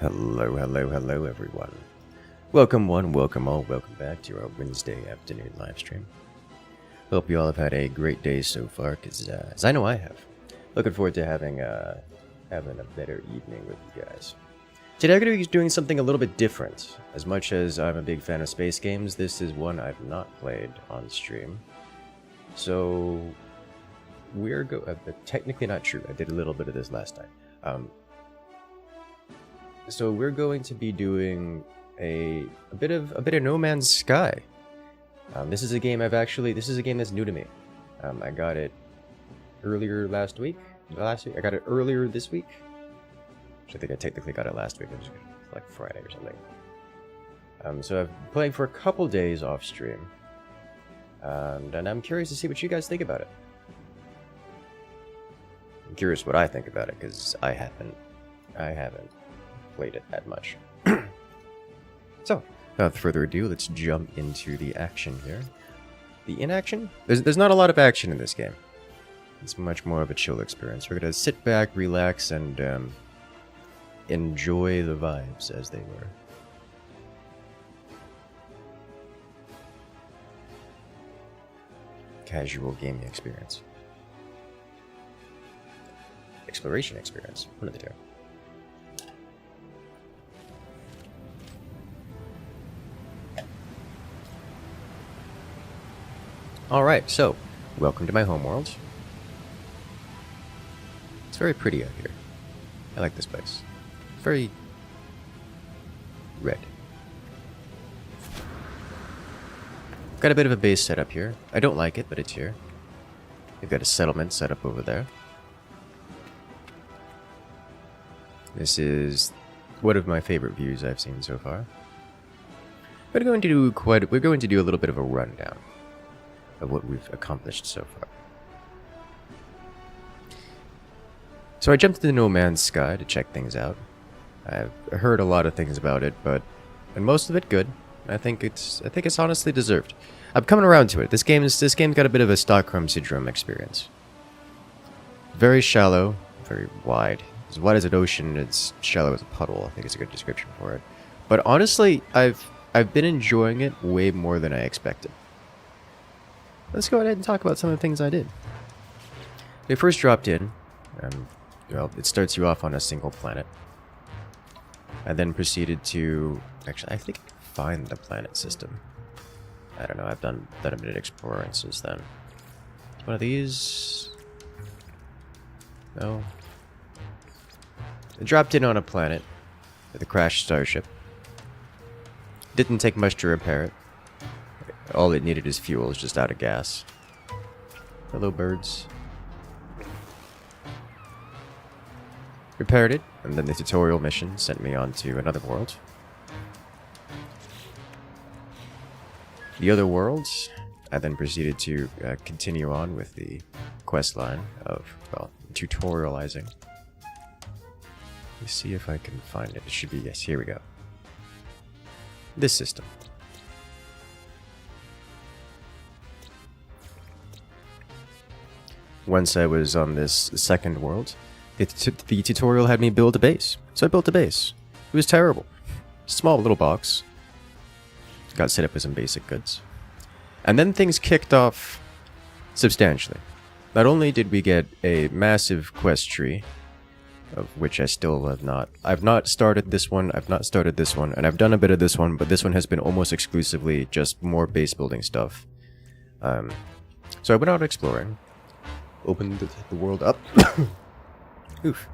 Hello, hello, hello, everyone. Welcome one, welcome all, welcome back to our Wednesday afternoon live stream. Hope you all have had a great day so far, because as I know I have. Looking forward to having a better evening with you guys. Today I'm going to be doing something a little bit different. As much as I'm a big fan of space games, this is one I've not played on stream. So, we're technically not true. I did a little bit of this last time. So we're going to be doing a bit of No Man's Sky. This is a game this is a game that's new to me. I got it earlier last week. I got it earlier this week. Which I think I technically got it last week. It was like Friday or something. So I've been playing for a couple days off stream. And I'm curious to see what you guys think about it. I'm curious what I think about it, because I haven't played it that much. So, without further ado, let's jump into the action here. The inaction? There's not a lot of action in this game. It's much more of a chill experience. We're gonna sit back, relax, and enjoy the vibes as they were. Casual gaming experience. Exploration experience. One of the two. Alright, so, welcome to my homeworld. It's very pretty out here. I like this place. Very red. Got a bit of a base set up here. I don't like it, but it's here. We've got a settlement set up over there. This is one of my favorite views I've seen so far. We're going to do a little bit of a rundown of what we've accomplished so far. So I jumped into No Man's Sky to check things out. I've heard a lot of things about it, and most of it good. I think it's honestly deserved. I'm coming around to it. This game's got a bit of a Stockholm Syndrome experience. Very shallow, very wide. As wide as an ocean, it's shallow as a puddle. I think it's a good description for it. But honestly, I've been enjoying it way more than I expected. Let's go ahead and talk about some of the things I did. They first dropped in. Well, it starts you off on a single planet. I then proceeded to... Actually, I think I can find the planet system. I don't know, I've done a bit of exploring since then. One of these... No. I dropped in on a planet with a crashed starship. Didn't take much to repair it. All it needed is fuel, it's just out of gas. Hello, birds. Repaired it, and then the tutorial mission sent me on to another world. The other worlds, I then proceeded to continue on with the quest line of, well, tutorializing. Let me see if I can find it. It should be, yes, here we go. This system. Once I was on this second world, the tutorial had me build a base. So I built a base. It was terrible. Small little box. Got set up with some basic goods. And then things kicked off substantially. Not only did we get a massive quest tree, of which I still have not... I've not started this one, and I've done a bit of this one, but this one has been almost exclusively just more base building stuff. So I went out exploring. Opened the world up. Oof.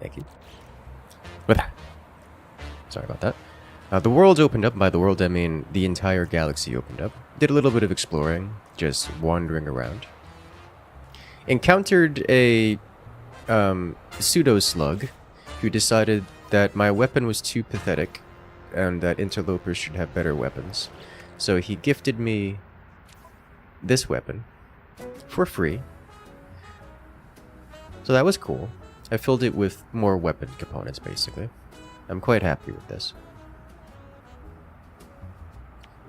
Thank you. Sorry about that. The world opened up. By the world, I mean the entire galaxy opened up. Did a little bit of exploring, just wandering around. Encountered a pseudo-slug who decided that my weapon was too pathetic and that interlopers should have better weapons. So he gifted me this weapon for free. So that was cool. I filled it with more weapon components, basically. I'm quite happy with this.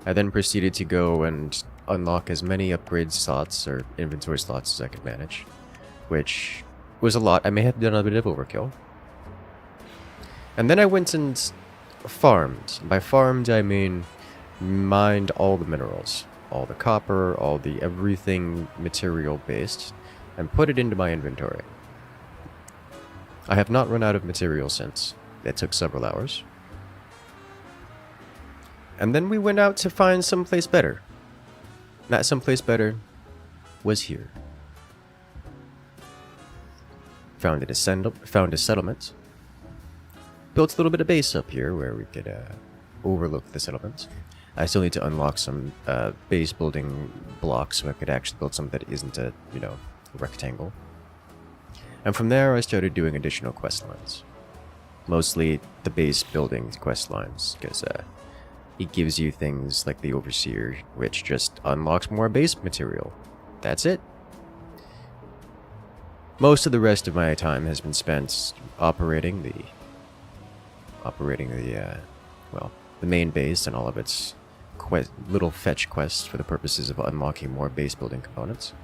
I then proceeded to go and unlock as many upgrade slots or inventory slots as I could manage, which was a lot. I may have done a bit of overkill. And then I went and farmed. By farmed, I mean mined all the minerals. All the copper, all the everything material based, and put it into my inventory. I have not run out of material since. It took several hours. And then we went out to find someplace better. That someplace better was here. Found a settlement. Built a little bit of base up here where we could overlook the settlement. I still need to unlock some base building blocks so I could actually build something that isn't a, rectangle. And from there I started doing additional quest lines. Mostly the base building quest lines, because it gives you things like the Overseer, which just unlocks more base material. That's it. Most of the rest of my time has been spent operating the main base and all of its little fetch quests for the purposes of unlocking more base building components.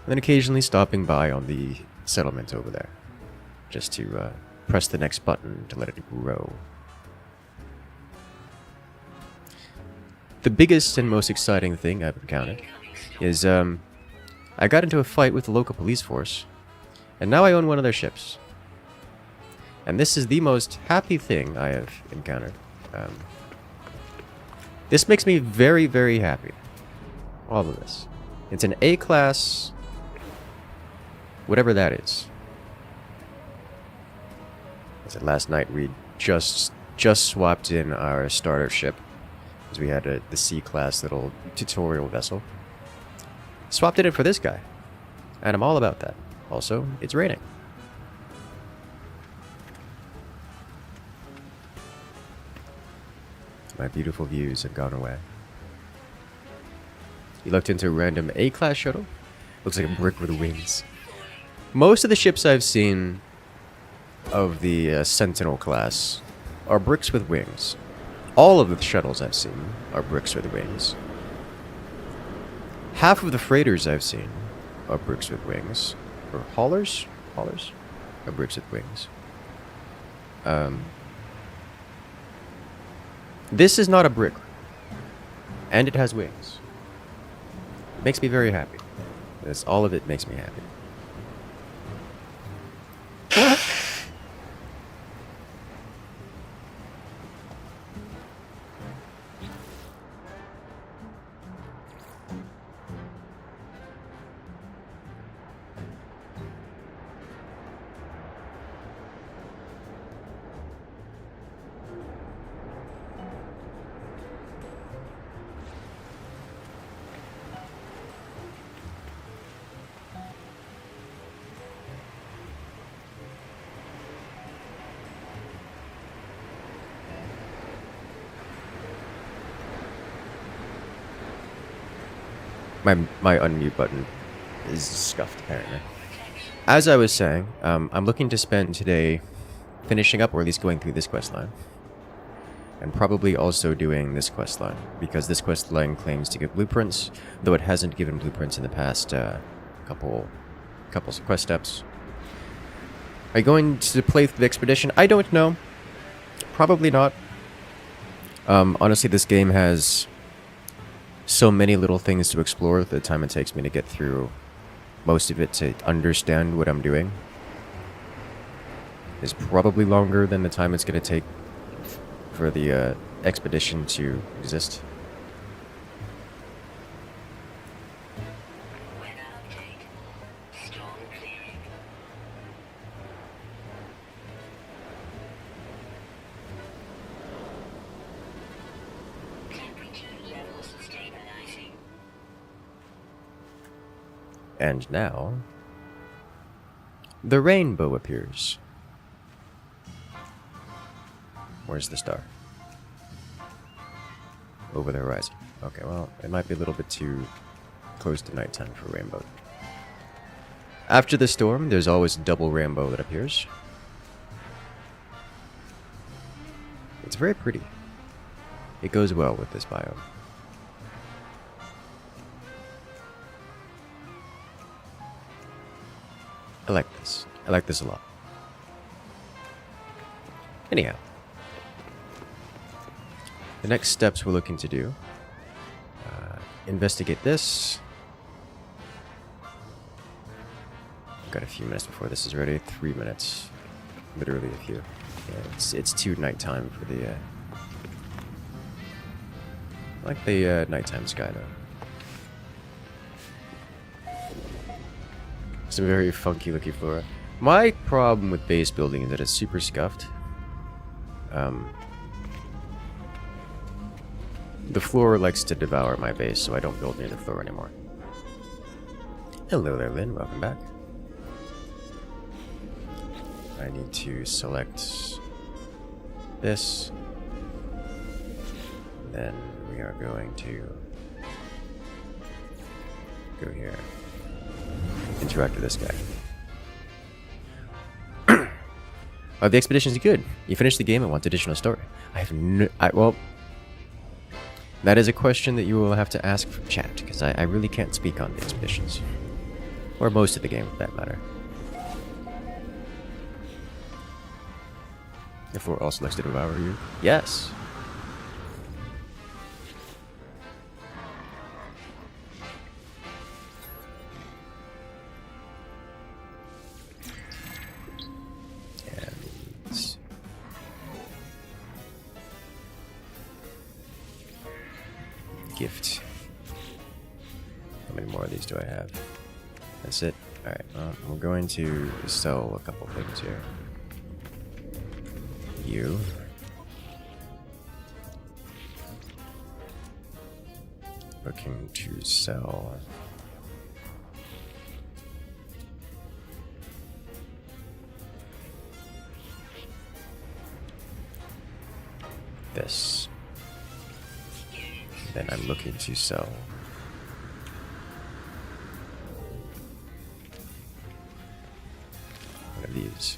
And then occasionally stopping by on the settlement over there, just to press the next button to let it grow. The biggest and most exciting thing I've encountered is I got into a fight with the local police force, and now I own one of their ships. And this is the most happy thing I have encountered. This makes me very, very happy. All of this. It's an A-class, whatever that is. I said last night we just swapped in our starter ship, because we had the C-class little tutorial vessel. Swapped it in for this guy, and I'm all about that. Also, it's raining. My beautiful views have gone away. You looked into a random A-class shuttle? Looks like a brick with wings. Most of the ships I've seen of the Sentinel class are bricks with wings. All of the shuttles I've seen are bricks with wings. Half of the freighters I've seen are bricks with wings. Or haulers? Haulers? Are bricks with wings. This is not a brick. And it has wings. It makes me very happy. All of it makes me happy. My unmute button is scuffed, apparently. As I was saying, I'm looking to spend today finishing up, or at least going through this questline. And probably also doing this questline, because this questline claims to give blueprints, though it hasn't given blueprints in the past couple of quest steps. Are you going to play through the expedition? I don't know. Probably not. Honestly, this game has so many little things to explore. The time it takes me to get through most of it to understand what I'm doing is probably longer than the time it's going to take for the expedition to exist. And now, the rainbow appears. Where's the star? Over the horizon. Okay, well, it might be a little bit too close to nighttime for rainbow. After the storm, there's always a double rainbow that appears. It's very pretty. It goes well with this biome. I like this. I like this a lot. Anyhow. The next steps we're looking to do. Investigate this. Got a few minutes before this is ready. 3 minutes. Literally a few. Yeah, it's too nighttime for the... I like the nighttime sky though. Some very funky looking flora. My problem with base building is that it's super scuffed. The flora likes to devour my base, so I don't build near the floor anymore. Hello there, Lynn. Welcome back. I need to select this. Then we are going to go here. Interact with this guy. The expedition is good. You finished the game and want additional story. I have no... well... That is a question that you will have to ask from chat, because I really can't speak on the expeditions. Or most of the game, for that matter. If we're also likes to devour you? Yes! Gift. How many more of these do I have? That's it. Alright, we're going to sell a couple things here. You. Looking to sell. This. Then I'm looking to sell one of these.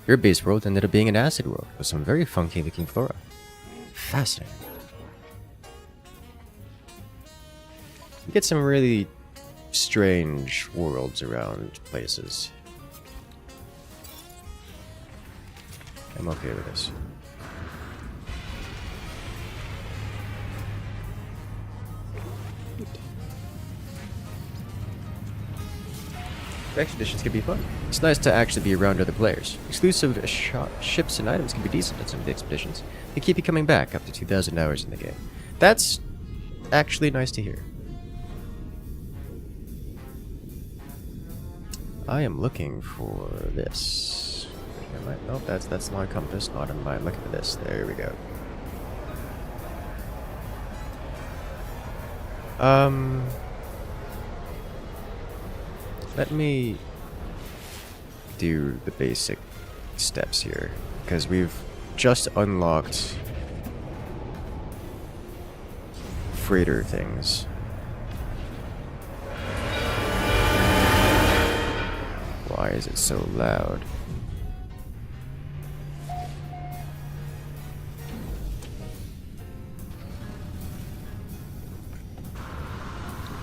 Your base world ended up being an acid world with some very funky looking flora. Fascinating. You get some really strange worlds around places. I'm okay with this. Expeditions can be fun. It's nice to actually be around other players. Exclusive ships and items can be decent at some of the expeditions. They keep you coming back up to 2,000 hours in the game. That's actually nice to hear. I am looking for this. Nope, that's my compass, not in mine. Looking for this. There we go. Let me do the basic steps here, because we've just unlocked freighter things. Why is it so loud?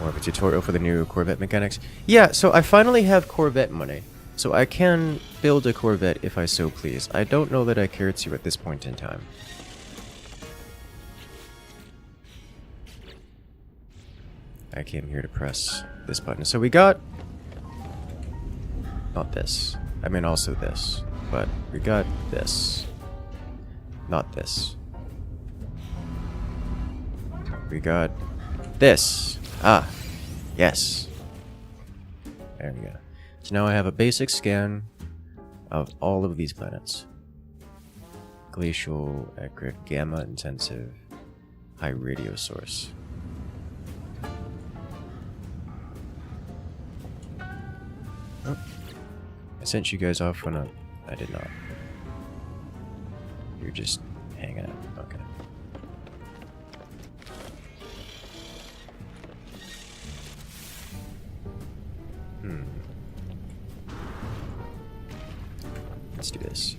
More of a tutorial for the new Corvette mechanics. Yeah, so I finally have Corvette money. So I can build a Corvette if I so please. I don't know that I care to at this point in time. I came here to press this button. So we got... Not this. I mean also this. But we got this. Not this. We got this. Ah, yes. There we go. So now I have a basic scan of all of these planets. Glacial, Ekrik, Gamma Intensive, High Radio Source. Oh. I sent you guys off when I did not. You're just hanging out. Okay. Let's do this.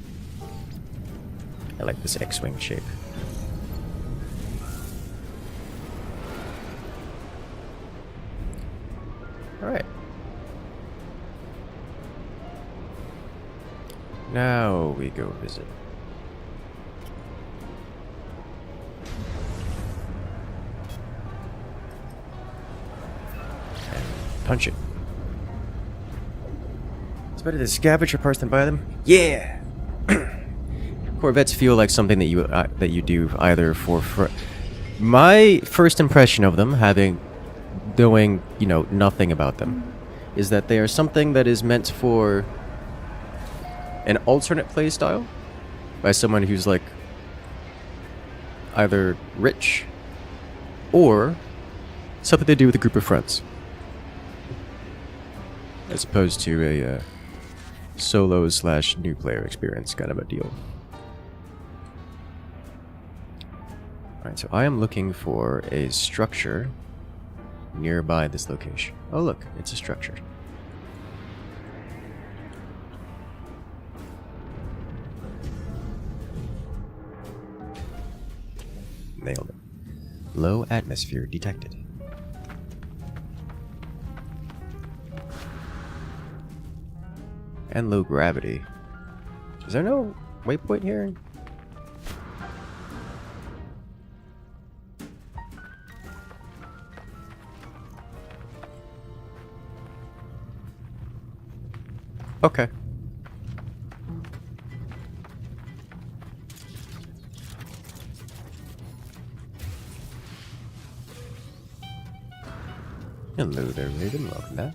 I like this X-wing shape. Alright. Now we go visit. And punch it. It's better to scavenge your parts than buy them. Yeah. Corvettes feel like something that you do either for my first impression of them, knowing nothing about them, is that they are something that is meant for an alternate playstyle by someone who's like either rich or something to do with a group of friends, as opposed to a solo/new player experience kind of a deal. Alright, so I am looking for a structure nearby this location. Oh look, it's a structure. Nailed it. Low atmosphere detected. And low gravity. Is there no waypoint here? Okay. Hello there, Raven. Welcome back.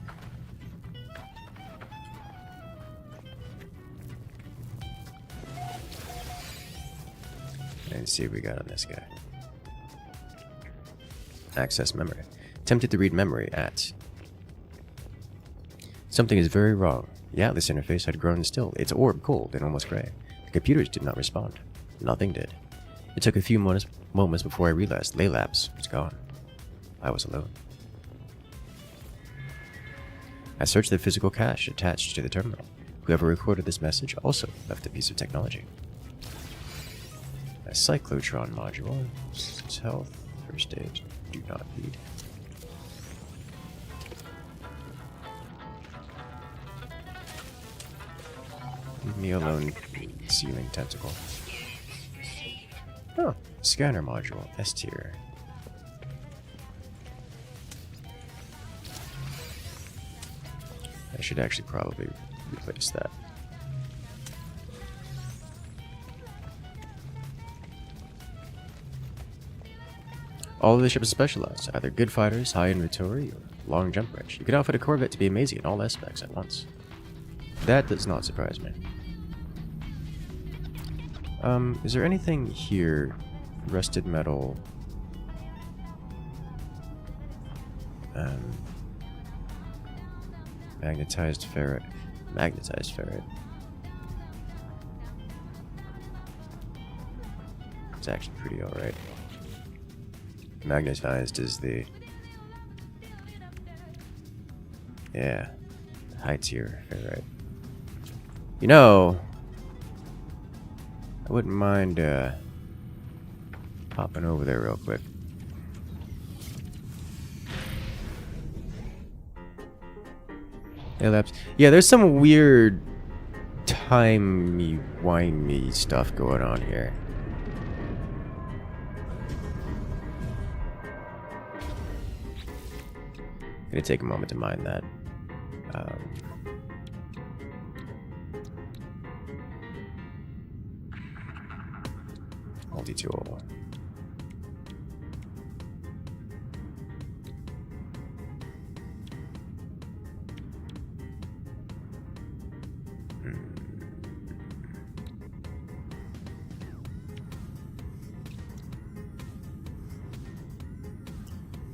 Let's see what we got on this guy. Access memory. Tempted to read memory at... Something is very wrong. The Atlas interface had grown still, its orb cold and almost gray. The computers did not respond. Nothing did. It took a few moments before I realized Laylabs was gone. I was alone. I searched the physical cache attached to the terminal. Whoever recorded this message also left a piece of technology. A cyclotron module. Health. First aid. Do not need. Leave me alone, ceiling tentacle. Oh, scanner module. S tier. I should actually probably replace that. All of the ships are specialized, either good fighters, high inventory, or long jump range. You can outfit a Corvette to be amazing in all aspects at once. That does not surprise me. Is there anything here? Rusted metal. Magnetized ferret. Magnetized ferret. It's actually pretty alright. Magnetized is the... Yeah. High tier ferret. You know... I wouldn't mind, popping over there real quick. Elapsed. Yeah, there's some weird timey-wimey stuff going on here. Gonna take a moment to mine that. Multi-tool.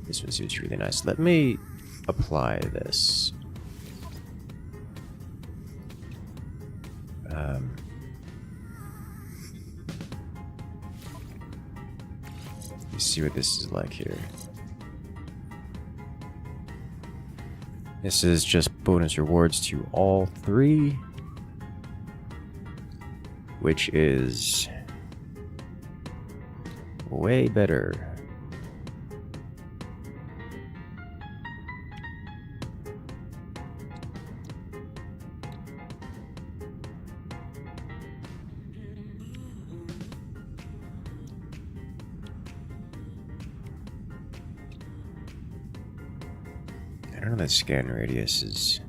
This one seems really nice. Let me apply this. Let's see what this is like here. This is just bonus rewards to all three, which is way better. don't know that scan radius is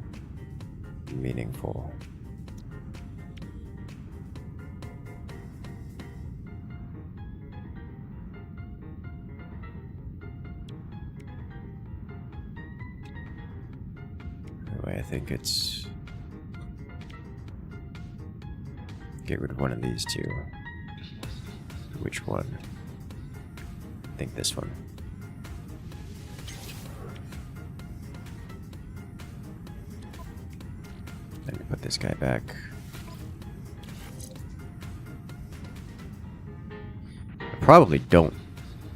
meaningful. Anyway, I think it's... Get rid of one of these two. Which one? I think this one. Let me put this guy back. I probably don't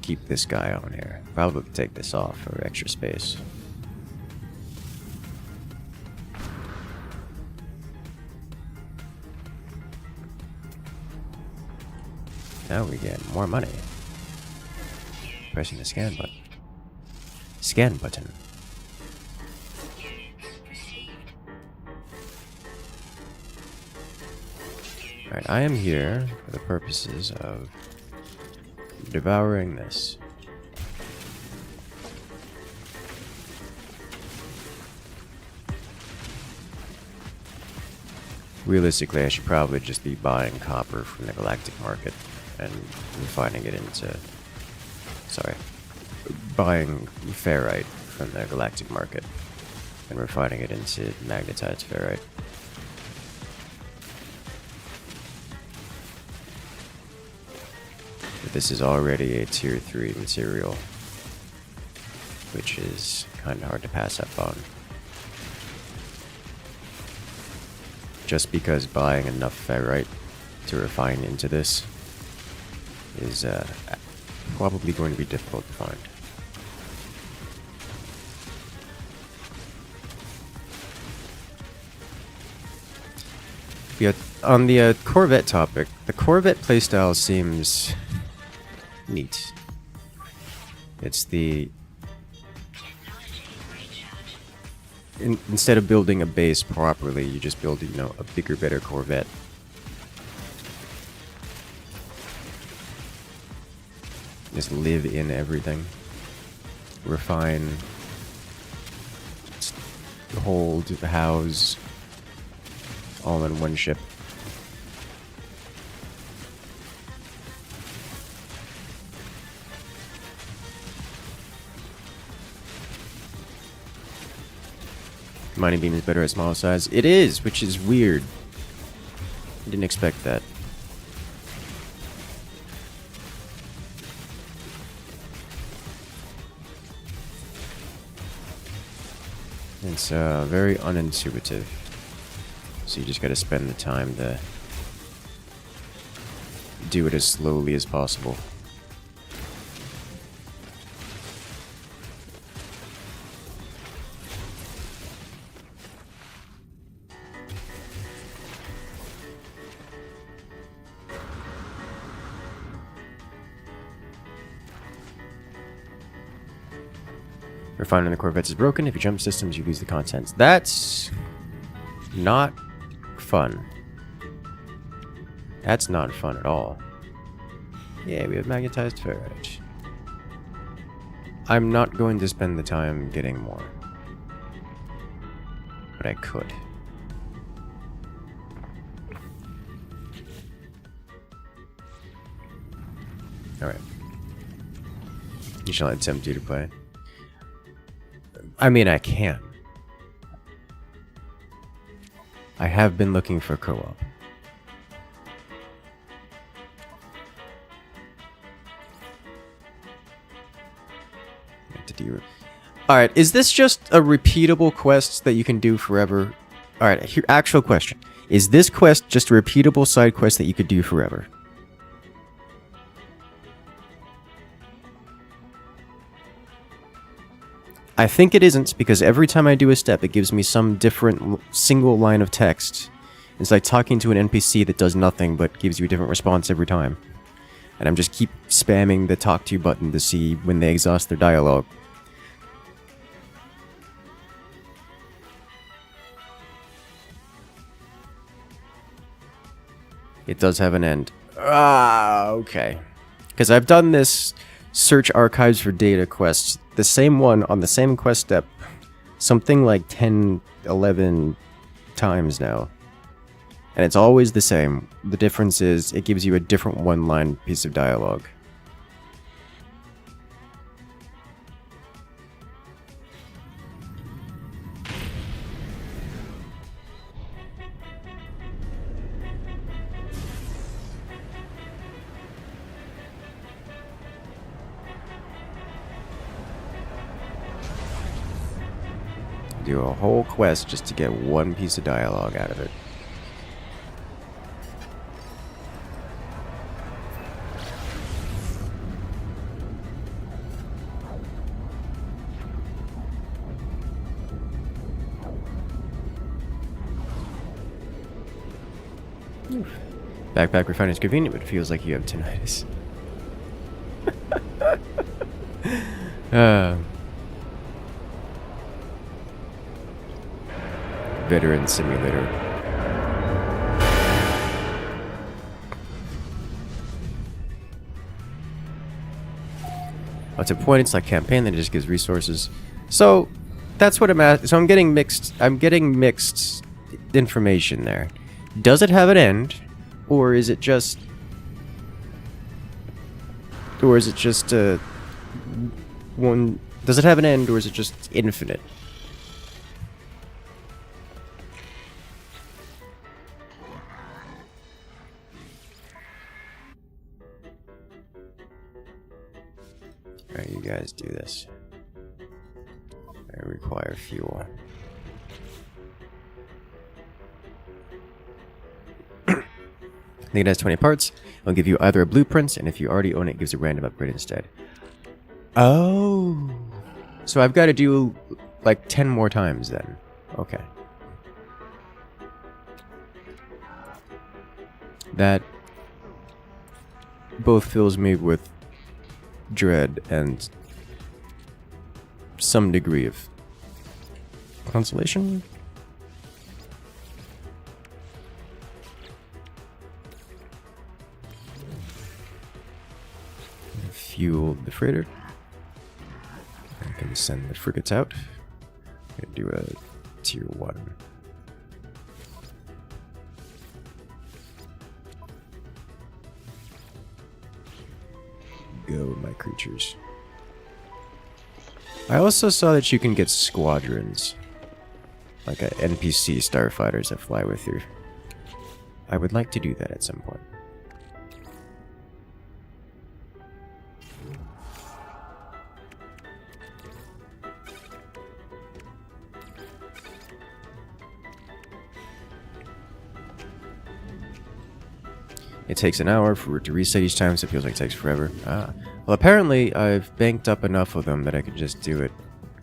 keep this guy on here. Probably take this off for extra space. Now we get more money. Pressing the scan button. Scan button. Alright, I am here for the purposes of devouring this. Realistically, I should probably just be buying copper from the galactic market and refining it into... Sorry. Buying ferrite from the galactic market and refining it into magnetized ferrite. But this is already a tier 3 material, which is kind of hard to pass up on. Just because buying enough ferrite to refine into this is probably going to be difficult to find. Yeah, on the Corvette topic, the Corvette playstyle seems neat. It's the... instead of building a base properly, you just build, you know, a bigger, better Corvette. Just live in everything. Refine. Hold, house. All in one ship. Mining beam is better at small size. It is, which is weird. I didn't expect that. It's very unintuitive. So you just gotta spend the time to do it as slowly as possible. Refining the Corvettes is broken. If you jump systems, you lose the contents. That's not fun. That's not fun at all. Yeah, we have magnetized ferrite. I'm not going to spend the time getting more. But I could. Alright. You shall attempt you to play. I mean, I can. I have been looking for co-op. Alright, is this just a repeatable quest that you can do forever? Alright, here, actual question. Is this quest just a repeatable side quest that you could do forever? I think it isn't, because every time I do a step, it gives me some different single line of text. It's like talking to an NPC that does nothing but gives you a different response every time. And I'm just keep spamming the talk to button to see when they exhaust their dialogue. It does have an end. Ah, okay. Because I've done this search archives for data quest, the same one on the same quest step something like 10, 11 times now. And it's always the same. The difference is it gives you a different one-line piece of dialogue. Do a whole quest just to get one piece of dialogue out of it. Backpack refining is convenient, but it feels like you have tinnitus. Veteran Simulator. Up to a point, it's like campaign that just gives resources. So that's what I'm at. So I'm getting mixed information there. Does it have an end, or is it just one? Does it have an end, or is it just infinite? Alright, you guys do this. I require fuel. I think it has 20 parts. It'll give you either a blueprint, and if you already own it, it gives a random upgrade instead. Oh. So I've got to do like 10 more times then. Okay. That both fills me with dread and some degree of consolation. Fuel the freighter. I can send the frigates out. I'm gonna do a tier 1. Go, my creatures. I also saw that you can get squadrons. Like a NPC starfighters that fly with you. I would like to do that at some point. It takes an hour for it to reset each time, so it feels like it takes forever. Ah. Well, apparently I've banked up enough of them that I can just do it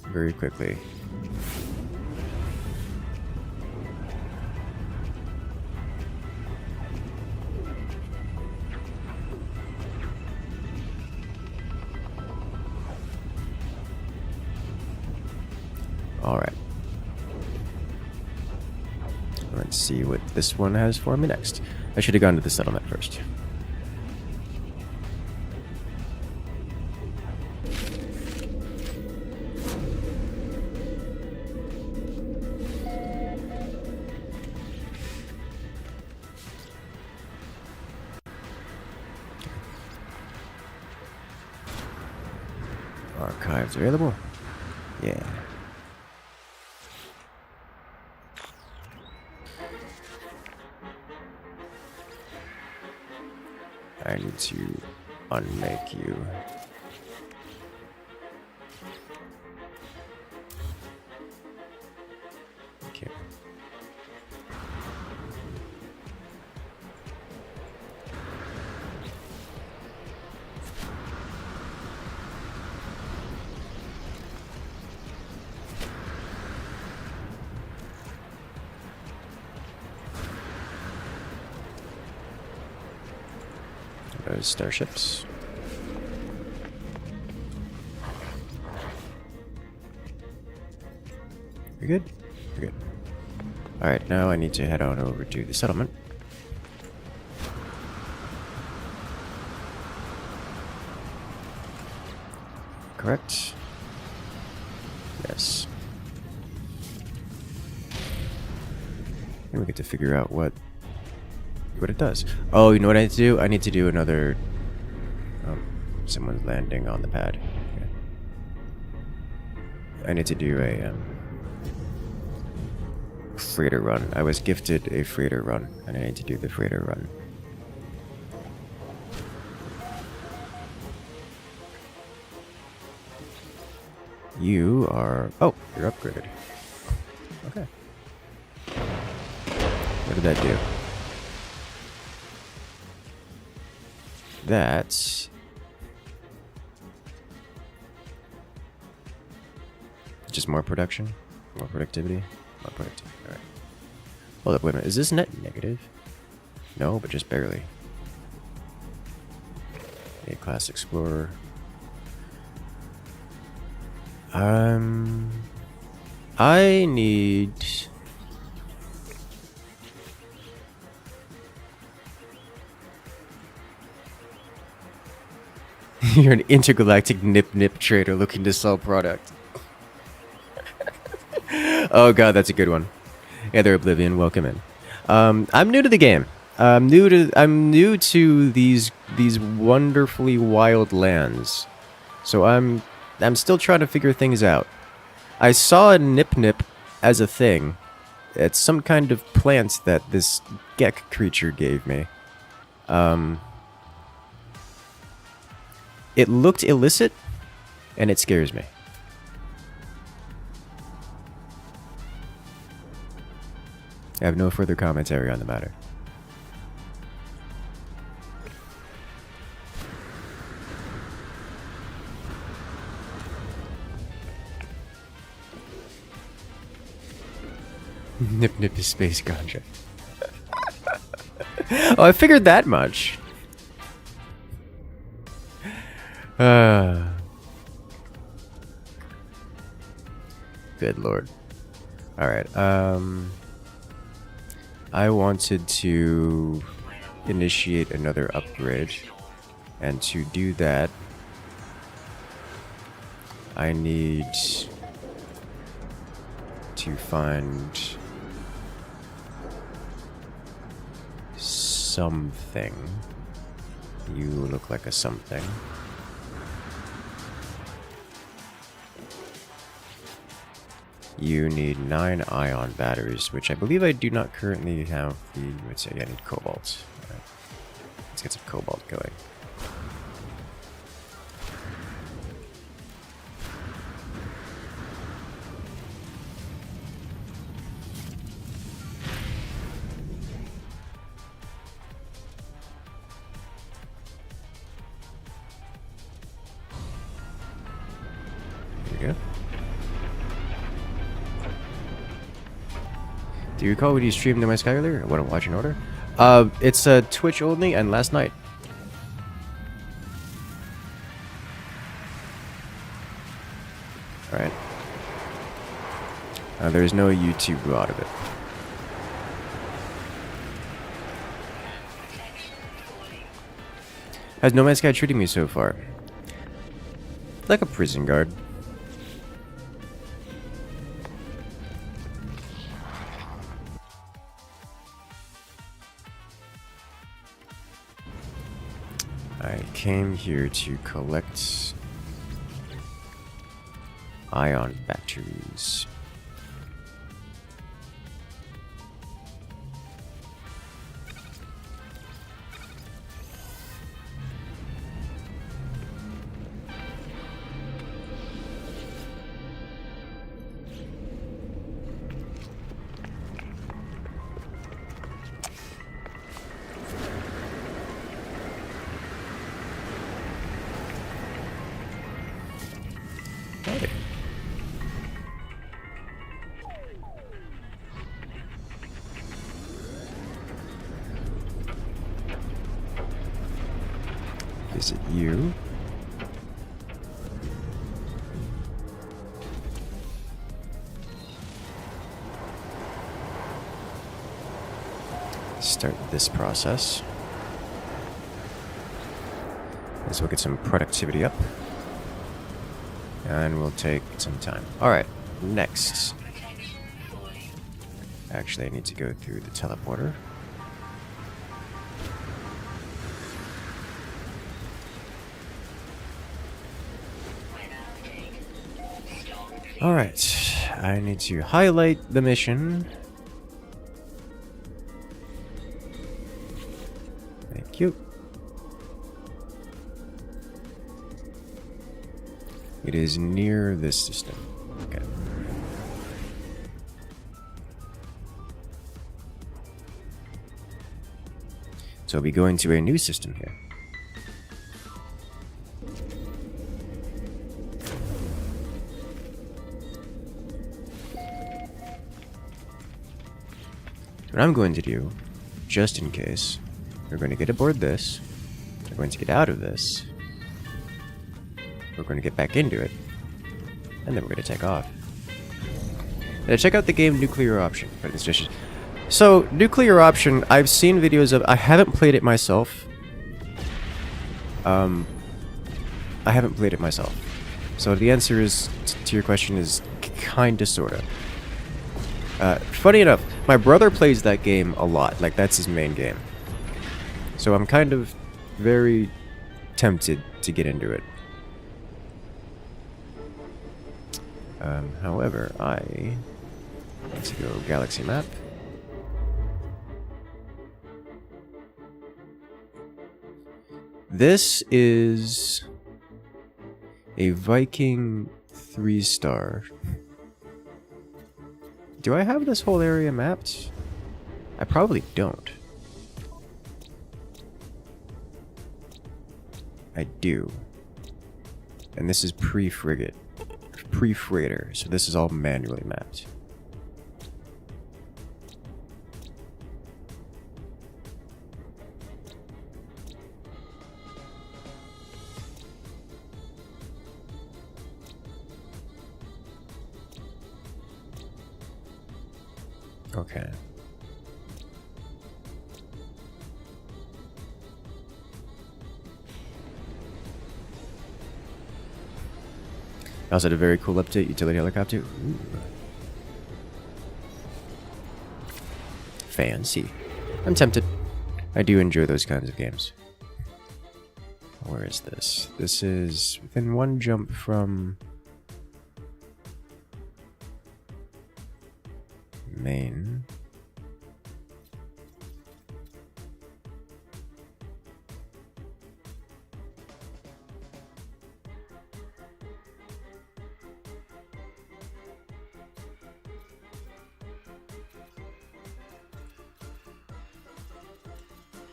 very quickly. Alright. Let's see what this one has for me next. I should have gone to the settlement first. Archives available? Yeah. I need to unmake you. Okay. Those starships. We're good? We're good. Alright, now I need to head on over to the settlement. Correct? Yes. And we get to figure out what it does. Oh, you know what I need to do? I need to do another... Oh, someone's landing on the pad. Okay. I need to do a freighter run. I was gifted a freighter run, and I need to do the freighter run. You are... Oh, you're upgraded. Okay. What did that do? That's... just more production? More productivity? More productivity. Alright. Hold up, wait a minute. Is this net negative? No, but just barely. A class explorer. I need... You're an intergalactic nip trader looking to sell product. Oh god, that's a good one. Yeah, they're Oblivion, welcome in. I'm new to the game. I'm new to these wonderfully wild lands. So I'm still trying to figure things out. I saw a nip as a thing. It's some kind of plant that this Gek creature gave me. It looked illicit, and it scares me. I have no further commentary on the matter. Nip is space ganja. Oh, I figured that much. Good lord. Alright, I wanted to initiate another upgrade, and to do that, I need to find something. You look like a something. You need 9 ion batteries, which I believe I do not currently have the... Let's say I need cobalt. Right. Let's get some cobalt going. There we go. Do you recall when you streamed in my Sky earlier? I want to watch in order. It's Twitch only and last night. Alright. There's no YouTube out of it. How's No Man's Sky treating me so far? Like a prison guard. I came here to collect ion batteries. Is it you? Start this process. Let's look at some productivity up. And we'll take some time. Alright, next. Actually, I need to go through the teleporter. Alright, I need to highlight the mission. Thank you. It is near this system. Okay. So we'll be going to a new system here. What I'm going to do, just in case, we're going to get aboard this, we're going to get out of this, we're going to get back into it, and then we're going to take off. Now check out the game Nuclear Option. So, Nuclear Option, I've seen videos of, I haven't played it myself. I haven't played it myself. So the answer is, to your question is, kinda, sorta. Funny enough, my brother plays that game a lot. Like, that's his main game. So I'm kind of very tempted to get into it. However, I want to go galaxy map. This is a Viking 3-star. Do I have this whole area mapped? I probably don't. I do. And this is pre-frigate. Pre-freighter, so this is all manually mapped. Okay. I also had a very cool update, utility helicopter. Ooh. Fancy. I'm tempted. I do enjoy those kinds of games. Where is this? This is within one jump from main.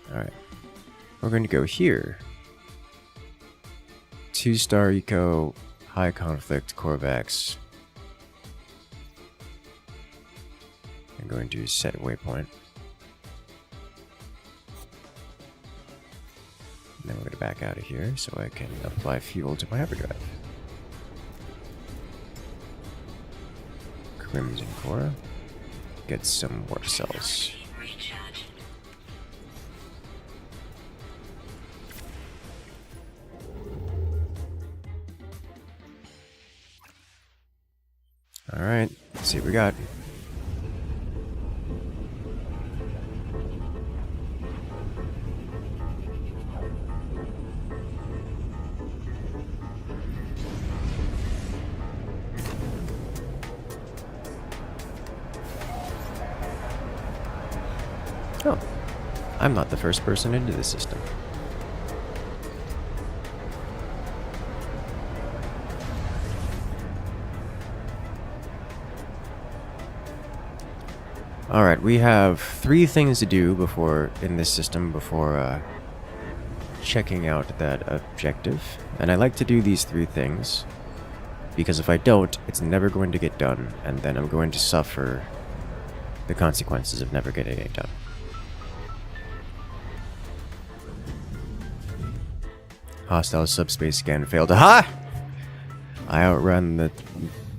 Alright. We're going to go here. 2-star eco, high conflict, Corvax. I'm going to set a waypoint. And then we're going to back out of here so I can apply fuel to my hyperdrive. Crimson Core. Get some warp cells. Alright, let's see what we got. Oh, I'm not the first person into the system. Alright, we have 3 things to do in this system before checking out that objective. And I like to do these 3 things, because if I don't, it's never going to get done, and then I'm going to suffer the consequences of never getting it done. Hostile subspace scan failed. Aha! I outrun the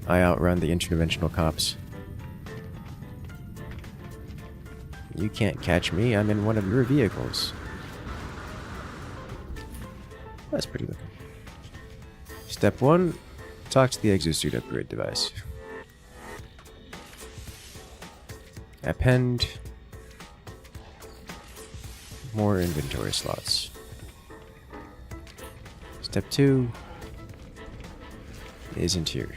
interdimensional cops. You can't catch me, I'm in one of your vehicles. That's pretty looking. Step 1, talk to the exosuit upgrade device. Append more inventory slots. Step 2 isn't here.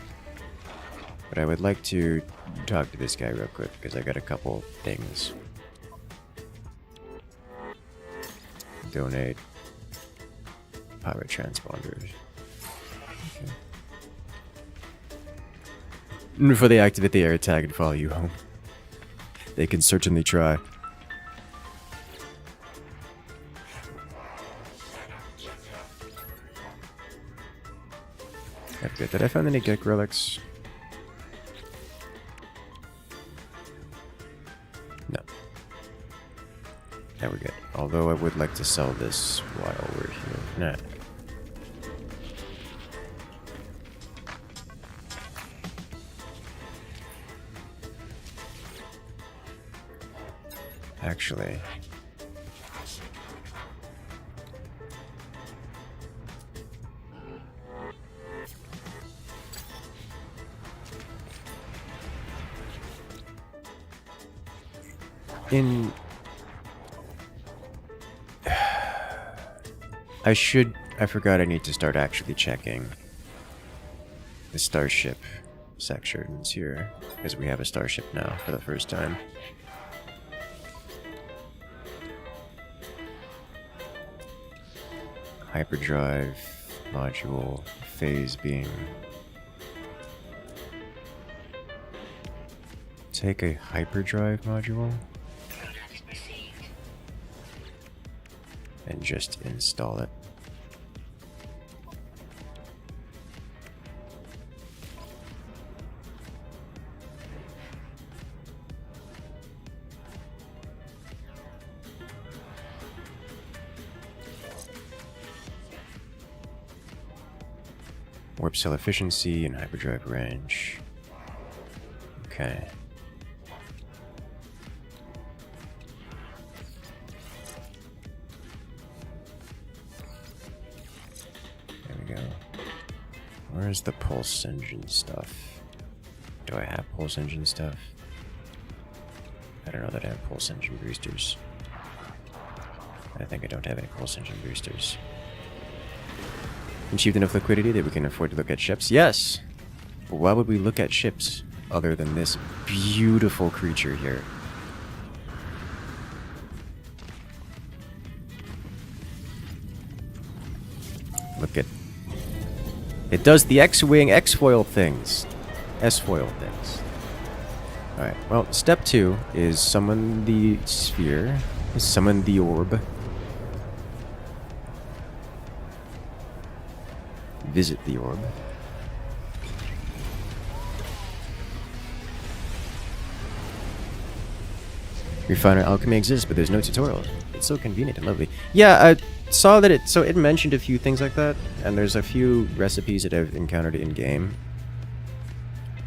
But I would like to talk to this guy real quick because I got a couple things. Donate power transponders. Okay. Before they activate the air tag and follow you home, they can certainly try. That's good. Did I find any Gek relics? No. Now we're good. Although I would like to sell this while we're here. Nah. Actually, I forgot I need to start actually checking the starship sections here, because we have a starship now for the first time. Hyperdrive module, phase beam. Take a hyperdrive module and just install it. Warp cell efficiency and hyperdrive range. Okay. There we go. Where's the pulse engine stuff? Do I have pulse engine stuff? I don't know that I have pulse engine boosters. I think I don't have any pulse engine boosters. Achieved enough liquidity that we can afford to look at ships? Yes! But why would we look at ships other than this beautiful creature here? Look at... It does the X-Wing X-Foil things. S-Foil things. Alright, well, step 2 is summon the sphere. Summon the orb. Visit the orb. Refiner alchemy exists, but there's no tutorial. It's so convenient and lovely. Yeah, I saw that it mentioned a few things like that, and there's a few recipes that I've encountered in game.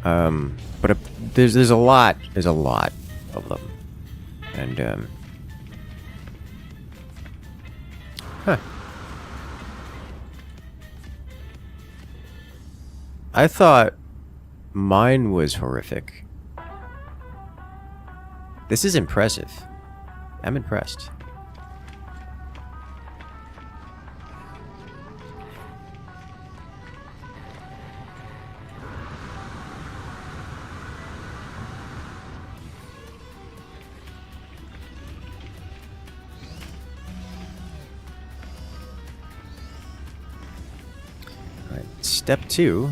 But there's a lot of them, and huh. I thought mine was horrific. This is impressive. I'm impressed. All right, step 2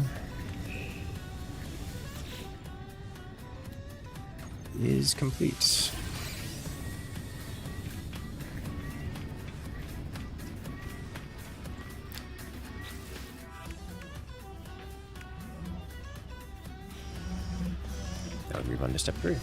is complete. Now we move on to step 3.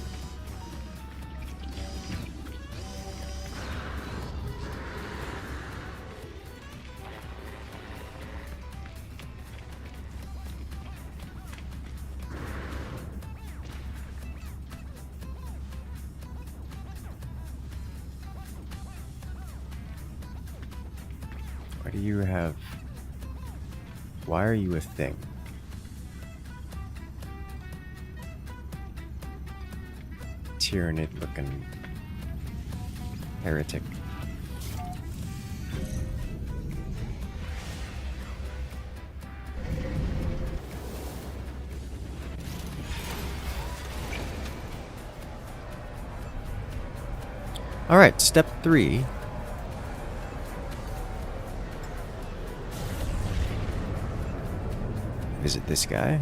Why do you have... Why are you a thing? Tyranid looking heretic. Alright, step 3. Visit this guy.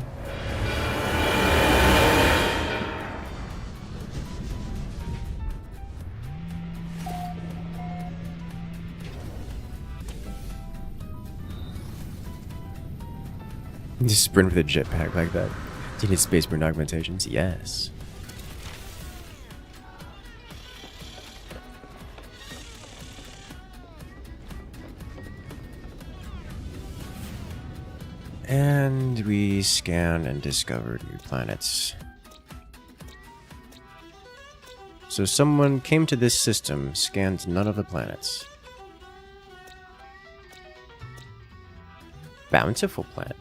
Just sprint with a jetpack like that. Do you need space burn augmentations? Yes. And we scan and discovered new planets. So someone came to this system, scanned none of the planets. Bountiful planet.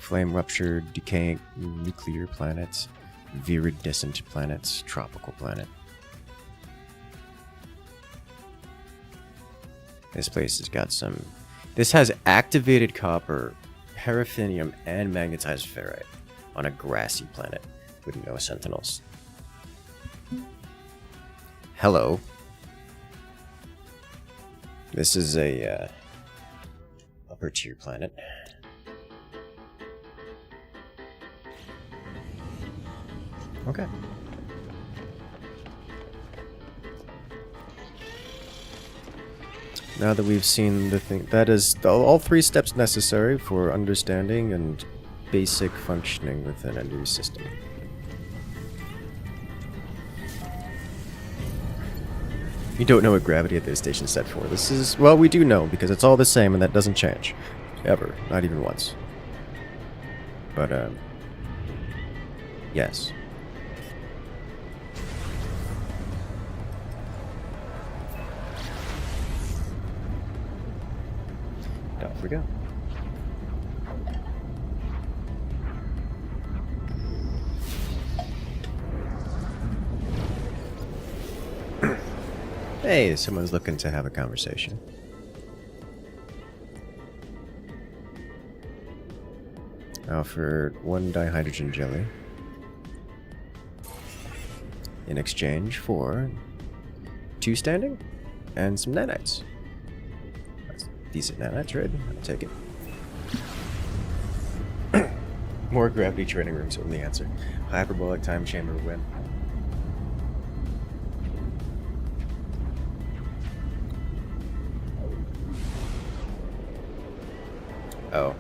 Flame ruptured, decaying nuclear planets, viridescent planets, tropical planet. This place has got some. This has activated copper, paraffinium, and magnetized ferrite on a grassy planet with no sentinels. Hello. This is a upper tier planet. Okay. Now that we've seen the thing, that is all 3 steps necessary for understanding and basic functioning within a new system. You don't know what gravity at this station is set for. This is, well, we do know because it's all the same and that doesn't change. Ever. Not even once. But, yes. Off we go. Hey, someone's looking to have a conversation. Offered 1 dihydrogen jelly in exchange for 2 standing and some nanites. Decent nanites, right? I'll take it. More gravity training rooms are the answer. Hyperbolic time chamber win. Oh.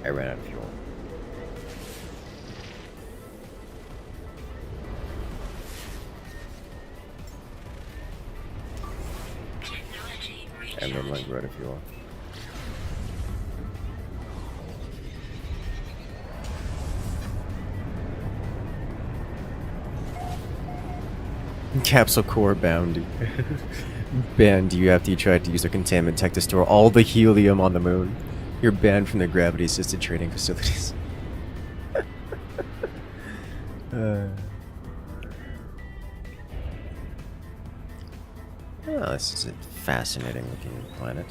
I ran out of fuel. And then like right if you want. Capsule core bound. Banned you after you tried to use a containment tech to store all the helium on the moon. You're banned from the gravity assisted training facilities. Oh, this is a fascinating looking planet.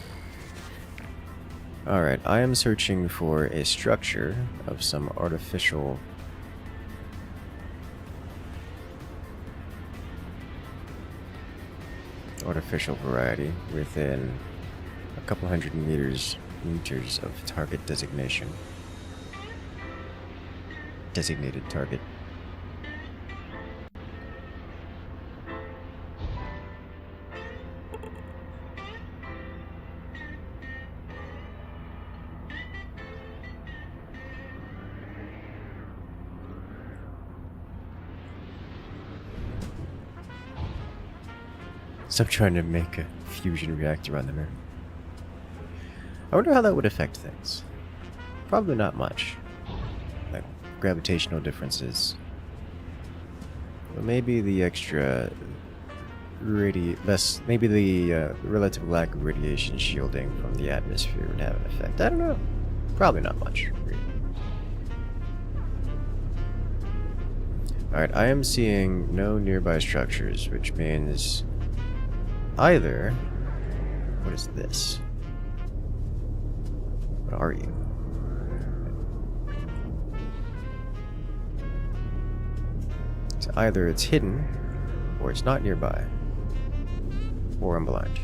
Alright, I am searching for a structure of some artificial variety within a couple hundred meters of target designation. Designated target. So I'm trying to make a fusion reactor on the moon. I wonder how that would affect things. Probably not much. Like gravitational differences. But maybe the extra maybe the relative lack of radiation shielding from the atmosphere would have an effect. I don't know. Probably not much. Alright, I am seeing no nearby structures, which means either... What is this? What are you? So either it's hidden, or it's not nearby, or I'm blind.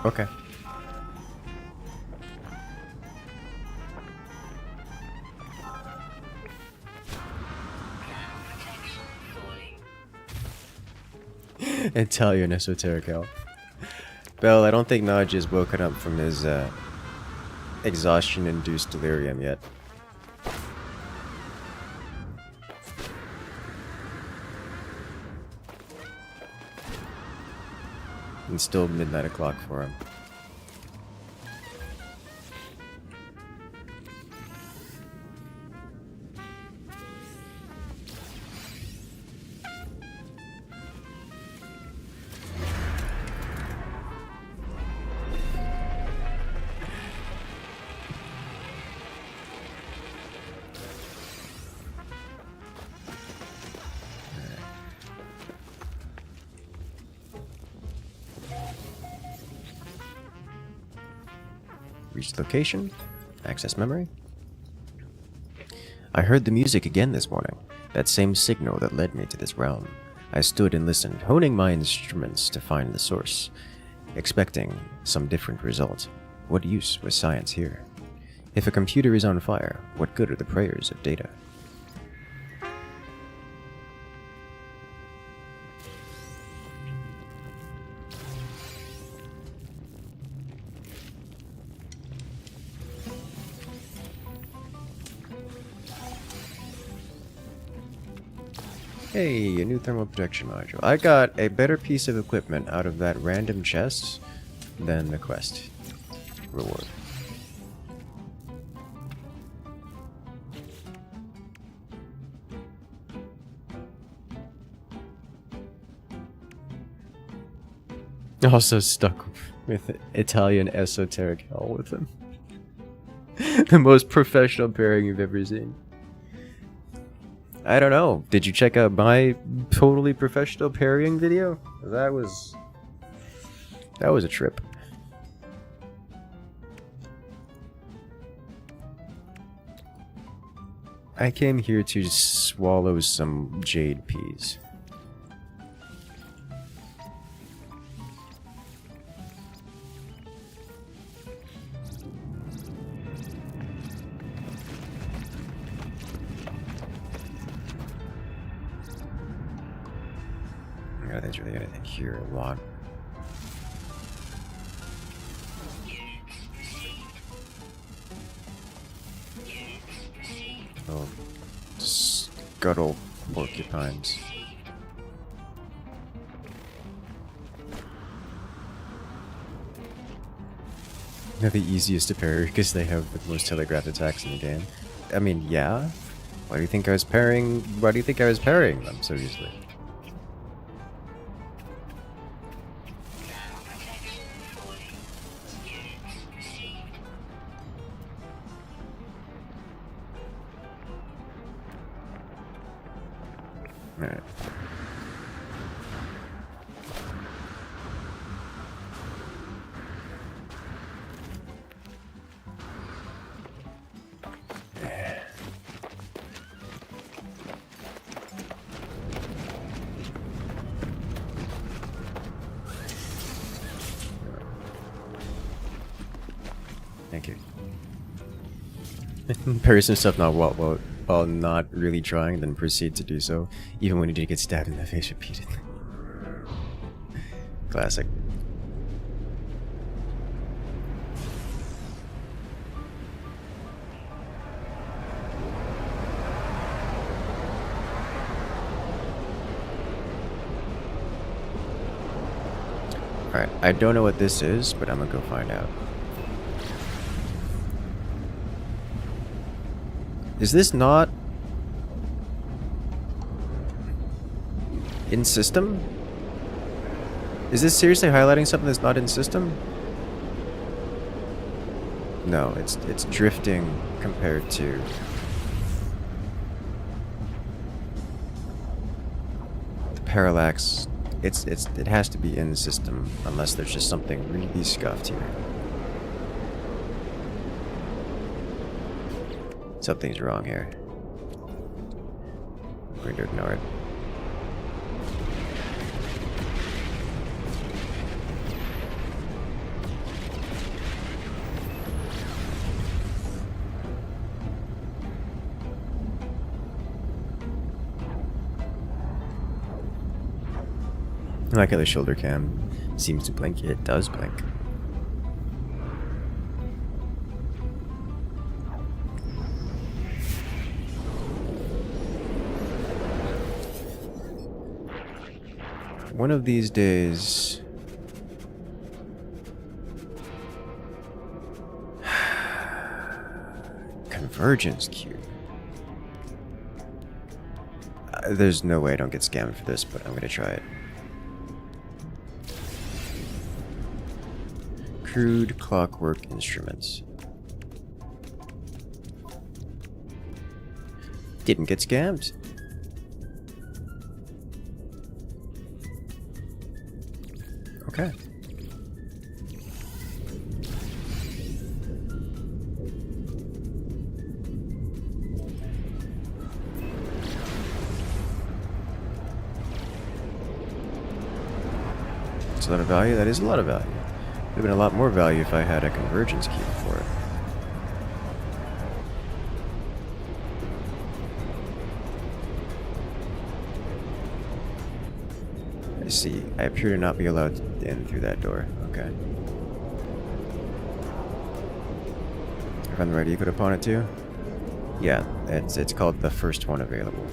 Okay. Italian esoteric hell. Bell, I don't think Naj is woken up from his exhaustion-induced delirium yet. It's still midnight o'clock for him. Reach location. Access memory. I heard the music again this morning. That same signal that led me to this realm. I stood and listened, honing my instruments to find the source, expecting some different result. What use was science here? If a computer is on fire, what good are the prayers of data? Hey, a new thermal protection module. I got a better piece of equipment out of that random chest than the quest reward. Also stuck with Italian esoteric hell with him. The most professional pairing you've ever seen. I don't know. Did you check out my totally professional parrying video? That was a trip. I came here to swallow some jade peas. That's really gonna hear a lot. Oh, scuttle porcupines. They're the easiest to parry because they have the most telegraphed attacks in the game. I mean, yeah. Why do you think I was parrying? Why do you think I was parrying them so easily? Alright. Thank you. Parries himself while not really trying, then proceed to do so, even when he did get stabbed in the face repeatedly. Classic. Alright, I don't know what this is, but I'm gonna go find out. Is this not in system? Is this seriously highlighting something that's not in system? No, it's drifting compared to the parallax. It has to be in the system unless there's just something really scuffed here. Something's wrong here. I'm going to ignore it. I like how the shoulder cam seems to blink. It does blink. One of these days... Convergence cube. There's no way I don't get scammed for this, but I'm gonna try it. Crude clockwork instruments. Didn't get scammed. Okay. That's a lot of value. That is a lot of value. Would have been a lot more value if I had a convergence key for it. I see. I appear to not be allowed in through that door. Okay. I found the right equip upon it too? Yeah, it's called the first one available.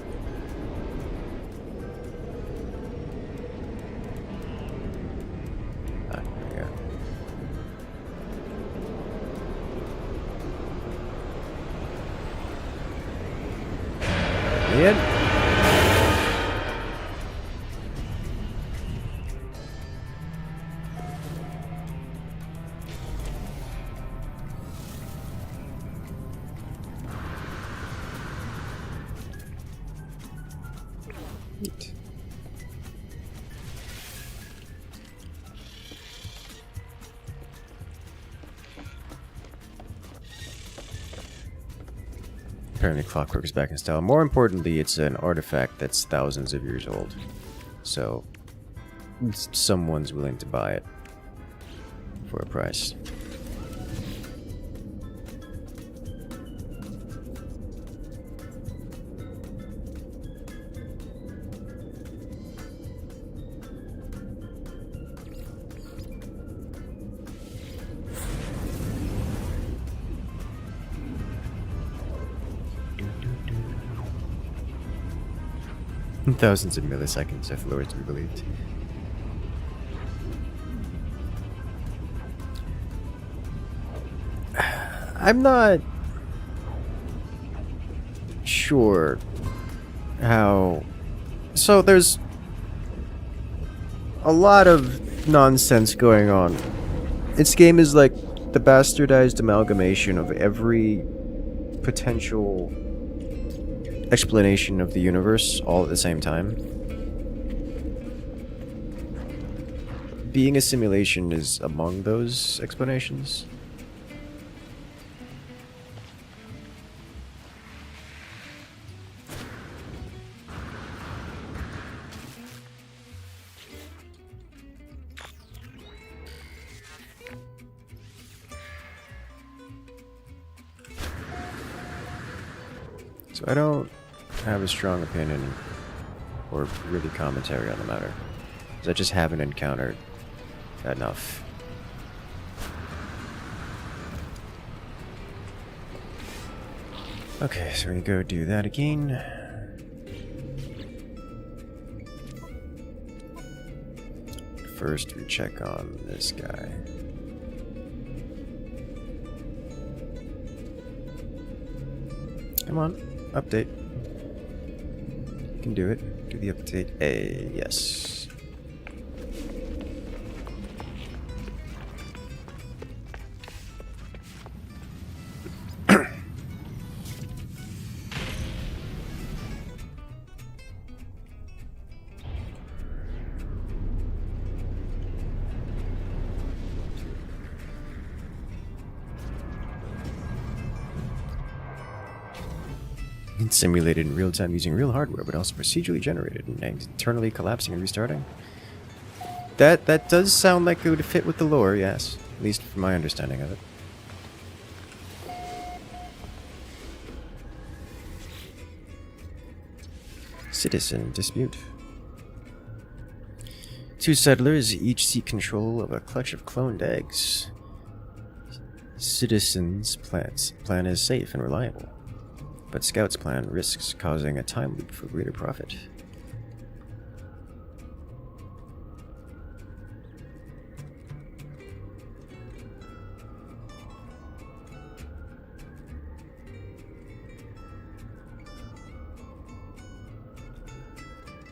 In. Neat. Apparently clockwork is back in style. More importantly, it's an artifact that's thousands of years old. So, someone's willing to buy it for a price. Thousands of milliseconds, if Lord to be believed. I'm not sure how... So there's a lot of nonsense going on. This game is like the bastardized amalgamation of every potential explanation of the universe all at the same time. Being a simulation is among those explanations. So I don't have a strong opinion or really commentary on the matter, because I just haven't encountered Enough. Okay, so we go do that again. First, we check on this guy. Come on, update. You can do it. Do the update A, yes. Simulated in real time using real hardware, but also procedurally generated and internally collapsing and restarting. That does sound like it would fit with the lore, yes. At least from my understanding of it. Citizen dispute. 2 settlers each seek control of a clutch of cloned eggs. Citizen's plan is safe and reliable, but Scout's plan risks causing a time loop for greater profit.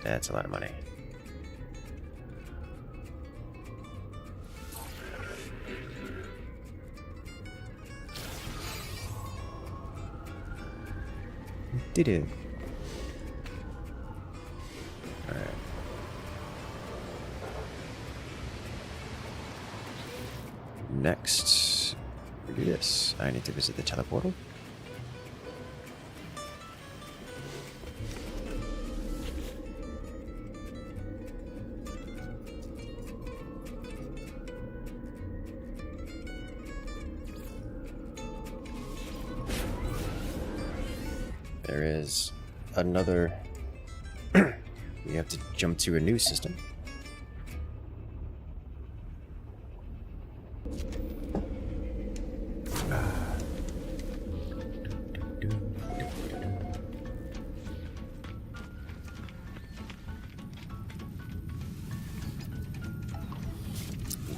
That's a lot of money. Did it? Alright. Next, we do this. I need to visit the teleportal. There is another. We have to jump to a new system.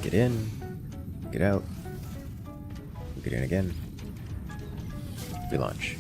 Get in, get out, get in again, relaunch.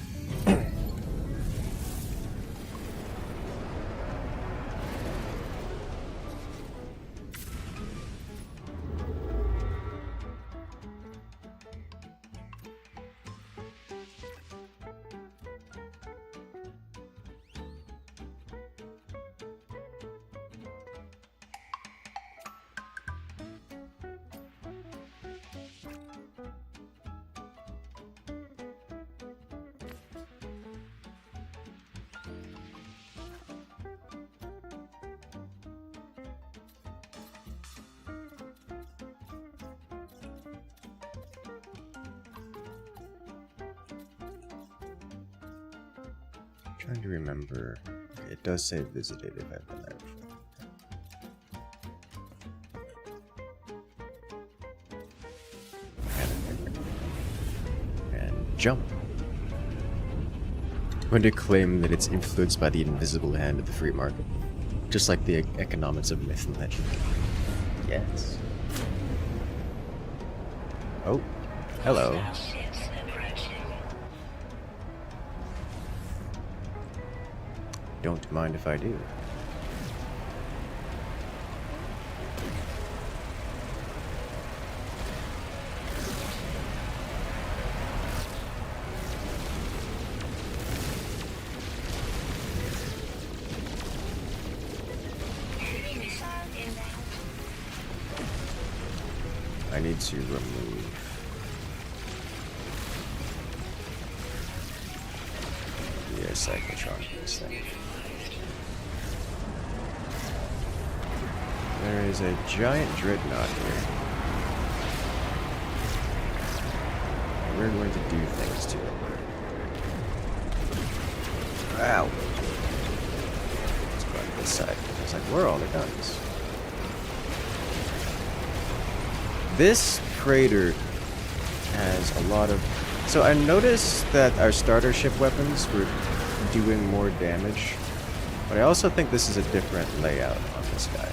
Trying to remember. It does say visited if I've been there before. And jump. I'm going to claim that it's influenced by the invisible hand of the free market. Just like the economics of myth and legend. Yes. Oh. Hello. Don't mind if I do. I need to remove the cyclotron for this thing. There is a giant Dreadnought here. We're going to do things to it. Ow! Let's go on this side. It's like, where are all the guns? This freighter has a lot of... So I noticed that our starter ship weapons were doing more damage, but I also think this is a different layout on this guy.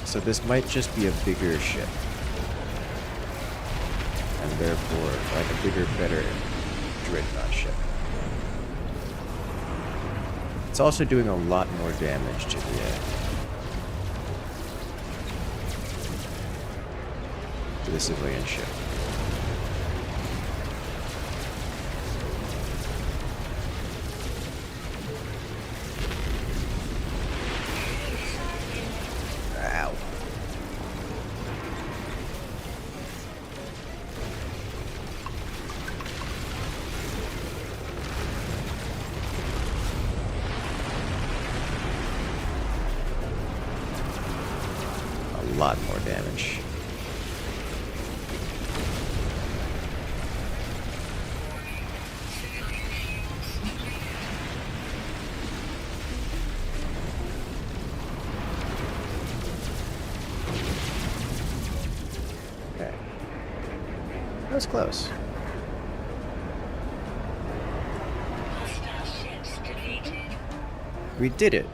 So this might just be a bigger ship. And therefore, like a bigger, better Dreadnought ship. It's also doing a lot more damage to the civilian ship. Ow. A lot more damage. That was close. We did it.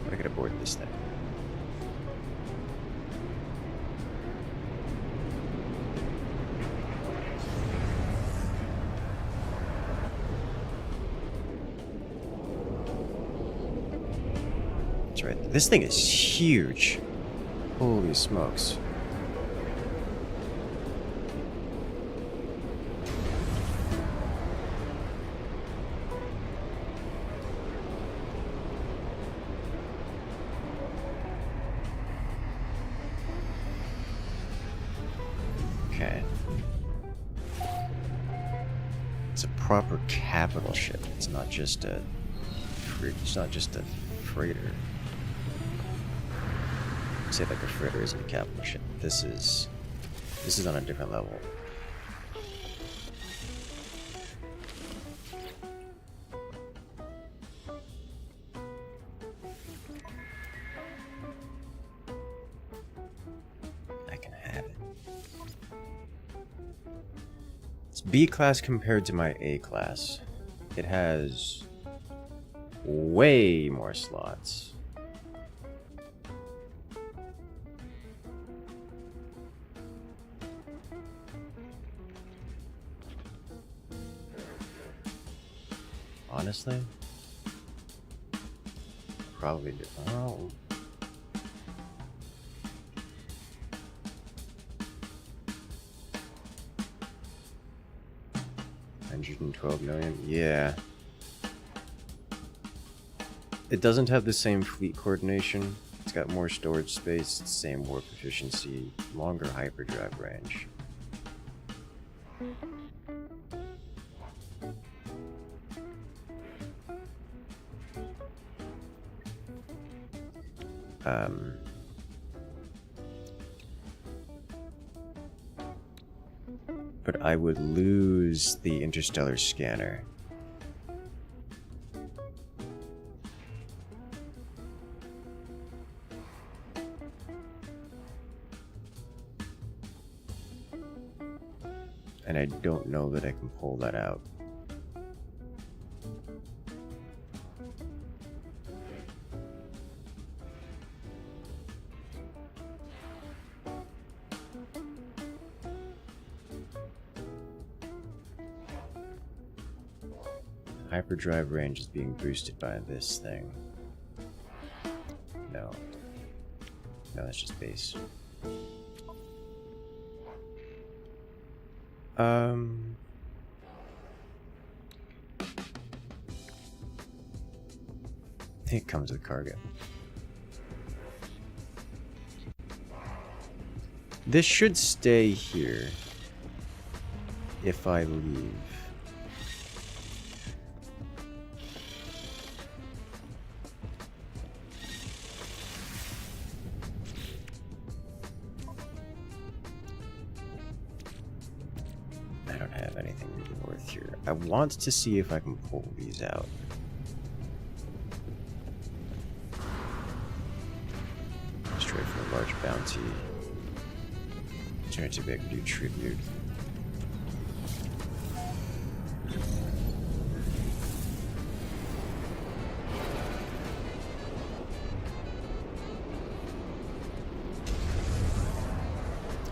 I gotta board this thing. That's right. This thing is huge. Holy smokes. Okay. It's a proper capital ship. It's not just a freighter. Say like a freighter isn't a capital ship. This is on a different level. I can have it. It's B class compared to my A class. It has way more slots. Honestly, probably do. Oh. $112 million. Yeah. It doesn't have the same fleet coordination. It's got more storage space, same warp efficiency, longer hyperdrive range. But I would lose the interstellar scanner. And I don't know that I can pull that out. Hyperdrive range is being boosted by this thing. No. No, that's just base. It comes with cargo. This should stay here if I leave. north here. I want to see if I can pull these out. Straight for a large bounty. Turn to big, do tribute.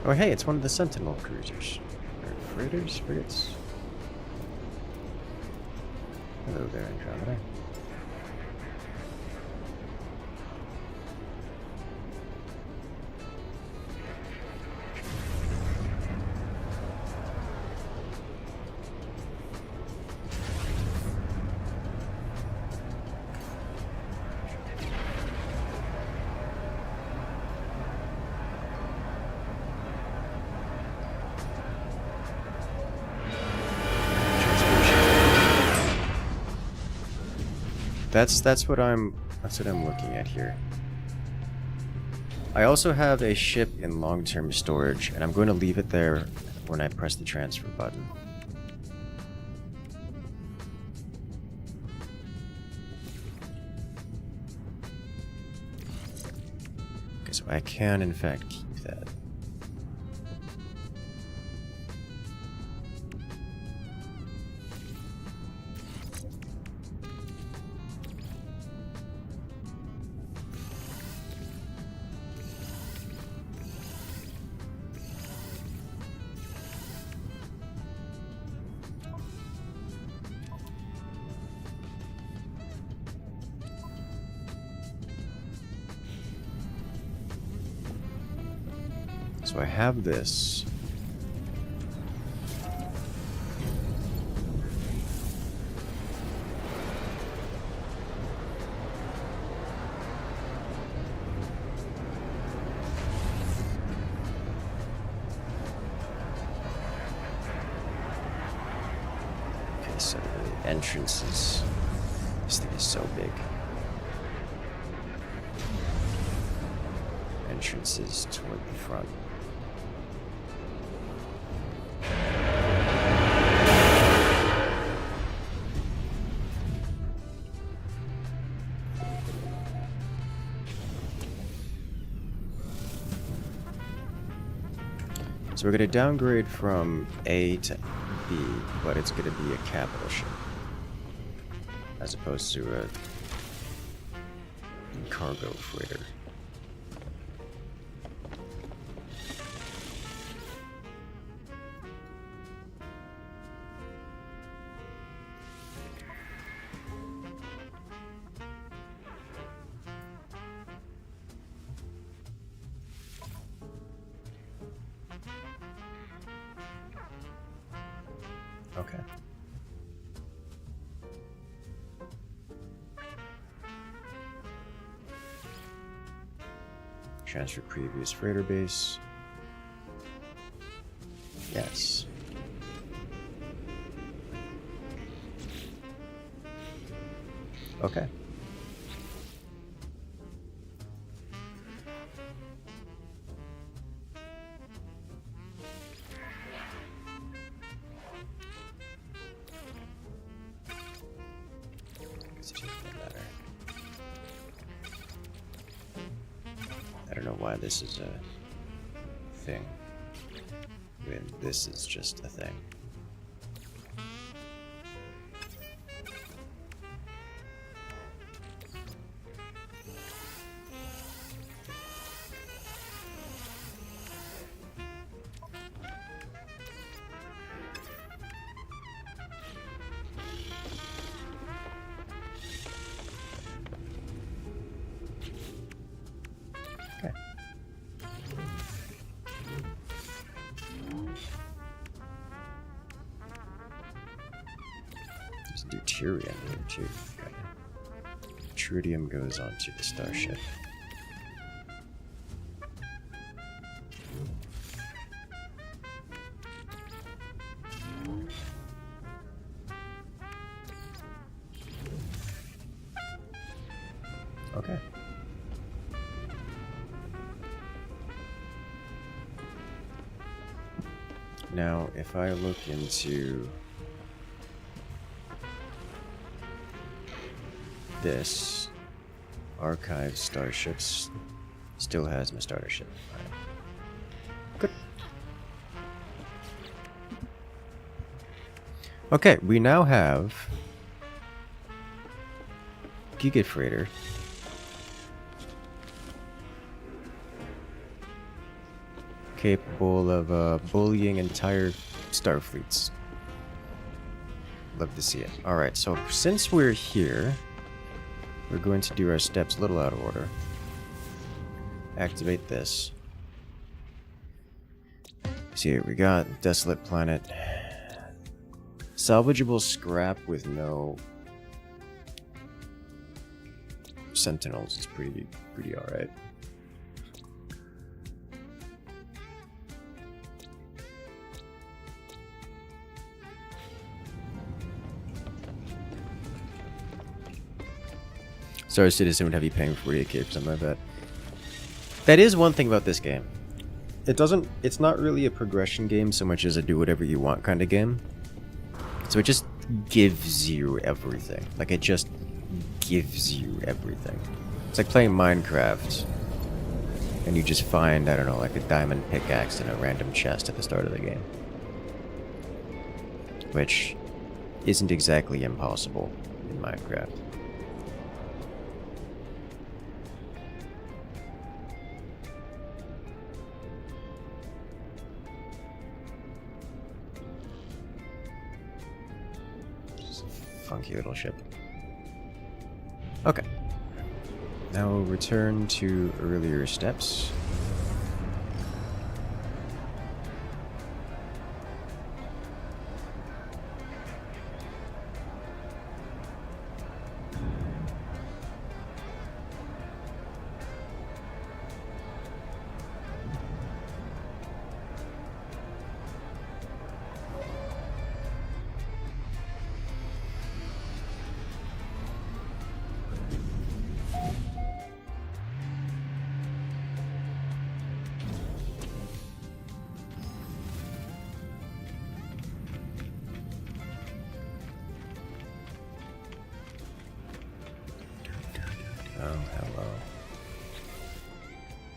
Oh hey, it's one of the Sentinel cruisers. Or frigates? Hello there, Andromeda. That's what I'm looking at here. I also have a ship in long-term storage, and I'm going to leave it there when I press the transfer button. Okay, so I can in fact keep that. So I have this. Okay, so the entrances. This thing is so big. Entrances toward the front. So we're going to downgrade from A to B, but it's going to be a capital ship, as opposed to a cargo freighter. Okay. Transfer previous freighter base. Yes. Okay. I don't know why this is a thing when this is just a thing. Okay. There's deuterium here too. Okay. Tritium goes onto the starship. Okay. Now, if I look into this. Archive starships. Still has my starter ship. Alright. Good. Okay, we now have Giga Freighter. Capable of bullying entire starfleets. Love to see it. Alright, so since we're here, we're going to do our steps a little out of order. Activate this. See here, we got Desolate Planet. Salvageable scrap with no Sentinels is pretty alright. Star Citizen would have you paying 48k for something like that. That is one thing about this game. It's not really a progression game so much as a do whatever you want kind of game. So it just gives you everything. Like, it just gives you everything. It's like playing Minecraft and you just find, I don't know, like a diamond pickaxe in a random chest at the start of the game. Which isn't exactly impossible in Minecraft. Funky little ship. Okay. Now we'll return to earlier steps. Oh, hello.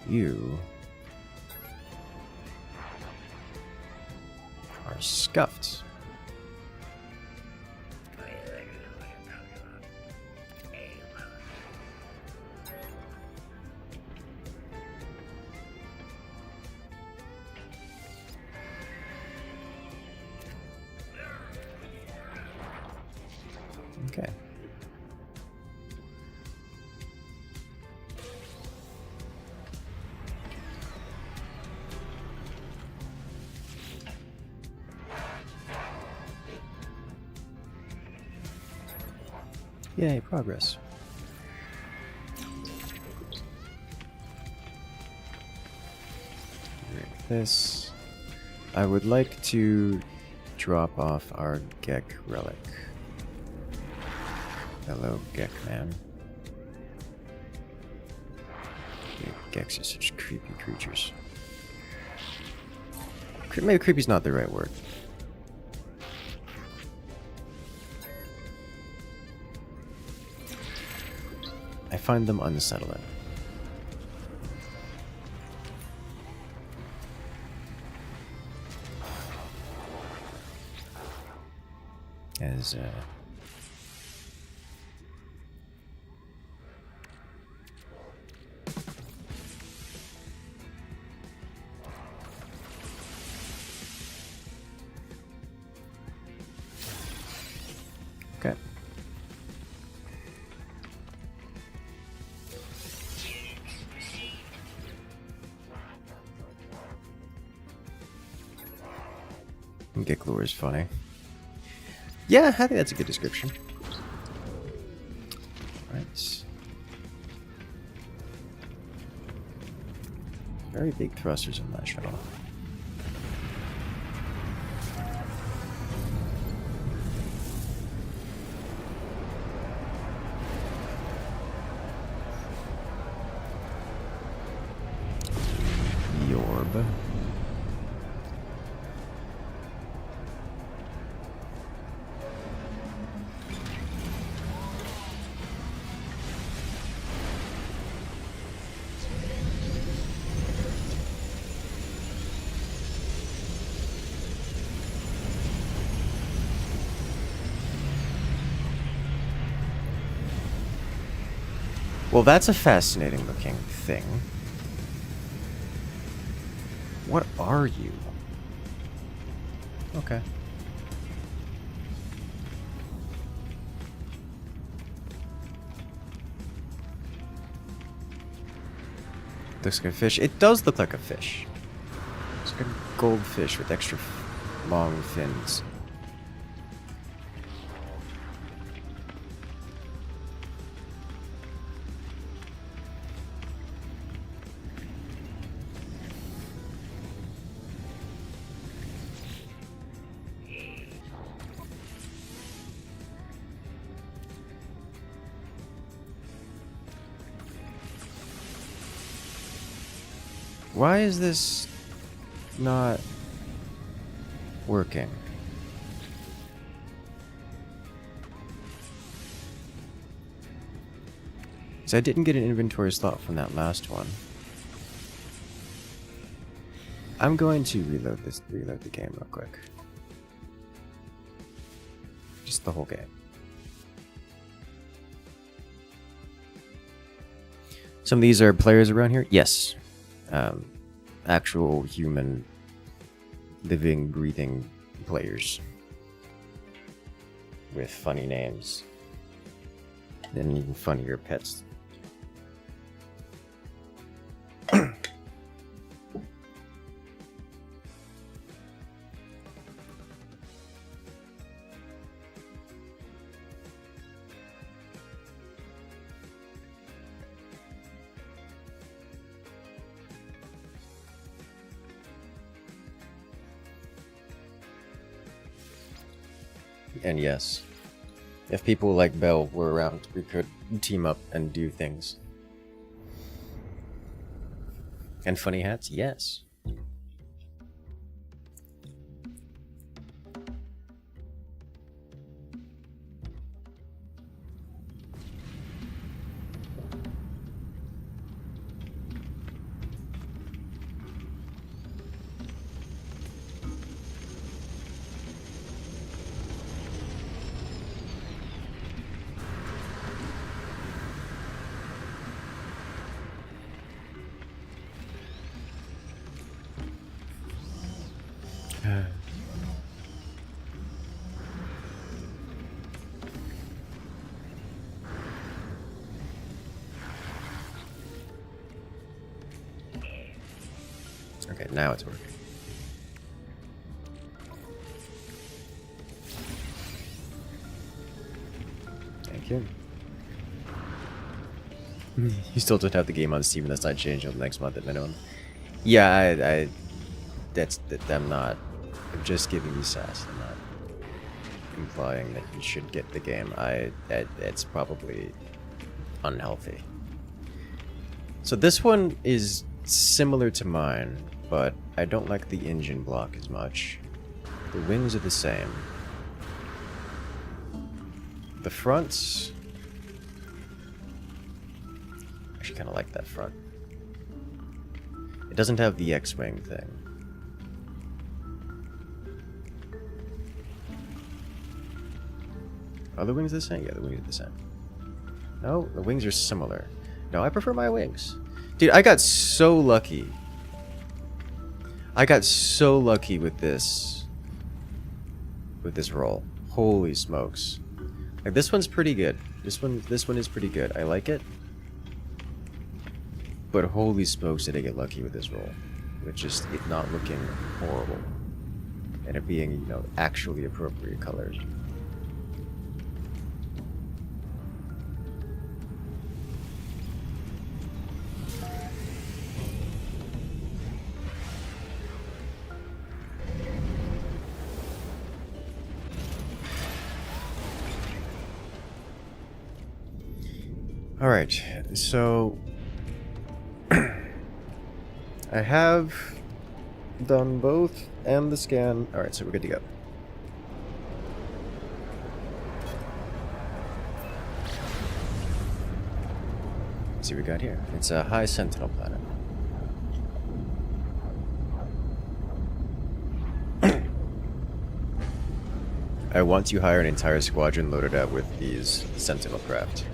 You are scuffed. Okay. Yay, progress. Like this. I would like to drop off our Gek relic. Hello, Gek man. Geks are such creepy creatures. Maybe creepy's not the right word. I find them unsettling. As okay. Giklure is funny. Yeah, I think that's a good description. Right. Very big thrusters on that shuttle. Yorb. Well, that's a fascinating looking thing. What are you? Okay. Looks like a fish. It does look like a fish. It's like a goldfish with extra long fins. Why is this not working? Because I didn't get an inventory slot from that last one. I'm going to reload the game real quick. Just the whole game. Some of these are players around here? Yes. Actual human, living, breathing players with funny names and even funnier pets. And yes, if people like Bell were around, we could team up and do things. And funny hats, yes. Okay, now it's working. Thank you. You still don't have the game on Steam. That's not changed until next month at minimum. Yeah, I'm not. I'm just giving you sass. I'm not implying that you should get the game. It's probably unhealthy. So this one is similar to mine, but I don't like the engine block as much. The wings are the same. The fronts, I actually kind of like that front. It doesn't have the X-wing thing. Are the wings the same? Yeah, the wings are the same. No, the wings are similar. No, I prefer my wings. Dude, I got so lucky. I got so lucky with this roll. Holy smokes. Like, this one's pretty good. This one is pretty good. I like it. But holy smokes did I get lucky with this roll. With just it not looking horrible. And it being, you know, actually appropriate colors. Alright, so I have done both and the scan. Alright, so we're good to go. Let's see what we got here. It's a high Sentinel planet. I want to hire an entire squadron loaded out with these Sentinel craft.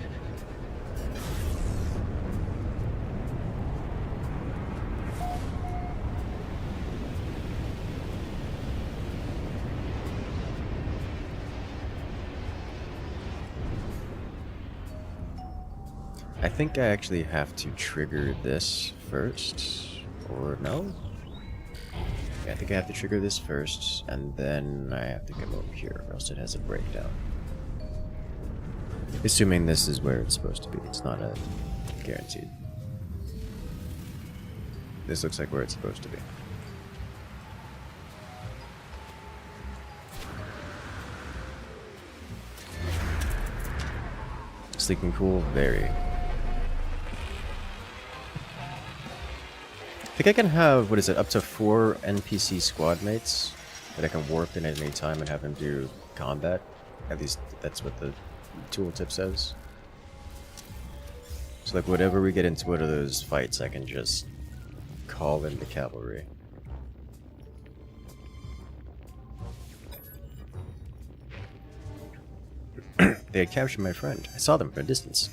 I think I actually have to trigger this first, or no? Yeah, I think I have to trigger this first, and then I have to come over here, or else it has a breakdown. Assuming this is where it's supposed to be. It's not a guaranteed. This looks like where it's supposed to be. Sleek and cool, very. I think I can have, what is it, up to 4 NPC squad mates that I can warp in at any time and have them do combat. At least that's what the tooltip says. So like whatever we get into one of those fights, I can just call in the cavalry. They had captured my friend. I saw them from a distance.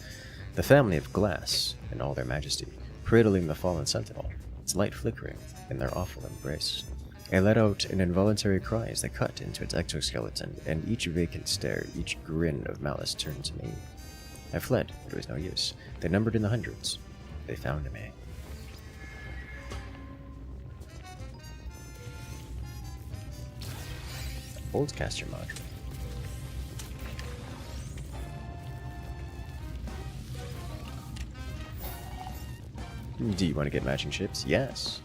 The family of glass in all their majesty, cradling the fallen Sentinel, its light flickering in their awful embrace. I let out an involuntary cry as they cut into its exoskeleton, and each vacant stare, each grin of malice turned to me. I fled, but it was no use. They numbered in the hundreds. They found me. Old caster module. Do you want to get matching ships? Yes.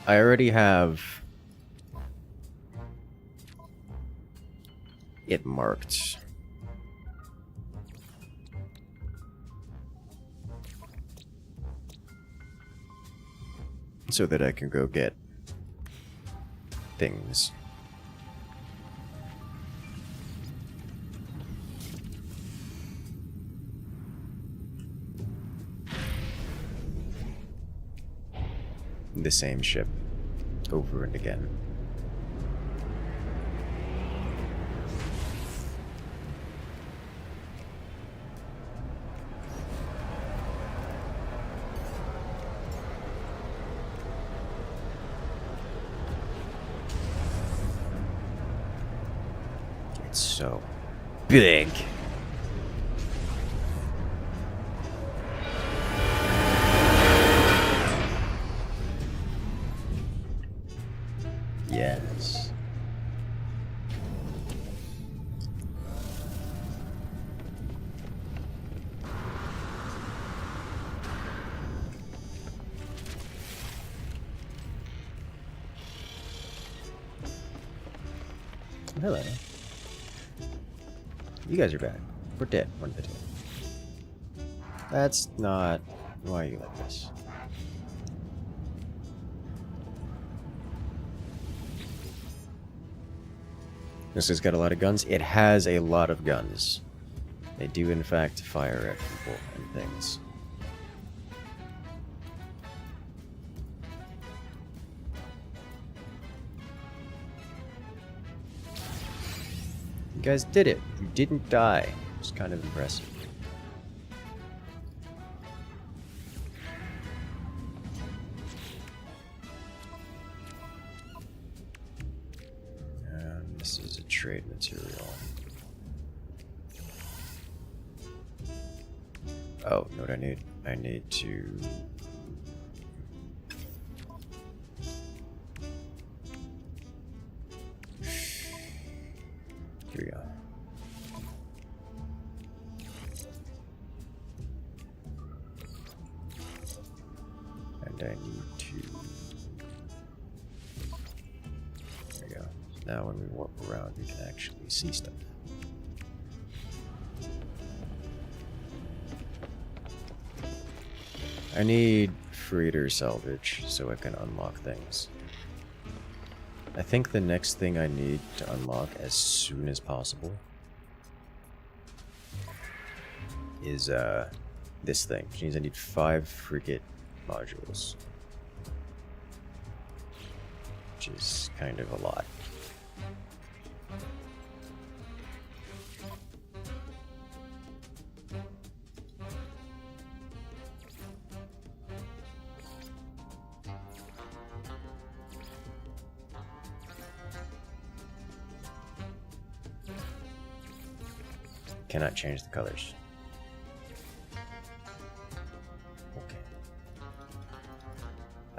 I already have it marked. So that I can go get things. The same ship over and again. It's so big. Yes. Hello. You guys are back. We're dead. One video. That's not why you like this. This has got a lot of guns. It has a lot of guns. They do, in fact, fire at people and things. You guys did it. You didn't die. It's kind of impressive. This is a trade material. Oh, you know what I need? I need to... Here we go. And I need to... There we go. Now when we warp around, we can actually see stuff. I need freighter salvage so I can unlock things. I think the next thing I need to unlock as soon as possible is this thing, which means I need 5 frigate modules, which is kind of a lot. Cannot change the colors.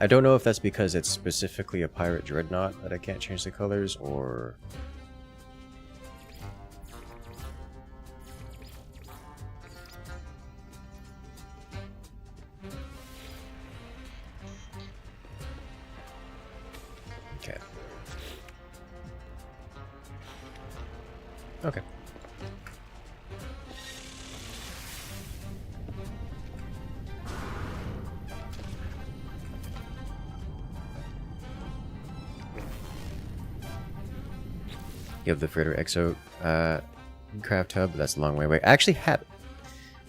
I don't know if that's because it's specifically a pirate Dreadnought that I can't change the colors, or... Okay. Okay. You have the Freighter Exo craft hub, that's a long way away. I actually have it.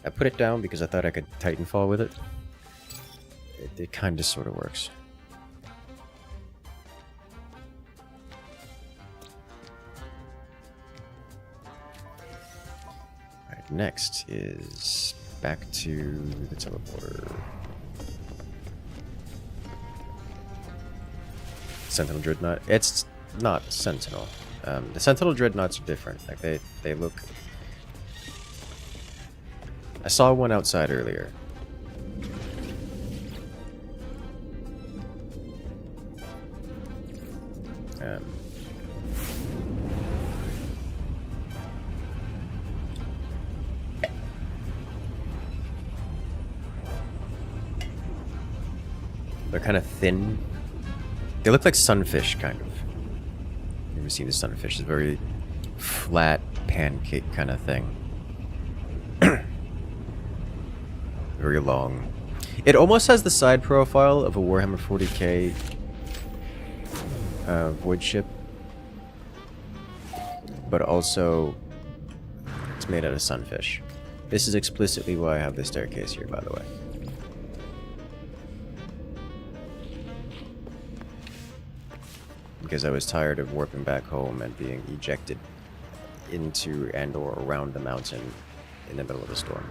I put it down because I thought I could Titanfall with it. It kind of sort of works. Alright, next is back to the teleporter. Sentinel Dreadnought. It's not Sentinel. The Sentinel Dreadnoughts are different. Like they look. I saw one outside earlier. They're kind of thin. They look like sunfish, kind of. You ever seen the sunfish? It's a very flat pancake kind of thing. Very long. It almost has the side profile of a Warhammer 40k void ship, but also it's made out of sunfish. This is explicitly why I have this staircase here, by the way. Because I was tired of warping back home and being ejected into and or around the mountain in the middle of a storm.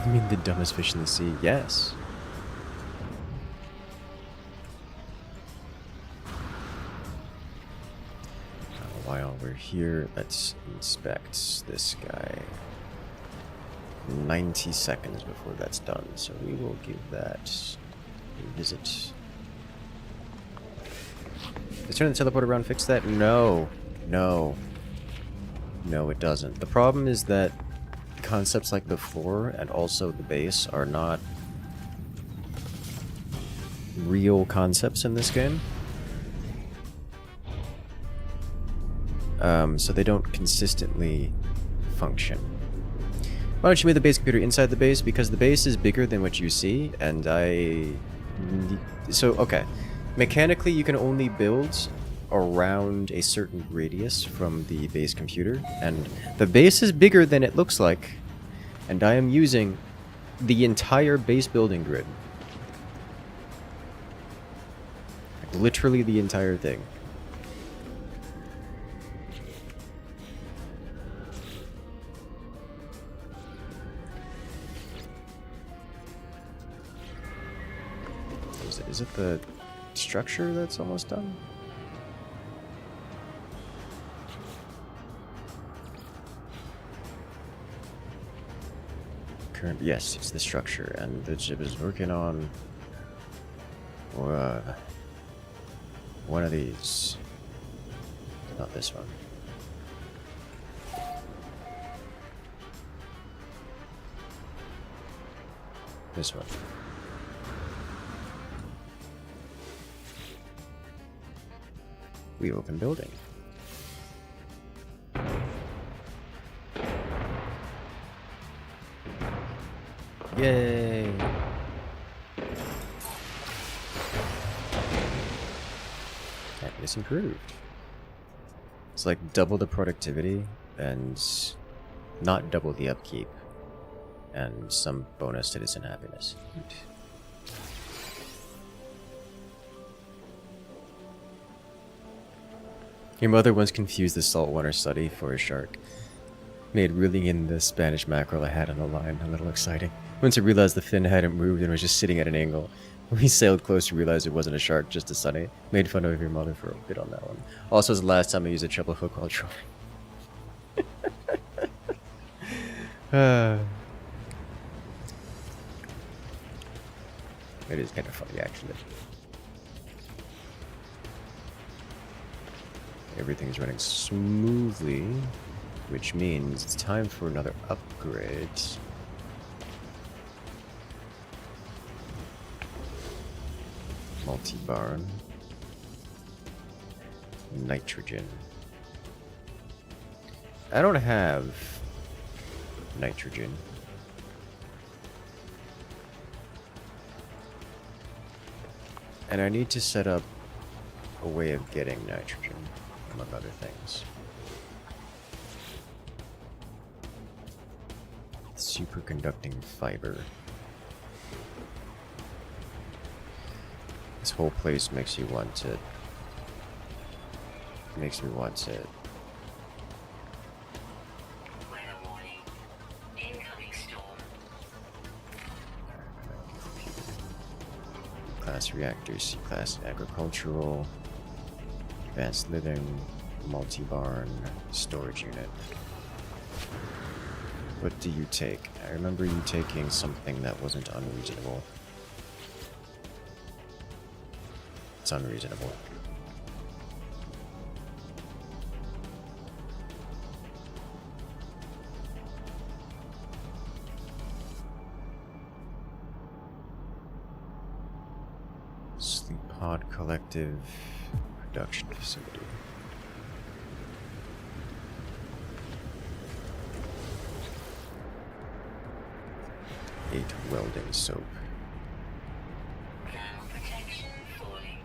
You mean the dumbest fish in the sea? Yes. While we're here, let's inspect this guy. 90 seconds before that's done, so we will give that a visit. Does turning the teleporter around fix that? No. No. No, it doesn't. The problem is that concepts like the floor and also the base are not real concepts in this game. So they don't consistently function. Why don't you move the base computer inside the base? Because the base is bigger than what you see, and okay. Mechanically, you can only build around a certain radius from the base computer, and the base is bigger than it looks like, and I am using the entire base building grid. Like, literally the entire thing. Is it the structure that's almost done? Yes, it's the structure, and the ship is working on one of these. Not this one. This one. We open building. Yay! It's improved. It's like double the productivity and not double the upkeep, and some bonus citizen happiness. Your mother once confused the saltwater study for a shark. Made reeling in the Spanish mackerel I had on the line a little exciting. Once I realized the fin hadn't moved and was just sitting at an angle, We sailed close to realize it wasn't a shark, just a sunny. Made fun of your mother for a bit on that one. Also, it's the last time I used a treble hook while trolling. It is kind of funny, actually. Everything's running smoothly, which means it's time for another upgrade. Multi-barn. Nitrogen. I don't have nitrogen. And I need to set up a way of getting nitrogen, among other things. Superconducting fiber. This whole place makes you want to... makes me want to... Class reactors, C-class agricultural, advanced living, multi-barn, storage unit. What do you take? I remember you taking something that wasn't unreasonable. It's unreasonable. Sleep Pod Collective Production Facility. Welding soap. Protection falling.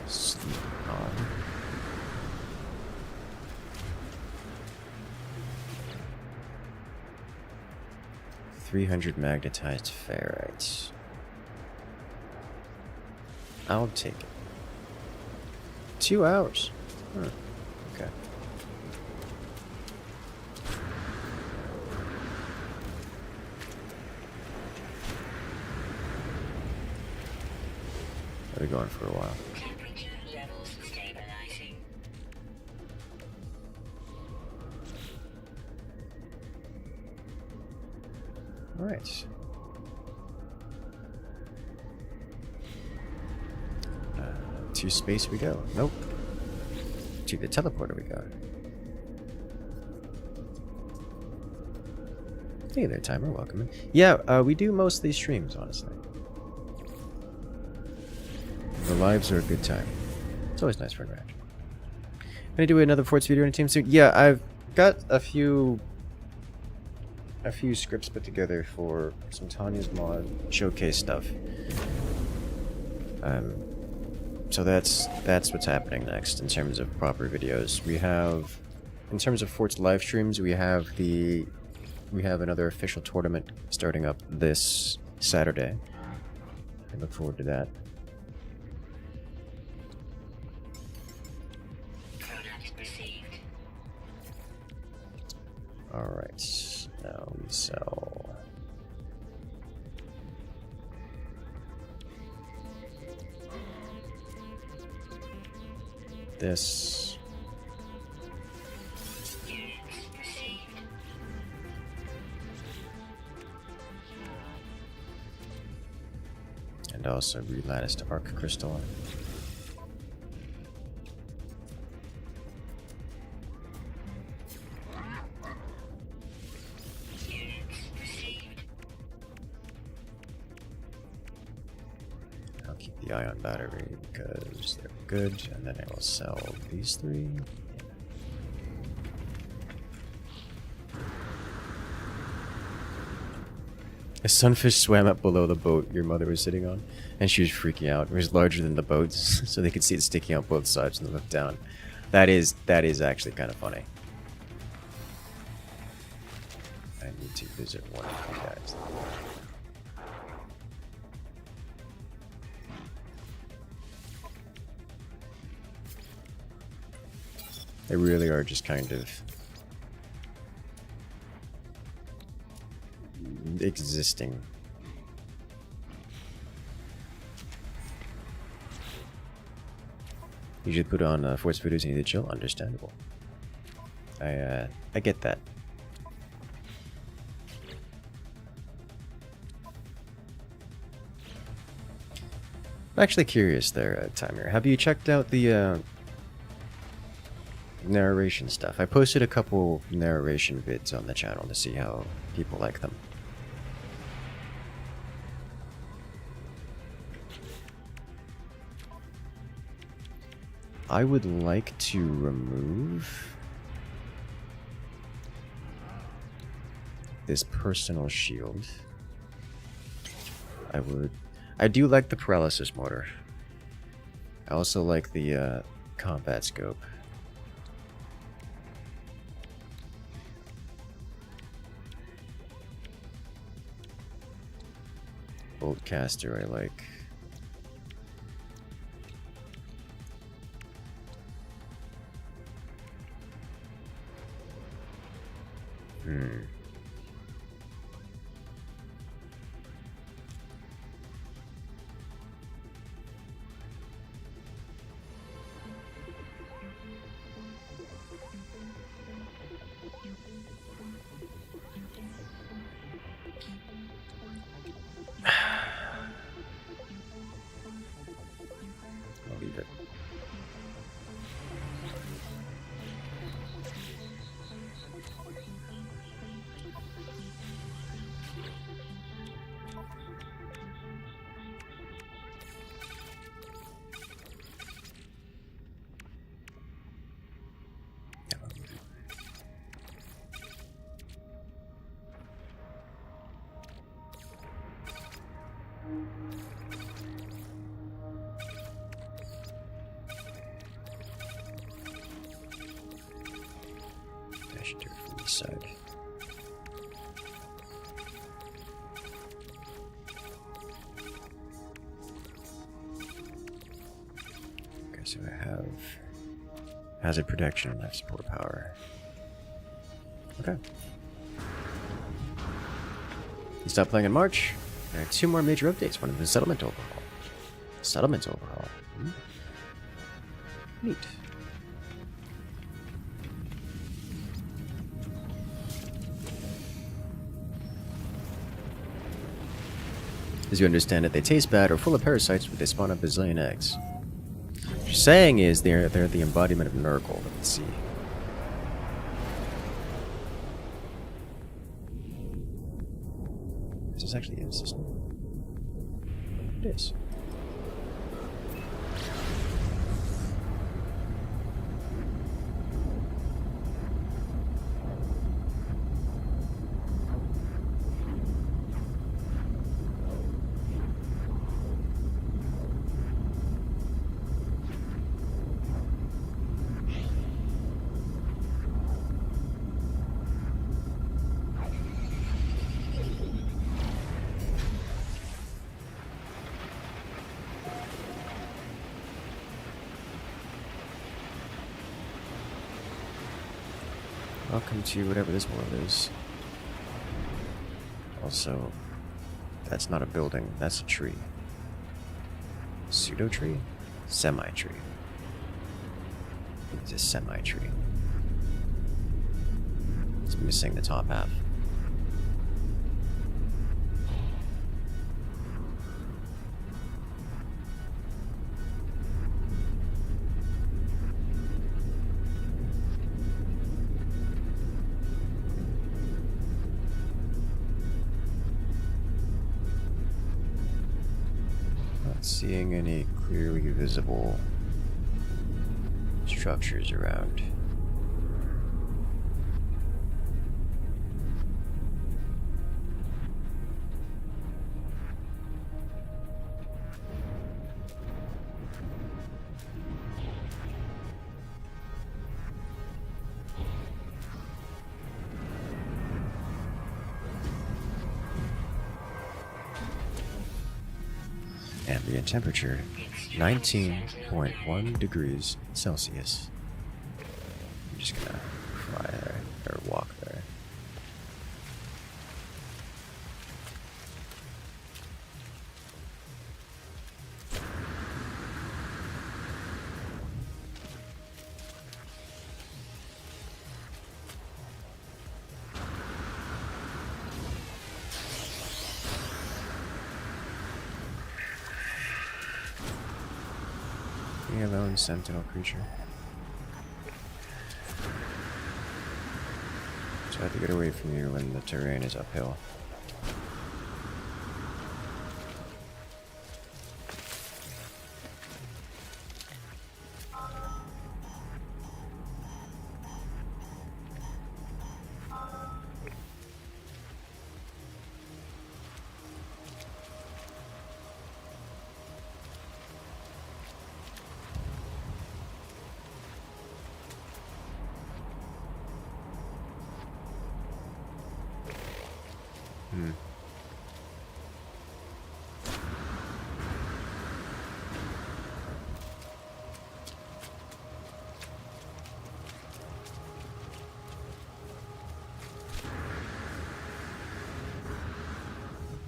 Sleep on. $300 magnetized ferrite. I'll take it. 2 hours. Okay. I'll be going for a while. Temperature levels stabilizing. All right. To space we go. Nope. To the teleporter we go. Hey there, timer. Welcome in. Yeah, we do most of these streams, honestly. The lives are a good time. It's always nice for interaction. Gonna do another Forts video in a team soon. Yeah, I've got a few scripts put together for some Tanya's mod showcase stuff. So that's what's happening next in terms of proper videos. We have, in terms of Fort's live streams, we have another official tournament starting up this Saturday. I look forward to that. Alright, now we sell. This. And also relatticed arc crystal. I'll keep the ion battery because they're good, and then I will sell these 3. A sunfish swam up below the boat your mother was sitting on, and she was freaking out. It was larger than the boats, so they could see it sticking out both sides and look down. That is actually kind of funny. I need to visit one of you guys. They really are just kind of existing. You should put on force voodoo and you need to chill. Understandable. I get that. I'm actually curious there, Timer. Have you checked out the narration stuff? I posted a couple narration vids on the channel to see how people like them. I would like to remove this personal shield. I do like the paralysis motor. I also like the combat scope. Bolt caster I like. I'll leave it. I should do it from this side. Okay, so I have hazard protection and life support power. Okay. You stopped playing in March. There are 2 more major updates. One of the settlement overhaul. Settlement overhaul. Neat. As you understand it, they taste bad or full of parasites, but they spawn a bazillion eggs. What you're saying is they're the embodiment of Nurgle of the sea. Is this actually in system? It is. Welcome to whatever this world is. Also, that's not a building, that's a tree. Pseudo tree? Semi tree. It's a semi tree. It's missing the top half. Seeing any clearly visible structures around. Ambient temperature 19.1 degrees Celsius. I'm just gonna fly there, or walk there. Me alone, Sentinel creature. So I have to get away from you when the terrain is uphill.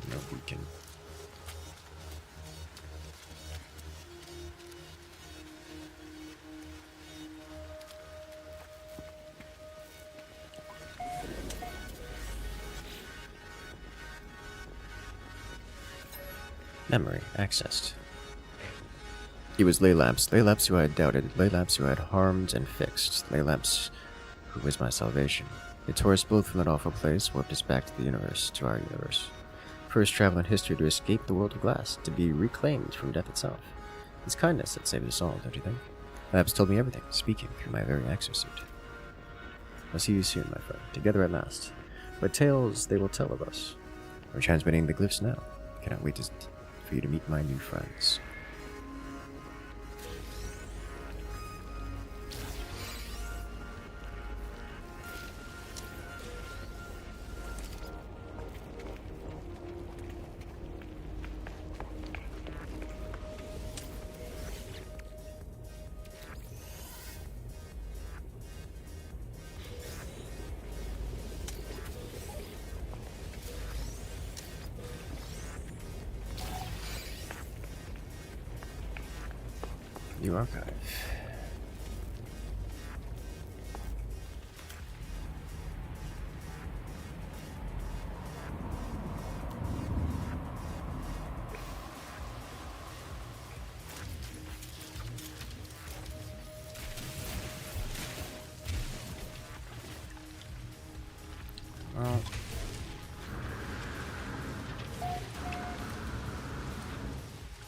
No beacon. Memory accessed. He was Laylaps who I had doubted, Laylaps who I had harmed and fixed, Laylaps who was my salvation. They tore us both from that awful place, warped us back to the universe, to our universe. First travel in history to escape the world of glass, to be reclaimed from death itself. It's kindness that saved us all, don't you think? Labs told me everything, speaking through my very exosuit. I'll see you soon, my friend, together at last. What tales they will tell of us. We're transmitting the glyphs now. Cannot wait for you to meet my new friends. New archive. Well,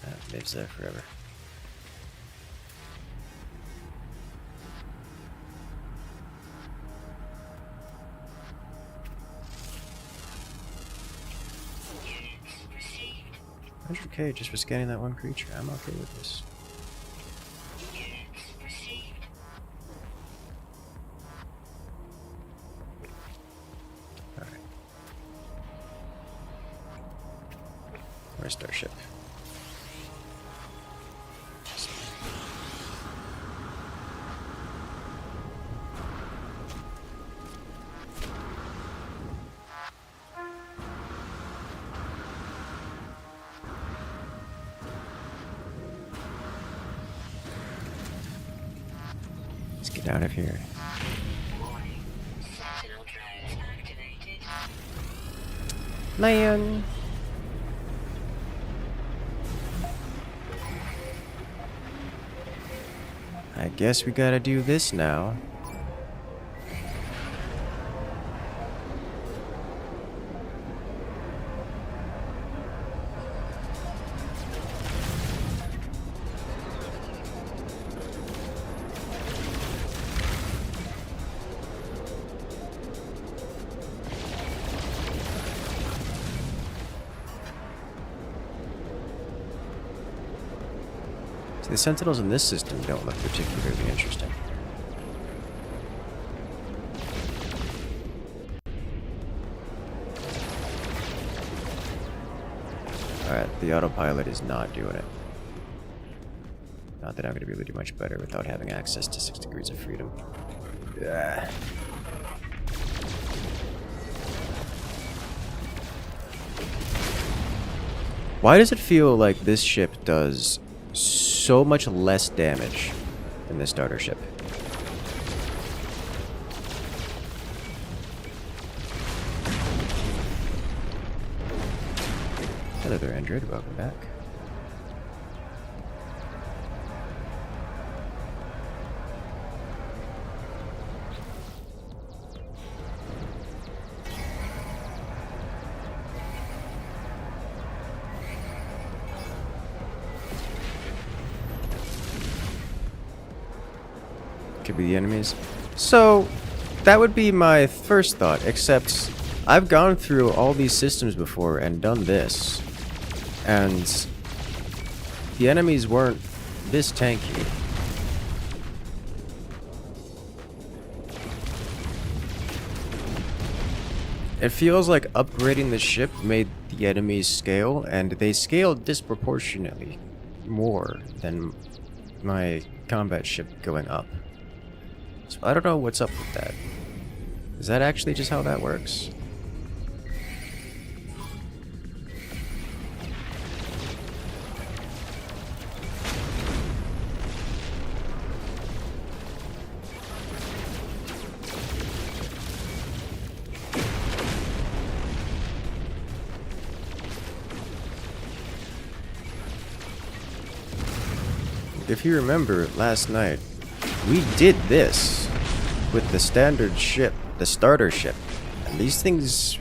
that lives there forever. $100K just for scanning that one creature. I'm okay with this. Alright. Where's Starship? Let's get out of here. Warning. Sentinel drones activated. Man. I guess we gotta do this now. The Sentinels in this system don't look particularly interesting. Alright, the autopilot is not doing it. Not that I'm going to be able to do much better without having access to 6 degrees of freedom. Yeah. Why does it feel like this ship does so much less damage than the starter ship? Hello there, Android. Welcome back. Could be the enemies. So, that would be my first thought, except I've gone through all these systems before and done this. And the enemies weren't this tanky. It feels like upgrading the ship made the enemies scale, and they scaled disproportionately more than my combat ship going up. So I don't know what's up with that. Is that actually just how that works? If you remember last night, we did this with the standard ship, the starter ship. And these things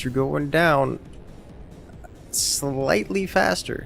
are going down slightly faster.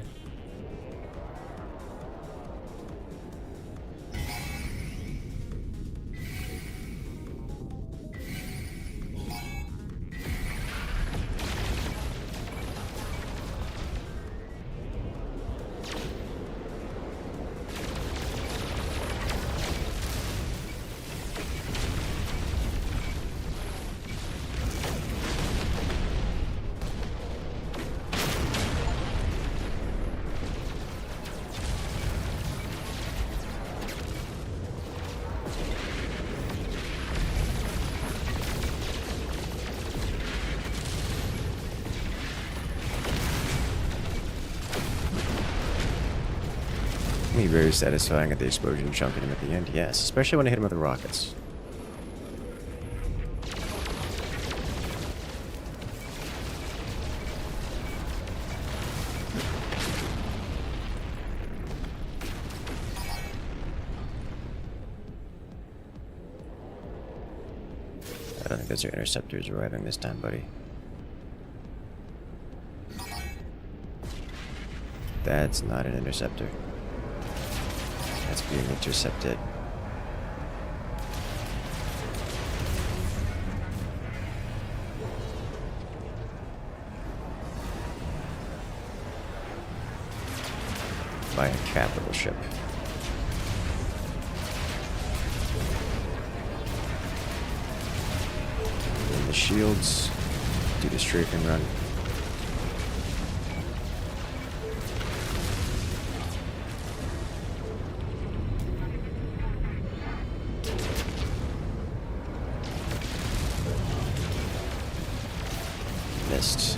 Be very satisfying at the explosion chunking him at the end, yes, especially when I hit him with the rockets. I don't think those are interceptors arriving this time, buddy. That's not an interceptor. That's being intercepted. By a capital ship. And the shields do the strafe and run. Missed.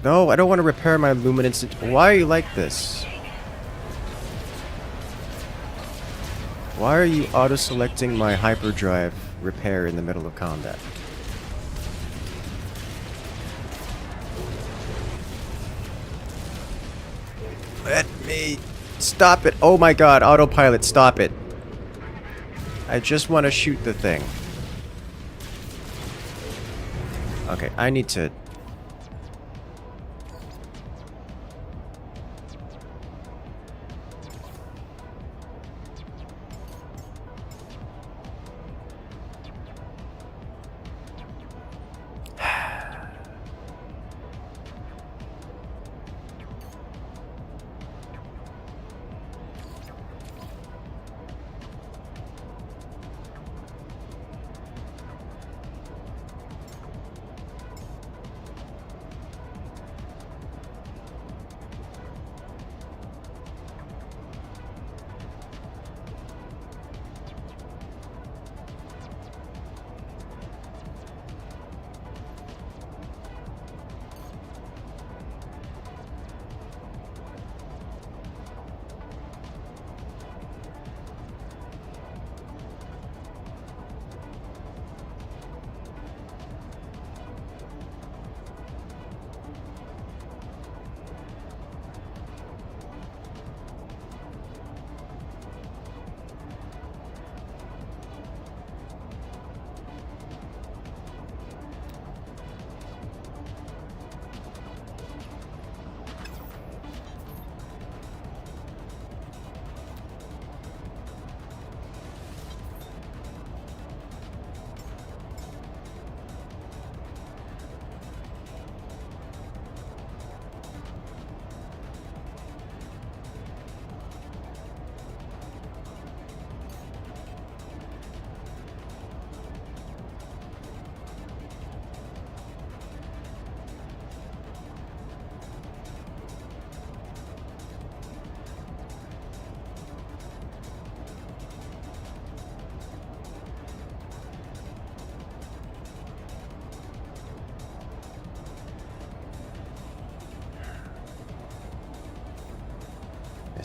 No, I don't want to repair my luminance. Why are you like this? Why are you auto-selecting my hyperdrive repair in the middle of combat? Let me stop it. Oh my god, autopilot, stop it. I just want to shoot the thing. Okay, I need to...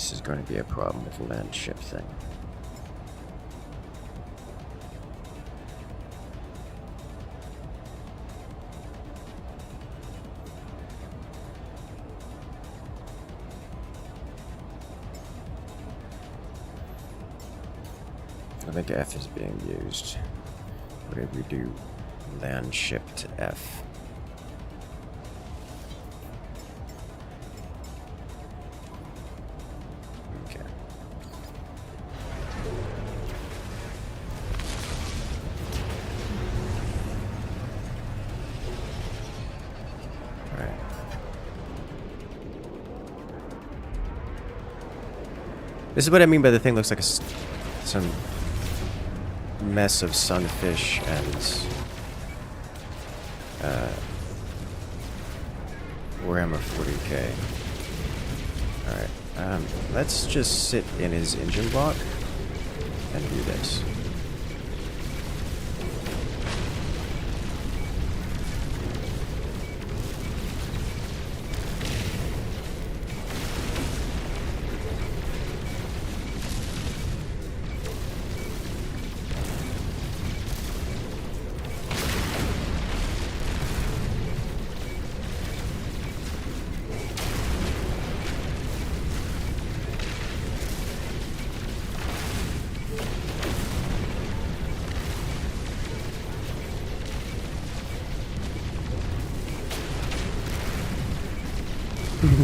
This is going to be a problem with the land ship thing. I think F is being used. What did we do? Land ship to F. Okay. Alright. This is what I mean by the thing looks like some mess of sunfish and Warhammer 40k. Alright, let's just sit in his engine block and do this.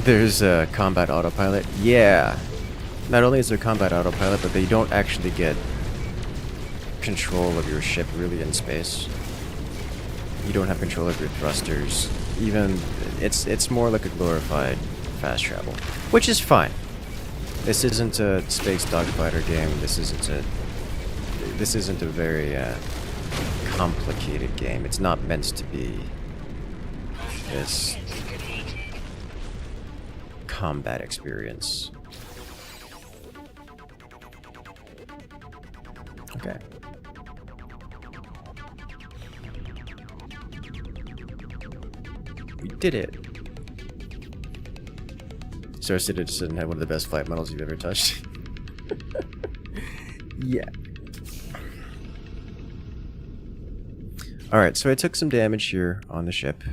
There's a combat autopilot. Yeah. Not only is there combat autopilot, but they don't actually get control of your ship really in space. You don't have control of your thrusters. Even it's more like a glorified fast travel, which is fine. This isn't a space dogfighter game. This isn't a very complicated game. It's not meant to be this combat experience. Okay. We did it. Star Citizen had one of the best flight models you've ever touched. Yeah. Alright, so I took some damage here on the ship.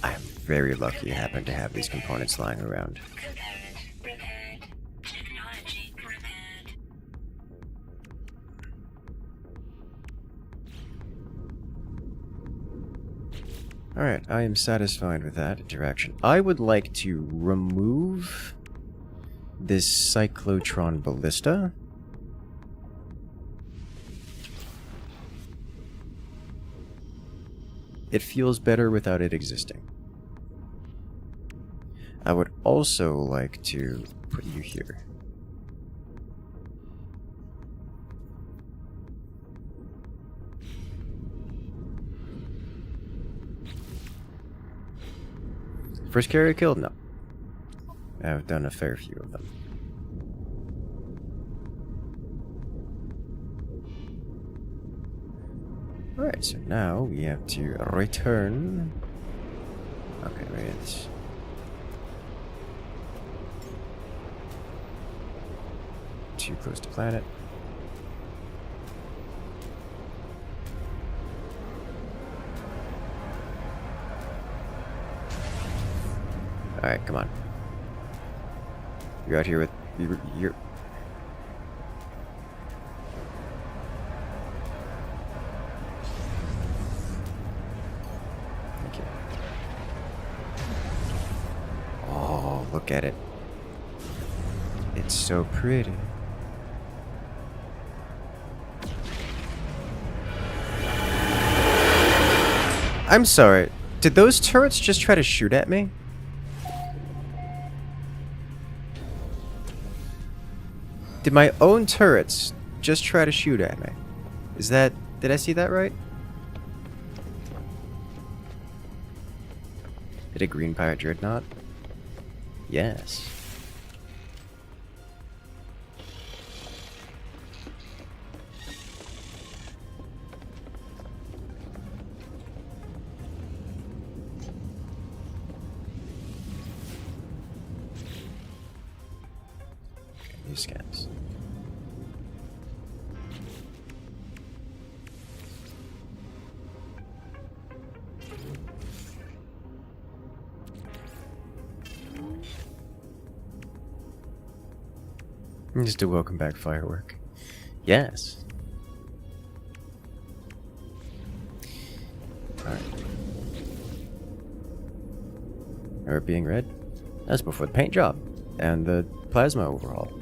I am very lucky I happen to have these components lying around. Repaired. Technology repaired. Alright, I am satisfied with that interaction. I would like to remove this cyclotron ballista. It feels better without it existing. I would also like to put you here. First carrier killed? No. I've done a fair few of them. Alright, so now we have to return. Okay, wait. Too close to planet. Alright, come on. You're out here with... You're... Thank you. Oh, look at it. It's so pretty. I'm sorry. Did those turrets just try to shoot at me? Did my own turrets just try to shoot at me? Is that... Did I see that right? Did a green pirate Dreadnought? Yes. these scans. Just a welcome back firework. Yes. Alright. Alert being read. That's before the paint job and the plasma overhaul.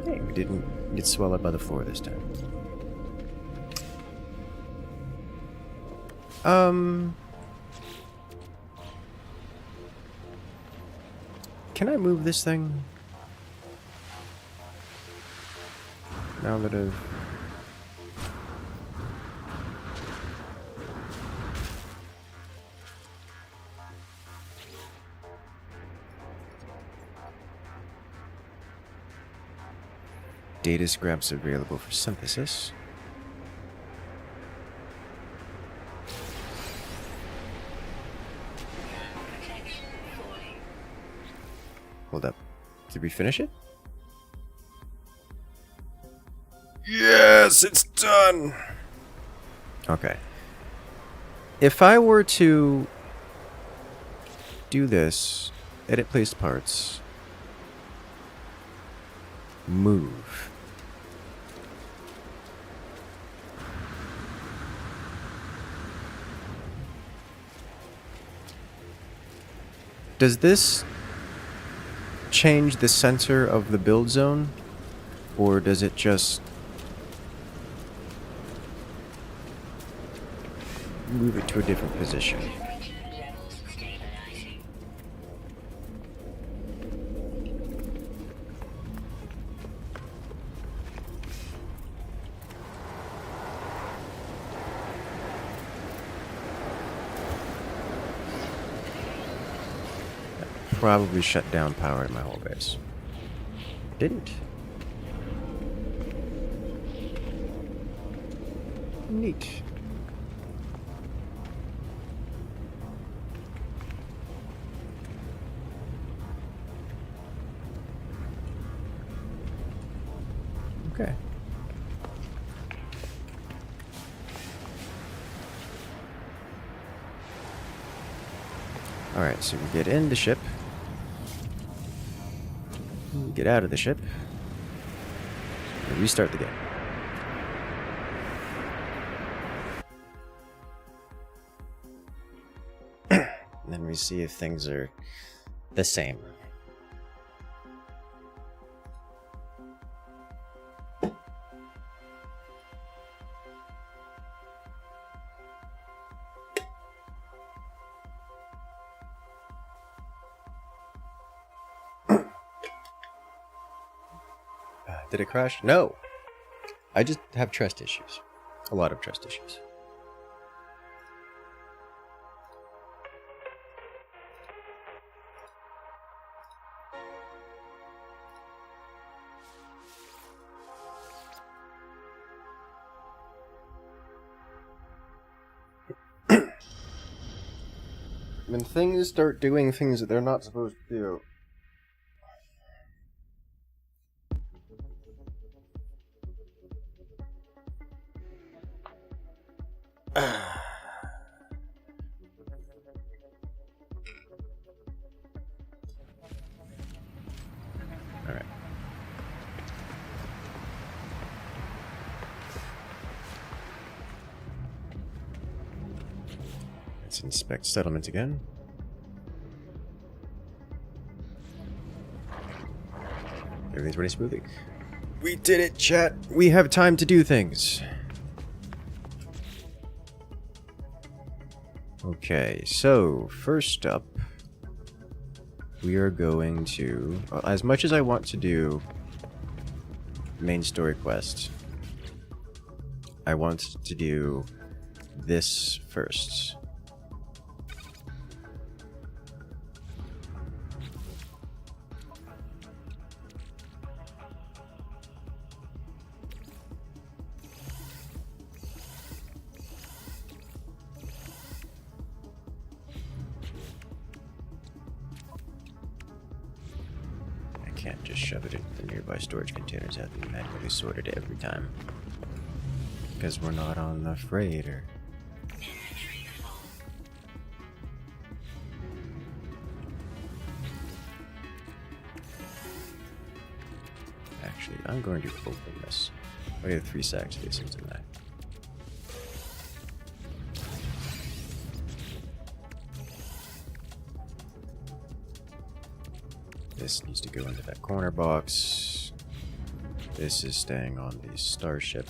Hey, we didn't get swallowed by the floor this time. Can I move this thing? Now that I've... Data scraps available for synthesis. Protection falling. Hold up. Did we finish it? Yes, it's done! Okay. If I were to do this, edit placed parts, move. Does this change the center of the build zone, or does it just move it to a different position? Temperature levels stabilizing. Probably shut down power in my whole base. Didn't. Neat. Okay. Alright, so we get in the ship. Get out of the ship. And restart the game. And then we see if things are the same. Did it crash? No. I just have trust issues. A lot of trust issues. When things start doing things that they're not supposed to do. Alright. Let's inspect settlement again. Everything's running smoothly. We did it, chat! We have time to do things! Okay, so first up, we are going to, as much as I want to do main story quest, I want to do this first. Can't just shove it into the nearby storage containers. Have to be manually sorted every time. Because we're not on the freighter. Inventory full. Actually, I'm going to open this. We have 3 sacks of these things in that. This needs to go into that corner box. This is staying on the starship.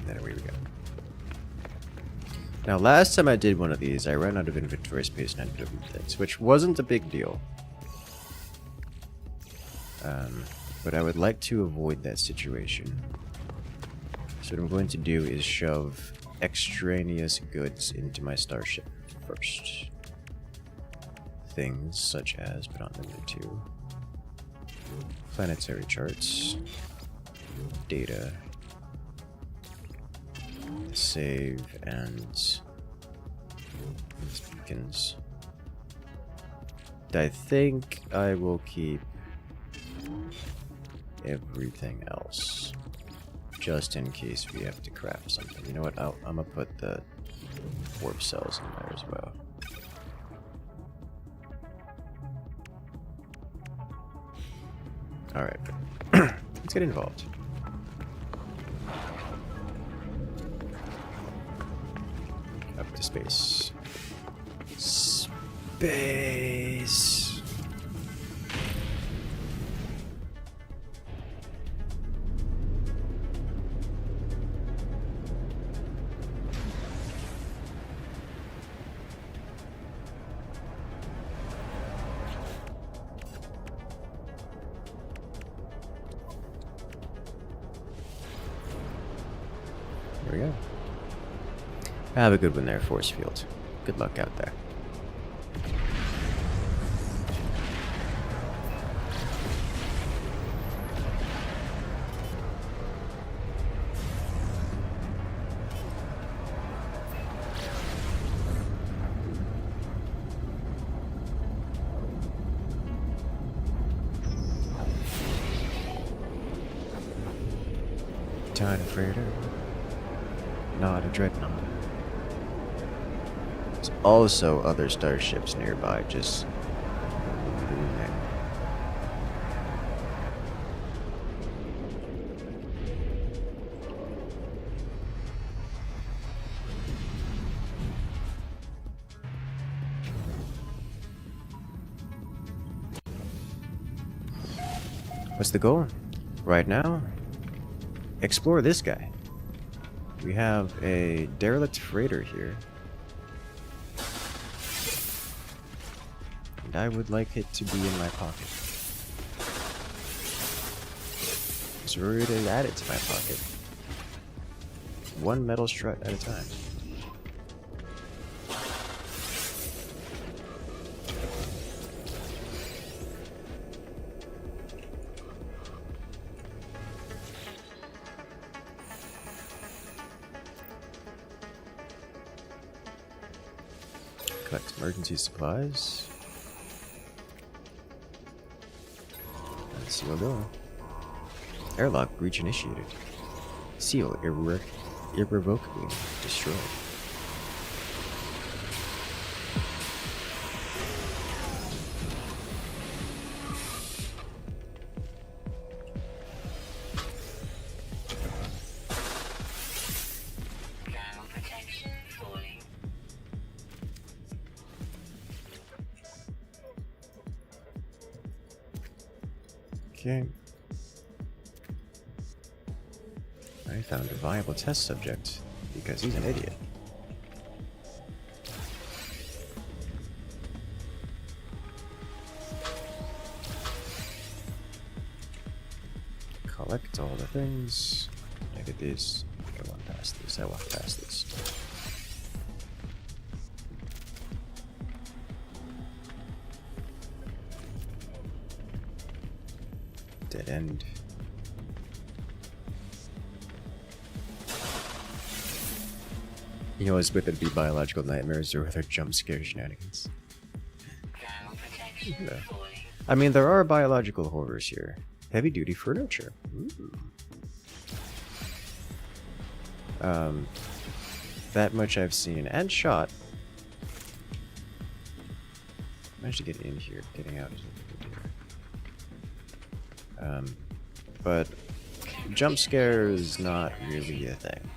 There we go. Now, last time I did one of these, I ran out of inventory space and had to open things, which wasn't a big deal. But I would like to avoid that situation. So what I'm going to do is shove extraneous goods into my starship first. Things such as, but not limited to, planetary charts, data, save, and these beacons. I think I will keep everything else, just in case we have to craft something. You know what? I'm gonna put the warp cells in there as well. Alright. Let's get involved. Up to space. Space! There we go. Have a good one there, force field. Good luck out there. Tiny freighter. Not a Dreadnought. There's also other starships nearby, just... What's the goal? Right now? Explore this guy. We have a derelict freighter here. And I would like it to be in my pocket. So we're going to add it to my pocket. One metal strut at a time. Collect emergency supplies. And seal door. Airlock breach initiated. Seal irrevocably destroyed. Thermal protection falling. Okay. I found a viable test subject. because he's an idiot. Collect all the things. Look at this. I want past this. I want past this. Dead end. You know, it's with it be biological nightmares or with our jump scare shenanigans. Protection Yeah. falling. I mean, there are biological horrors here. Heavy duty furniture. Ooh. That much I've seen and shot. Managed to get in here. Getting out is a good deal. But jump scare is not really a thing.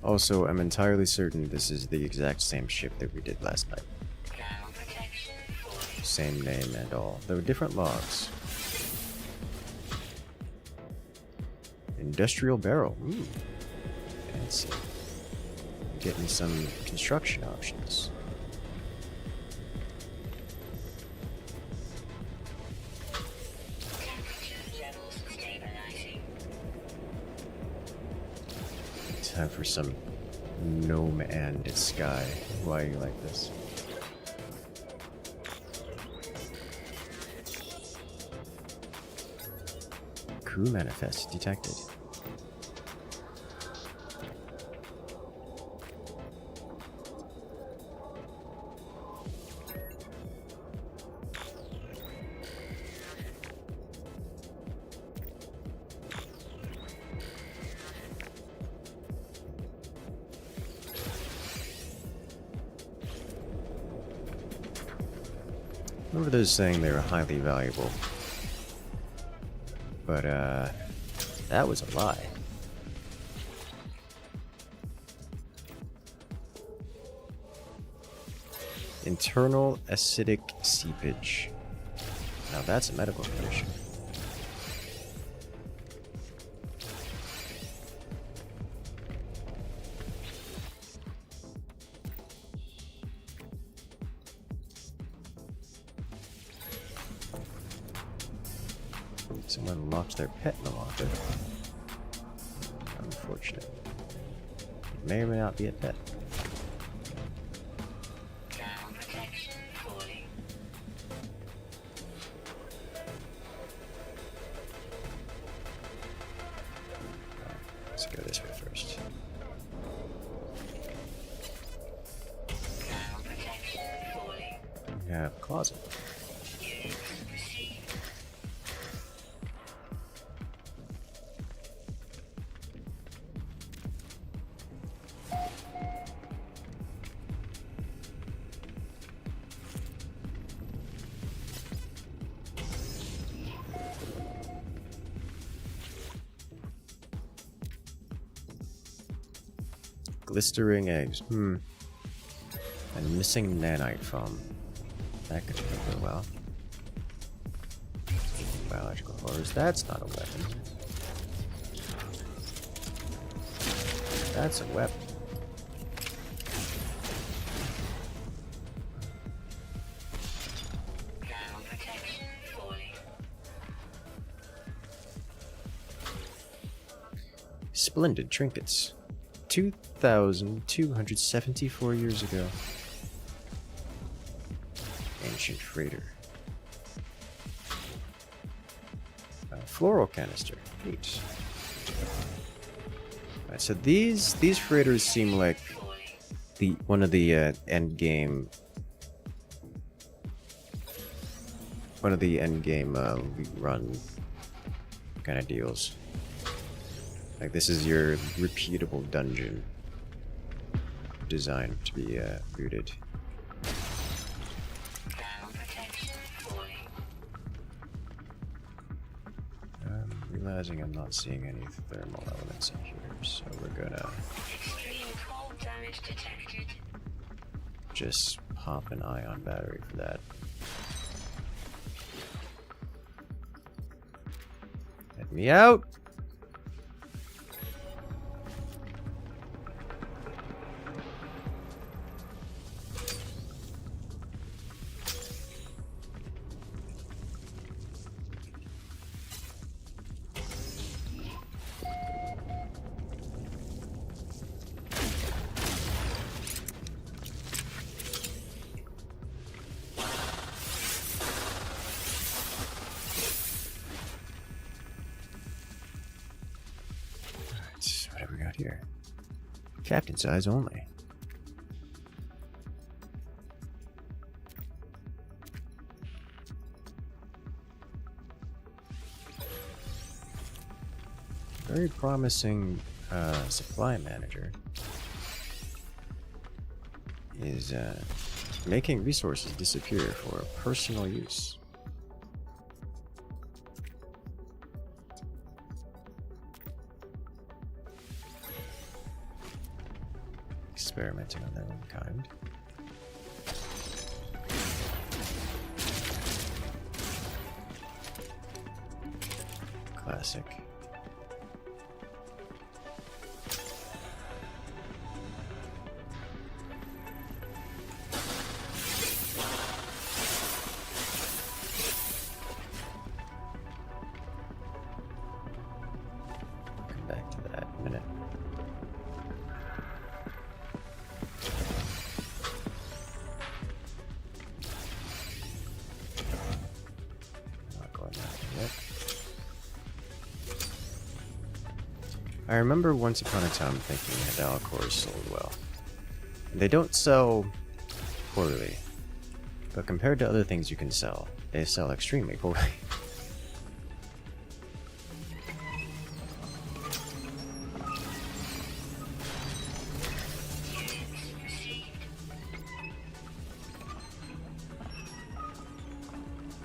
Also, I'm entirely certain this is the exact same ship that we did last night. Protection falling. Same name and all. There were different logs. Industrial barrel. Ooh. Fancy. Getting some construction options. Temperature levels stabilizing. Time for some gnome and sky. Why are you like this? Crew manifest detected. Remember those saying they were highly valuable. But, that was a lie. Internal acidic seepage. Now that's a medical condition. Someone locked their pet in the locker. Unfortunate. It may or may not be a pet. Protection falling. Let's go this way first. Protection falling. We have a closet. Use proceed. Glistering eggs. And missing nanite foam. That could go well. Biological horrors. That's not a weapon. That's a weapon. Protection falling. Splendid trinkets. 2,274 years ago. Ancient freighter. Floral canister. Neat. Alright, so these freighters seem like one of the end game run kind of deals. Like this is your reputable dungeon designed to be booted. Protection falling. Realizing I'm not seeing any thermal elements in here, so we're gonna Extreme cold damage detected. just pop an ion battery for that. Me out! What have we got here? Captain's eyes only. Very promising supply manager is making resources disappear for personal use. Experimenting on their own kind. Classic. Come back to that in a minute. I remember once upon a time thinking that Alcors sold well. They don't sell poorly, but compared to other things you can sell, they sell extremely poorly.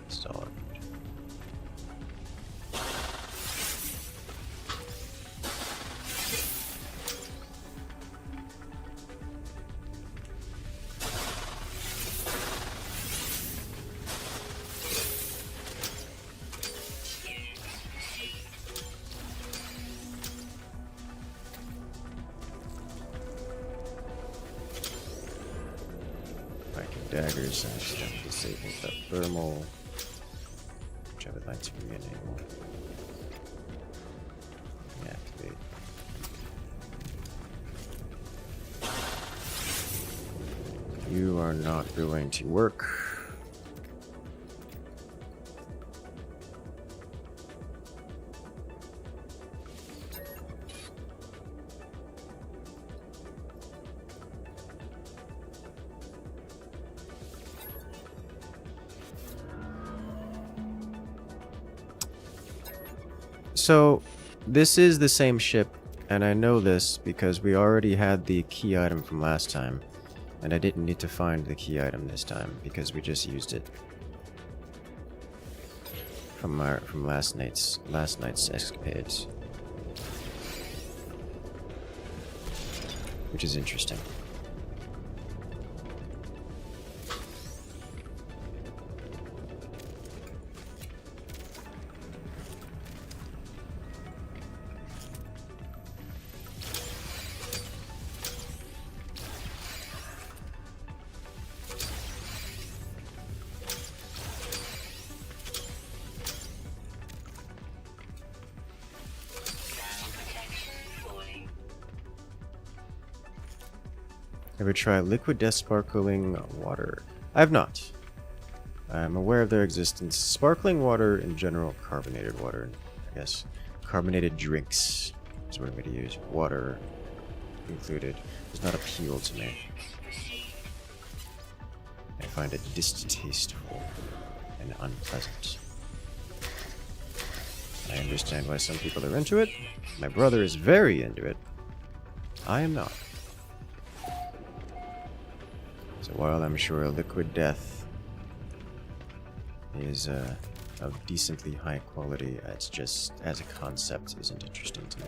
Solid. Daggers, and I just have to disable that thermal, which I would like to re-enable. Activate. You are not going to work. So, this is the same ship, and I know this because we already had the key item from last time, and I didn't need to find the key item this time because we just used it from last night's escapades, which is interesting. Ever try liquid death sparkling water? I have not. I'm aware of their existence. Sparkling water in general, carbonated water, I guess. Carbonated drinks is what I'm going to use. Water included does not appeal to me. I find it distasteful and unpleasant. I understand why some people are into it. My brother is very into it. I am not. So while I'm sure liquid death is of decently high quality, it's just, as a concept, isn't interesting to me.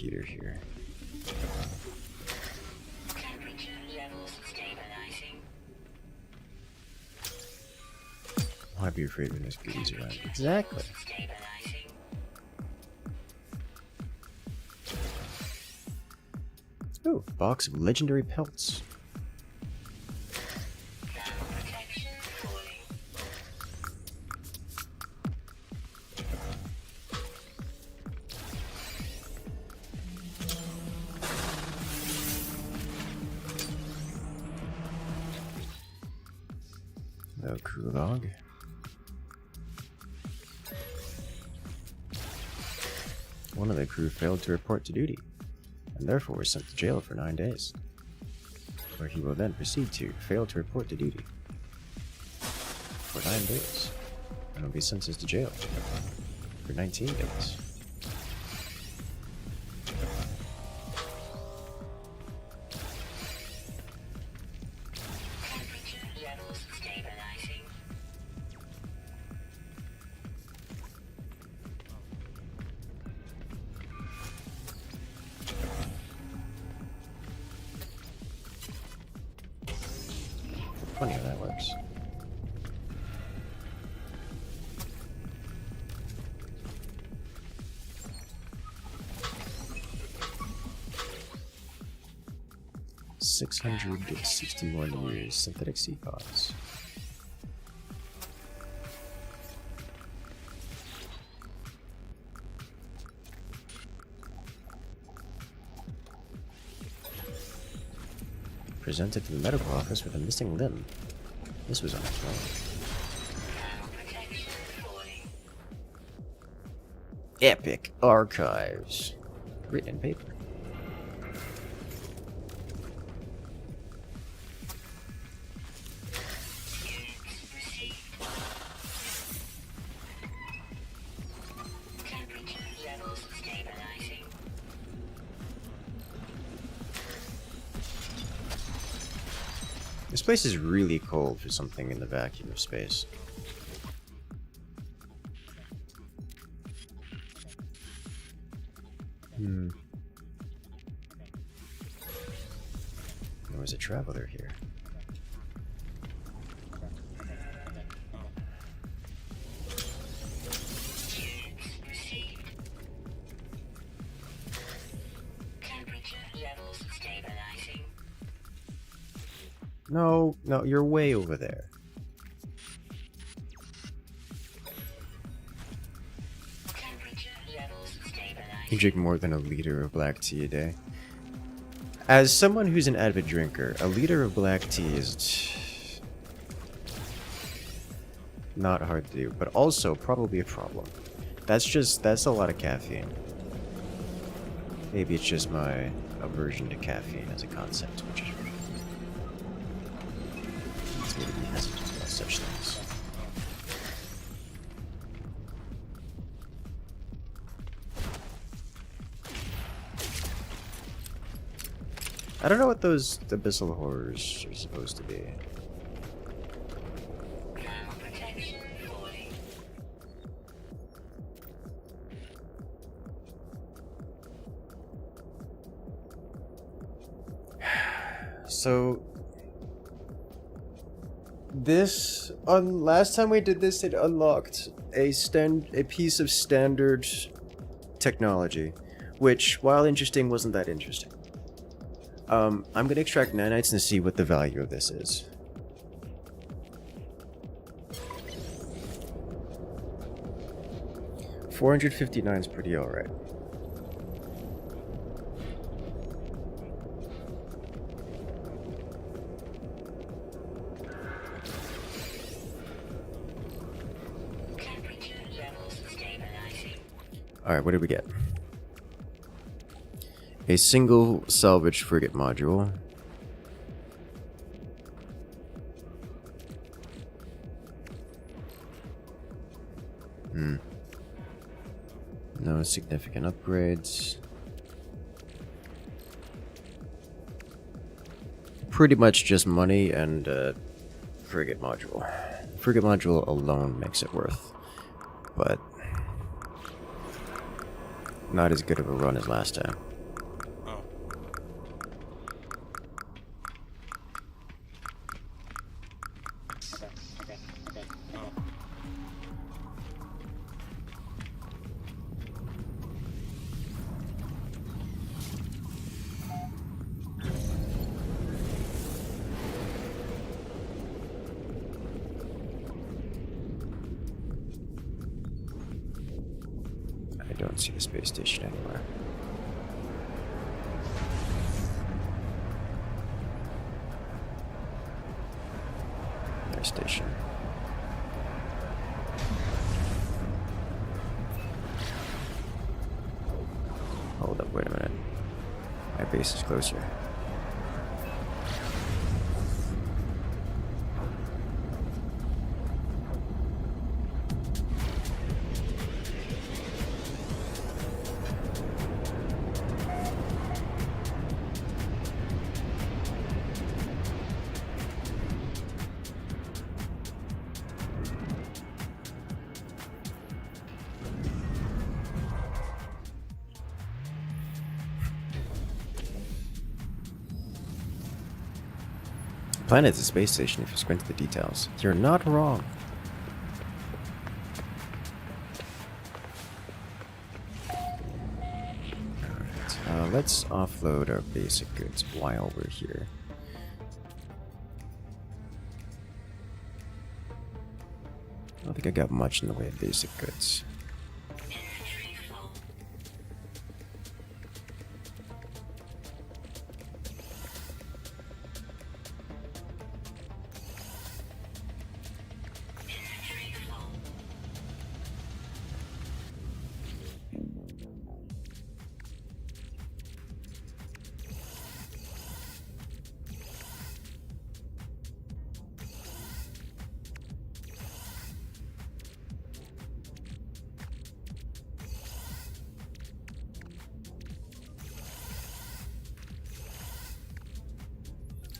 heater here. Temperature levels stabilizing. Why be afraid when there's goodies around? Exactly. Stabilizing. Ooh, box of legendary pelts. Thermal protection falling. No crew log. One of the crew failed to report to duty, and therefore was sent to jail for 9 days, where he will then proceed to fail to report to duty for 9 days, and will be sentenced to jail for 19 days. Temperature levels stabilizing. Funny how that works. $661 synthetic sea pods. Presented to the medical office with a missing limb. This was on its own. Thermal protection falling. Epic archives. Written in paper. Units received. Temperature levels stabilizing. This place is really cold for something in the vacuum of space. There was a traveler here. Units received. Temperature levels stabilizing. No, you're way over there. Temperature levels stabilizing. You drink more than a liter of black tea a day. As someone who's an avid drinker, a liter of black tea is not hard to do, but also probably a problem. That's a lot of caffeine. Maybe it's just my aversion to caffeine as a concept, which leads me to be hesitant about such things. I don't know what those abyssal horrors are supposed to be. Thermal protection falling. So this last time we did this, it unlocked a piece of standard technology, which, while interesting, wasn't that interesting. I'm gonna extract nanites and see what the value of this is. $459 is pretty alright. Temperature levels stabilizing. Alright, what did we get? A single salvage frigate module. No significant upgrades. Pretty much just money and frigate module. Frigate module alone makes it worth, but not as good of a run as last time. I don't see the space station anywhere. There's station. Hold up, wait a minute. My base is closer. Planet's a space station if you squint to the details. You're not wrong. Alright, let's offload our basic goods while we're here. I don't think I got much in the way of basic goods. Inventory full. Inventory full.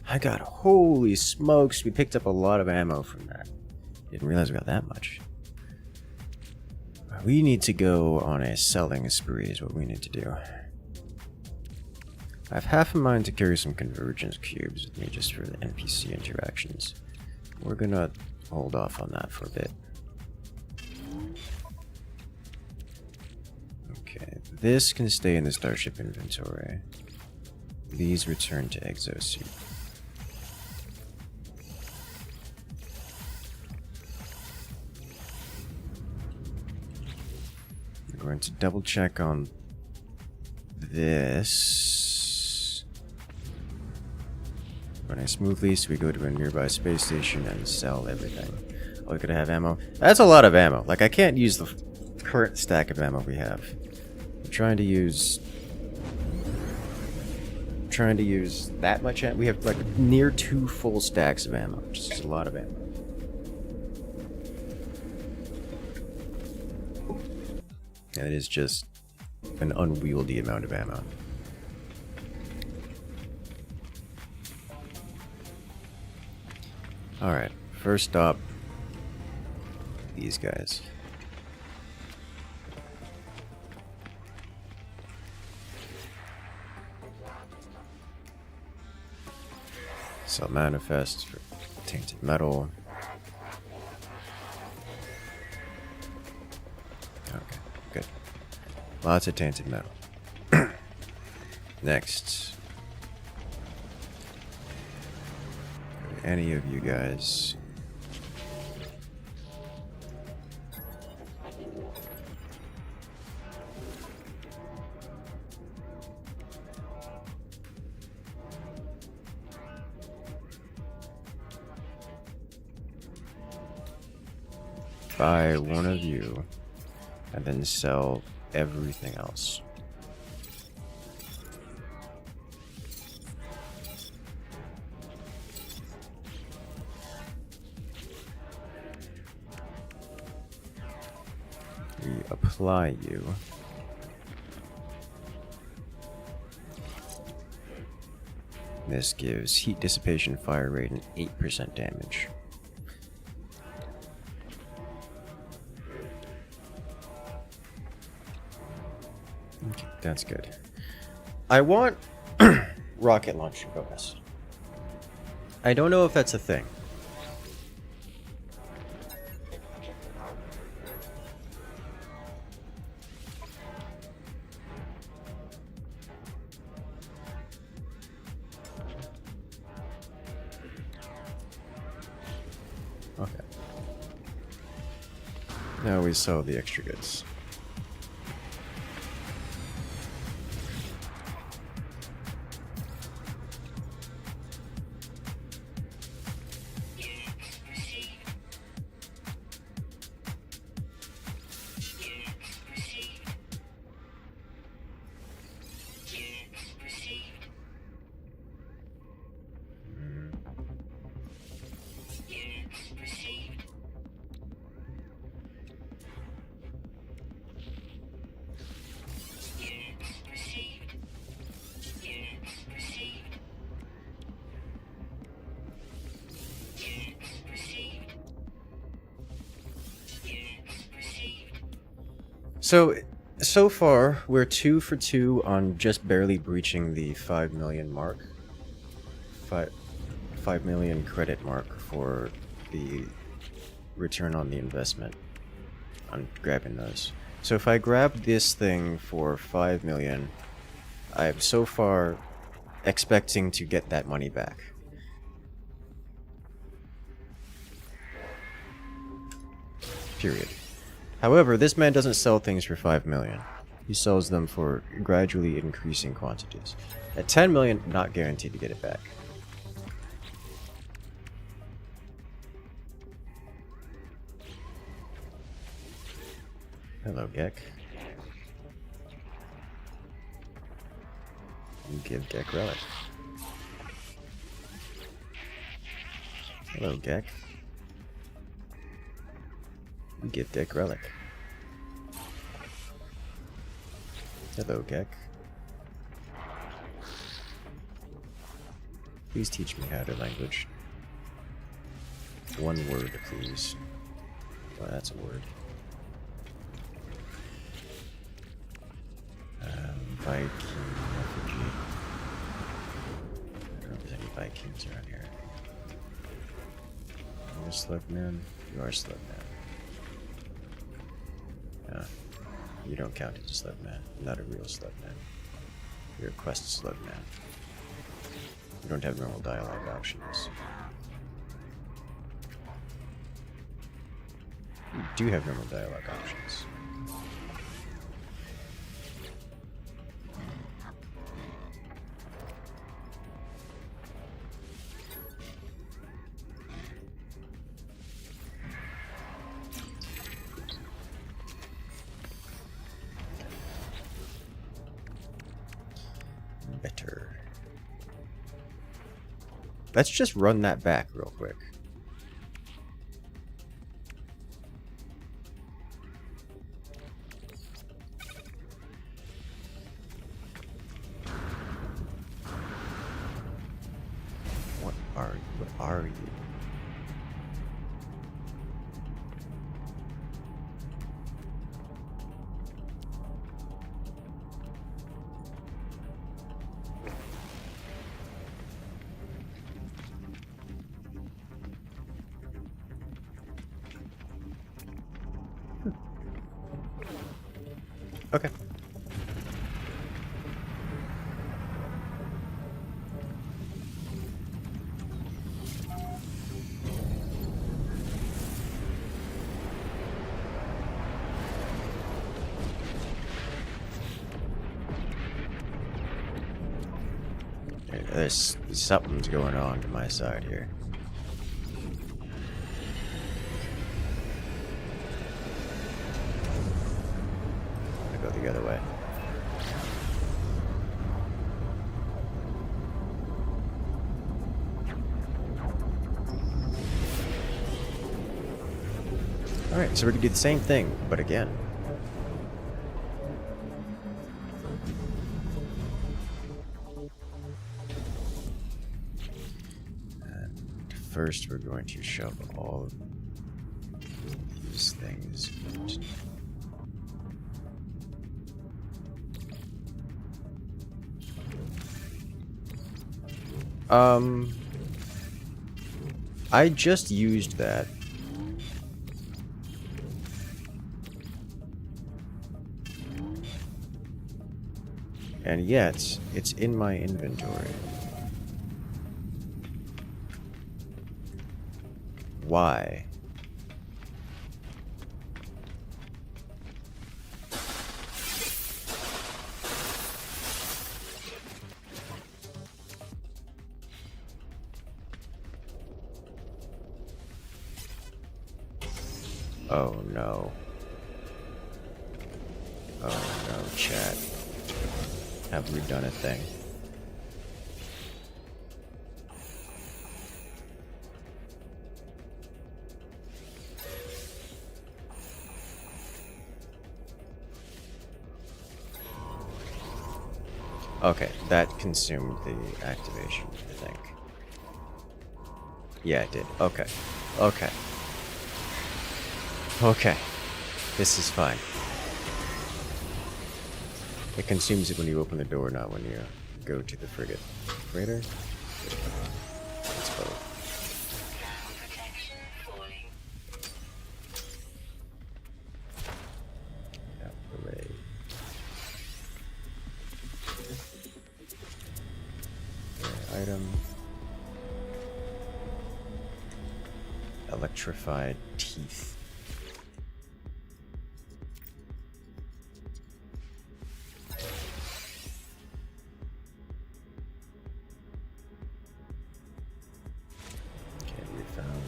I got, holy smokes, we picked up a lot of ammo from that. Didn't realize we got that much. We need to go on a selling spree is what we need to do. I have half a mind to carry some convergence cubes with me just for the NPC interactions. We're gonna hold off on that for a bit. Okay, this can stay in the starship inventory. These return to exosuit. We're going to double check on this. Running smoothly, so we go to a nearby space station and sell everything. Oh, we could have ammo. That's a lot of ammo. Like, I can't use the current stack of ammo we have. I'm trying to use that much ammo. We have like near 2 full stacks of ammo, which is a lot of ammo. And it is just an unwieldy amount of ammo. Alright, first stop, these guys. Sell manifest for tainted metal. Okay, good. Lots of tainted metal. Next. Go to any of you guys. Buy one of you and then sell everything else. We apply you. This gives heat dissipation, fire rate, and 8% damage. Okay, that's good. I want rocket launcher bonus. I don't know if that's a thing. Okay. Now we sell the extra goods. So far, we're 2 for 2 on just barely breaching the 5 million mark. 5 million credit mark for the return on the investment on grabbing those. So if I grab this thing for 5 million, I'm so far expecting to get that money back. Period. However, this man doesn't sell things for 5 million. He sells them for gradually increasing quantities. At 10 million, not guaranteed to get it back. Hello, Gek. You give Gek relic. Hello, Gek. You give Gek relic. Hello, Gek. Please teach me how to language. One word, please. Well, that's a word. Viking refugee. I don't know if there's any Vikings around here. You're a slug man? You are a slug man. No. You don't count as a slug man. You're not a real slug man. You're a quest slug man. You don't have normal dialogue options. You do have normal dialogue options. Better. Let's just run that back real quick. What are you? Okay. There's something's going on to my side here. Go the other way. Alright, so we're gonna do the same thing, but again. And first we're going to shove all of these things into I just used that. And yet, it's in my inventory. Why? Oh no. Oh no, chat. Have we done a thing? Okay, that consumed the activation, I think. Yeah, it did. Okay. Okay. Okay. This is fine. It consumes it when you open the door, not when you go to the frigate. Freighter? It's both. Ground protection falling. Out the way. Okay, item. Electrified teeth. Okay, we found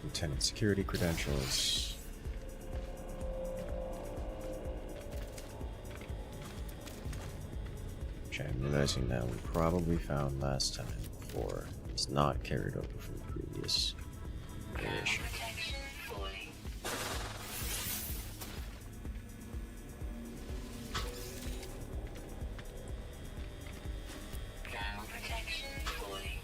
lieutenant security credentials. Which I'm realizing now we probably found last time before. It's not carried over from the previous Ground iteration. protection falling. Ground protection falling.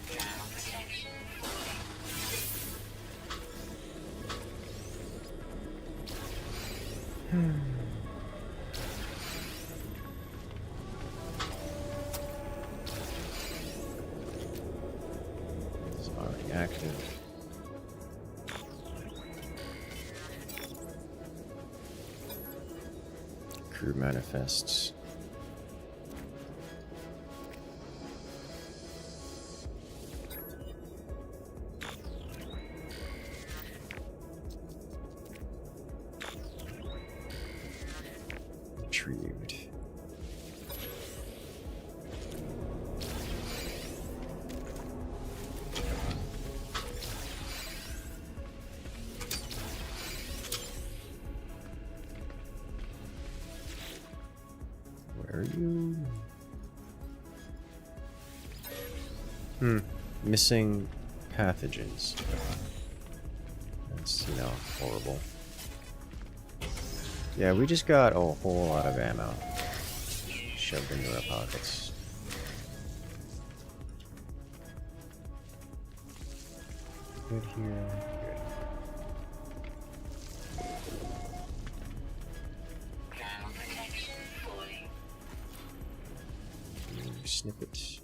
Ground protection falling. It's already active. Crew manifests. Retrieved. Where are you? Missing pathogens. That's, horrible. Yeah, we just got a whole lot of ammo shoved into our pockets. Good here. Ground protection falling. Good. New snippet.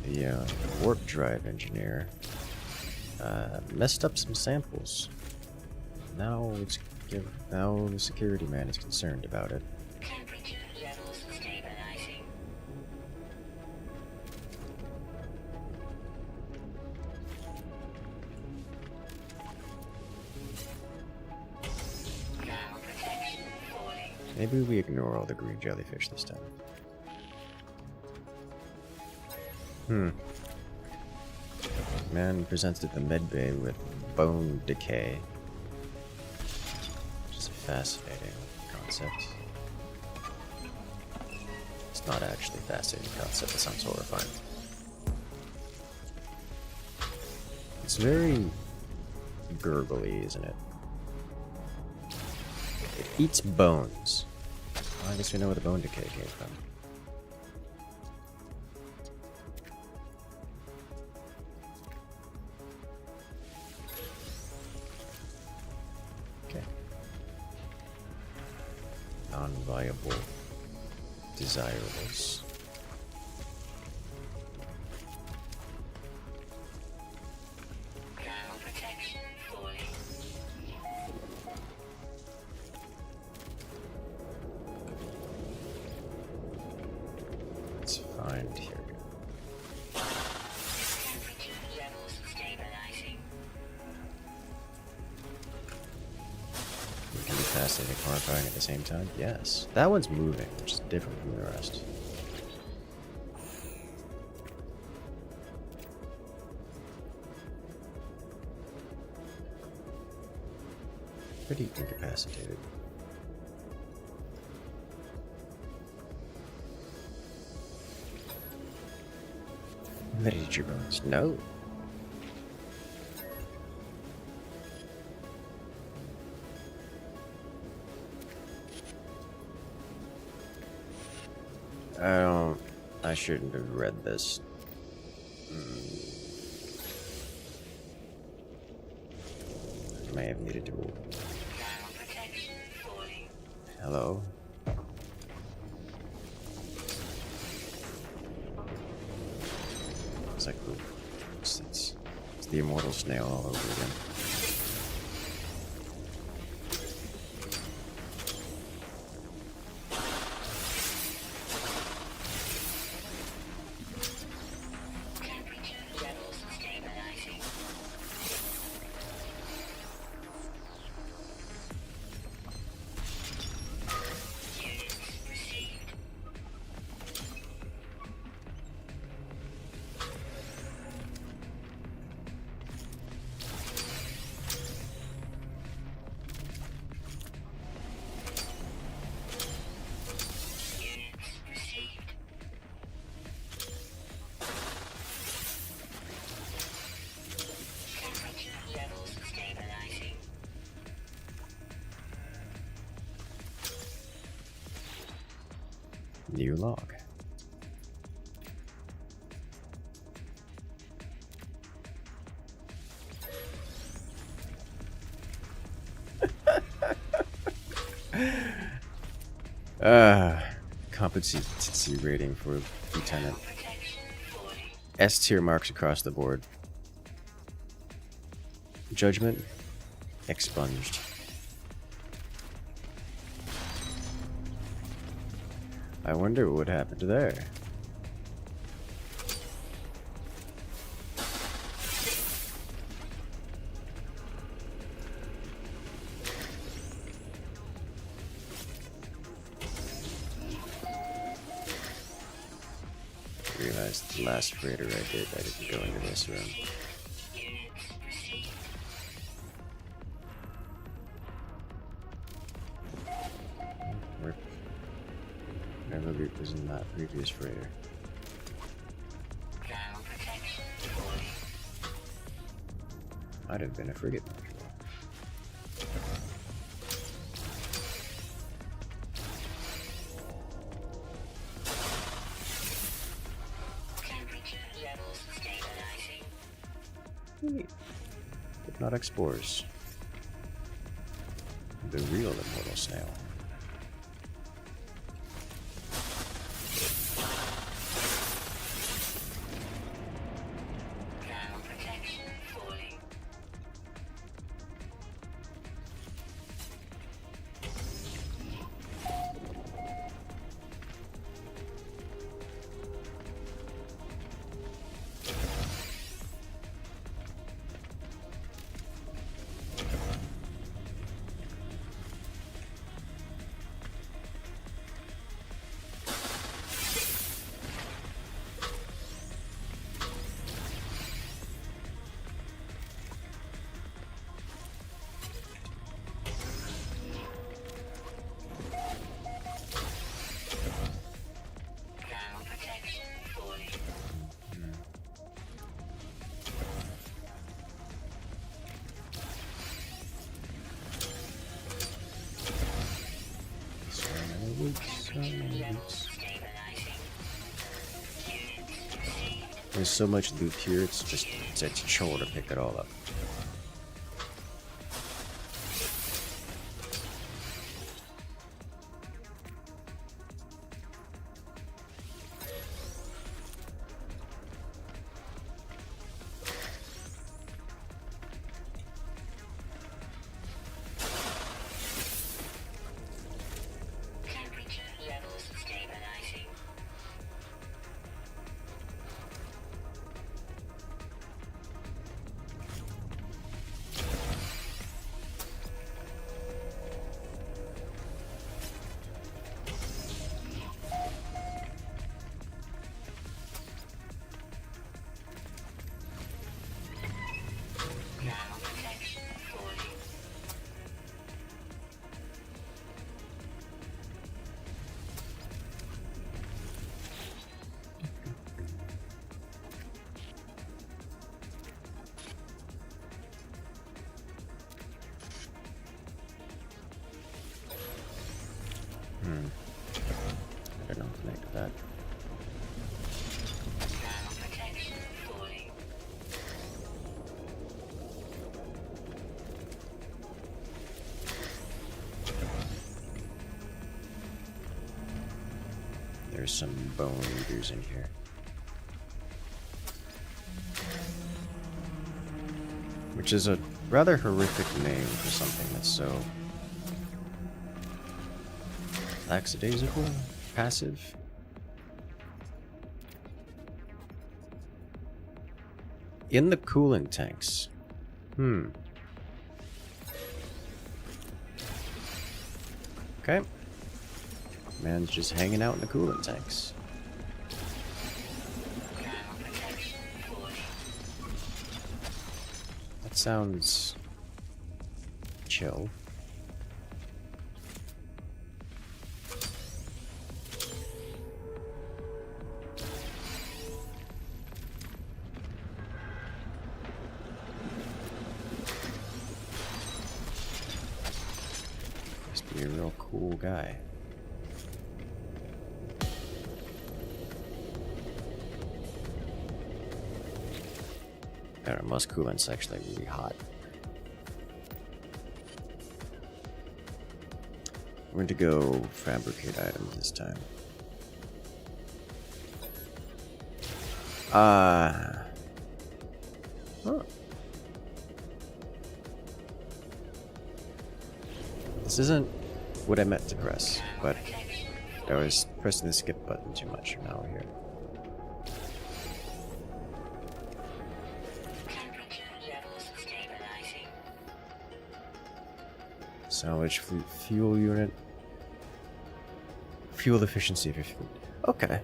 The warp drive engineer messed up some samples. Now the security man is concerned about it. Temperature levels stabilizing. Ground protection falling. Maybe we ignore all the green jellyfish this time. Man presented the medbay with bone decay. Which is a fascinating concept. It's not actually a fascinating concept, it sounds horrifying. It's very gurgly, isn't it? It eats bones. Well, I guess we know where the bone decay came from. Okay. Non-viable desirables. Ground protection falling. Let's find here. Temperature levels stabilizing. We can be fascinating, horrifying at the same time. Yes, that one's moving, which is different from the rest. Pretty incapacitated. I'm ready to chew bones. No. I shouldn't have read this. May have needed to. Ground protection falling. Hello? It's like it's the immortal snail all over again. Temperature levels stabilizing. Units received. Units received. Temperature levels stabilizing. New log. Competency rating for lieutenant. Protection falling. S tier marks across the board. Judgment expunged. I wonder what happened there. Realized the last freighter I didn't go into this room. Units received. Where never was in that previous freighter. Ground protection falling. Might have been a frigate module. Temperature levels stabilizing. Hypnotic spores. The real immortal snail. Ground protection falling. Ground protection falling. So many weeks, so many weeks. Stabilizing. Units received. There's so much loot here, it's a chore to pick it all up. Temperature levels stabilizing. there's some bone eaters in here. Which is a rather horrific name for something that's so lackadaisical, passive. In the coolant tanks. Okay. Man's just hanging out in the coolant tanks. That sounds chill. Must be a real cool guy. I don't know, most coolant's actually really hot. We're going to go fabricate items this time. Huh. This isn't what I meant to press, but I was pressing the skip button too much. Now we're here. Salvage fleet fuel unit. Fuel efficiency of your fleet. Okay.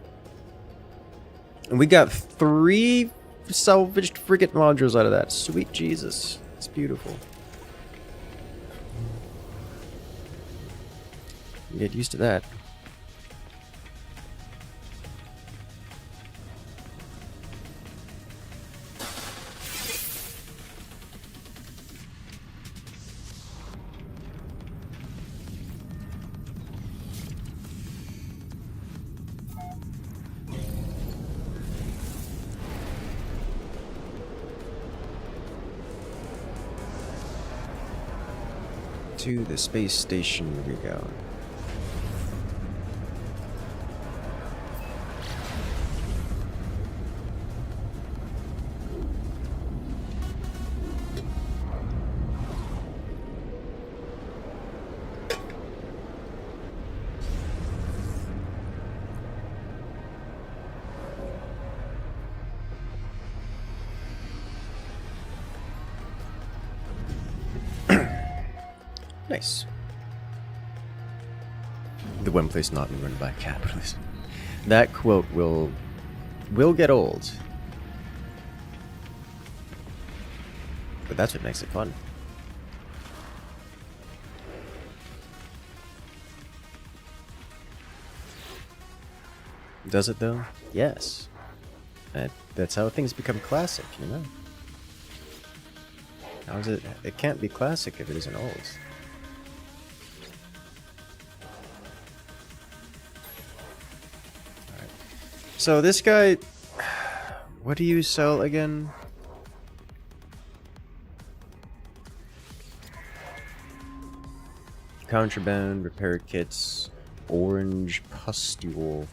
And we got 3 salvaged frigate modules out of that. Sweet Jesus. It's beautiful. Get used to that. To the space station we go. Nice. The one place not run by capitalism. That quote will get old. But that's what makes it fun. Does it though? Yes. That's how things become classic, you know? How is it? It can't be classic if it isn't old. So this guy, what do you sell again? Contraband, repair kits, orange pustule,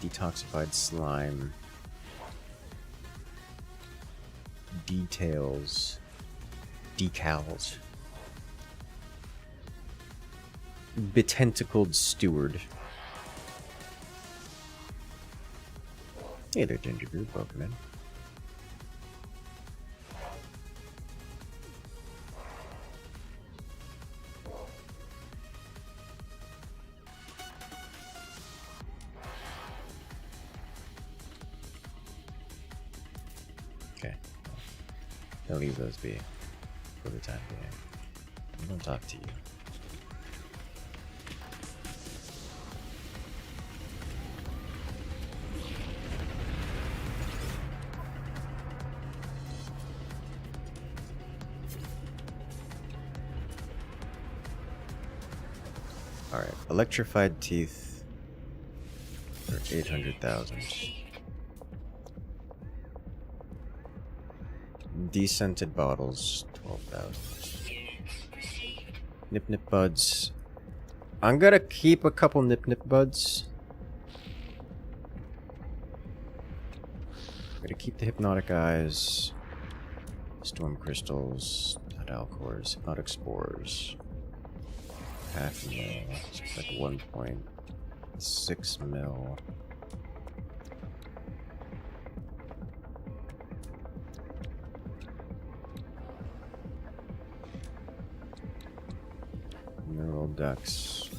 detoxified slime, decals, betentacled steward. Hey there, Ginger Brew. Welcome in. Okay. I'll leave those be for the time being. I don't talk to you. Alright, electrified teeth for 800,000. Descented bottles, 12,000. Nip Nip buds. I'm gonna keep a couple Nip Nip buds. keep the hypnotic eyes, storm crystals, dial cores, hypnotic spores. Half mil, it's like 1.6 mil. Neural ducts.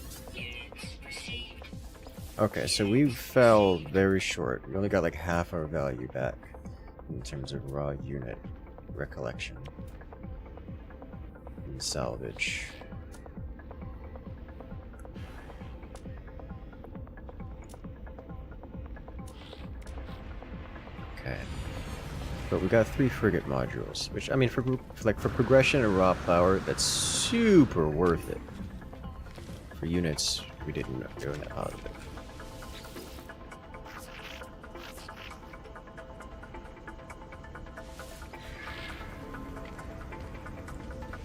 Okay, so we fell very short. We only got like half our value back in terms of raw unit recollection and salvage. Okay, but we got 3 frigate modules, which I mean for progression and raw power, that's super worth it. For units, we didn't go in the positive.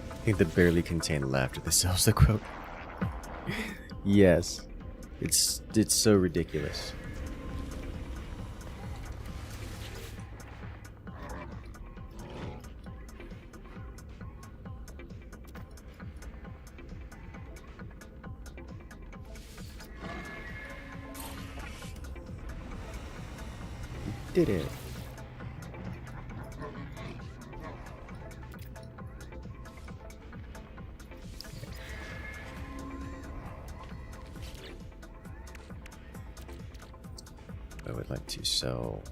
I think the barely contained laughter that sells the quote. Yes. It's so ridiculous. Did it. I would like to sell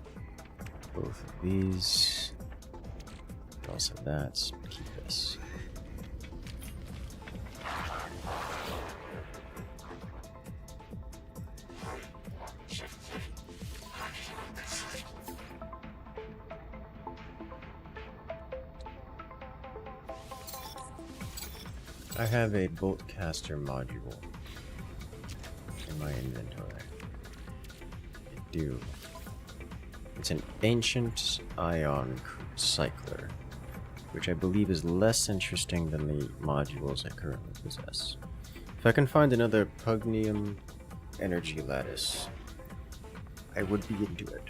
both of these. Also that. Keep this. I have a bolt caster module in my inventory. I do. It's an ancient ion cycler, which I believe is less interesting than the modules I currently possess. If I can find another pugnium energy lattice, I would be into it.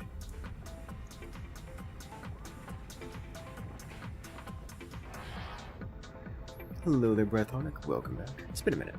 Hello there, Breathonic. Welcome back. It's been a minute.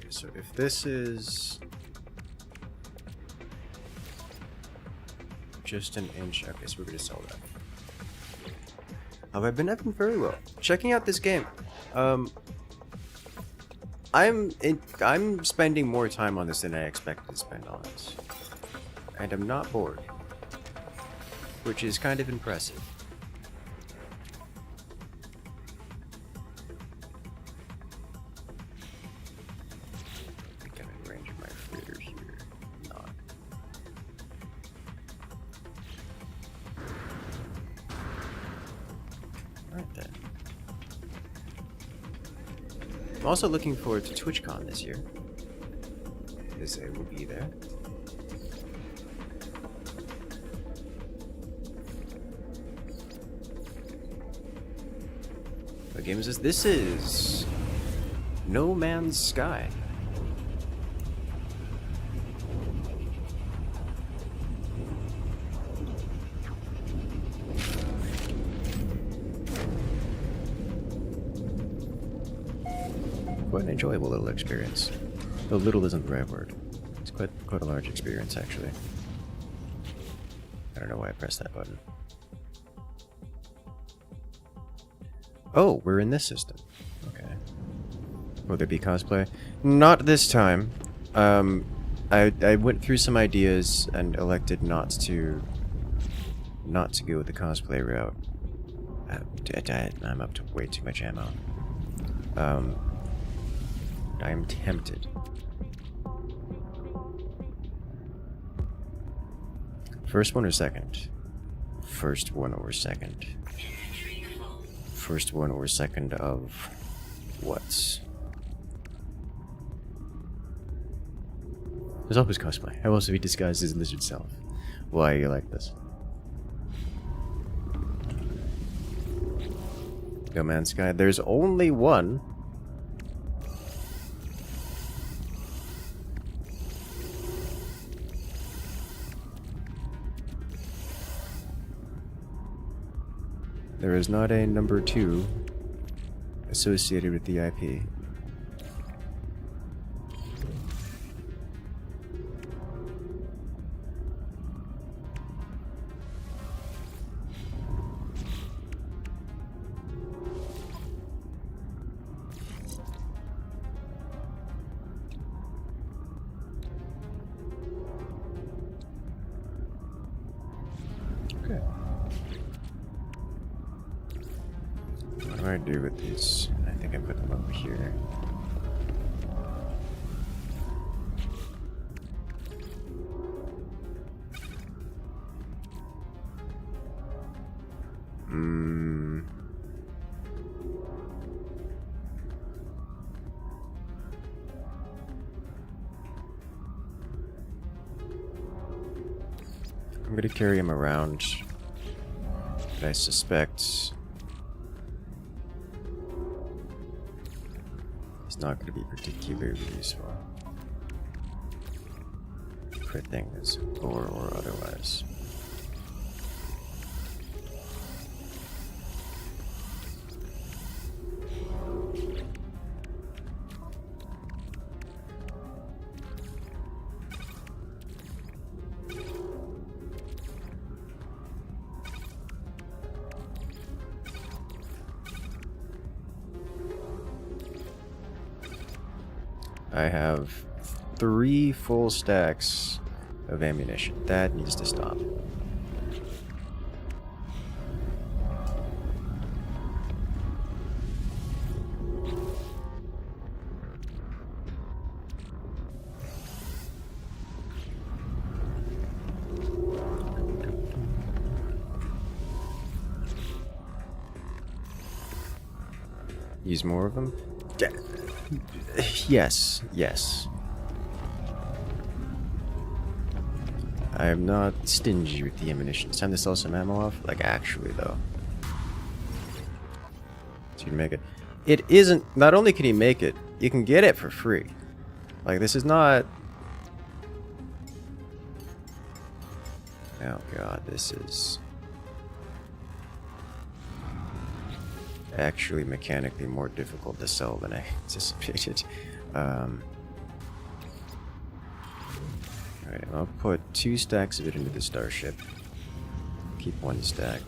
So if this is just an inch, okay, so we're gonna sell that. I've been having very well. Checking out this game. I'm spending more time on this than I expected to spend on it, and I'm not bored, which is kind of impressive. I'm also looking forward to TwitchCon this year, because I will be there. What game is this? This is No Man's Sky. Quite an enjoyable little experience. Though little isn't the right word. It's quite a large experience, actually. I don't know why I pressed that button. Oh, we're in this system. Okay. Will there be cosplay? Not this time. I went through some ideas and elected not to go with the cosplay route. I'm up to way too much ammo. I am tempted. First one or second? First one or second? Inventory full. First one or second of what? There's always cosplay. How else would he disguise his lizard self? Why are you like this? No Man's Sky. There's only one. There is not a number 2 associated with the IP. Okay. What do I do with these? I think I put them over here. I'm gonna carry him around, but I suspect he's not gonna be particularly useful for things, or otherwise. I have 3 full stacks of ammunition. That needs to stop. Use more of them? Yes, yes. I am not stingy with the ammunition. It's time to sell some ammo off. Like, actually, though. So you can make it. It isn't. Not only can you make it, you can get it for free. Like, this is not. Oh, God, this is. Actually mechanically more difficult to sell than I anticipated. Alright, I'll put 2 stacks of it into the starship. Keep 1 stack.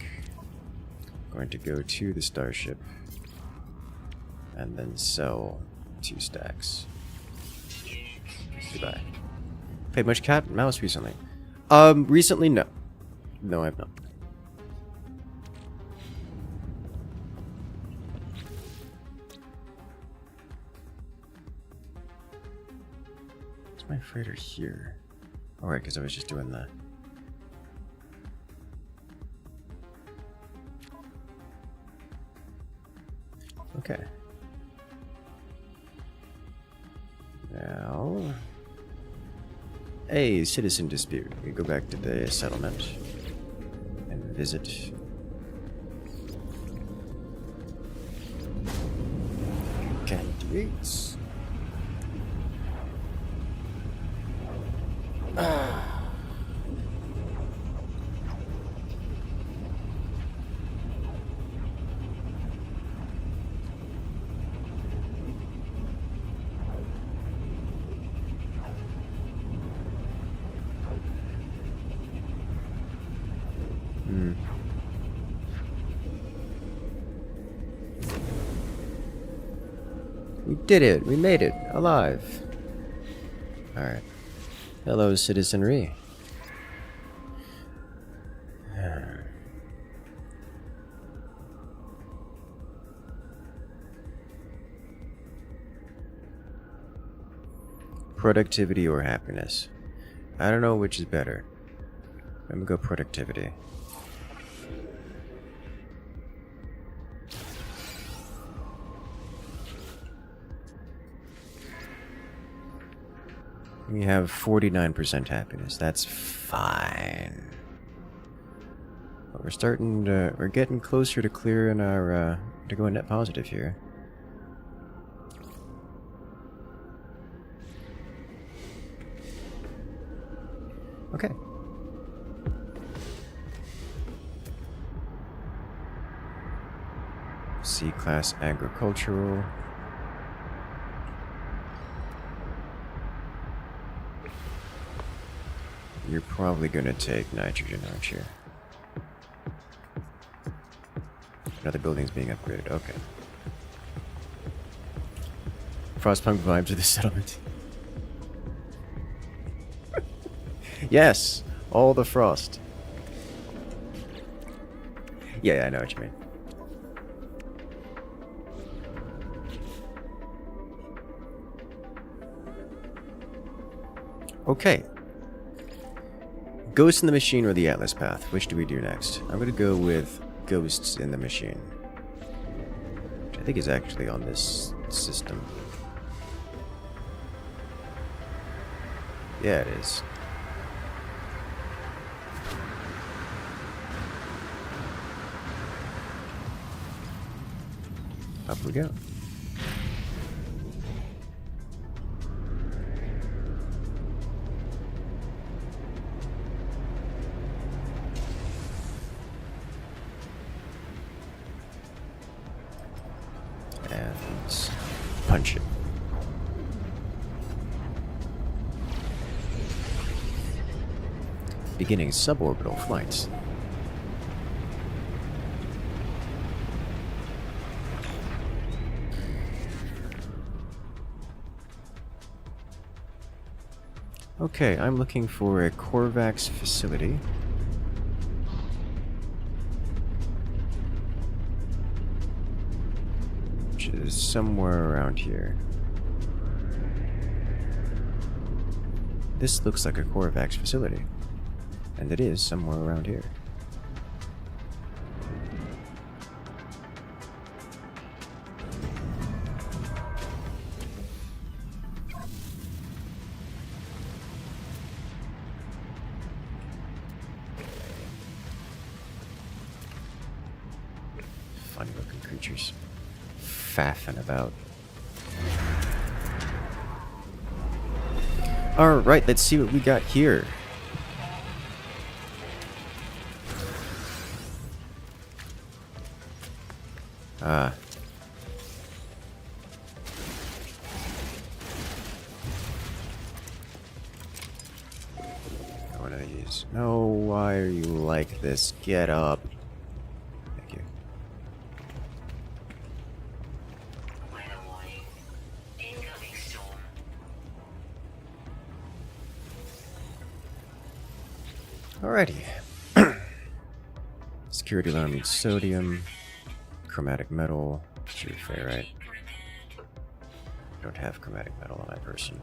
Going to go to the starship. And then sell 2 stacks. Goodbye. Played much cat and mouse recently? Recently, no. No, I've not. My freighter here. Alright, because I was just doing that. Okay. Now. A citizen dispute. We go back to the settlement and visit. Candidates. We did it! We made it! Alive! Alright. Hello, citizenry. Productivity or happiness? I don't know which is better. Let me go productivity. We have 49% happiness. That's fine. But we're starting to... We're getting closer to clearing our... to going net positive here. Okay. C-class agricultural. You're probably gonna take nitrogen, aren't you? Another building's being upgraded. Okay. Frostpunk vibes of the settlement. Yes! All the frost. Yeah, I know what you mean. Okay. Ghosts in the Machine or the Atlas Path? Which do we do next? I'm gonna go with Ghosts in the Machine. Which I think is actually on this system. Yeah, it is. Up we go. And punch it. Beginning suborbital flights. Okay, I'm looking for a Corvax facility. Which is somewhere around here. This looks like a Corvax facility. And it is somewhere around here. Funny looking creatures. Faffing about. Alright, let's see what we got here. One of these. No, why are you like this? Get up. Thank you. Weather warning. Incoming storm. Alrighty. Security alarm needs sodium. Chromatic metal. True ferrite. Don't have chromatic metal on my person.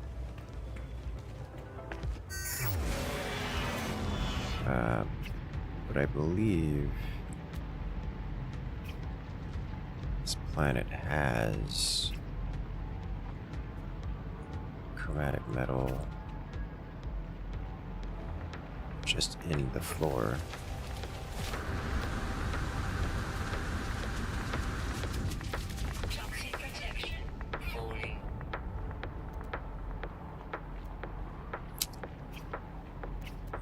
But I believe this planet has chromatic metal just in the floor. Toxic protection falling.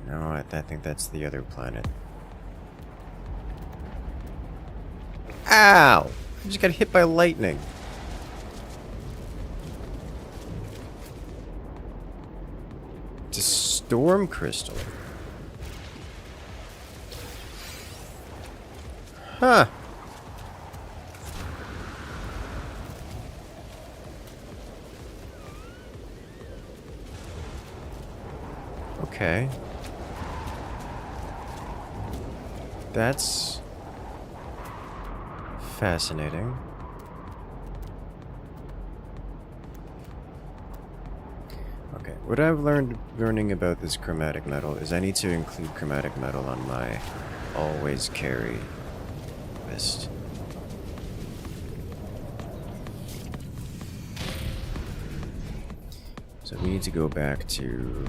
No, I think that's the other planet. Ow! I just got hit by lightning. It's a storm crystal. Huh. Okay. That's fascinating. Okay, What I've learning about this chromatic metal is I need to include chromatic metal on my always carry list. So we need to go back to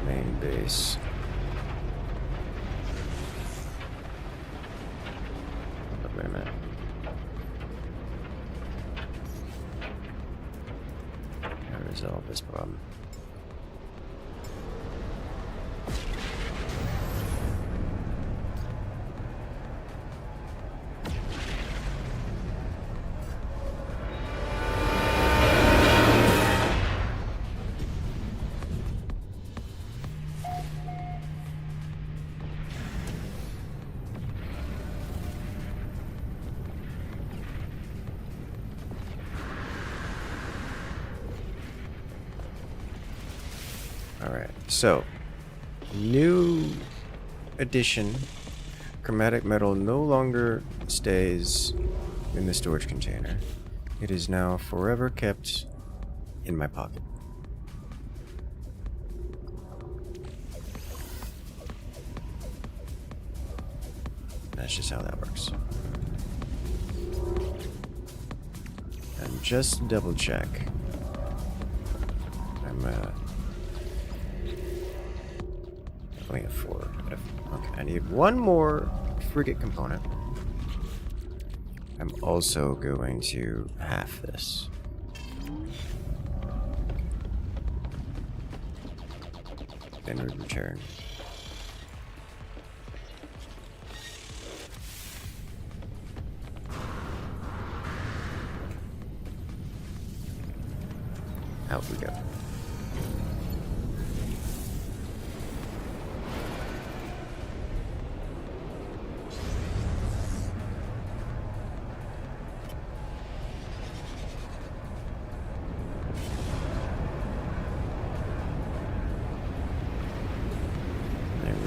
main base. Oh, wait a minute. How resolve this problem? Alright, so new addition. Chromatic metal no longer stays in the storage container. It is now forever kept in my pocket. That's just how that works. And just double check. I'm only have 4. Okay, I need one more frigate component. I'm also going to half this. Then we return. Out we go.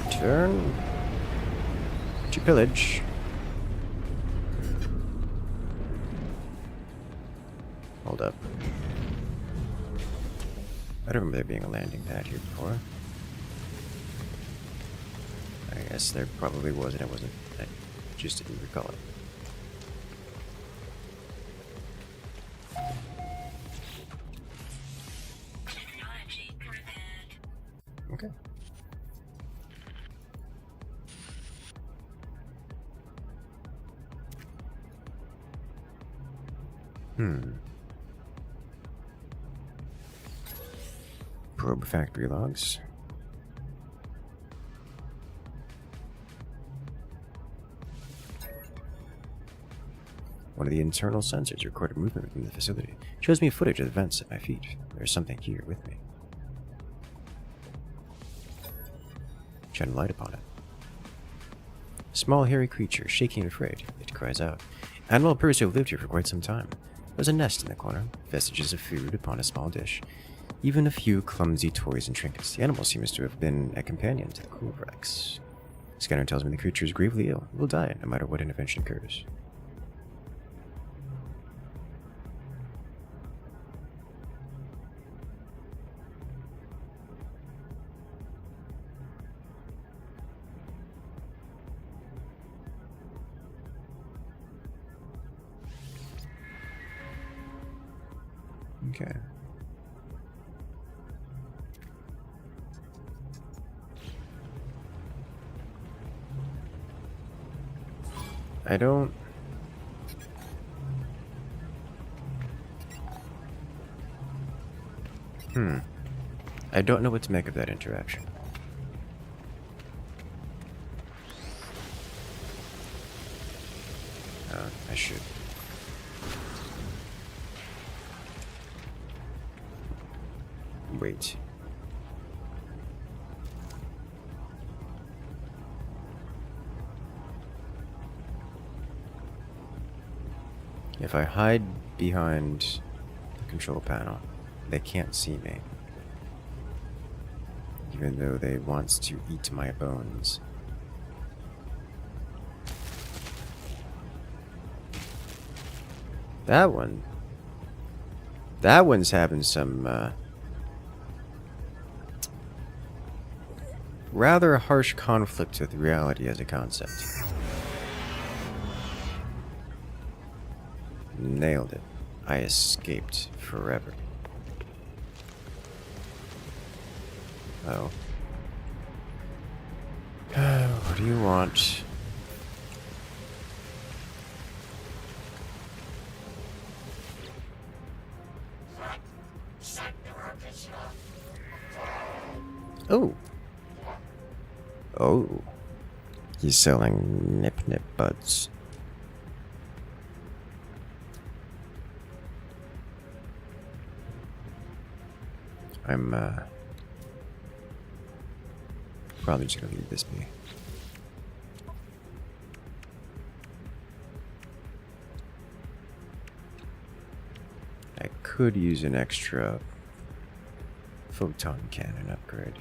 Return to pillage. Hold up. I don't remember there being a landing pad here before. I guess there probably was, and it wasn't. I just didn't recall it. Technology prepared. Okay. Probe factory logs. One of the internal sensors recorded movement within the facility. Shows me footage of the vents at my feet. There's something here with me. Shine light upon it. A small hairy creature, shaking and afraid. It cries out. Animal appears to have lived here for quite some time. There's a nest in the corner, vestiges of food upon a small dish. Even a few clumsy toys and trinkets. The animal seems to have been a companion to the cool wrecks. Scanner tells me the creature is gravely ill. It will die no matter what intervention occurs. Okay. I don't... I don't know what to make of that interaction. I should. Wait. If I hide behind the control panel, they can't see me. Even though they want to eat my bones. That one That one's having some rather harsh conflict with reality as a concept. Nailed it. I escaped forever. Oh. What do you want? Oh. Oh. He's selling nip buds. I'm probably just gonna leave this be. I could use an extra photon cannon upgrade.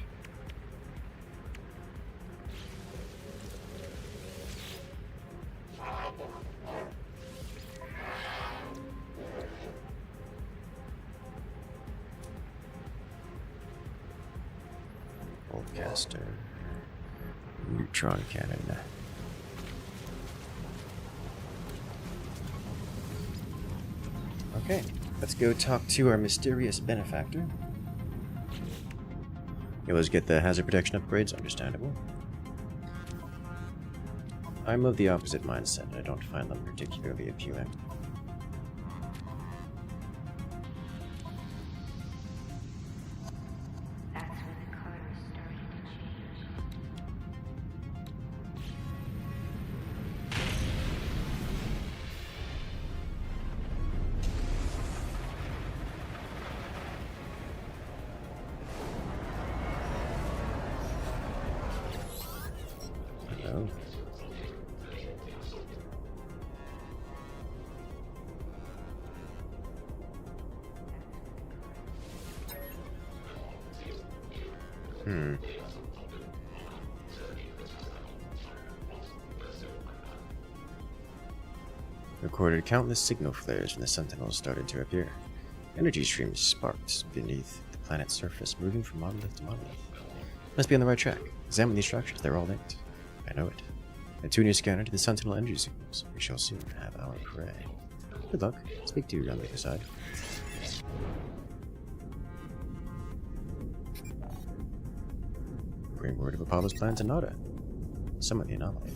Caster, neutron cannon. Okay, let's go talk to our mysterious benefactor. You always get the hazard protection upgrades, understandable. I'm of the opposite mindset. I don't find them particularly appealing. Recorded countless signal flares when the Sentinels started to appear. Energy streams sparked beneath the planet's surface, moving from monolith to monolith. Must be on the right track. Examine these structures, they're all linked. I know it. Attune your scanner to the Sentinel energy signals. We shall soon have our prey. Good luck. Speak to you on the other side. Bring word of Apollo's plan to Nada. Summon the anomaly.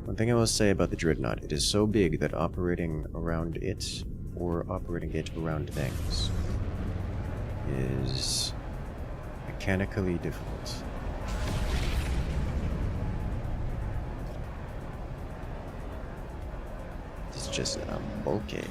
One thing I will say about the Dreadnought, it is so big that operating around it, or operating it around things, is mechanically difficult. It's just bulky.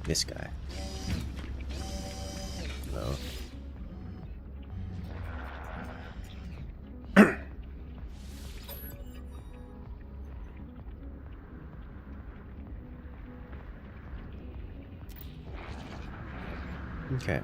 This guy. Hello. Okay.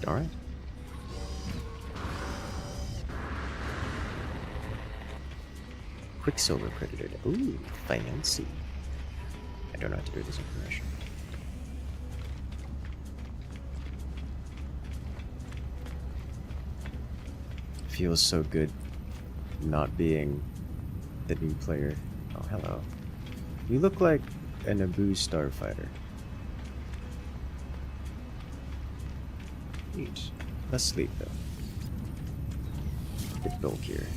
All right. Quicksilver Predator. Ooh, fancy. I don't know what to do with this information. feels so good not being the new player. Oh, hello. You look like a Naboo starfighter. Neat. Less sleep, though. A bit bulkier.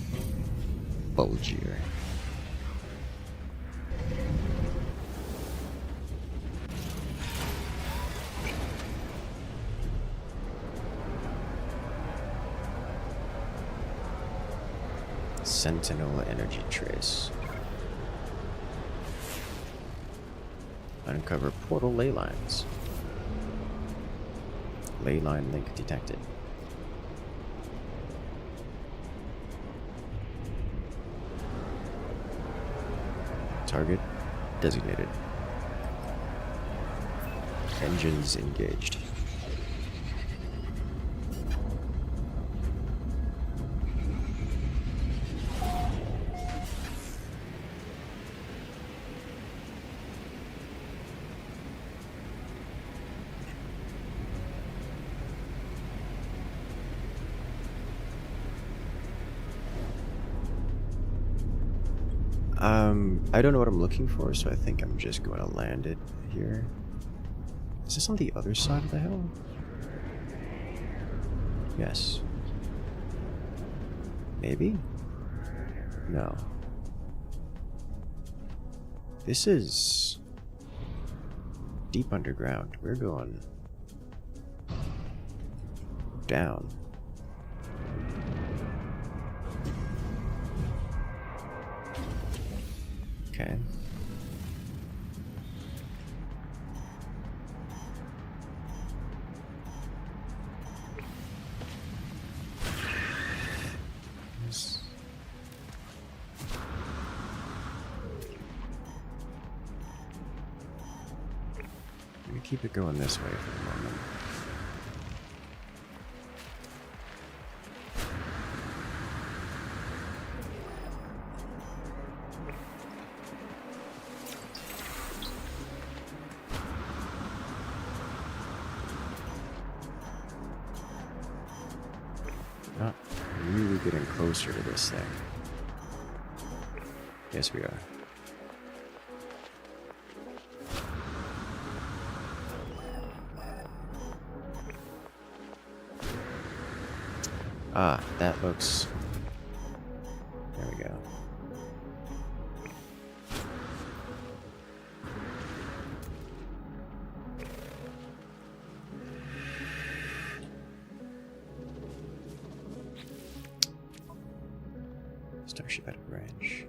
Bulgier. Sentinel energy trace. Uncover portal ley lines. Ley line link detected. Target designated. Engines engaged. I don't know what I'm looking for, so I think I'm just going to land it here. Is this on the other side of the hill? Yes. Maybe? No. This is deep underground. We're going down. Okay. Let me keep it going this way for the moment. Not really getting closer to this thing. Yes, we are. Ah, that looks... There we go. Starship out of range.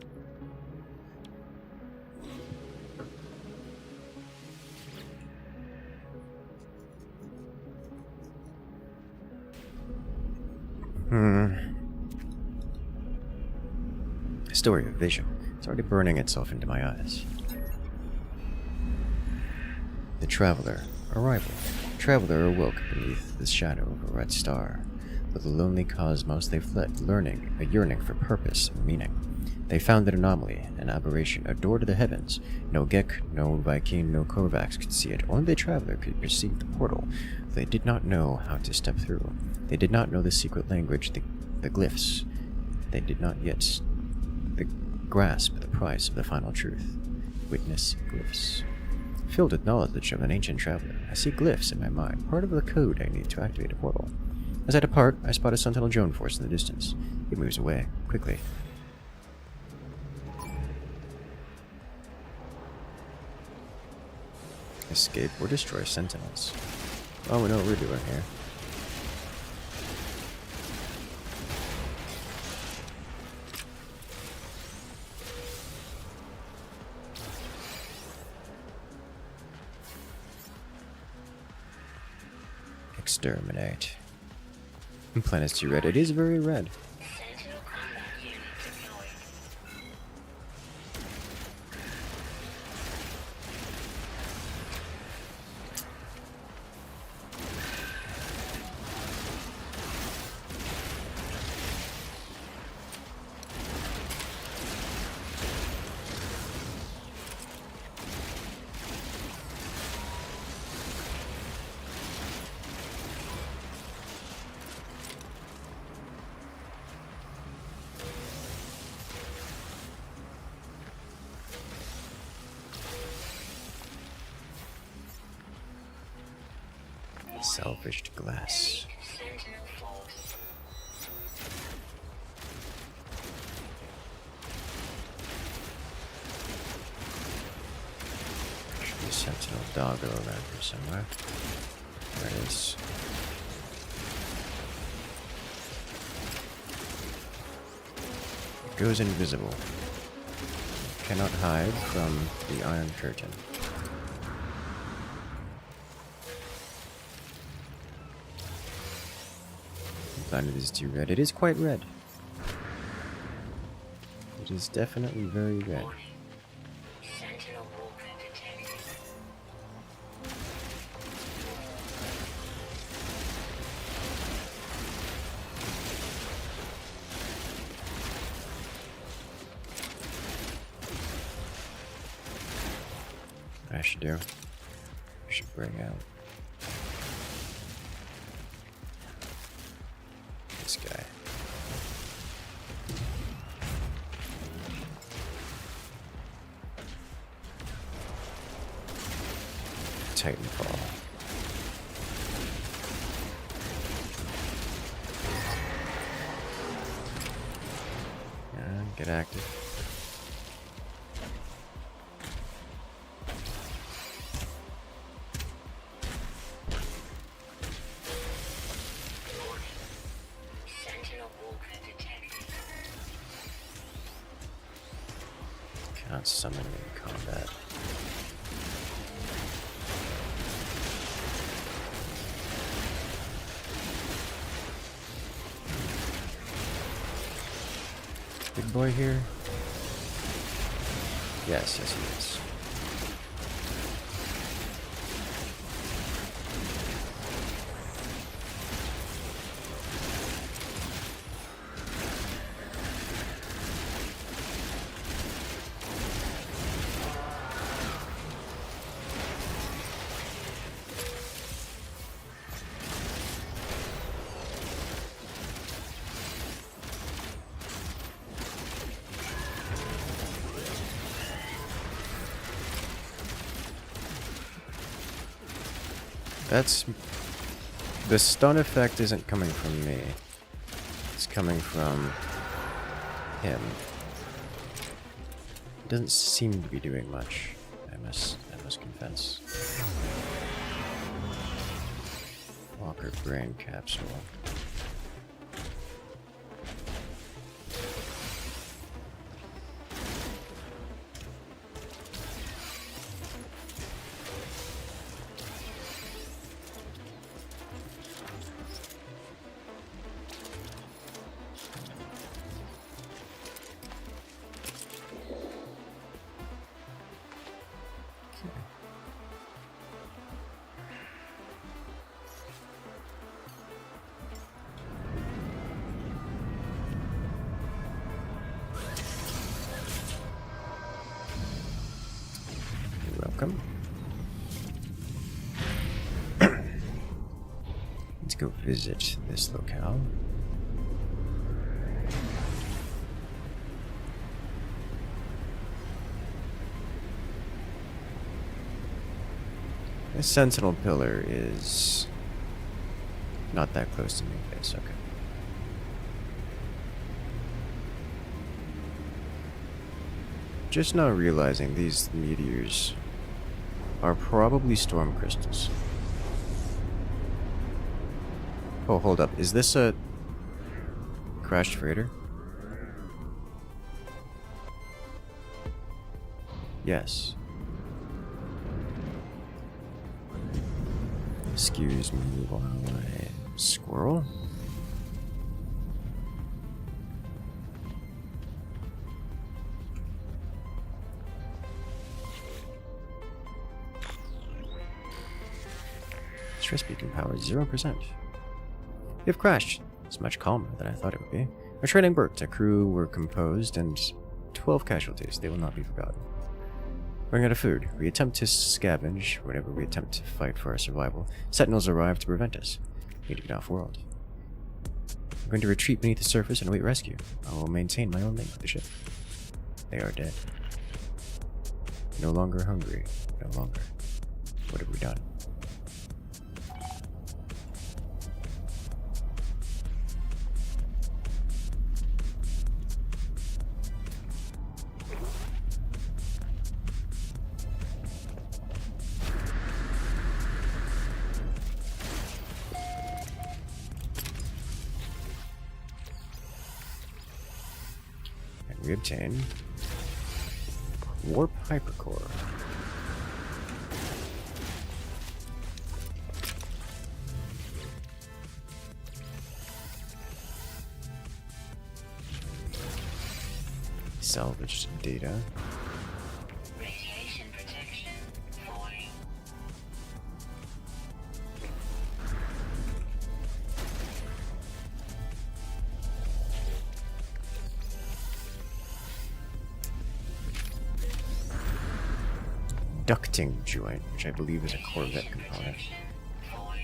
Story of vision. It's already burning itself into my eyes. The Traveler. Arrival. The Traveler awoke beneath the shadow of a red star. With the lonely cosmos they fled, learning, a yearning for purpose and meaning. They found an anomaly, an aberration, a door to the heavens. No Gek, no Viking, no Korvax could see it. Only the Traveler could perceive the portal. They did not know how to step through. They did not know the secret language, the glyphs. They did not yet grasp the price of the final truth. Witness glyphs. Filled with knowledge of an ancient traveler, I see glyphs in my mind, part of the code I need to activate a portal. As I depart, I spot a Sentinel drone force in the distance. It moves away, quickly. Escape or destroy Sentinels. Oh, we know what we're doing here. Exterminate. Planet is too red. It is very red. Sentinel combat unit deployed. Salvaged glass. Sentinel force. Should be a Sentinel doggo around here somewhere. There it is. It goes invisible. Cannot hide from the Iron Curtain. The planet is too red. It is quite red. It is definitely very red. Warning. Sentinel walker detected. I should do. I should bring out this guy. Titanfall. And get active. Warning. Sentinel walker detected. Cannot summon in combat. Big boy here? Yes, yes he is. That's... The stun effect isn't coming from me. It's coming from him. It doesn't seem to be doing much, I must confess. Walker brain capsule. Welcome. Let's go visit this locale. This Sentinel pillar is not that close to me. Yes, okay. Just now realizing these meteors are probably storm crystals. Oh, hold up. Is this a crashed freighter? Yes. Excuse me while I... Squirrel? Stress beacon power 0%. You've crashed. It's much calmer than I thought it would be. Our training worked. Our crew were composed and 12 casualties. They will not be forgotten. Running out of food. We attempt to scavenge whenever we attempt to fight for our survival. Sentinels arrive to prevent us. We need to get off world. I'm going to retreat beneath the surface and await rescue. I will maintain my own link with the ship. They are dead. No longer hungry. No longer. What have we done? We obtain Warp Hypercore. Salvaged data. Radiation protection falling. Ducting joint, which I believe is a Corvette component. Falling.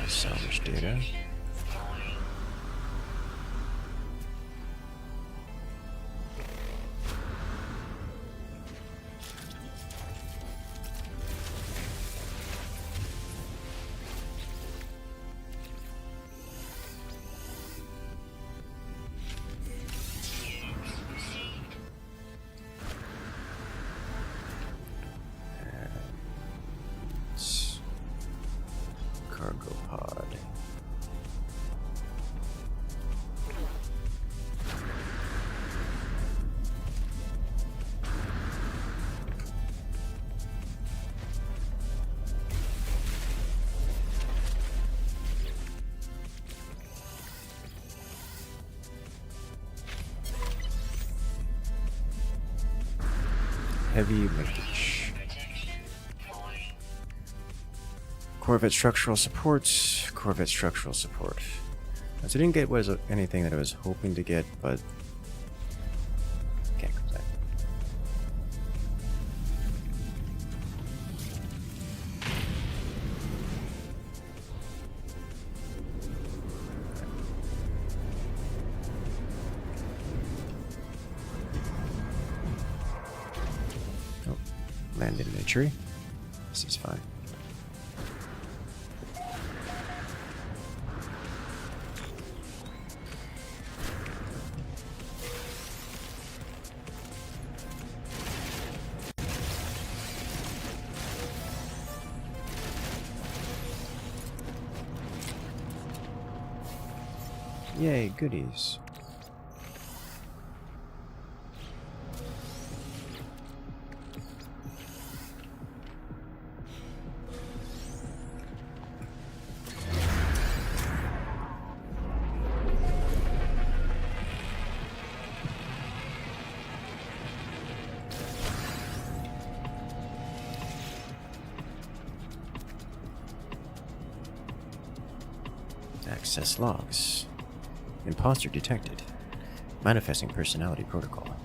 Salvage data. Falling. Units received. Cargo pod. Heavy linkage. Protection falling. Corvette structural support. Corvette structural support. So I didn't get was anything that I was hoping to get, but can't complain. Oh, landed in a tree. This is fine. Yay, goodies. Access logs. Imposter detected. Manifesting personality protocol.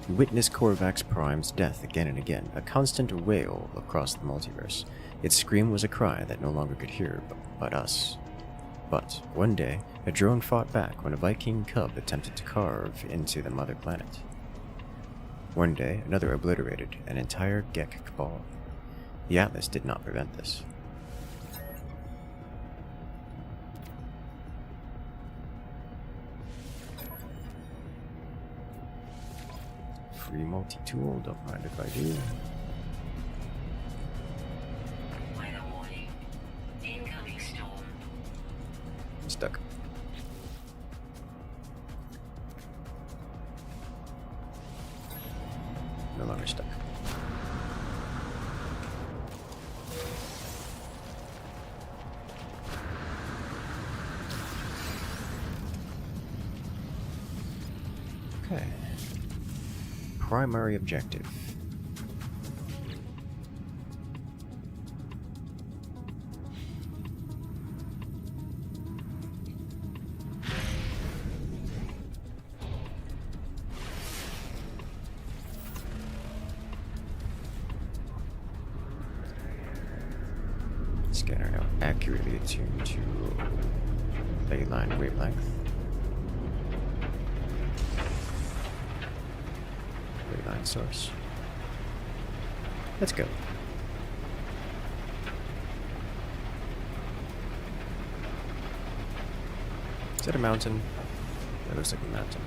We witness Korvax Prime's death again and again, a constant wail across the multiverse. Its scream was a cry that no longer could hear but us. But, one day, a drone fought back when a Viking cub attempted to carve into the mother planet. One day, another obliterated an entire Gek cabal. The Atlas did not prevent this. Free multi-tool, don't mind if I do. Weather warning. Incoming storm. I'm stuck. No longer stuck. Okay. Primary objective. Scanner now accurately attuned to leyline wavelength. Leyline source. Let's go. Is that a mountain? That looks like a mountain.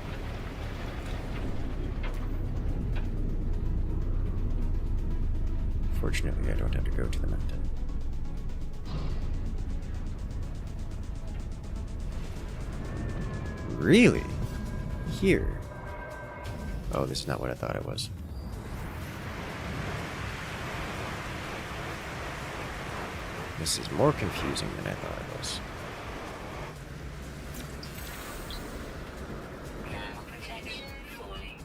Fortunately, I don't have to go to the mountain. Really? Here? Oh, this is not what I thought it was. This is more confusing than I thought it was. Thermal protection falling.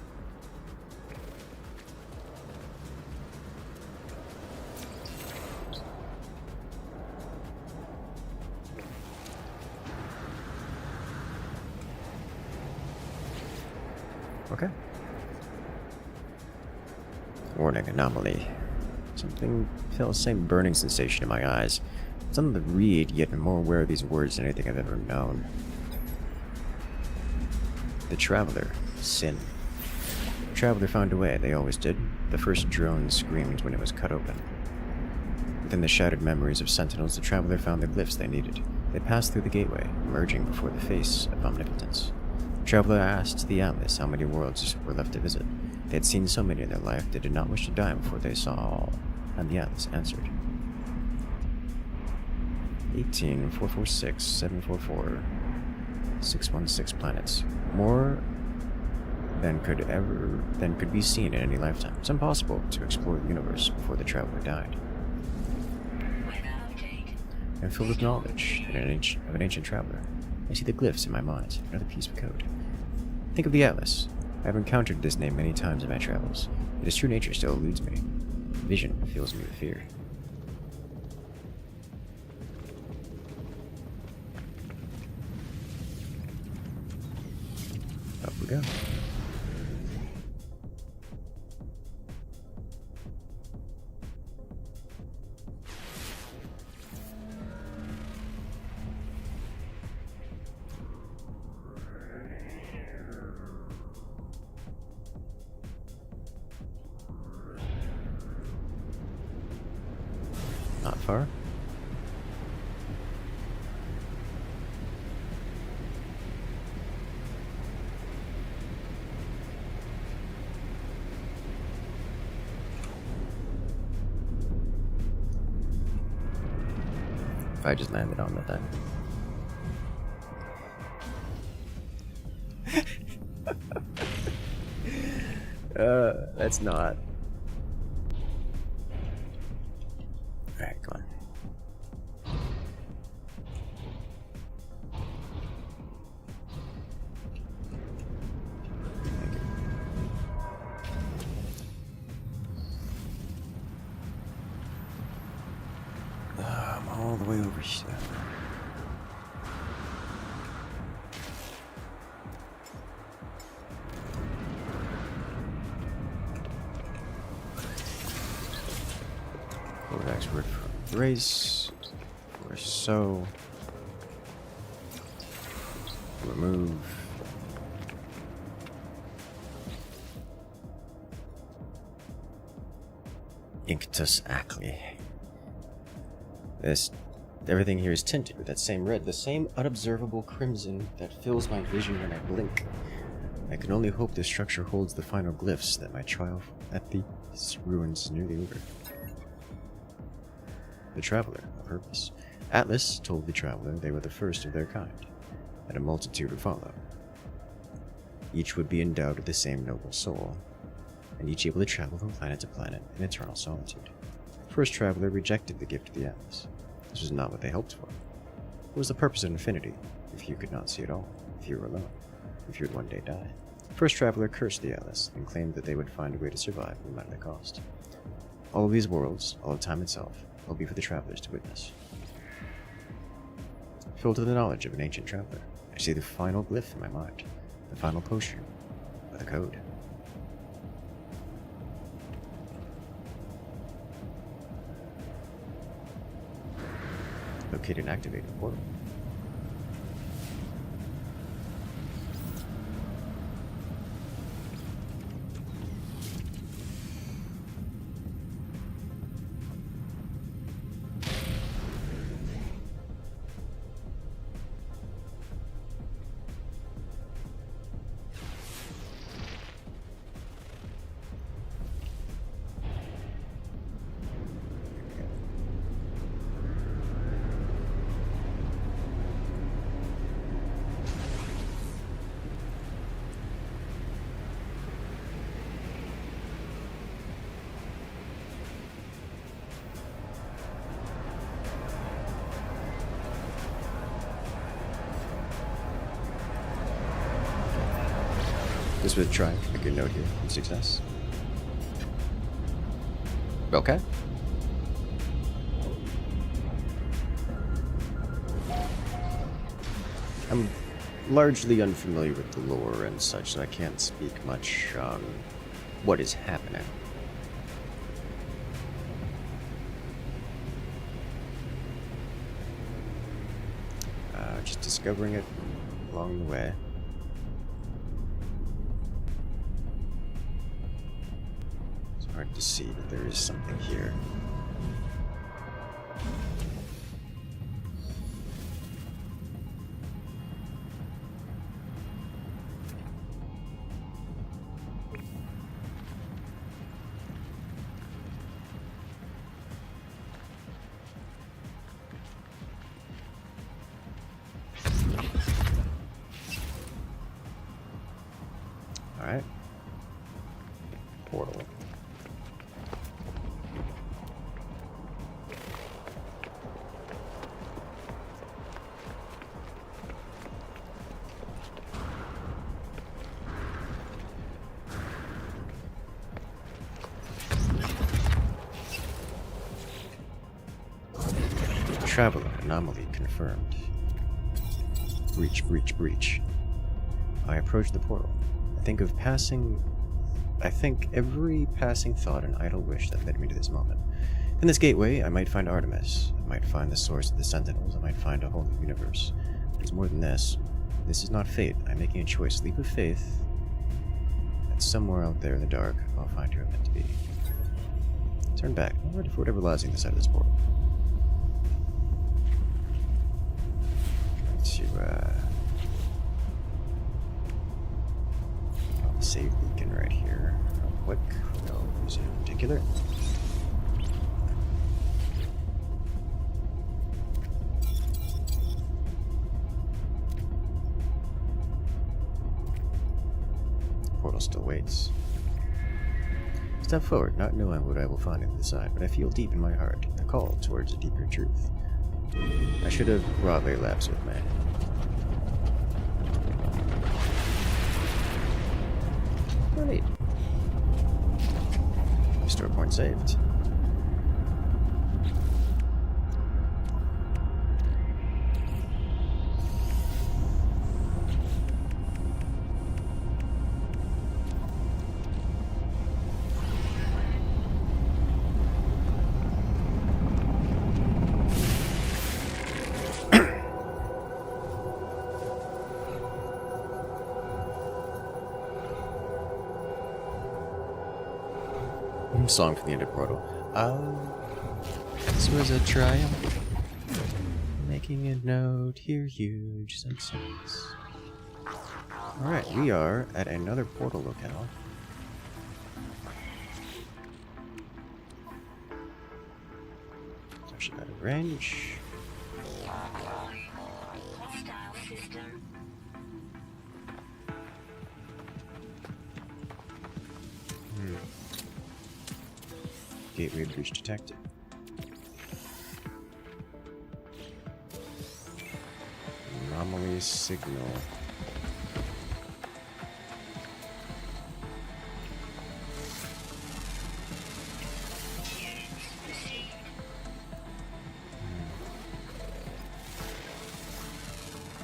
Okay. Warning anomaly. Something felt the same burning sensation in my eyes. Something to read, yet I'm more aware of these words than anything I've ever known. The Traveler. Sin. The Traveler found a way, they always did. The first drone screamed when it was cut open. Within the shattered memories of Sentinels, the Traveler found the glyphs they needed. They passed through the gateway, emerging before the face of omnipotence. The Traveler asked the Atlas how many worlds were left to visit. They had seen so many in their life, they did not wish to die before they saw all. And the Atlas answered. 18, 446, 744, 616 planets. More than could be seen in any lifetime. It's impossible to explore the universe before the Traveler died. Weather update. I'm filled with knowledge of an ancient traveler. I see the glyphs in my mind, another piece of code. Think of the Atlas. I have encountered this name many times in my travels, yet its true nature still eludes me. Vision fills me with fear. Up we go. Not far. If I just landed on that. That's not. Alright, come on. Thank you. I'm all the way over here. Expert for race, or so. Remove. Inctus Ackley. Everything here is tinted with that same red, the same unobservable crimson that fills my vision when I blink. I can only hope this structure holds the final glyphs that my trial at these ruins is nearly over. The Traveler, a purpose. Atlas told the Traveler they were the first of their kind, and a multitude would follow. Each would be endowed with the same noble soul, and each able to travel from planet to planet in eternal solitude. The first Traveler rejected the gift of the Atlas. This was not what they hoped for. What was the purpose of infinity, if you could not see it all, if you were alone, if you would one day die? The first Traveler cursed the Atlas, and claimed that they would find a way to survive no matter the cost. All of these worlds, all of time itself, will be for the travelers to witness. Filled with the knowledge of an ancient traveler, I see the final glyph in my mind, the final potion, or the code. Locate and activate the portal. This was a try. A good note here. Success. Okay. I'm largely unfamiliar with the lore and such, so I can't speak much on what is happening. Just discovering it along the way. It's hard to see, but there is something here. Alright. Portal. Traveler anomaly confirmed. Breach, breach, breach. I approach the portal. I think every passing thought and idle wish that led me to this moment. In this gateway, I might find Artemis. I might find the source of the Sentinels. I might find a whole new universe. But it's more than this. This is not fate. I'm making a choice. Leap of faith. That somewhere out there in the dark, I'll find who I'm meant to be. Turn back. I'm ready for whatever lies on the side of this portal. Save beacon right here. Real quick. No reason in particular. Portal still waits. Step forward, not knowing what I will find on the side, but I feel deep in my heart a call towards a deeper truth. I should have brought my labs with me. Neat. Restore point saved. Song from the end of Portal. This was a triumph. Making a note here, huge success. Alright, we are at another portal locale. It's actually out of range. Hostile system. Gateway breach detected. Anomaly signal.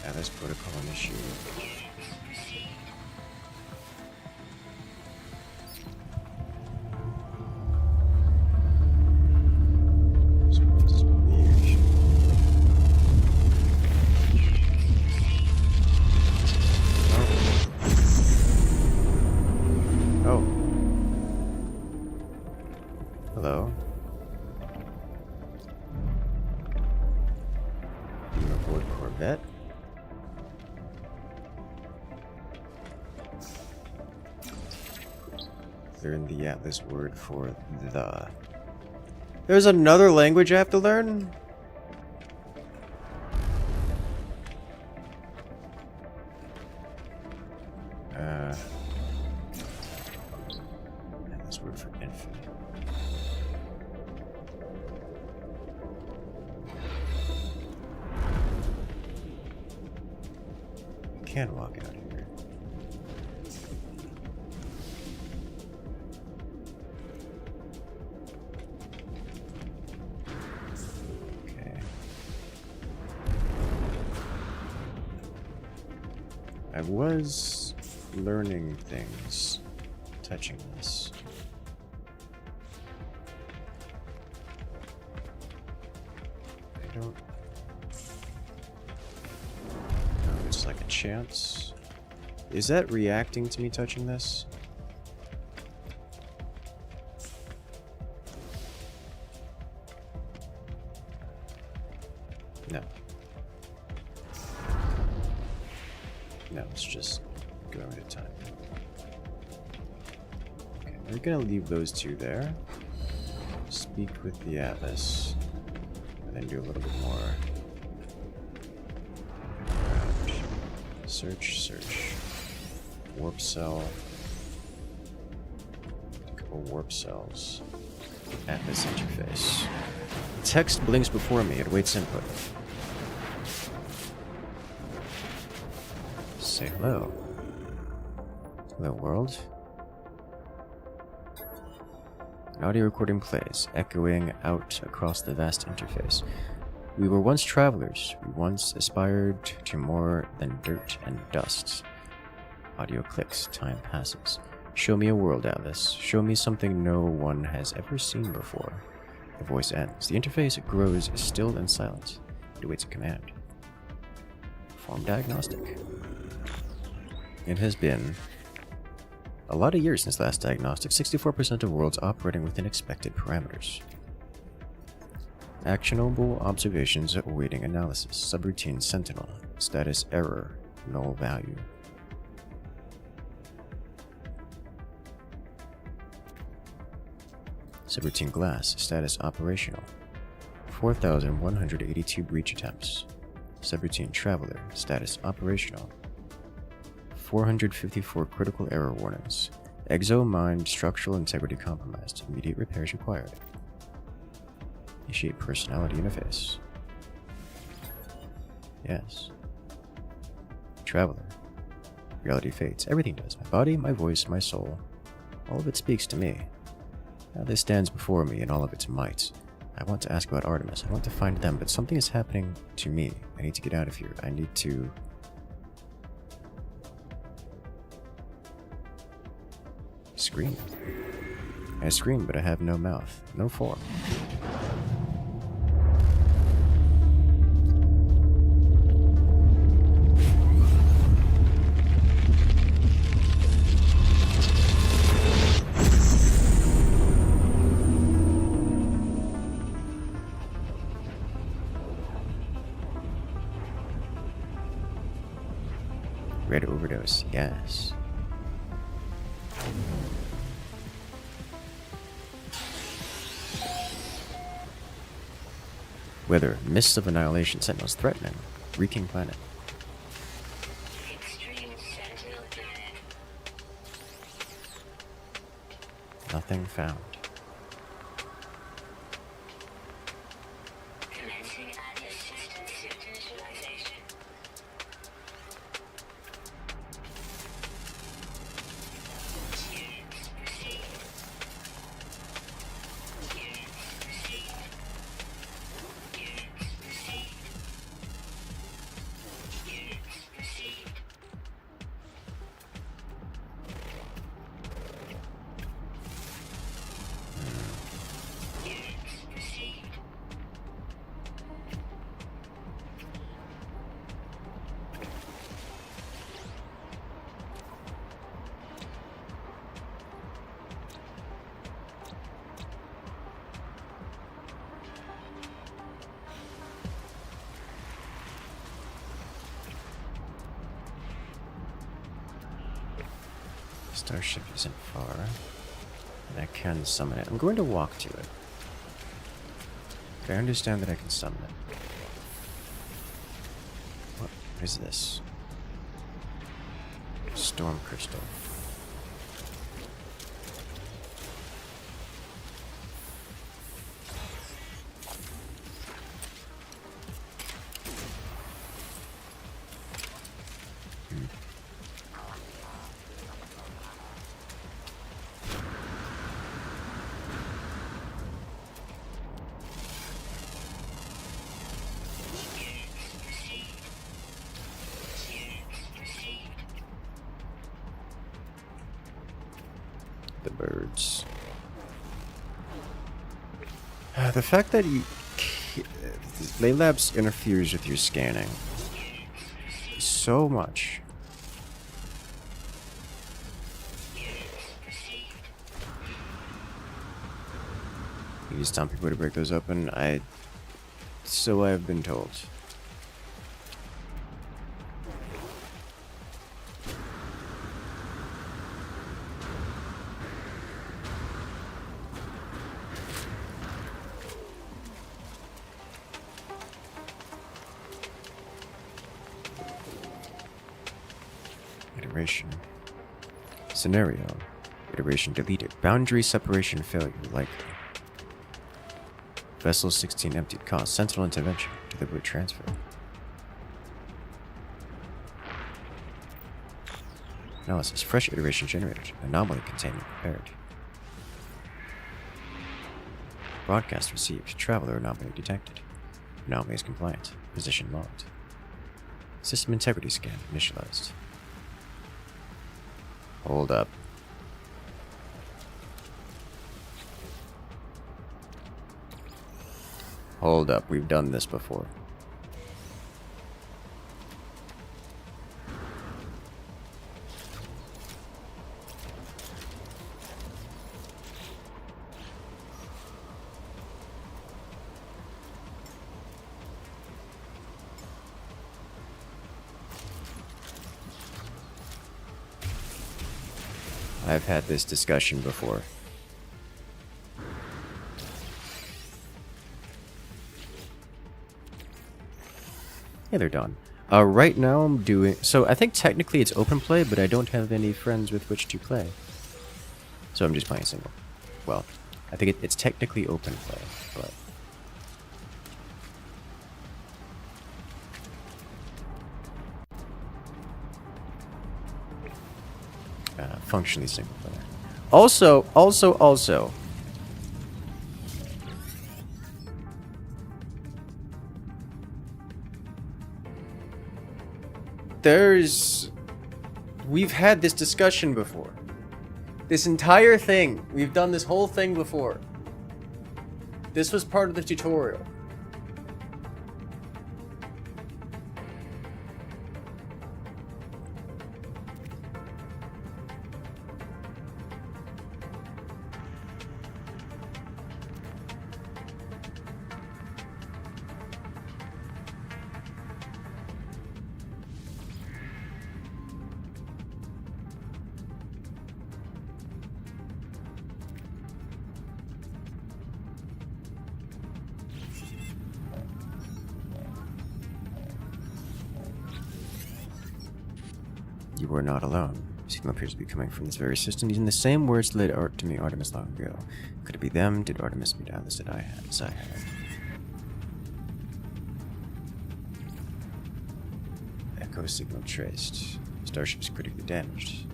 Yeah, there's protocol an issue. Hello. You aboard Corvette? They're in the Atlas word for the. There's another language I have to learn? Atlas word for infinite. Can't walk out here. I was learning things touching this. I don't know, it's like a chance. Is that reacting to me touching this? No. No, it's just going at a time. Okay, we're gonna leave those two there. Speak with the Atlas. And then do a little bit more. Search. Warp cell. A couple warp cells. Atlas interface. Text blinks before me. It awaits input. Say hello. Hello, world. An audio recording plays, echoing out across the vast interface. We were once travelers. We once aspired to more than dirt and dust. Audio clicks. Time passes. Show me a world, Atlas. Show me something no one has ever seen before. The voice ends. The interface grows still and silent. It awaits a command. Perform diagnostic. It has been a lot of years since last diagnostic. 64% of worlds operating within expected parameters. Actionable observations awaiting analysis. Subroutine Sentinel. Status error. Null value. Subroutine Glass. Status operational. 4,182 breach attempts. Subroutine Traveler. Status operational. 454 critical error warnings. Exo Mind structural integrity compromised. Immediate repairs required. Initiate personality interface. Yes. Traveler. Reality fades. Everything does. My body, my voice, my soul. All of it speaks to me. Now this stands before me in all of its might. I want to ask about Artemis. I want to find them, but something is happening to me. I need to get out of here. I need to... scream. I scream, but I have no mouth, no form. Red overdose, yes. Weather, mists of annihilation, sentinels threatening, reeking planet. Extreme Sentinel planet. Nothing found. Commencing Atlas system synchronization. Units proceed. Units proceed. Units proceed. Units proceed. Units proceed. Starship isn't far, and I can summon it. I'm going to walk to it. But I understand that I can summon it. What is this? Storm crystal. Units proceed. Units proceed. the birds. The fact that Lay Labs interferes with your scanning so much. You use time people to break those open. So I've been told. Iteration. Scenario. Iteration deleted. Boundary separation failure likely. Vessel 16 emptied. Cause. Sentinel intervention. Deliberate transfer. Analysis. Fresh iteration generated. Anomaly containment prepared. Broadcast received. Traveler anomaly detected. Anomaly is compliant. Position logged. System integrity scan initialized. Hold up. Hold up, we've done this before. I've had this discussion before. Yeah, they're done. Right now I'm doing... So I think technically it's open play, but I don't have any friends with which to play. So I'm just playing single. Well, I think it's technically open play, but... functionally single player. Also... We've had this discussion before. This entire thing. We've done this whole thing before. This was part of the tutorial. You were not alone. Signal appears to be coming from this very system, using the same words that led to me Artemis long ago. Could it be them? Did Artemis meet Atlas that I had? Echo signal traced. Starship's critically damaged.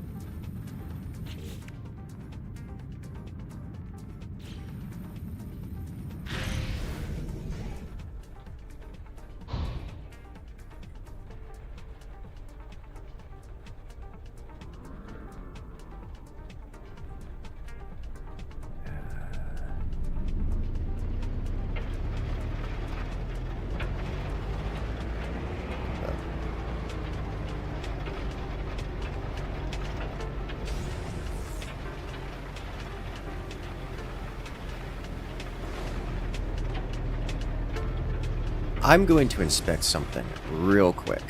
I'm going to inspect something real quick.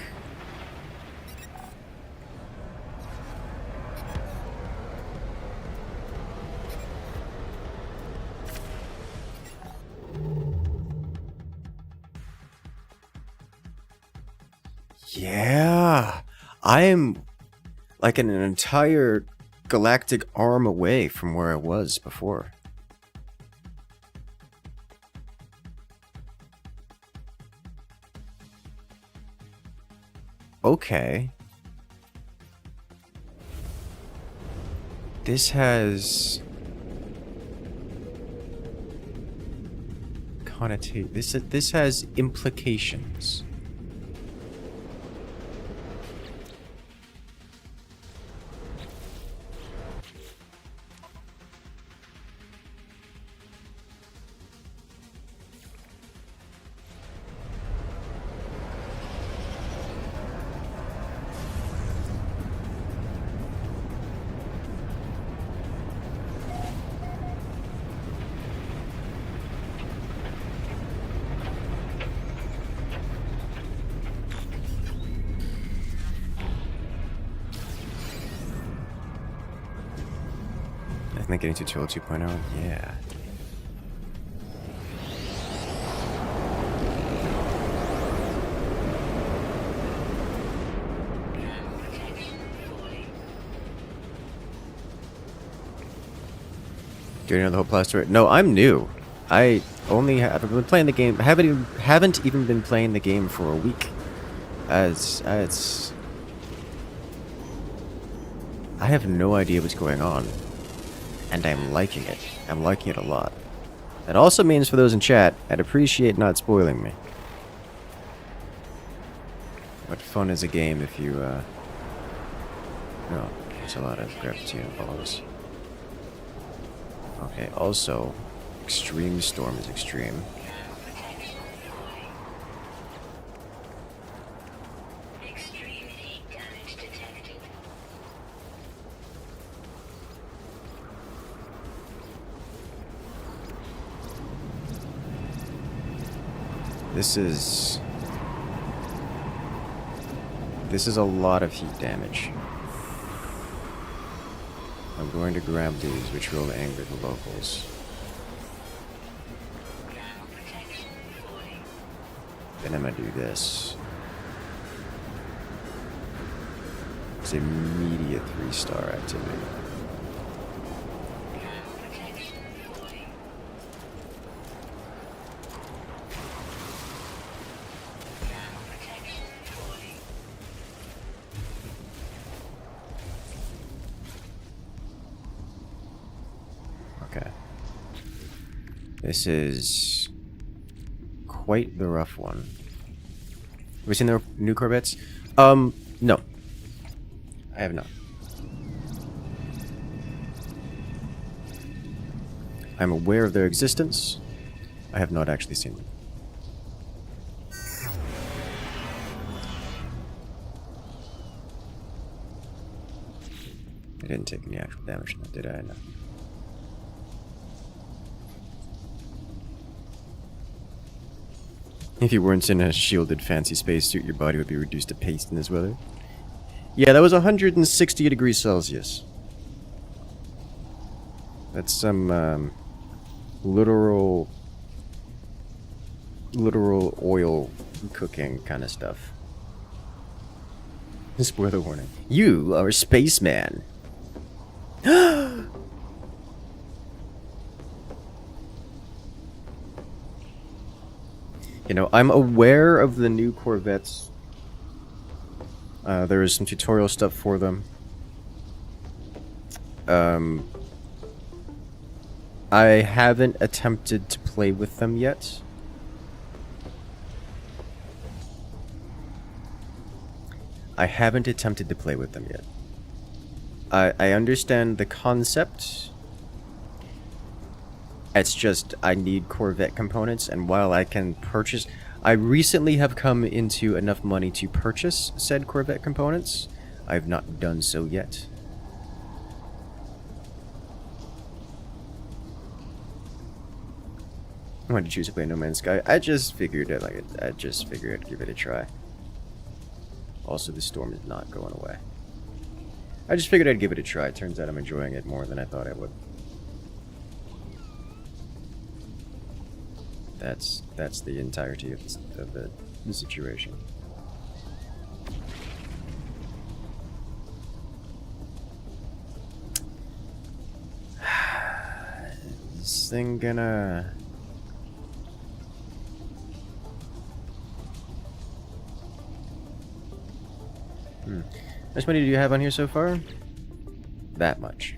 Yeah, I am like an entire galactic arm away from where I was before. Okay. This has this has implications. Definitely getting tutorial 2.0. Yeah. Do you know the whole plaster? No, I'm new. I only have been playing the game. Haven't even been playing the game for a week. It's. I have no idea what's going on, and I'm liking it. I'm liking it a lot. That also means for those in chat, I'd appreciate not spoiling me. What fun is a game if you? No, there's a lot of gravity involved. Okay, also, extreme storm is extreme. Extreme heat damage detected. This is a lot of heat damage. I'm going to grab these, which will anger the locals. Then I'm gonna do this. It's immediate 3-star activity. Okay. This is quite the rough one. Have we seen the new Corvettes? No. I have not. I'm aware of their existence. I have not actually seen them. I didn't take any actual damage from that, did I? No. If you weren't in a shielded fancy spacesuit, your body would be reduced to paste in this weather. Yeah, that was 160 degrees Celsius. That's some literal oil cooking kind of stuff. Spoiler warning. You are a spaceman. You know, I'm aware of the new Corvettes. There is some tutorial stuff for them. I haven't attempted to play with them yet. I understand the concept. It's just, I need Corvette components, and while I can purchase... I recently have come into enough money to purchase said Corvette components. I've not done so yet. I wanted to choose to play No Man's Sky. I just figured it, I just figured I'd give it a try. Also, the storm is not going away. I just figured I'd give it a try. Turns out I'm enjoying it more than I thought I would. That's the entirety of the situation. This thing gonna... How much money do you have on here so far? That much.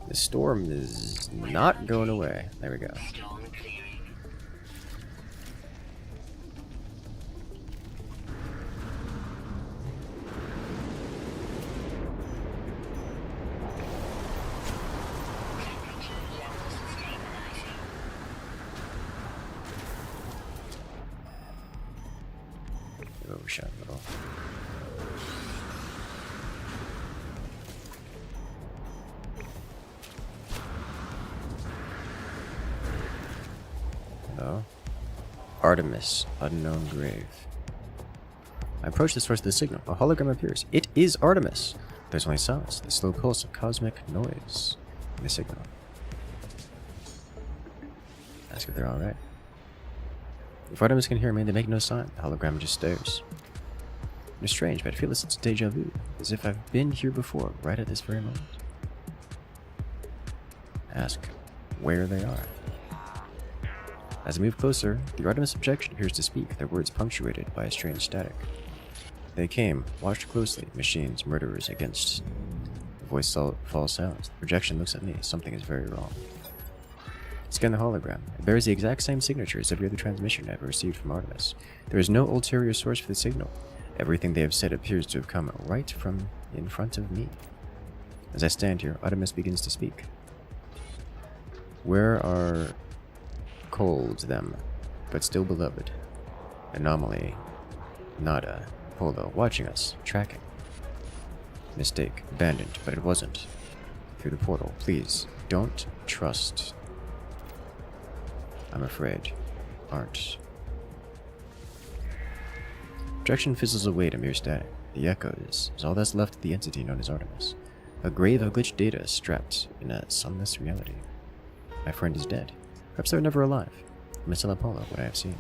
The storm is not going away. There we go. Storm clearing. Temperature levels stabilizing. Overshot a little. Hello? Artemis, unknown grave. I approach the source of the signal. A hologram appears. It is Artemis. There's only silence, the slow pulse of cosmic noise in the signal. Ask if they're alright. If Artemis can hear me, they make no sign. The hologram just stares. It's strange, but I feel a sense of deja vu, as if I've been here before, right at this very moment. Ask where they are. As I move closer, the Artemis objection appears to speak, their words punctuated by a strange static. They came, watched closely, machines, murderers against. The voice falls silent. The projection looks at me. Something is very wrong. Scan the hologram. It bears the exact same signature as every other transmission I've received from Artemis. There is no ulterior source for the signal. Everything they have said appears to have come right from in front of me. As I stand here, Artemis begins to speak. Where are cold them, but still beloved? Anomaly. Nada. Polo. Watching us. Tracking. Mistake. Abandoned, but it wasn't. Through the portal. Please, don't trust. I'm afraid. Aren't. Projection fizzles away to mere static. The echoes is all that's left of the entity known as Artemis. A grave of glitched data strapped in a sunless reality. My friend is dead. Perhaps they were never alive. I must tell Apollo what I have seen.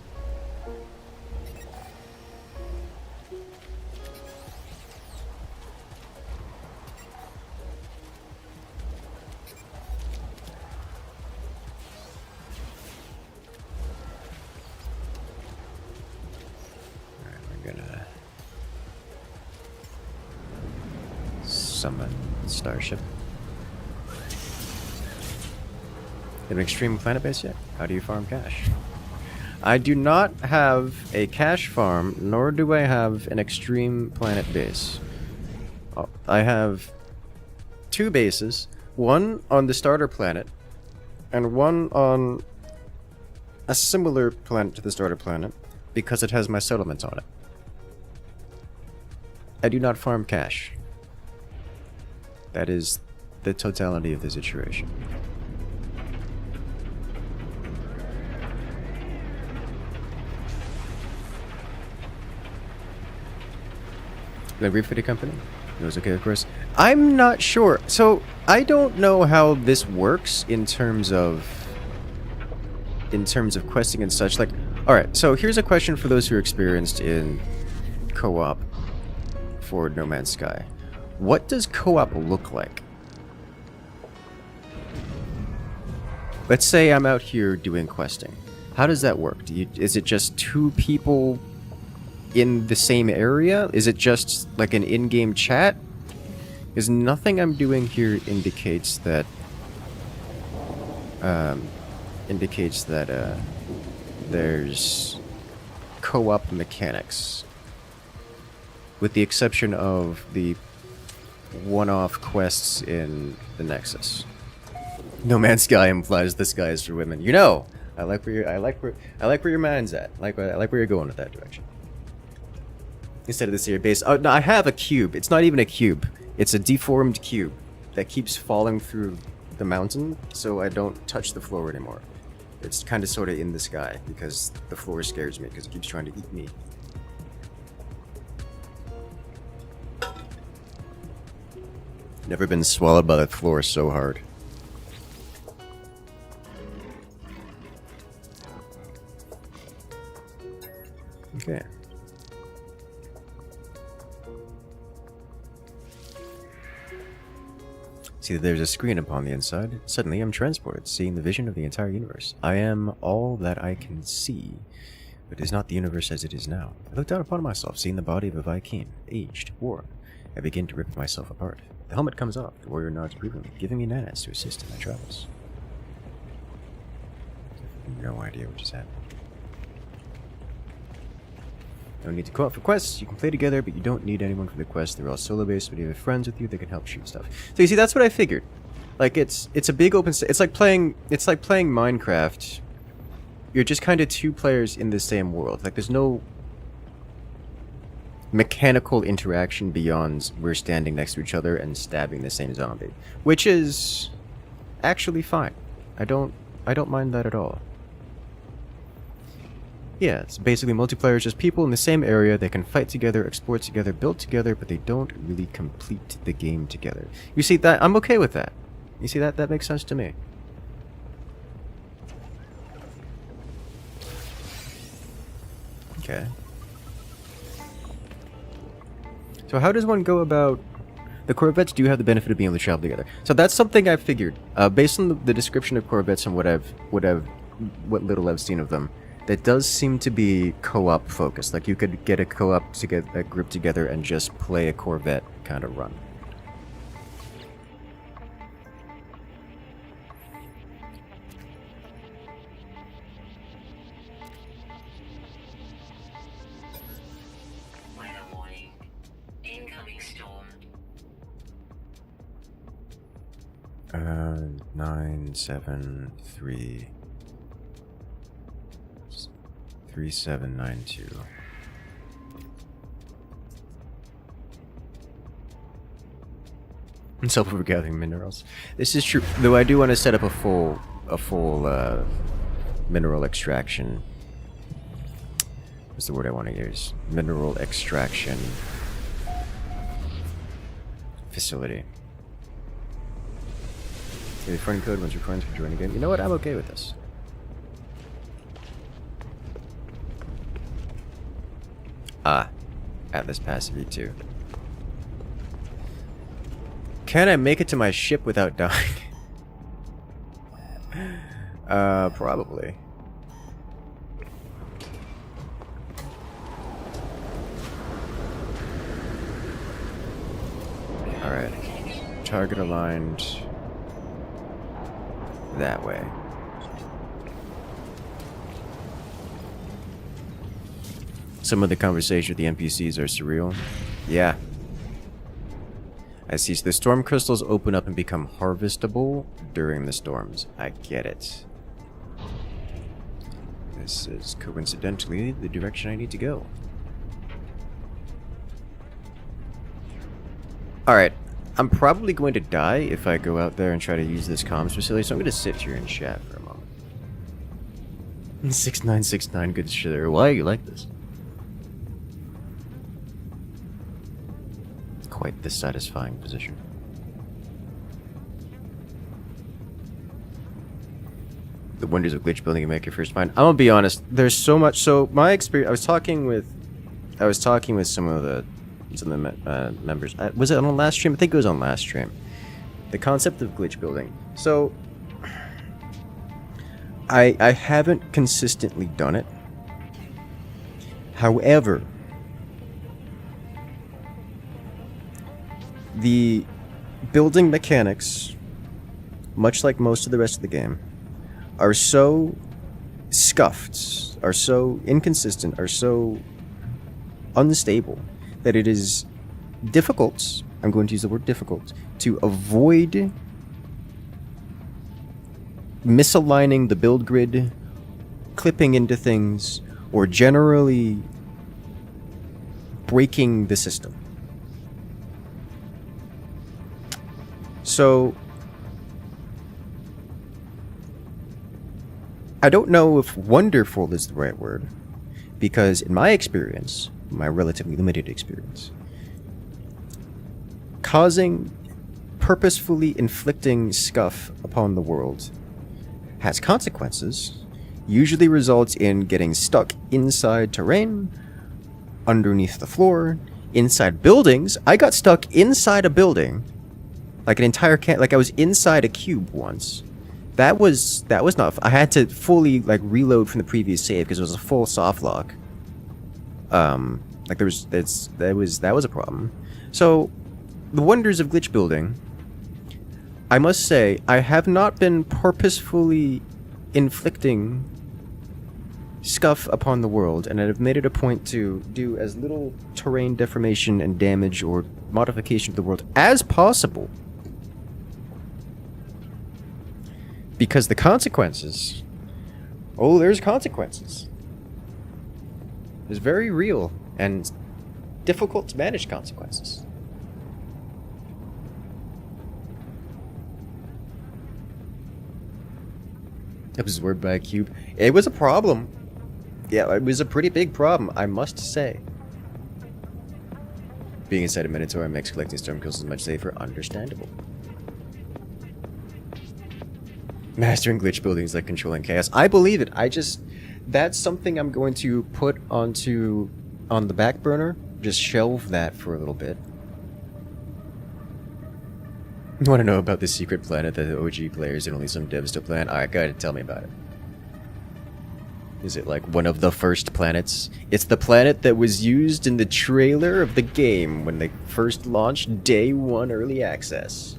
Summon Starship. An extreme planet base yet? How do you farm cash? I do not have a cash farm, nor do I have an extreme planet base. I have two bases, one on the starter planet, and one on a similar planet to the starter planet, because it has my settlements on it. I do not farm cash. That is the totality of the situation. Did I brief for the company? It was okay, of course. I'm not sure. So, I don't know how this works in terms of questing and such. Like, alright, so here's a question for those who are experienced in co-op for No Man's Sky. What does co-op look like? Let's say I'm out here doing questing. How does that work? Is it just two people in the same area? Is it just like an in-game chat? Because nothing I'm doing here indicates that there's co-op mechanics, with the exception of the one-off quests in the Nexus. No Man's Sky implies the sky is for women. You know, I like where your mind's at. I like where you're going with that direction. Instead of the Seer base, oh no, I have a cube. It's not even a cube. It's a deformed cube that keeps falling through the mountain, so I don't touch the floor anymore. It's kind of sort of in the sky because the floor scares me because it keeps trying to eat me. Never been swallowed by the floor so hard. Okay. See that there's a screen upon the inside. Suddenly I'm transported, seeing the vision of the entire universe. I am all that I can see, but it is not the universe as it is now. I look down upon myself, seeing the body of a Viking, aged, worn. I begin to rip myself apart. The helmet comes off, the warrior nods approvingly, giving me nanas to assist in my travels. I have no idea what just happened. No need to go out for quests. You can play together, but you don't need anyone for the quest. They're all solo-based, but you have friends with you that can help shoot stuff. So you see, that's what I figured. Like it's a big open. It's like playing Minecraft. You're just kind of two players in the same world. Like there's no mechanical interaction beyond we're standing next to each other and stabbing the same zombie, which is actually fine. I don't mind that at all. Yeah, it's basically multiplayer is just people in the same area. They can fight together, explore together, build together, but they don't really complete the game together. You see that? I'm okay with that. You see that? That makes sense to me. Okay. So how does one go about... The Corvettes do have the benefit of being able to travel together. So that's something I've figured. Based on the description of Corvettes and what little I've seen of them, that does seem to be co-op focused. Like you could get a co-op to get a group together and just play a Corvette kind of run. Weather warning. Incoming storm. 973 3792. And so we're gathering minerals. This is true, though I do want to set up a full mineral extraction. What's the word I want to use? Mineral extraction facility. The friend code once your friends can join again. You know what? I'm okay with this. Ah, Atlas passive E2. Can I make it to my ship without dying? Probably. Alright. Target aligned that way. Some of the conversation with the NPCs are surreal. Yeah. I see. So the storm crystals open up and become harvestable during the storms. I get it. This is coincidentally the direction I need to go. Alright. I'm probably going to die if I go out there and try to use this comms facility, so I'm going to sit here and chat for a moment. 6969, good shit. Why you like this? Quite the satisfying position. The wonders of glitch building you make your first find. I'm gonna be honest. There's so much. So my experience. I was talking with some of the members. Was it on last stream? I think it was on last stream. The concept of glitch building. So I haven't consistently done it. However, the building mechanics, much like most of the rest of the game, are so scuffed, are so inconsistent, are so unstable that it is difficult, I'm going to use the word difficult, to avoid misaligning the build grid, clipping into things, or generally breaking the system. So, I don't know if wonderful is the right word, because in my experience, my relatively limited experience, purposefully inflicting scuff upon the world has consequences, usually results in getting stuck inside terrain, underneath the floor, inside buildings. I got stuck inside a building. Like an entire like I was inside a cube once. That was not. I had to fully like reload from the previous save because it was a full soft lock. Like that was a problem. So, the wonders of glitch building. I must say I have not been purposefully inflicting scuff upon the world, and I've made it a point to do as little terrain deformation and damage or modification to the world as possible. Because the consequences... Oh, there's consequences. There's very real and difficult to manage consequences. Absorbed by a cube. It was a problem. Yeah, it was a pretty big problem, I must say. Being inside a Minotaur makes collecting storm kills much safer, understandable. Mastering glitch buildings like controlling chaos. I believe it. That's something I'm going to put on the back burner. Just shelve that for a little bit. You want to know about the secret planet that the OG players and only some devs still plan? Alright, go ahead and tell me about it. Is it like one of the first planets? It's the planet that was used in the trailer of the game when they first launched Day 1 Early Access.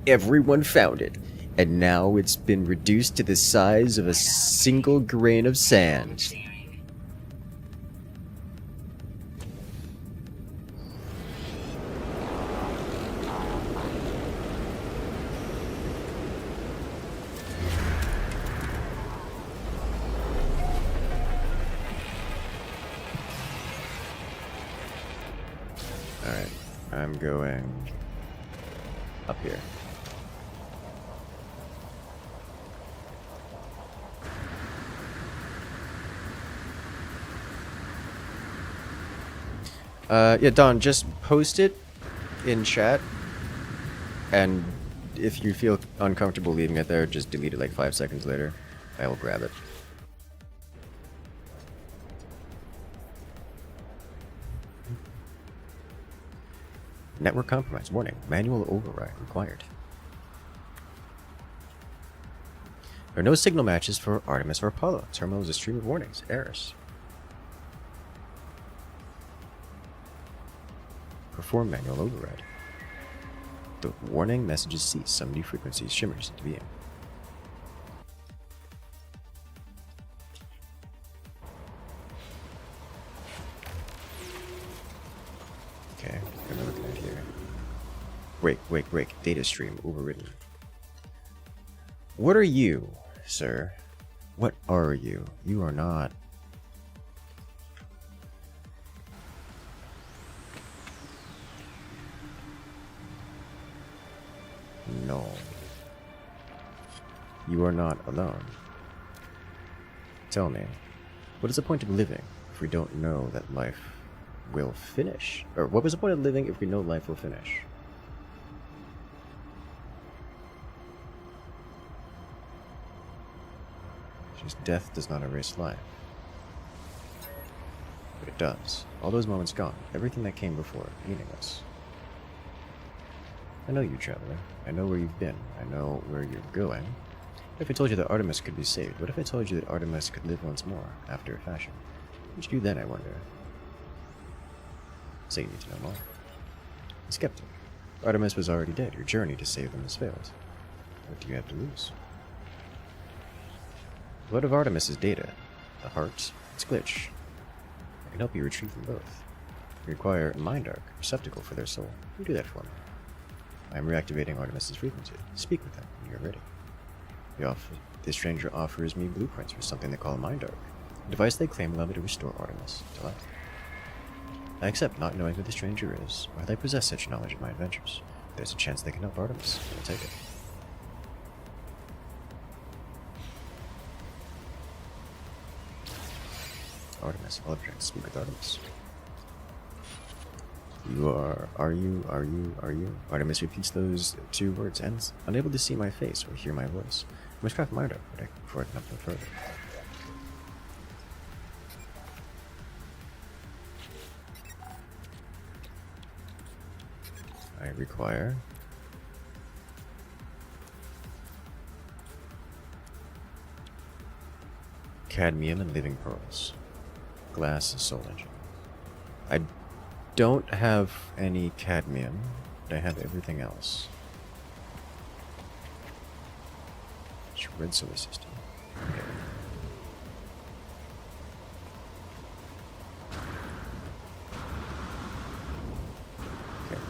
Everyone found it, and now it's been reduced to the size of a single grain of sand. Alright, I'm going up here. Yeah, Don, just post it in chat, and if you feel uncomfortable leaving it there, just delete it like 5 seconds later. I will grab it. Network compromise. Warning. Manual override required. There are no signal matches for Artemis or Apollo. Terminal is a stream of warnings. Errors. Perform manual override. The warning messages cease. Some new frequencies shimmers into being. Okay, what am I looking at here? Break. Data stream overridden. What are you, sir? What are you? You are not. No. You are not alone. Tell me, what is the point of living if we don't know that life will finish? Or what was the point of living if we know life will finish? Just death does not erase life. But it does. All those moments gone, everything that came before, meaningless. I know you, traveler. I know where you've been. I know where you're going. What if I told you that Artemis could be saved? What if I told you that Artemis could live once more, after a fashion? What would you do then, I wonder? So you need to know more. A skeptic. Artemis was already dead. Your journey to save them has failed. What do you have to lose? What of Artemis's data? The heart, its glitch. I can help you retrieve them both. You require a mind arc, receptacle for their soul. You do that for me. I am reactivating Artemis's frequency. Speak with them when you are ready. The stranger offers me blueprints for something they call a mind arc, a device they claim will allow me to restore Artemis to life. I accept not knowing who the stranger is, or how they possess such knowledge of my adventures. If there's a chance they can help Artemis, I will take it. Artemis, I'll object to speak with Artemis. Are you? Artemis repeats those two words, ends, unable to see my face or hear my voice. I must craft my dark before I can help them further. I require cadmium and living pearls. Glass soul engine. I don't have any cadmium, but I have everything else. Red solar system. Okay. Okay.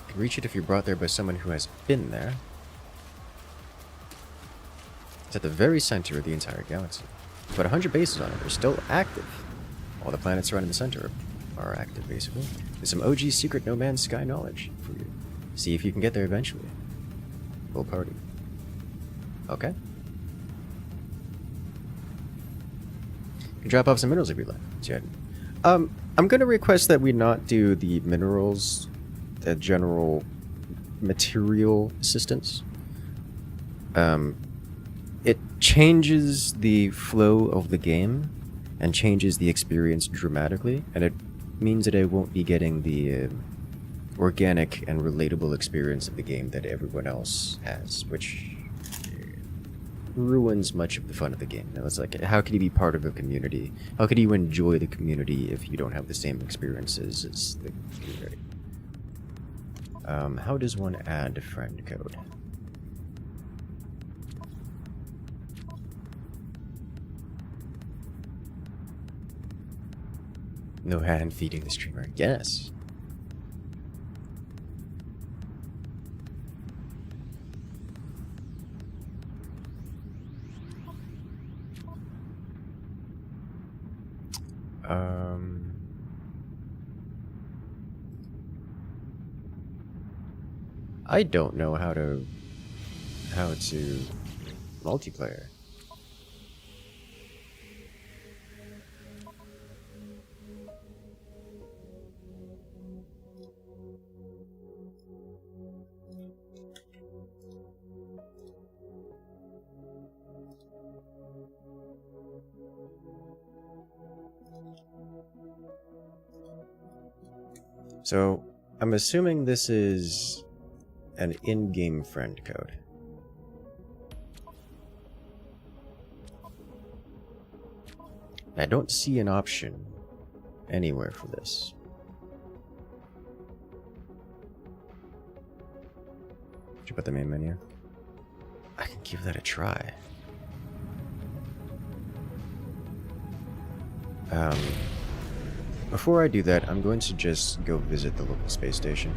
You can reach it if you're brought there by someone who has been there. It's at the very center of the entire galaxy. About 100 bases on it are still active. All the planets around in the center are active, basically. There's some OG secret No Man's Sky knowledge for you. See if you can get there eventually. Full party. Okay. Drop off some minerals if you'd like. Chat. I'm gonna request that we not do the minerals, the general material assistance. It changes the flow of the game and changes the experience dramatically, and it means that I won't be getting the organic and relatable experience of the game that everyone else has, which ruins much of the fun of the game. Now, it's like, how can you be part of a community? How can you enjoy the community if you don't have the same experiences as the community? How does one add friend code? No hand feeding the streamer. Yes. I don't know how to multiplayer. So, I'm assuming this is an in-game friend code. I don't see an option anywhere for this. Did you put the main menu? I can give that a try. Before I do that, I'm going to just go visit the local space station.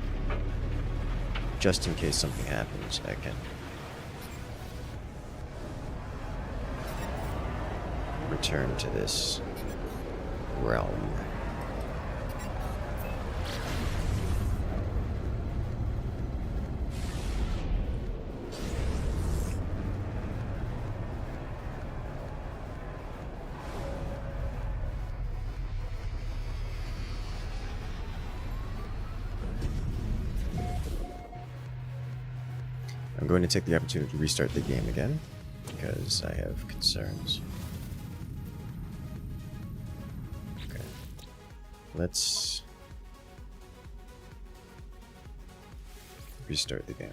Just in case something happens, I can return to this realm. I'm going to take the opportunity to restart the game again, because I have concerns. Okay. Let's restart the game.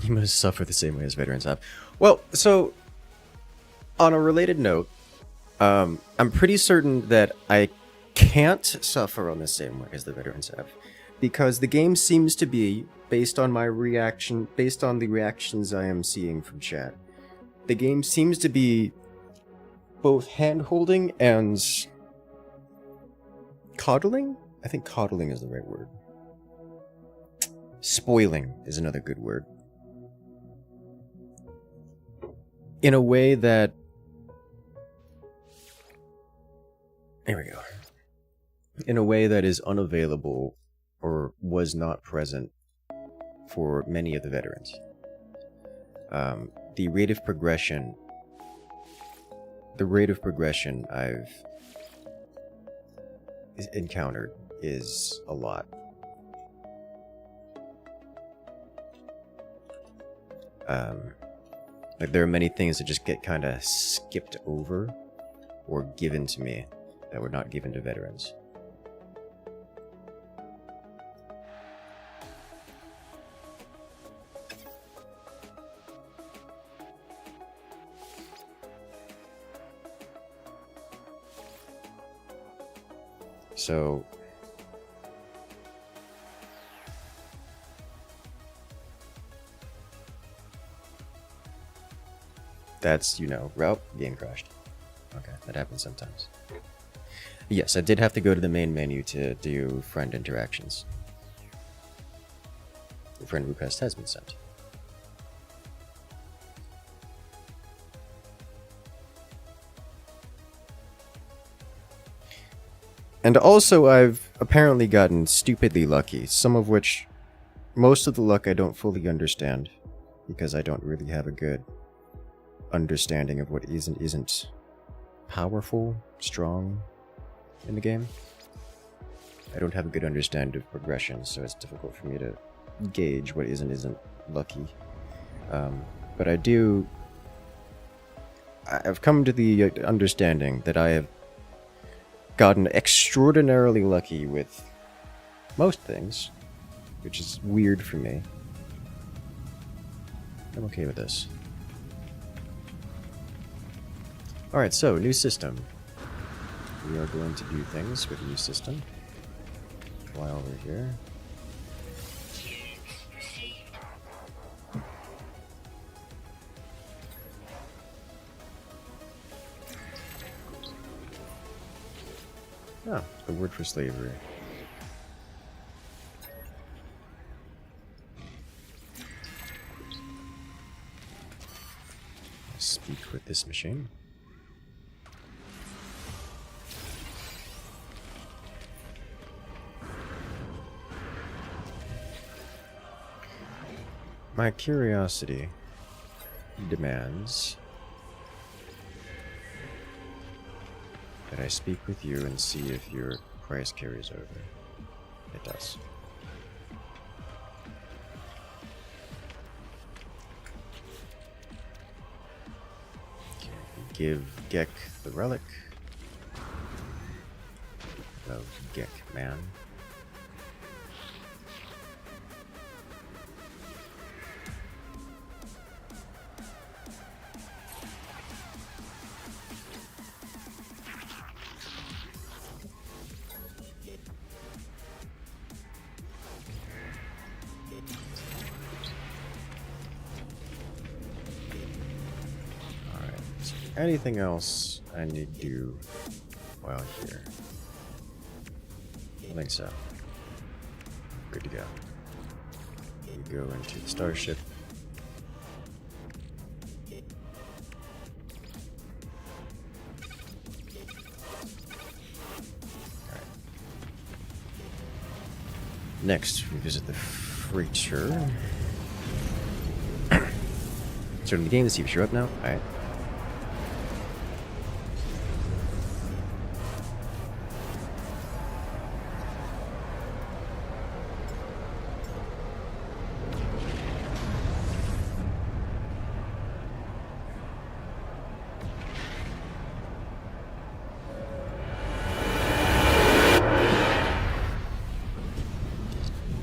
You must suffer the same way as veterans have. Well, so on a related note, I'm pretty certain that I can't suffer on the same way as the veterans have, because the game seems to be, based on the reactions I am seeing from chat, the game seems to be both hand-holding and coddling? I think coddling is the right word. Spoiling is another good word. In a way that... There we go. In a way that is unavailable or was not present for many of the veterans. The rate of progression I've encountered is a lot. Like, there are many things that just get kind of skipped over or given to me that were not given to veterans. So that's, route, game crashed. Okay, that happens sometimes. Yes, I did have to go to the main menu to do friend interactions. The friend request has been sent. And also apparently gotten stupidly lucky, some of which, most of the luck I don't fully understand, because I don't really have a good understanding of what is and isn't powerful, strong in the game. I don't have a good understanding of progression, so it's difficult for me to gauge what is and isn't lucky. But I've come to the understanding that I have gotten extraordinarily lucky with most things, which is weird for me. I'm okay with this. Alright, so, new system. We are going to do things with new system while we're here. Ah, the word for slavery. Speak with this machine. My curiosity demands that I speak with you and see if your price carries over. It does. Okay, give Gek the relic of Gek Man. Anything else I need to do while here? I think so. Good to go. We go into the starship. Alright. Next, we visit the freighter. Starting the game to see if you're up now. Alright.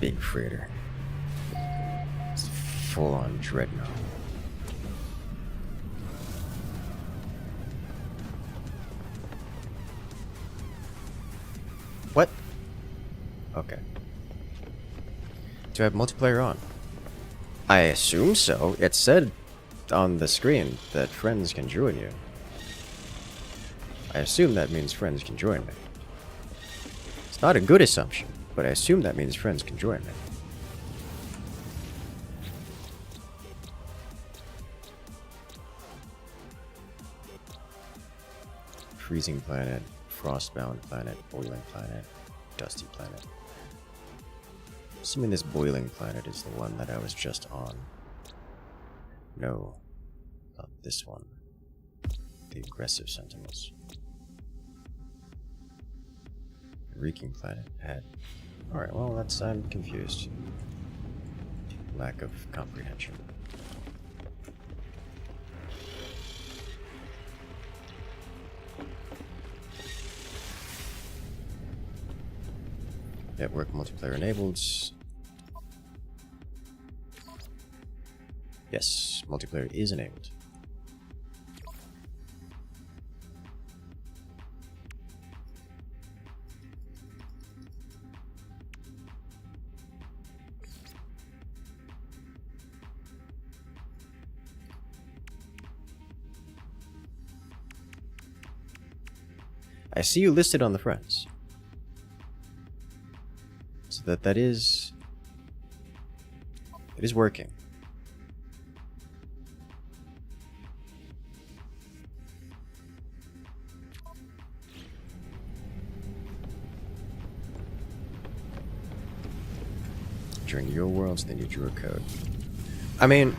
Big freighter. It's full on Dreadnought. What? Okay. Do I have multiplayer on? I assume so. It said on the screen that friends can join you. I assume that means friends can join me. It's not a good assumption, but I assume that means friends can join me. Freezing planet, frostbound planet, boiling planet, dusty planet. Assuming this boiling planet is the one that I was just on. No, not this one. The aggressive Sentinels. Reeking planet had. Alright, well, I'm confused. Lack of comprehension. Network multiplayer enabled. Yes, multiplayer is enabled. I see you listed on the friends. So that is working. during your worlds, then you drew a code. I mean,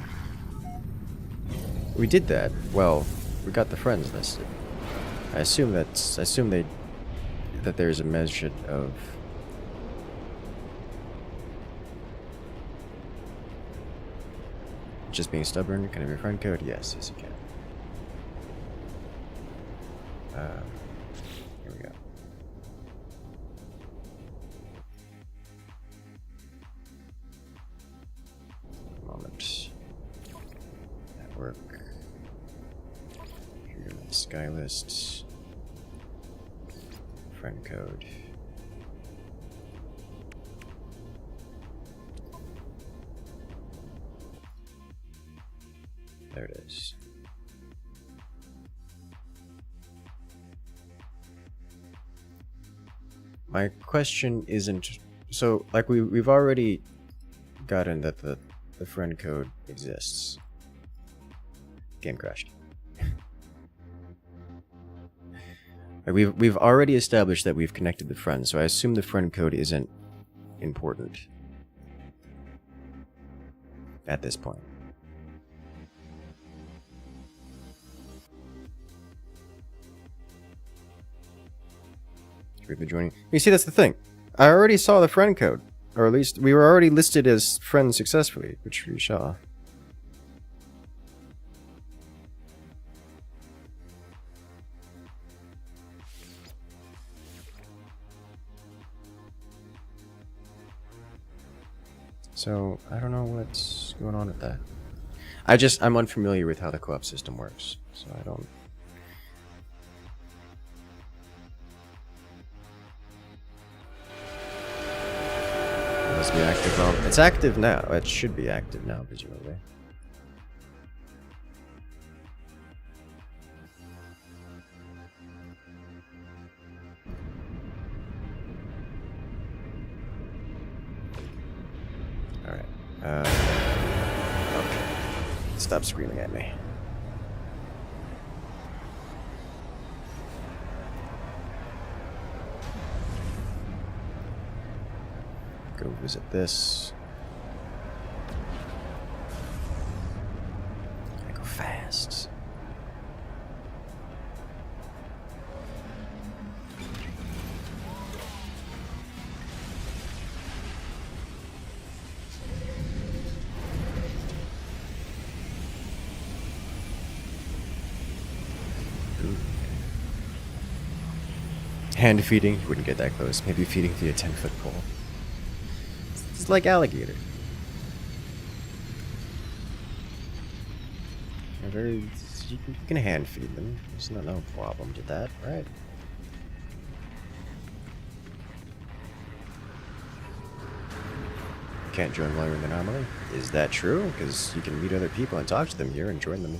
we did that. Well, we got the friends listed. I assume that there's a measure of just being stubborn. Can I have your friend code? Yes, yes you can. Here we go. Moment. Network. Here in the sky list. Friend code. There it is. My question isn't so like we've already gotten that the friend code exists. Game crashed. Like we've already established that we've connected the friend, so I assume the friend code isn't important at this point. Joining. You see, that's the thing. I already saw the friend code, or at least we were already listed as friends successfully, which we saw. So I don't know what's going on with that. I'm unfamiliar with how the co-op system works, so I don't. Must be active. Well, it's active now. It should be active now, presumably. All right. Okay. Stop screaming at me. Go visit this. I go fast. Ooh. Hand feeding, you wouldn't get that close. Maybe feeding via 10-foot pole. It's like alligator. You can hand feed them. There's no problem with that, right? Can't join while you're in the anomaly. Is that true? Because you can meet other people and talk to them here and join them.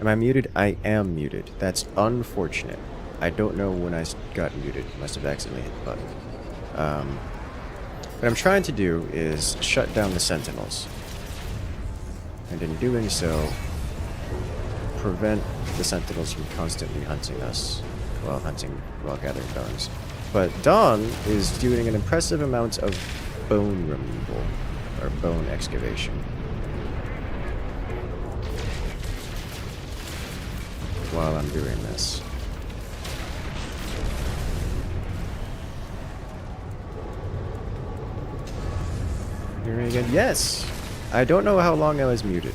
Am I muted? I am muted. That's unfortunate. I don't know when I got muted. Must have accidentally hit the button. What I'm trying to do is shut down the Sentinels. And in doing so, prevent the Sentinels from constantly hunting us while gathering bones. But Dawn is doing an impressive amount of bone removal, or bone excavation. While I'm doing this. Hearing again? Yes! I don't know how long I was muted.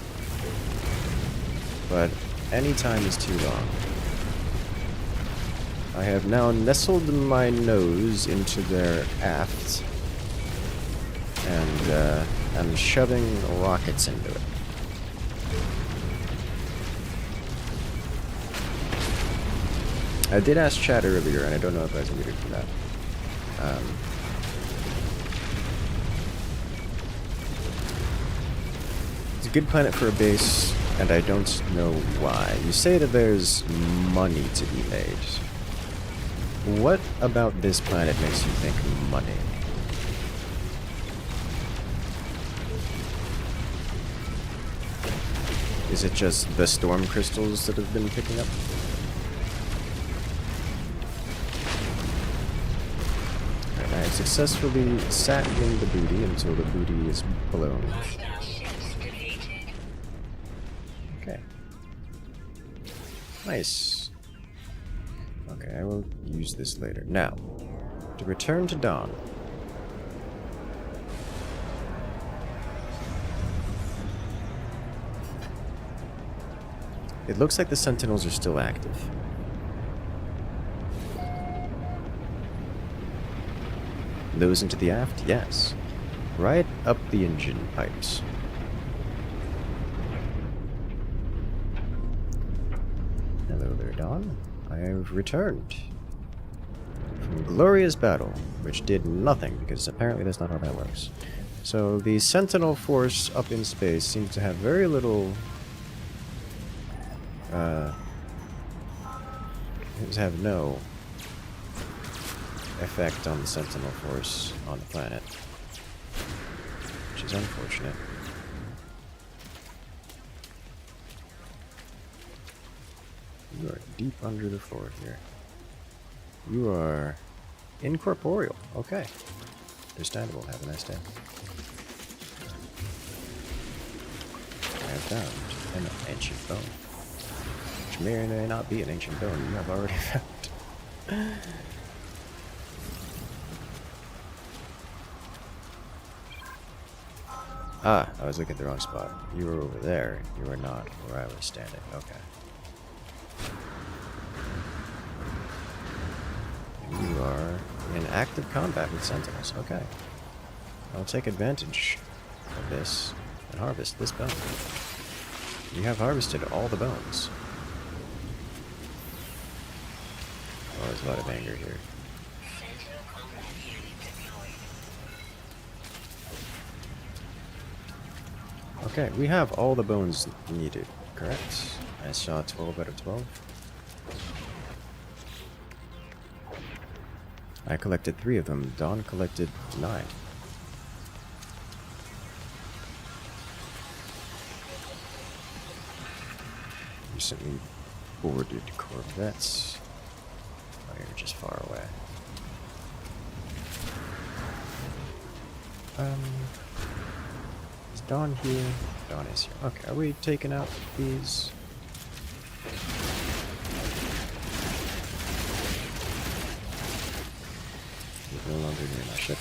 But any time is too long. I have now nestled my nose into their aft. And I'm shoving rockets into it. I did ask chat earlier, and I don't know if I was muted for that. It's a good planet for a base, and I don't know why. You say that there's money to be made. What about this planet makes you think money? Is it just the storm crystals that have been picking up? I have successfully sat in the booty until the booty is blown. Okay. Nice. Okay, I will use this later. Now, to return to Dawn. It looks like the Sentinels are still active. Those into the aft? Yes. Right up the engine pipes. Hello there, Dawn. I have returned from glorious battle, which did nothing, because apparently that's not how that works. So the Sentinel force up in space seems to have very little have no effect on the Sentinel force on the planet, which is unfortunate. You are deep under the floor here. You are incorporeal. Okay. Understandable. Have a nice day. I have found an ancient bone. Which may or may not be an ancient bone you have already found. Ah, I was looking at the wrong spot. You were over there. You were not where I was standing. Okay. You are in active combat with Sentinels. Okay. I'll take advantage of this and harvest this bone. You have harvested all the bones. Oh, there's a lot of anger here. Okay, we have all the bones needed, correct? I saw 12 out of 12. I collected 3 of them. Dawn collected 9. Recently boarded corvettes. Oh, you're just far away. Is Dawn here? Dawn is here. Okay, are we taking out these? He's no longer near my ship.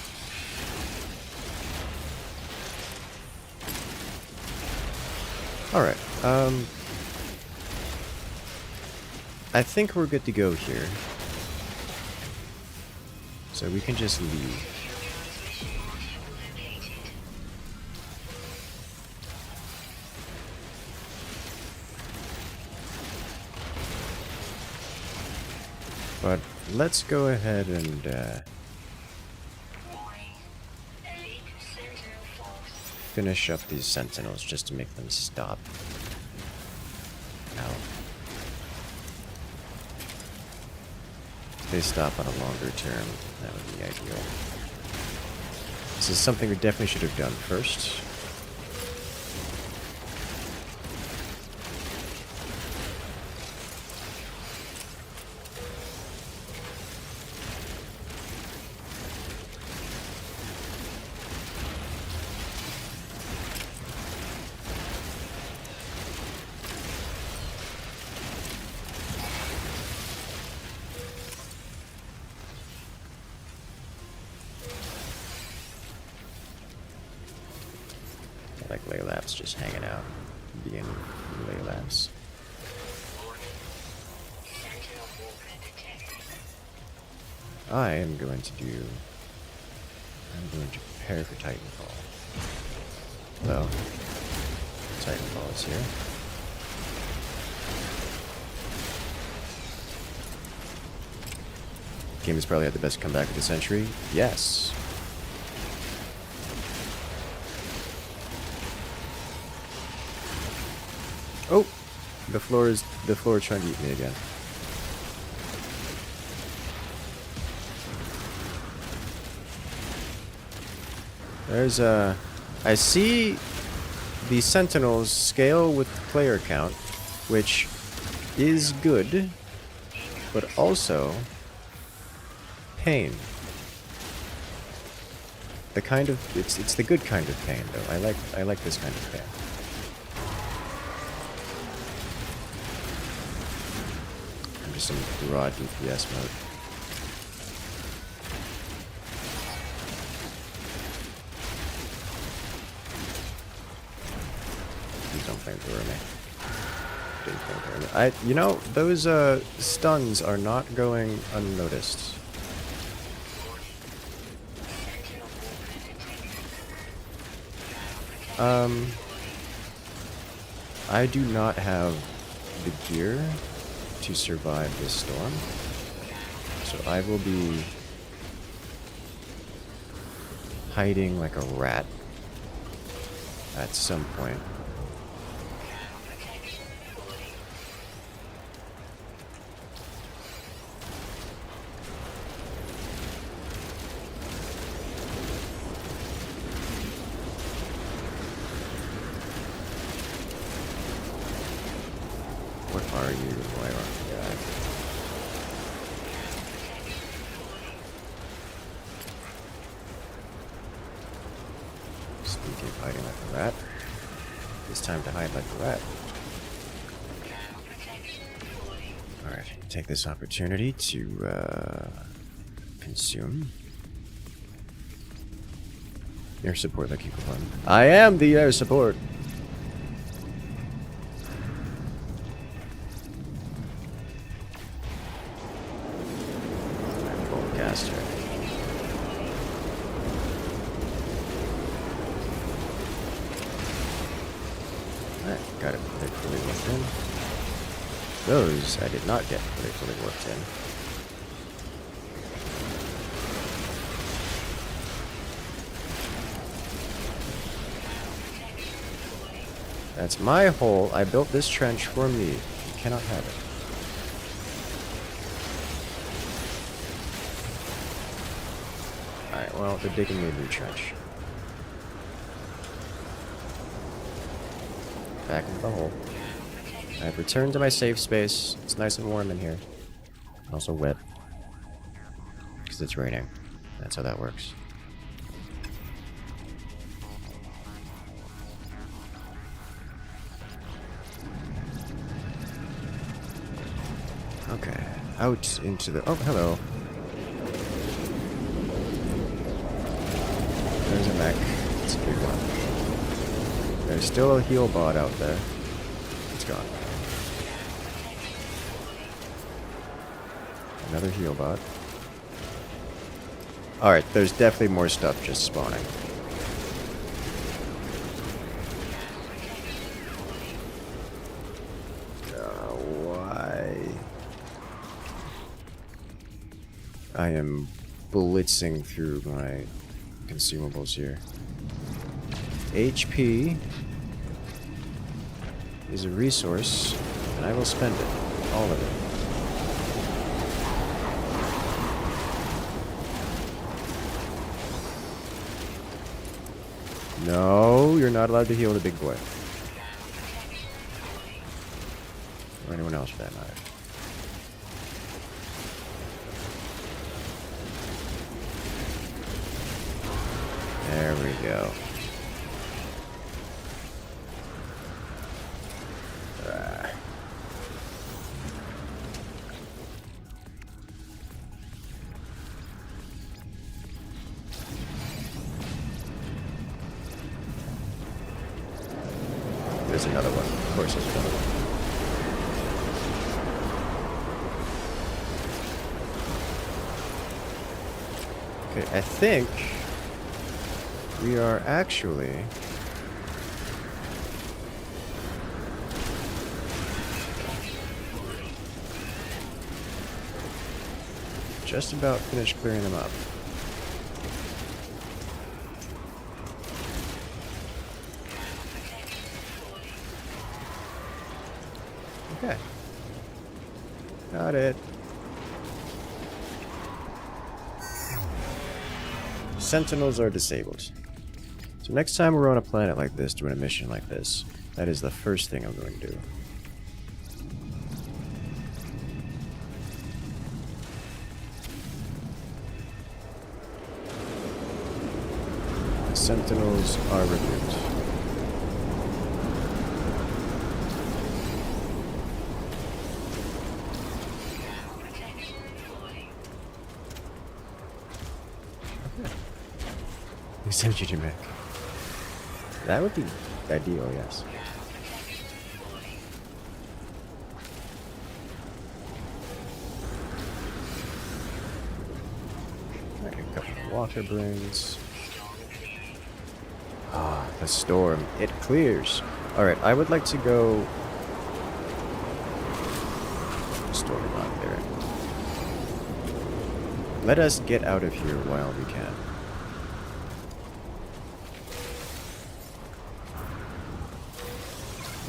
Alright, I think we're good to go here. So we can just leave. But let's go ahead and finish up these Sentinels just to make them stop. Ow. If they stop on a longer term, that would be ideal. This is something we definitely should have done first. Like Laylabs just hanging out, being Laylabs. Sentinel movement detected. I'm going to prepare for Titanfall. Well, Titanfall is here. Game has probably had the best comeback of the century. Yes. Oh, the floor is trying to eat me again. There's I see the Sentinels scale with player count, which is good, but also pain. The kind of it's the good kind of pain though. I like this kind of pain. Just some raw DPS mode. Please don't flamethrower me. Didn't flamethrower me. You know, those stuns are not going unnoticed. I do not have the gear to survive this storm, so I will be hiding like a rat at some point. What are you? Why aren't you? Speaking of hiding like a rat, it's time to hide like a rat. Alright, take this opportunity to consume. Air support, like you can find. I am the air support! Got it fully worked in. Those I did not get fully worked in. That's my hole. I built this trench for me. You cannot have it. Alright, well, they're digging me a new trench. Back into the hole. I've returned to my safe space. It's nice and warm in here. Also wet. Because it's raining. That's how that works. Okay. Out into the... Oh, hello. There's a mech. It's a big one. There's still a heal bot out there. It's gone. Another heal bot. Alright, there's definitely more stuff just spawning. Why? I am blitzing through my consumables here. HP is a resource, and I will spend it. All of it. No, you're not allowed to heal the big boy. Or anyone else for that matter. There we go. There's another one. Of course there's another one. Okay, I think we are actually just about finished clearing them up. Okay. Got it. Sentinels are disabled. So next time we're on a planet like this, doing a mission like this, that is the first thing I'm going to do. Sentinels are removed. Send you back. That would be ideal, yes. Alright, a couple of water brings. Ah, the storm. It clears. Alright, I would like to go. Storm not there. Let us get out of here while we can.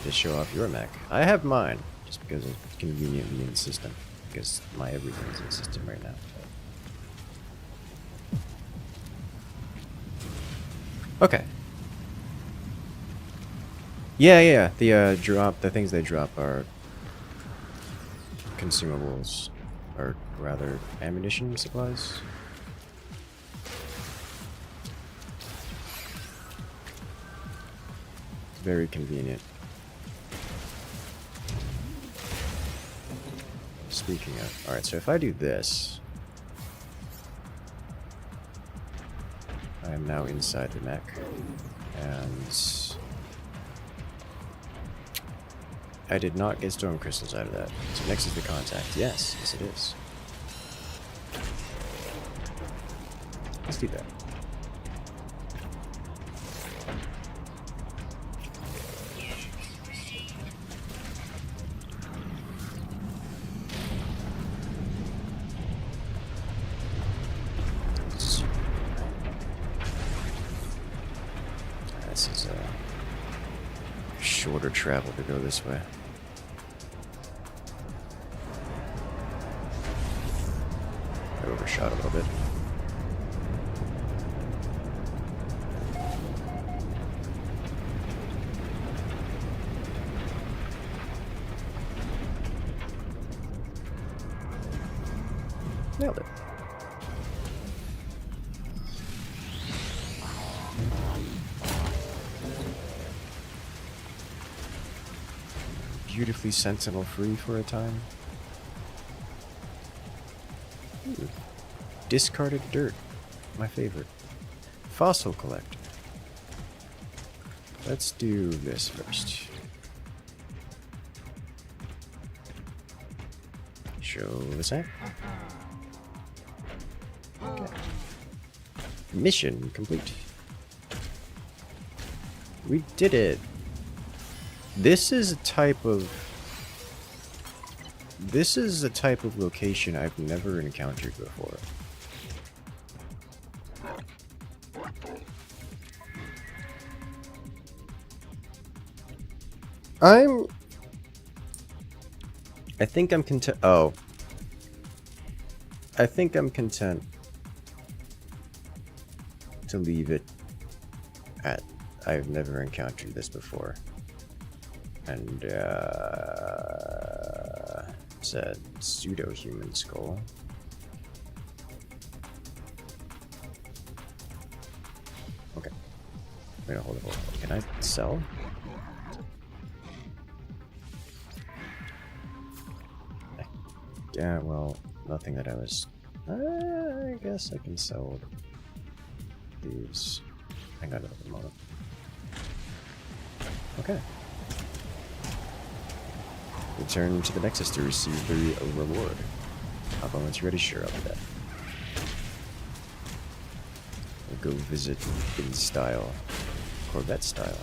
To show off your mech. I have mine, just because it's conveniently in the system. Because my everything's in the system right now. Okay. Yeah. The the things they drop are consumables, or rather ammunition supplies. Very convenient. Speaking of, alright, so if I do this, I am now inside the mech, and I did not get storm crystals out of that. So next is the contact. Yes it is. Let's do that. This is a shorter travel to go this way. I overshot a little bit. Nailed it. Beautifully sentinel free for a time. Ooh. Discarded dirt. My favorite. Fossil collector. Let's do this first. Show the same. Okay. Mission complete. We did it. This is a type of location I've never encountered before. I think I'm content. Oh. I think I'm content to leave it at I've never encountered this before. And, it's a pseudo-human skull. Okay. Wait, hold it. Can I sell? Yeah, well, nothing that I was... I guess I can sell these. Hang on a moment. Okay. Return to the Nexus to receive the reward. Hop on once you're ready, sure, I'll do that. We'll go visit in style. Corvette style.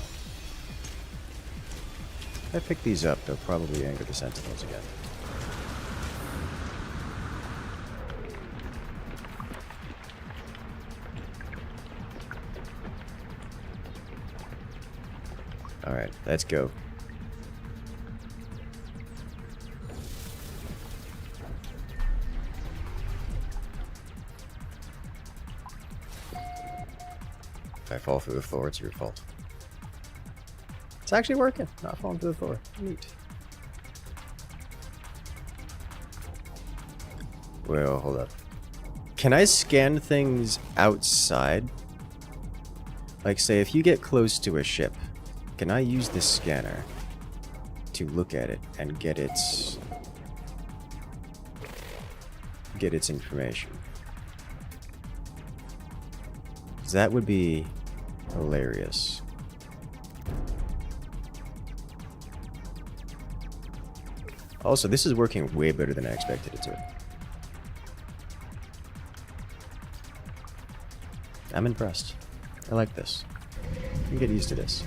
If I pick these up, they'll probably anger the Sentinels again. Alright, let's go. If I fall through the floor, it's your fault. It's actually working. Not falling through the floor. Neat. Well, hold up. Can I scan things outside? Like, say, if you get close to a ship, can I use this scanner to look at it and get its information? 'Cause that would be hilarious. Also, this is working way better than I expected it to. I'm impressed. I like this. You can get used to this.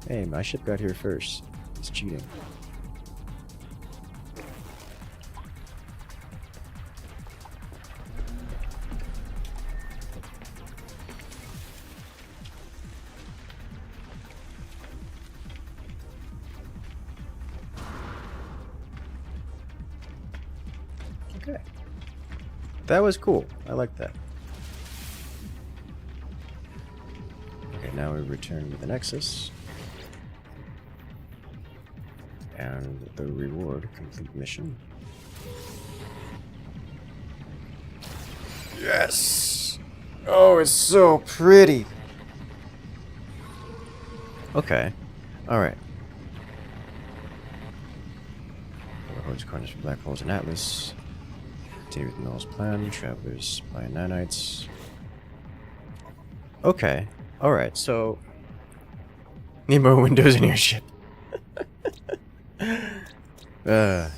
Hey, my ship got here first. It's cheating. Okay. That was cool. I like that. Okay, now we return to the Nexus. And the reward, complete mission. Yes! Oh, it's so pretty! Okay. Alright. Hordes, corners for black holes and Atlas. Continue with Null's plan. Travelers by nanites. Okay. Alright, so... Need more windows in your ship. That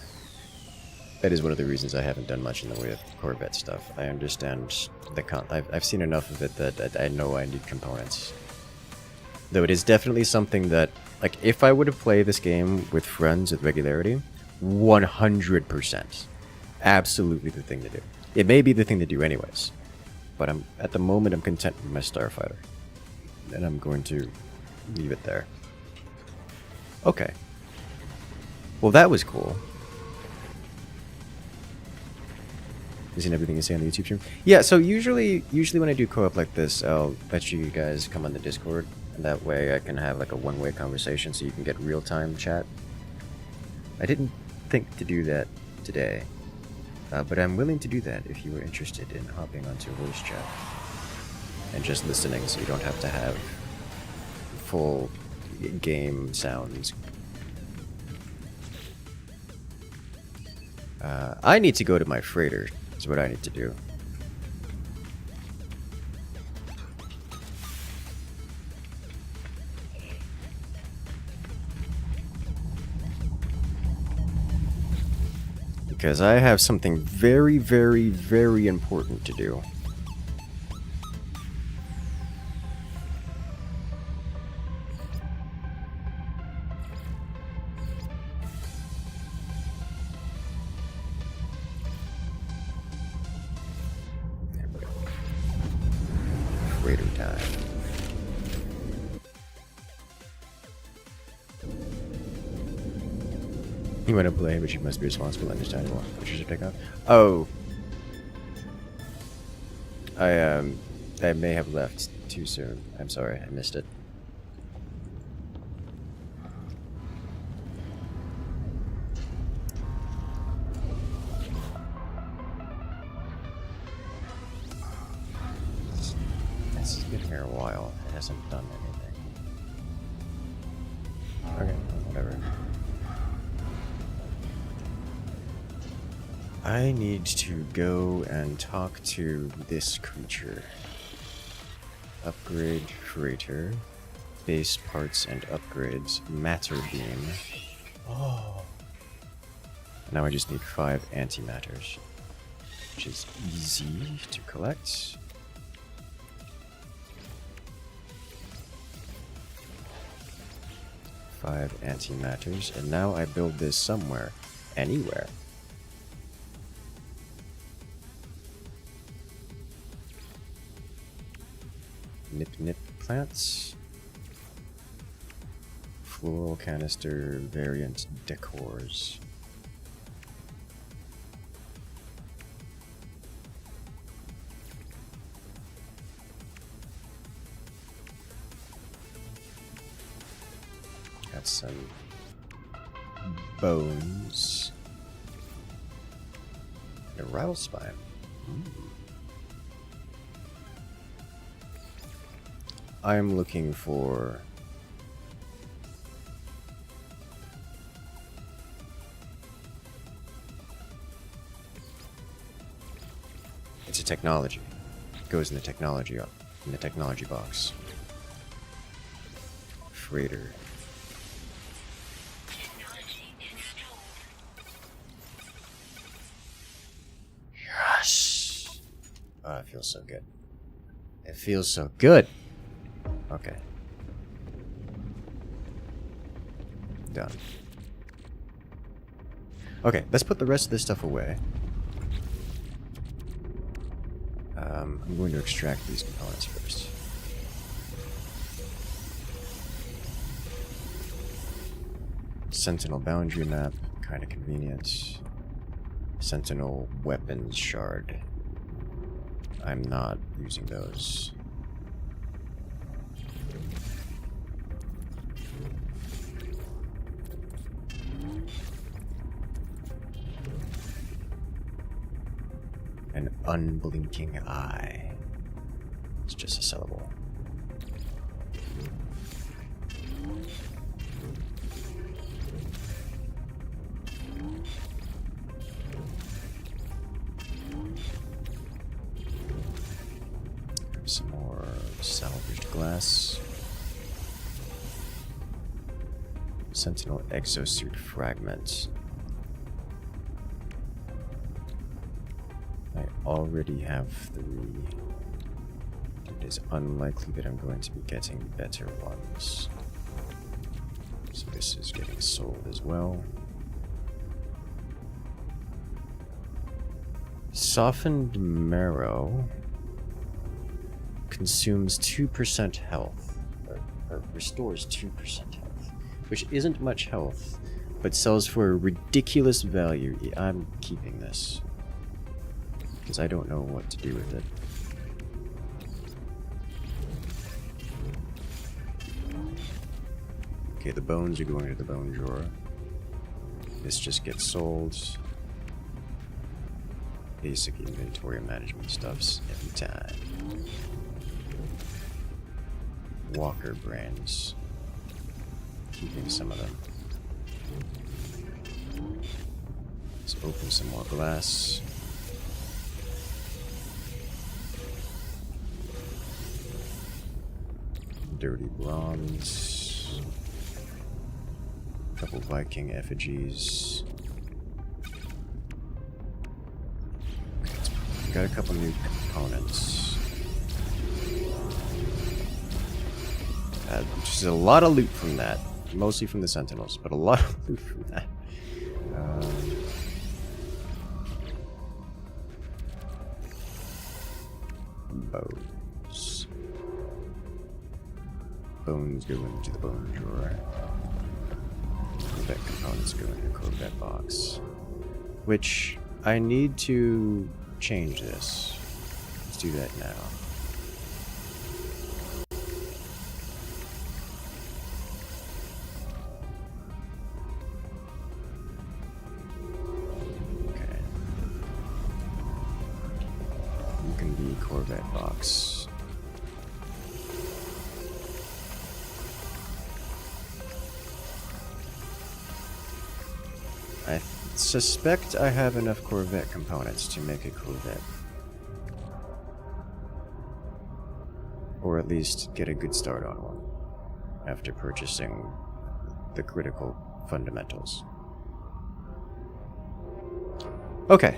is one of the reasons I haven't done much in the way of Corvette stuff. I understand the I've seen enough of it that I know I need components. Though it is definitely something that, like, if I were to play this game with friends with regularity, 100%. Absolutely the thing to do. It may be the thing to do anyways. But at the moment, I'm content with my Starfighter. And I'm going to leave it there. Okay. Well, that was cool. Isn't everything you say on the YouTube stream? Yeah, so usually when I do co-op like this, I'll let you guys come on the Discord. And that way I can have like a one-way conversation so you can get real-time chat. I didn't think to do that today. But I'm willing to do that if you were interested in hopping onto voice chat. And just listening so you don't have to have full game sounds. I need to go to my freighter, is what I need to do. Because I have something very, very, very important to do. Freighter time. You want to play, but you must be responsible and understandable. What you should pick up? Oh. I may have left too soon. I'm sorry, I missed it. This has been here a while. It hasn't done anything. Okay, whatever. I need to go and talk to this creature. Upgrade freighter. Base parts and upgrades. Matter beam. Oh. Now I just need 5 antimatters, which is easy to collect. Five antimatters, and now I build this somewhere, anywhere. Nip plants. Floral canister variant decors. Got some bones. A rattle spine. I'm looking for it's a technology. It goes in the technology box. Freighter. Technology installed. Yes. Oh, it feels so good. It feels so good. Okay. Done. Okay, let's put the rest of this stuff away. I'm going to extract these components first. Sentinel boundary map, kind of convenient. Sentinel weapons shard. I'm not using those. An unblinking eye. It's just a sellable. Some more salvaged glass. Sentinel exosuit fragments. I already have 3. It is unlikely that I'm going to be getting better ones. So this is getting sold as well. Softened marrow consumes 2% health, or restores 2% health, which isn't much health, but sells for a ridiculous value. I'm keeping this, because I don't know what to do with it. Okay, the bones are going to the bone drawer. This just gets sold. Basic inventory management stuffs every time. Walker brands. Keeping some of them. Let's open some more glass. Dirty bronze. Couple Viking effigies. Got a couple new components. Just a lot of loot from that. Mostly from the Sentinels, but a lot of loot from that. Bones. Bones go into the bone drawer. Corvette components go into the Corvette box. Which I need to change this. Let's do that now. Okay. You can be Corvette box. I suspect I have enough Corvette components to make a Corvette. Or at least get a good start on one, after purchasing the critical fundamentals. Okay,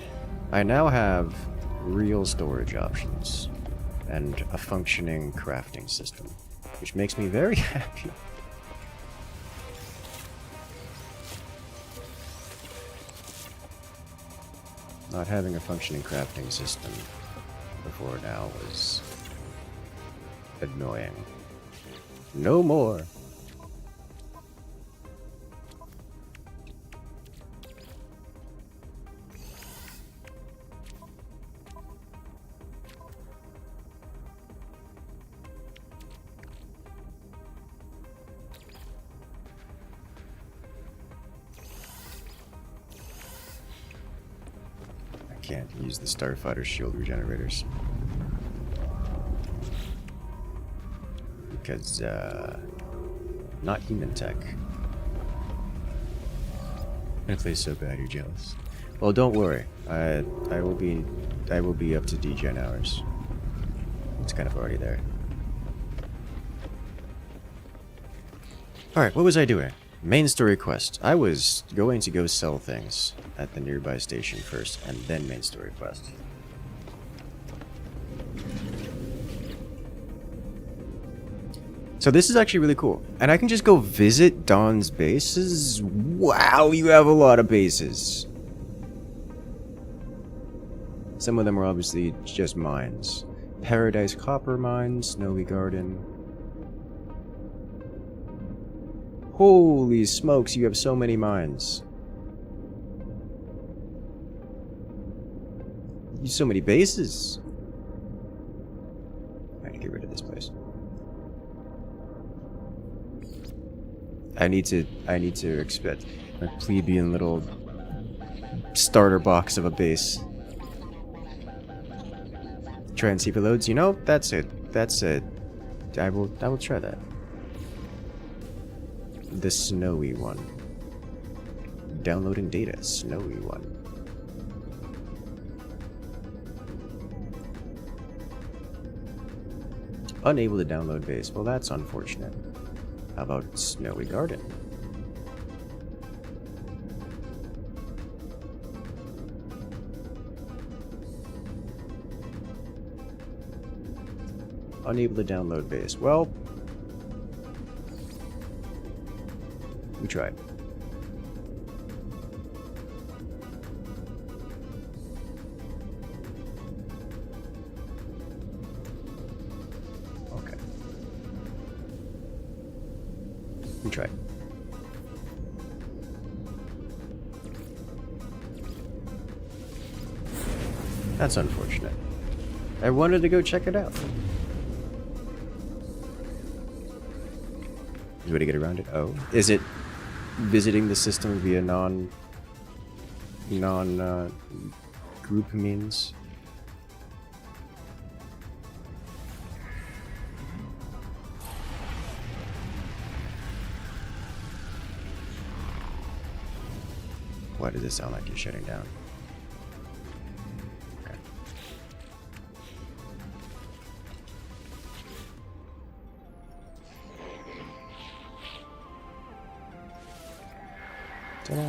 I now have real storage options, and a functioning crafting system, which makes me very happy. Not having a functioning crafting system before now was annoying. No more. I can't use the Starfighter shield regenerators. Because, not human tech. It plays so bad, you're jealous. Well, don't worry. I will be up to degen hours. It's kind of already there. Alright, what was I doing? Main story quest. I was going to go sell things at the nearby station first, and then main story quest. So this is actually really cool. And I can just go visit Dawn's bases. Wow, you have a lot of bases. Some of them are obviously just mines. Paradise Copper Mine, Snowy Garden. Holy smokes, you have so many mines. You have so many bases. I need to get rid of this place. I need to expect a plebeian little starter box of a base. Try and see if it loads. You know, that's it. That's it. I will try that. The snowy one. Downloading data. Snowy one. Unable to download base. Well, that's unfortunate. How about Snowy Garden? Unable to download base. Well, we tried. Okay. We tried. That's unfortunate. I wanted to go check it out. Is way to get around it? Oh, is it visiting the system via group means? Why does it sound like you're shutting down? Okay. Ta-da.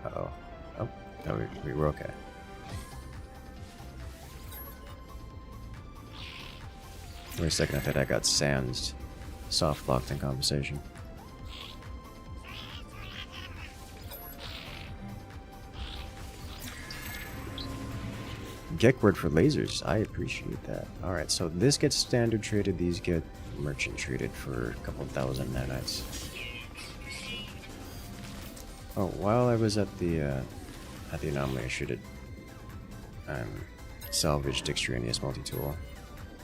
Uh-oh. Oh, no, we were okay. Wait a second, I thought I got sands soft locked in conversation. Get word for lasers. I appreciate that. Alright, so this gets standard traded, these get merchant traded for a couple thousand nanites. Oh, while I was at the at the anomaly, I should salvaged extraneous multi-tool,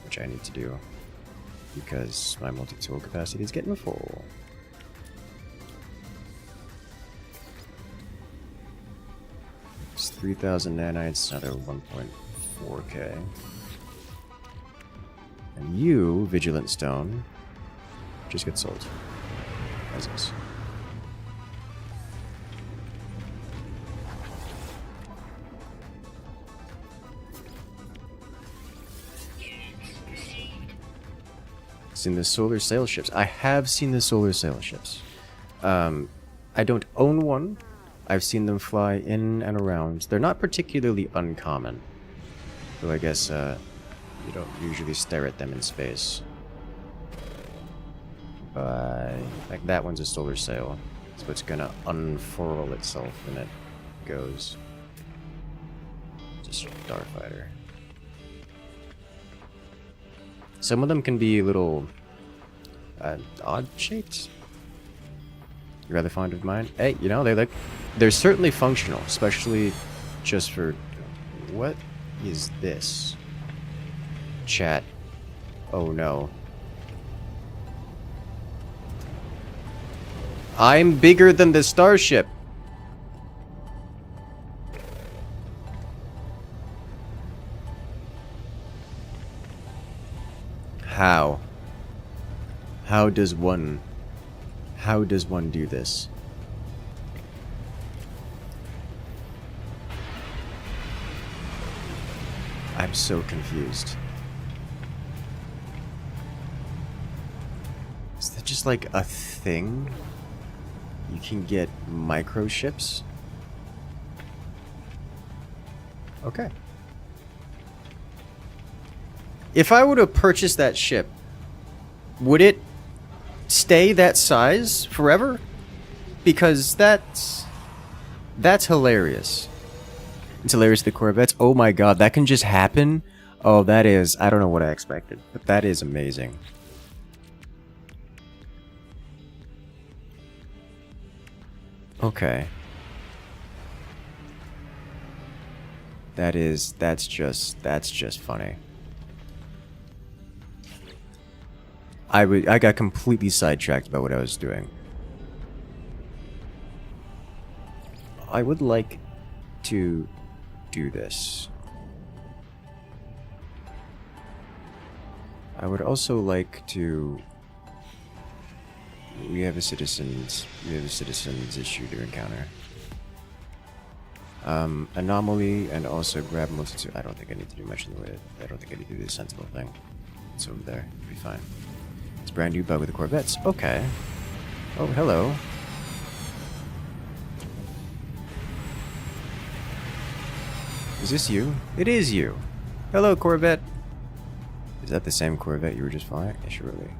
which I need to do because my multi-tool capacity is getting full. It's 3,000 nanites, another 1.4k. And you, Vigilant Stone, just get sold. As is. Seen the solar sail ships. I have seen the solar sail ships. I don't own one. I've seen them fly in and around. They're not particularly uncommon. Though I guess you don't usually stare at them in space. But like that one's a solar sail. So it's gonna unfurl itself when it goes. Just starfighter. Some of them can be a little odd-shaped. You're rather fond of mine? Hey, you know, they're certainly functional, especially just for... What is this? Chat. Oh no. I'm bigger than the starship! How? How does one do this? I'm so confused. Is that just like a thing? You can get microships? Okay. If I were to purchase that ship, would it stay that size forever? Because that's hilarious. It's hilarious, the Corvettes. Oh my god, that can just happen? Oh, that is... I don't know what I expected, but that is amazing. Okay. That's just funny. I got completely sidetracked about what I was doing. I would like to do this. I would also like to... We have a citizens issue to encounter. Anomaly and also grab multitude. I don't think I need to do much in the way. I don't think I need to do the Sentinel thing. It's over there. It'll be fine. It's a brand new bug with the Corvettes. Okay. Oh, hello. Is this you? It is you. Hello, Corvette. Is that the same Corvette you were just flying? Yeah, surely.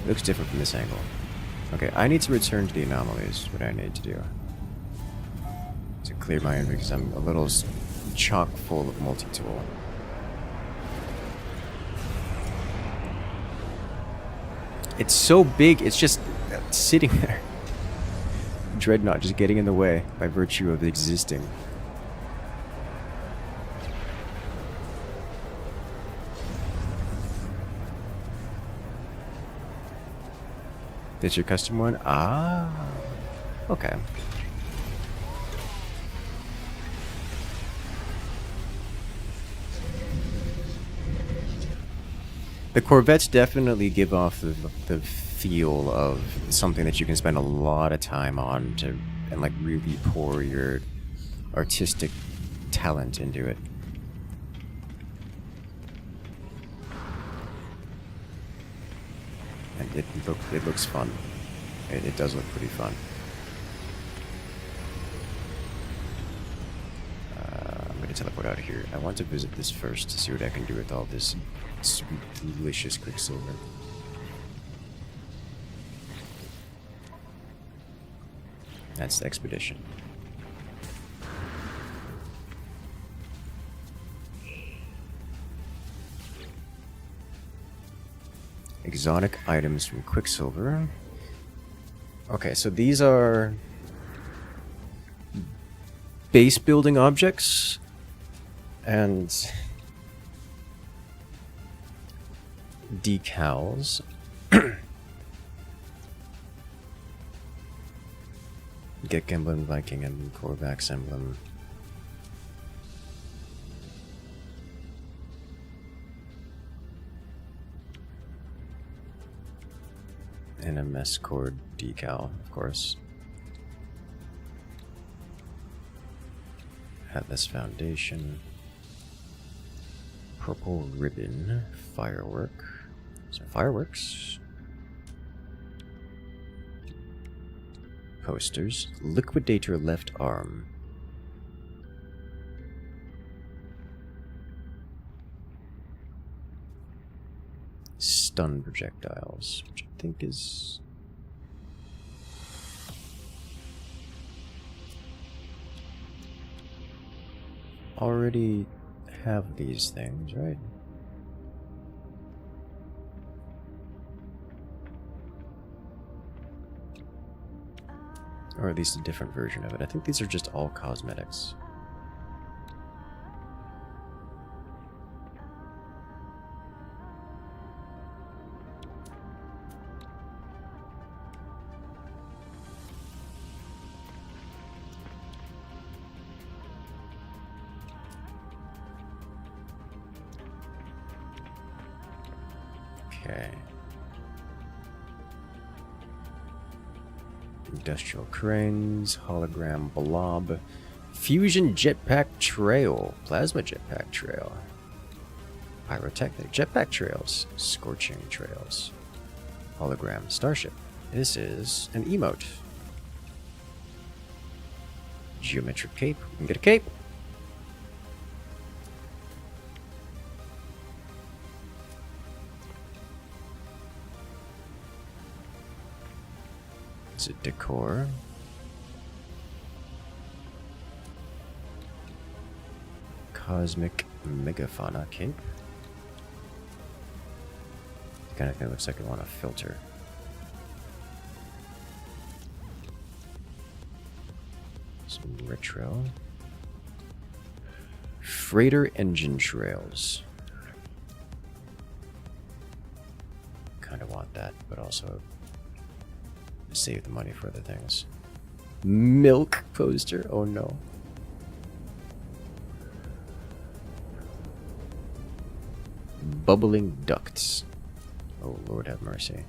It looks different from this angle. Okay, I need to return to the anomalies. What I need to do to clear my inventory because I'm a little chock full of multi-tool. It's so big, it's just sitting there. Dreadnought just getting in the way by virtue of existing. That's your custom one? Ah, okay. The Corvettes definitely give off the feel of something that you can spend a lot of time on to and like really pour your artistic talent into it. And it looks fun. It does look pretty fun. I'm going to teleport out of here. I want to visit this first to see what I can do with all this sweet, delicious quicksilver. That's the expedition. Exotic items from Quicksilver. Okay, so these are base building objects and decals. Get emblem, Viking emblem, Korvax emblem. And a mess cord decal, of course. Have this foundation. Purple ribbon, firework. So fireworks. Posters. Liquidator left arm. Stun projectiles, which I think is... already have these things, right? Or at least a different version of it. I think these are just all cosmetics. Okay. Industrial cranes, hologram blob, fusion jetpack trail, plasma jetpack trail, pyrotechnic jetpack trails, scorching trails, hologram starship. This is an emote. Geometric cape. We can get a cape. It's a decor. Cosmic megafauna cape. The kind of thing looks like I want a filter. Some retro. Freighter engine trails. Kind of want that, but also save the money for other things. Milk poster. Oh no. Bubbling ducts. Oh Lord have mercy.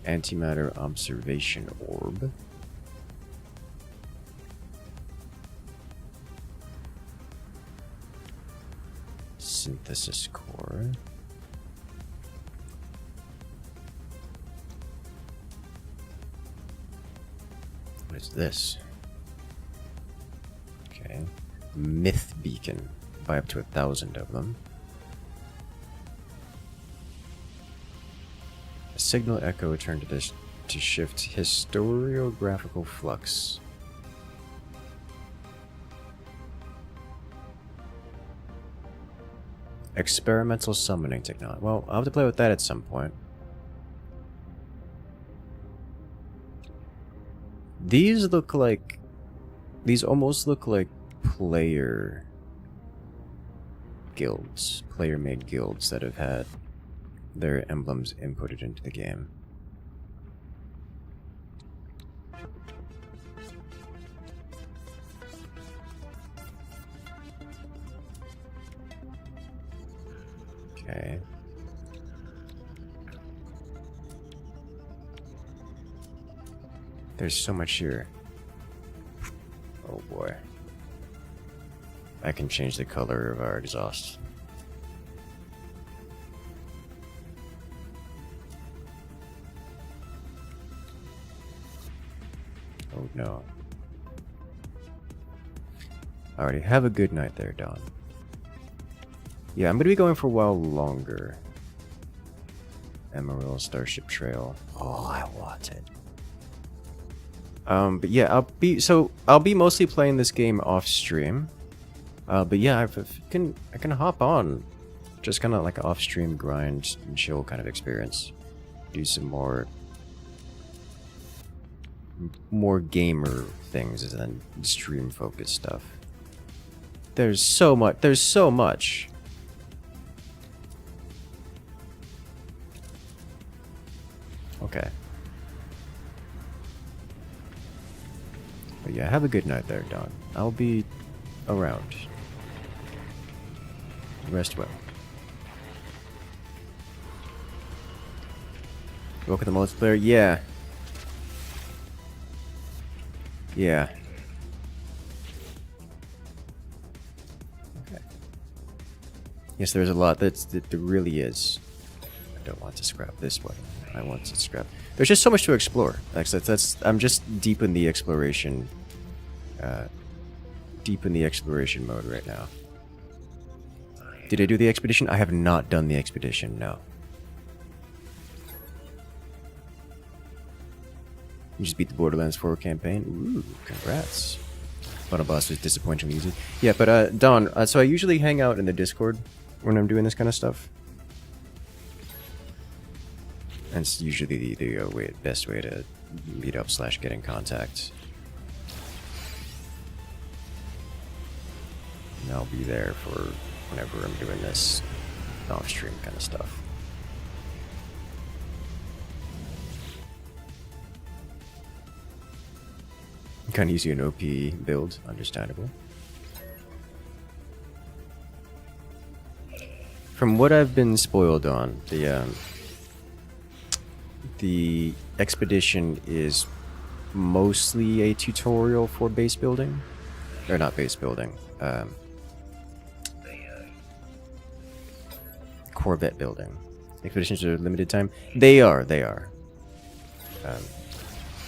Antimatter observation orb. Synthesis core. What is this? Okay. Myth beacon. Buy up to 1,000 of them. A signal echo turned to this to shift historiographical flux. Experimental summoning technology. Well, I'll have to play with that at some point. These look like... These almost look like player guilds. Player-made guilds that have had their emblems inputted into the game. Okay. There's so much here. Oh boy. I can change the color of our exhaust. Oh no. Alrighty, have a good night there, Don. Yeah, I'm gonna be going for a while longer. Emerald Starship Trail. Oh, I want it. But yeah, I'll be mostly playing this game off stream. But yeah, I can hop on, just kind of like an off stream grind and chill kind of experience. Do some more more gamer things than stream focused stuff. There's so much. There's so much. Okay. But yeah, have a good night there, Don. I'll be around. Rest well. Welcome to the multiplayer? Yeah. Yeah. Okay. Yes, there's a lot. There really is. I don't want to scrap this one. I want to scrap. There's just so much to explore. Like I'm just deep in the exploration. Deep in the exploration mode right now. Did I do the expedition? I have not done the expedition. No. You just beat the Borderlands 4 campaign. Ooh, congrats. Final boss was disappointingly easy. Yeah, but Don, so I usually hang out in the Discord when I'm doing this kind of stuff. And it's usually the best way to meet up / get in contact. And I'll be there for whenever I'm doing this off-stream kind of stuff. Kind of using an OP build, understandable. From what I've been spoiled on, the expedition is mostly a tutorial for base building, or not base building, Corvette building. Expeditions are limited time. They are.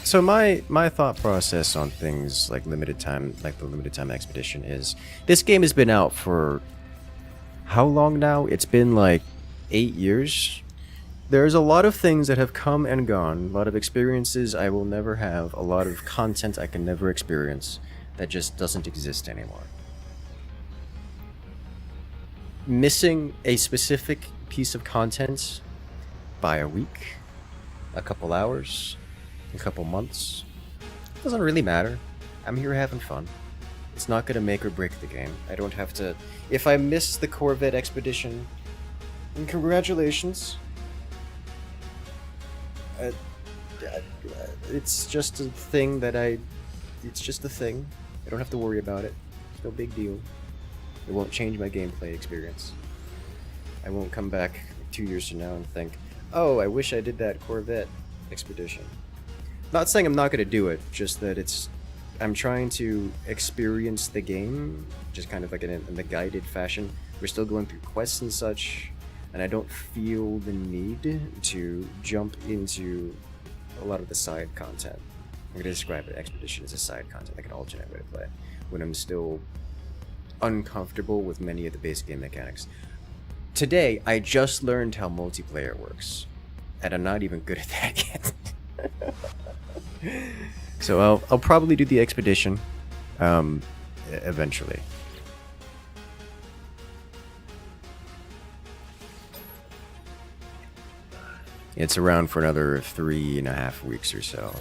So my thought process on things like limited time, like the limited time expedition, is this game has been out for how long now? It's been like 8 years. There's a lot of things that have come and gone, a lot of experiences I will never have, a lot of content I can never experience that just doesn't exist anymore. Missing a specific piece of content by a week, a couple hours, a couple months, doesn't really matter. I'm here having fun. It's not gonna make or break the game. I don't have to... If I miss the Corvette expedition, then congratulations. It's just a thing that it's just a thing. I don't have to worry about it. It's no big deal. It won't change my gameplay experience. I won't come back 2 years from now and think, oh, I wish I did that Corvette expedition. Not saying I'm not going to do it, just that I'm trying to experience the game, just kind of like in the guided fashion. We're still going through quests and such, and I don't feel the need to jump into a lot of the side content. I'm going to describe it, Expedition, as a side content, like an alternate way to play, when I'm still uncomfortable with many of the base game mechanics. Today, I just learned how multiplayer works, and I'm not even good at that yet. So I'll probably do the expedition eventually. It's around for another 3.5 weeks or so.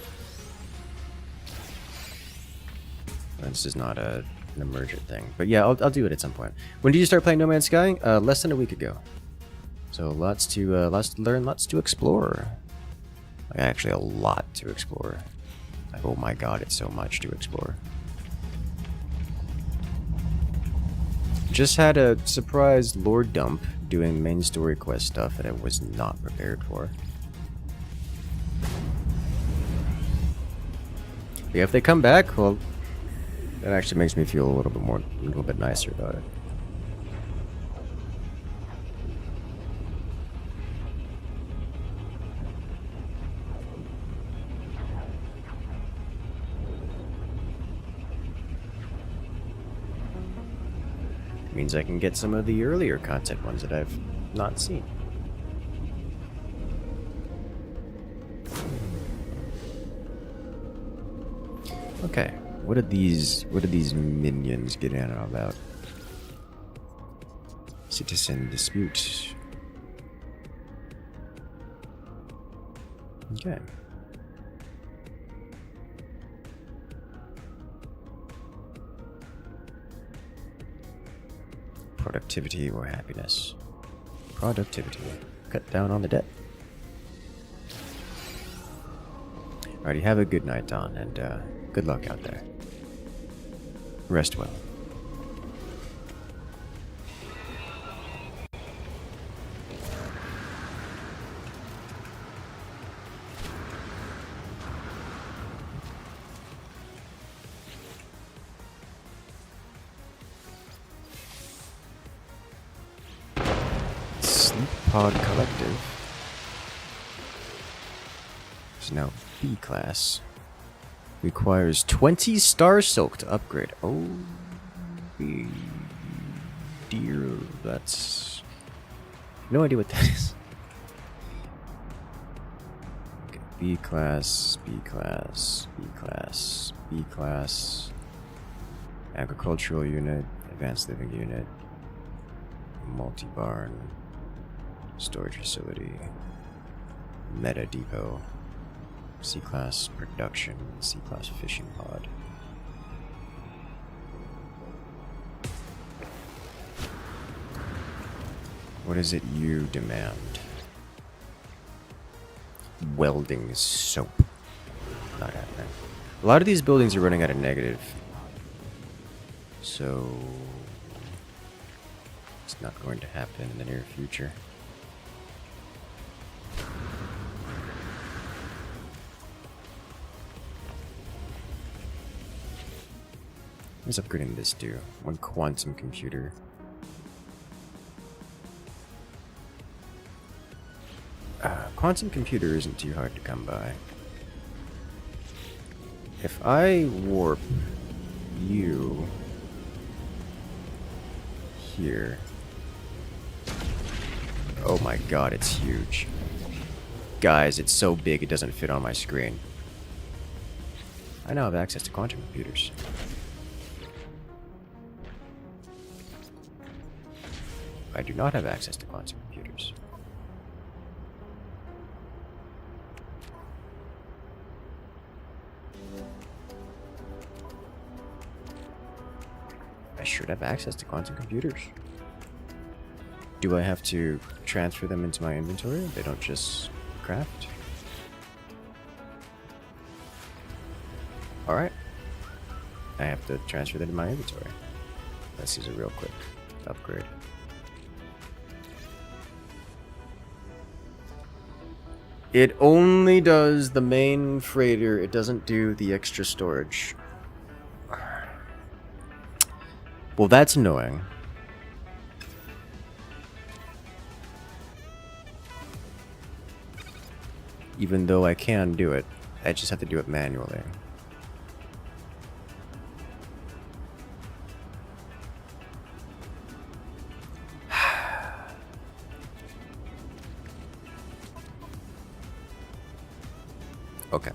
This is not an emergent thing, but yeah, I'll do it at some point. When did you start playing No Man's Sky? Less than a week ago. So lots to learn, lots to explore. Actually, a lot to explore. Oh my god, it's so much to explore. Just had a surprise lore dump doing main story quest stuff that I was not prepared for. But yeah, if they come back, well, that actually makes me feel a little bit nicer about it. Means I can get some of the earlier content ones that I've not seen. Okay, what are these minions getting at about? Citizen dispute. Okay. Productivity or happiness? Productivity. Cut down on the debt. Alrighty, have a good night, Don, and good luck out there. Rest well. Sleep Pod Collective is now B class. Requires 20 star silk to upgrade. Oh dear, that's no idea what that is. Okay, B class, B class, B class, B class. Agricultural unit, advanced living unit, multi-barn, storage facility, meta depot, C-class production, C-class fishing pod. What is it you demand? Welding soap. Not happening. A lot of these buildings are running at a negative. So it's not going to happen in the near future. What's upgrading this do? One quantum computer. Quantum computer isn't too hard to come by. If I warp you here. Oh my god, it's huge. Guys, it's so big it doesn't fit on my screen. I now have access to quantum computers. I do not have access to quantum computers. I should have access to quantum computers. Do I have to transfer them into my inventory? They don't just craft? Alright. I have to transfer them to my inventory. This is a real quick upgrade. It only does the main freighter, it doesn't do the extra storage. Well, that's annoying. Even though I can do it, I just have to do it manually. Okay.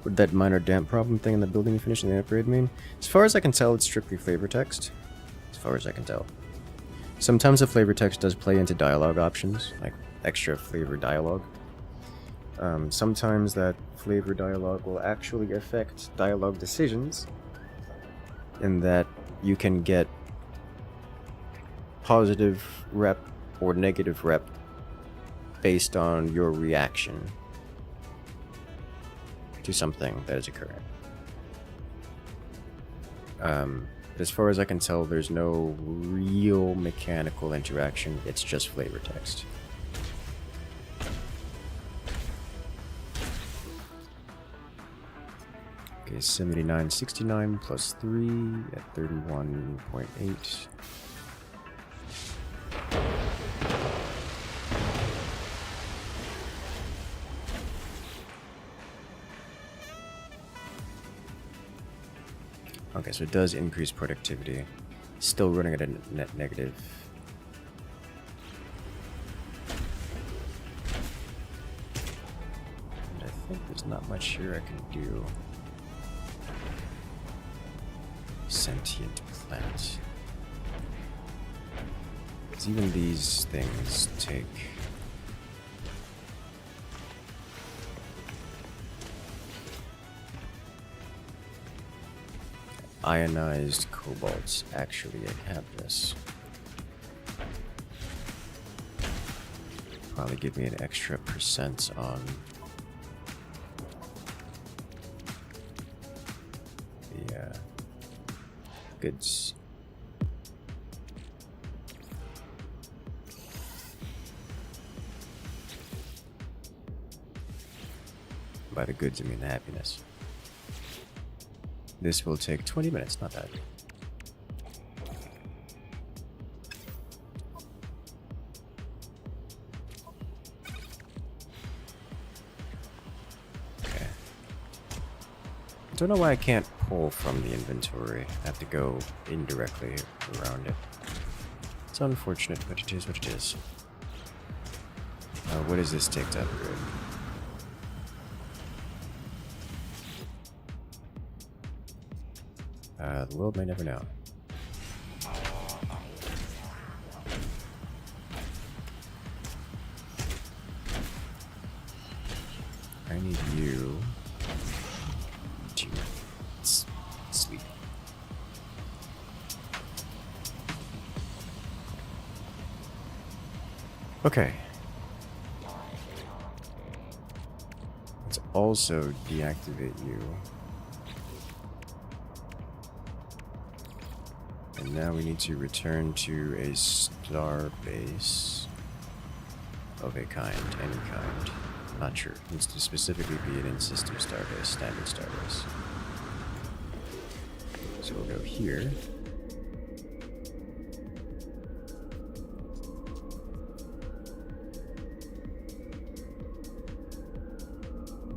Would that minor damp problem thing in the building you finished in the upgrade mean? As far as I can tell, it's strictly flavor text. As far as I can tell. Sometimes the flavor text does play into dialogue options, like extra flavor dialogue. Sometimes that flavor dialogue will actually affect dialogue decisions, in that you can get positive rep or negative rep based on your reaction to something that is occurring. But as far as I can tell, there's no real mechanical interaction, it's just flavor text. Okay, 79.69 plus 3 at 31.8. Okay, so it does increase productivity. Still running at a net negative. And I think there's not much here I can do. Sentient plant. Because even these things take... ionized cobalt. Actually, I have this. Probably give me an extra percent on the goods. By the goods, I mean the happiness. This will take 20 minutes, not bad. Okay. I don't know why I can't pull from the inventory. I have to go indirectly around it. It's unfortunate, but it is what it is. What does this take to upgrade? The world may never know. I need you to sleep. Okay. Let's also deactivate you. And now we need to return to a star base of a kind, any kind. Not sure. It needs to specifically be an in-system starbase, standard starbase. So we'll go here.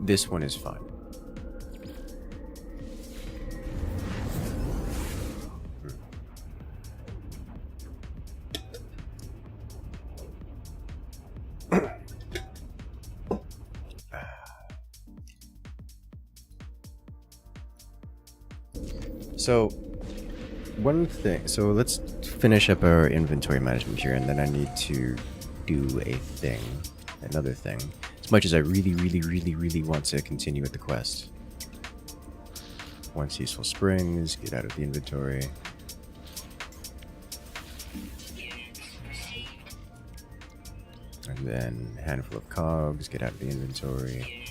This one is fine. So, one thing, so let's finish up our inventory management here, and then I need to do a thing, another thing, as much as I really want to continue with the quest. Once useful springs, get out of the inventory. And then a handful of cogs, get out of the inventory.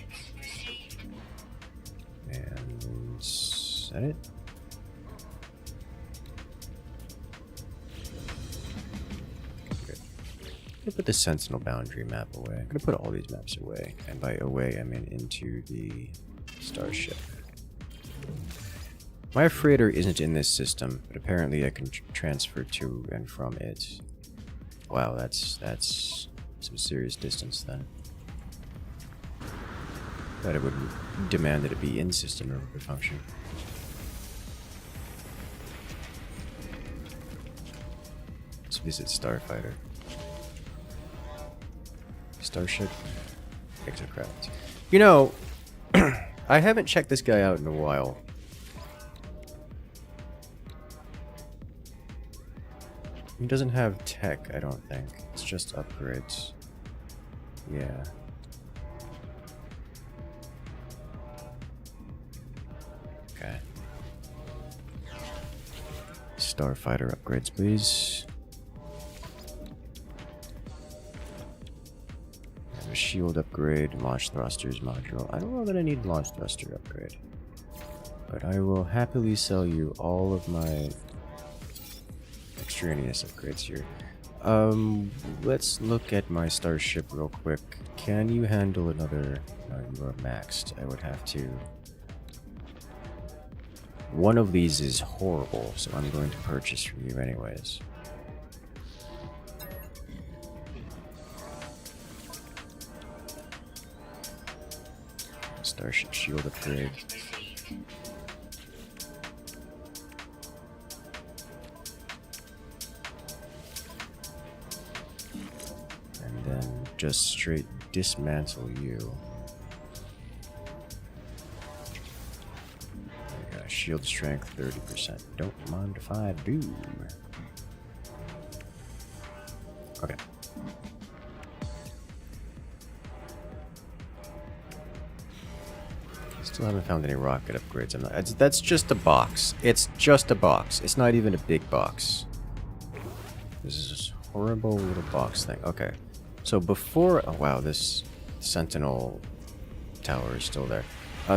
And is that it? I'm gonna put the Sentinel boundary map away. I'm gonna put all these maps away. And by away, I mean into the starship. My freighter isn't in this system, but apparently I can transfer to and from it. Wow, that's some serious distance then. Thought it would demand that it be in system or would function. Let's visit Starfighter. Starship, Exocraft. You know, I haven't checked this guy out in a while. He doesn't have tech, I don't think. It's just upgrades. Yeah. Okay. Starfighter upgrades, please. Shield upgrade, launch thrusters module. I don't know that I need launch thruster upgrade, but I will happily sell you all of my extraneous upgrades here. Let's look at my starship real quick. Can you handle another? No, you are maxed. I would have to. One of these is horrible, so I'm going to purchase from you anyways. Starship shield upgrade. And then just straight dismantle you. There we go. Shield strength 30%. Don't mind if I do. Okay. Still haven't found any rocket upgrades. That's just a box. It's just a box. It's not even a big box. This is this horrible little box thing. Okay. So before... Oh, wow. This Sentinel tower is still there.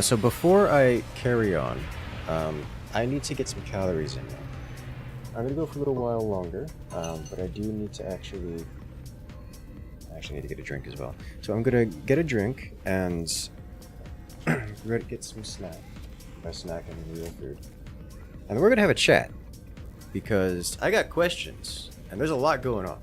So before I carry on, I need to get some calories in now. I'm going to go for a little while longer, but I do need to actually need to get a drink as well. So I'm going to get a drink and... we're gonna get some snack. By snack, I mean real food. And we're gonna have a chat. Because I got questions. And there's a lot going on.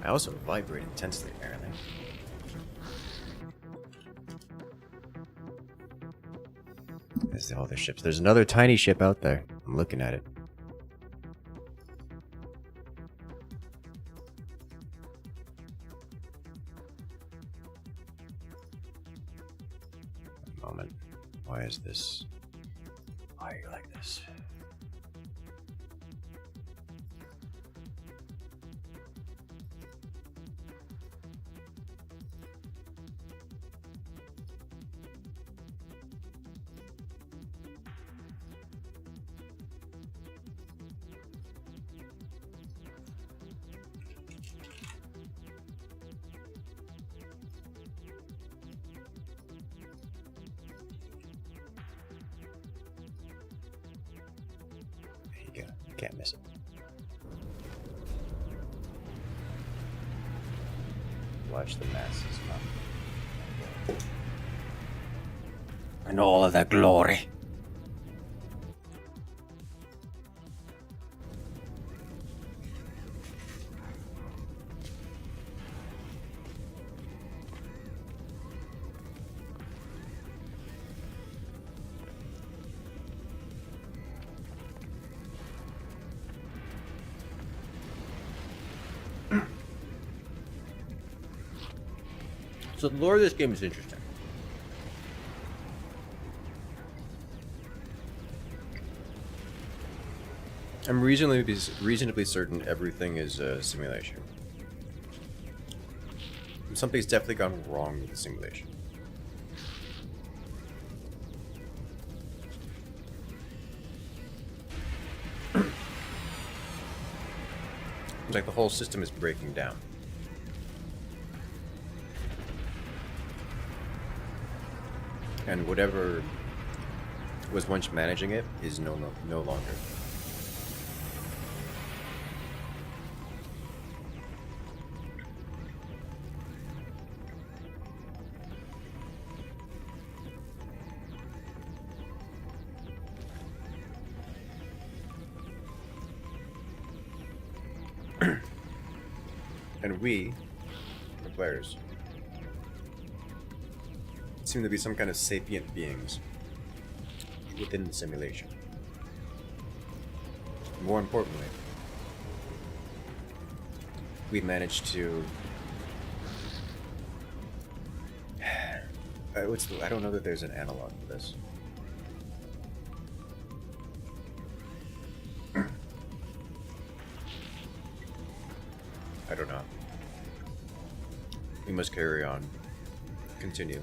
I also vibrate intensely, apparently. There's all the ships. There's another tiny ship out there. I'm looking at it. One moment. Why is this? Why are you like this? Can't miss it. Watch the masses come. And all of that glory. So the lore of this game is interesting. I'm reasonably certain everything is a simulation. Something's definitely gone wrong with the simulation. It's like the whole system is breaking down. And whatever was once managing it is no longer. And we, the players, seem to be some kind of sapient beings within the simulation. More importantly, we managed to. I don't know that there's an analog for this. I don't know. We must carry on. Continue.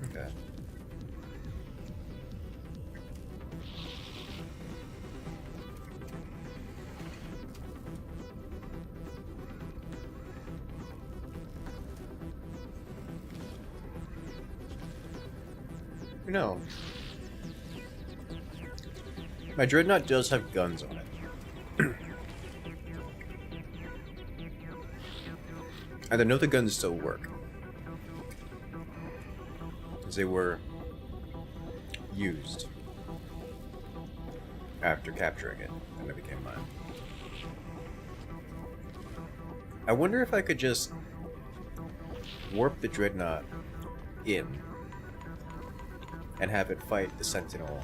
Okay. No. My Dreadnought does have guns on it. And I know the guns still work. Because they were used after capturing it, and it became mine. I wonder if I could just warp the Dreadnought in and have it fight the Sentinel,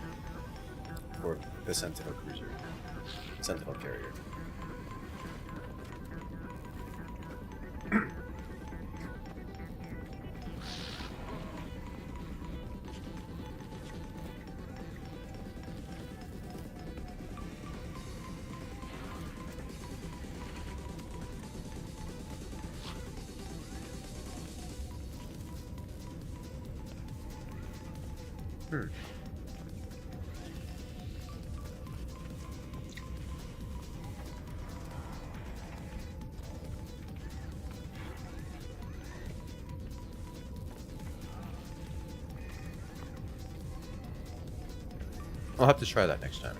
or the Sentinel cruiser, Sentinel carrier. I'll have to try that next time.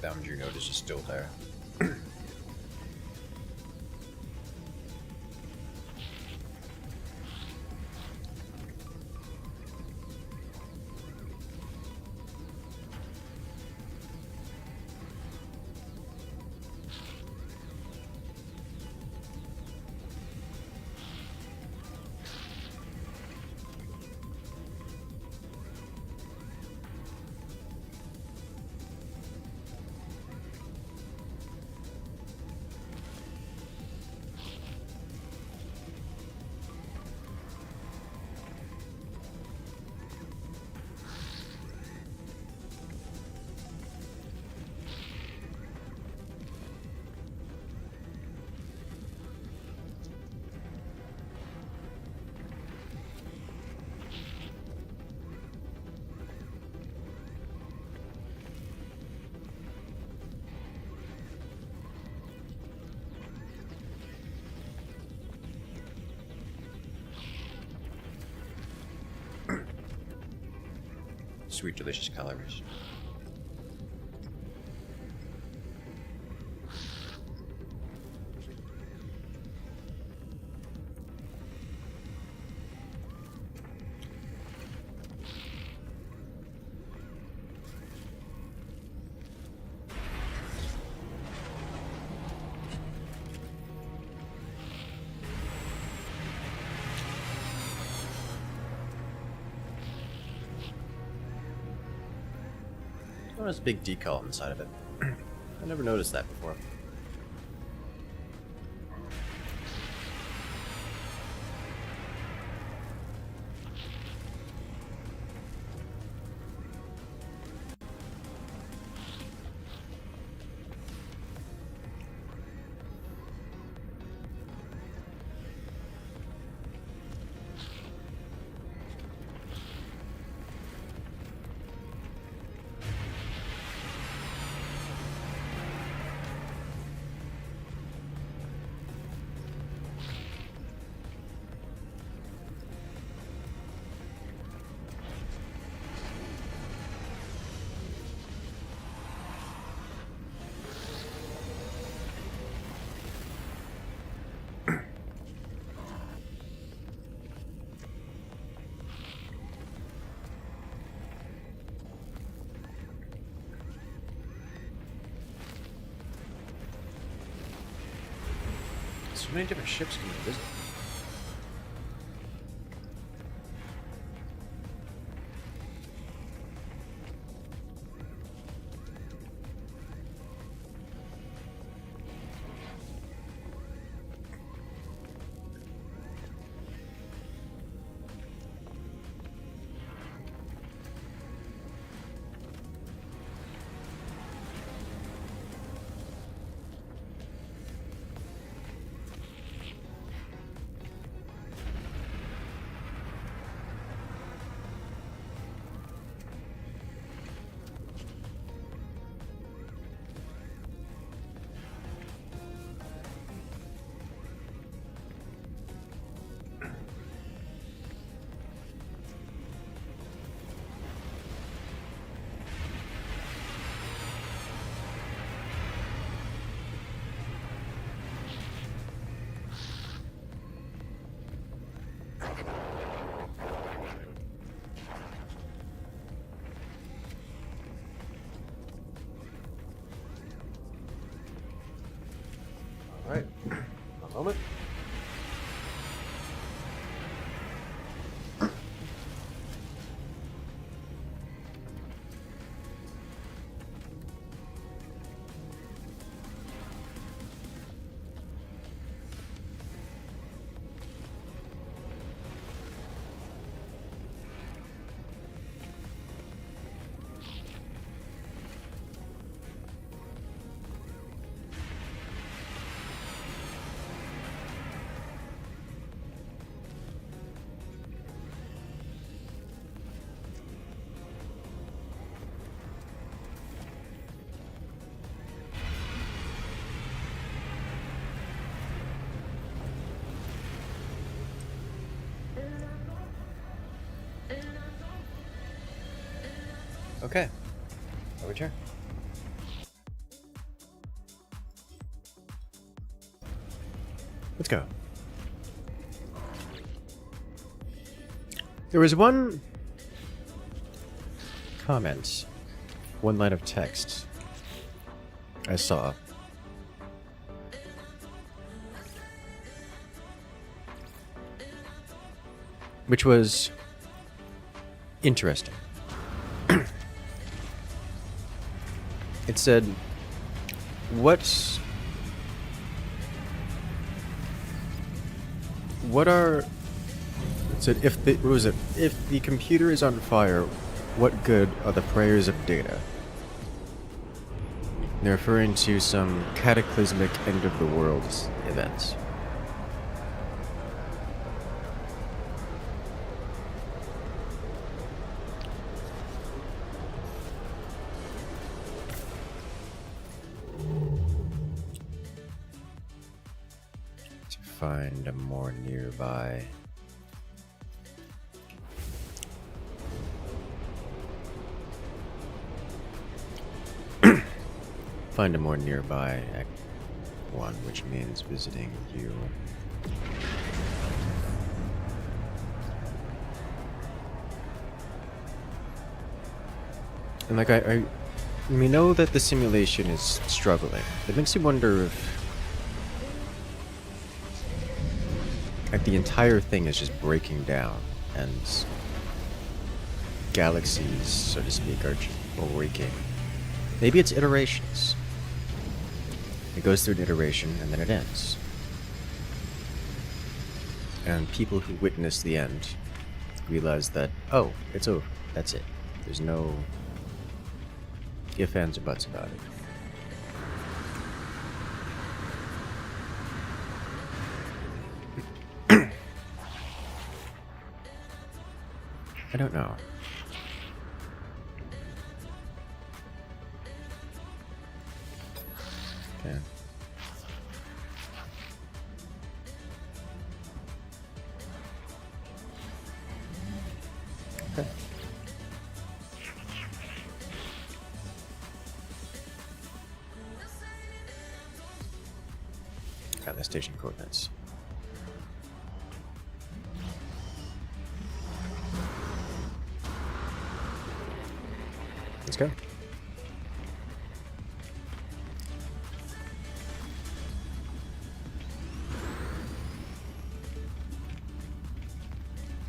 Boundary node is just still there. Sweet, delicious calories. Notice a big decal on the side of it. I never noticed that before. So many different ships can visit. Alright, a moment. Okay, I'll return. Let's go. There was one comment, one line of text I saw. Which was interesting. It said, what are, it said, if the computer is on fire, what good are the prayers of data? They're referring to some cataclysmic end of the world events. Find a more nearby. Find a more nearby one, which means visiting you. And like we know that the simulation is struggling. It makes you wonder if like the entire thing is just breaking down, and galaxies, so to speak, are awaking Maybe it's iterations. It goes through an iteration and then it ends. And people who witness the end realize that, oh, it's over. That's it. There's no ifs, ands, or buts about it. I don't know. Okay. Okay. Got the station coordinates. Let's go.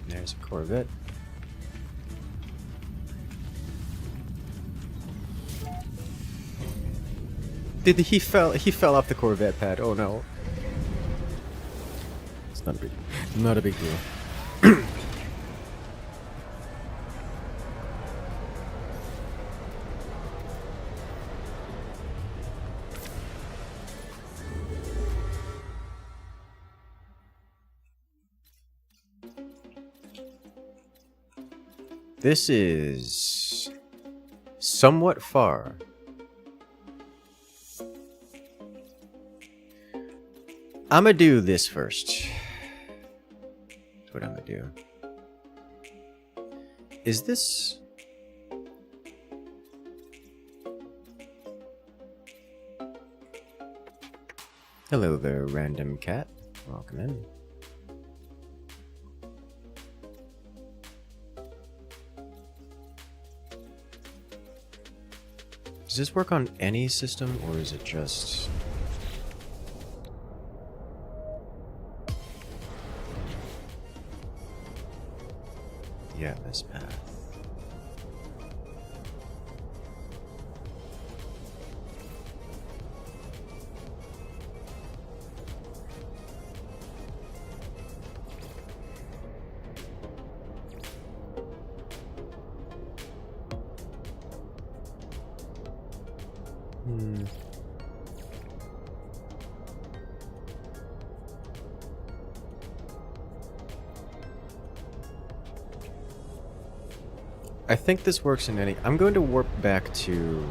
There's a Corvette. He fell off the Corvette pad. Oh no. It's not a big deal. This is somewhat far. I'm gonna do this first. That's what I'm gonna do. Is this... Hello there, random cat. Welcome in. Does this work on any system, or is it just... Yeah, this path. I think this works in any... I'm going to warp back to...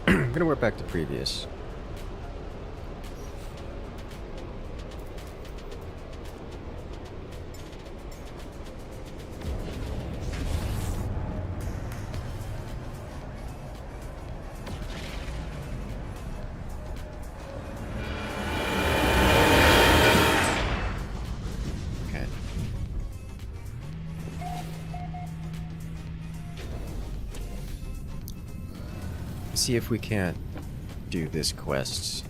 I'm going to warp back to previous. See if we can't do this quest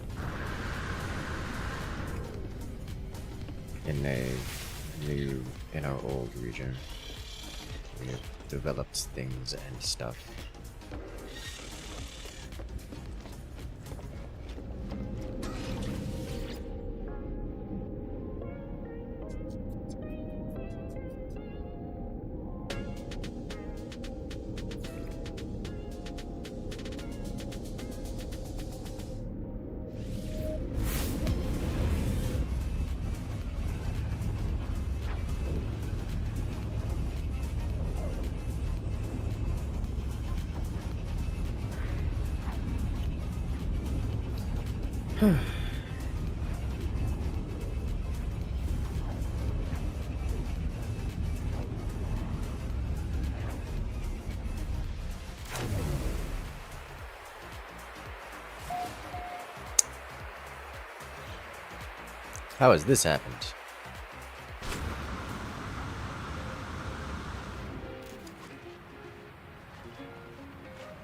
in our old region. We have developed things and stuff. How has this happened?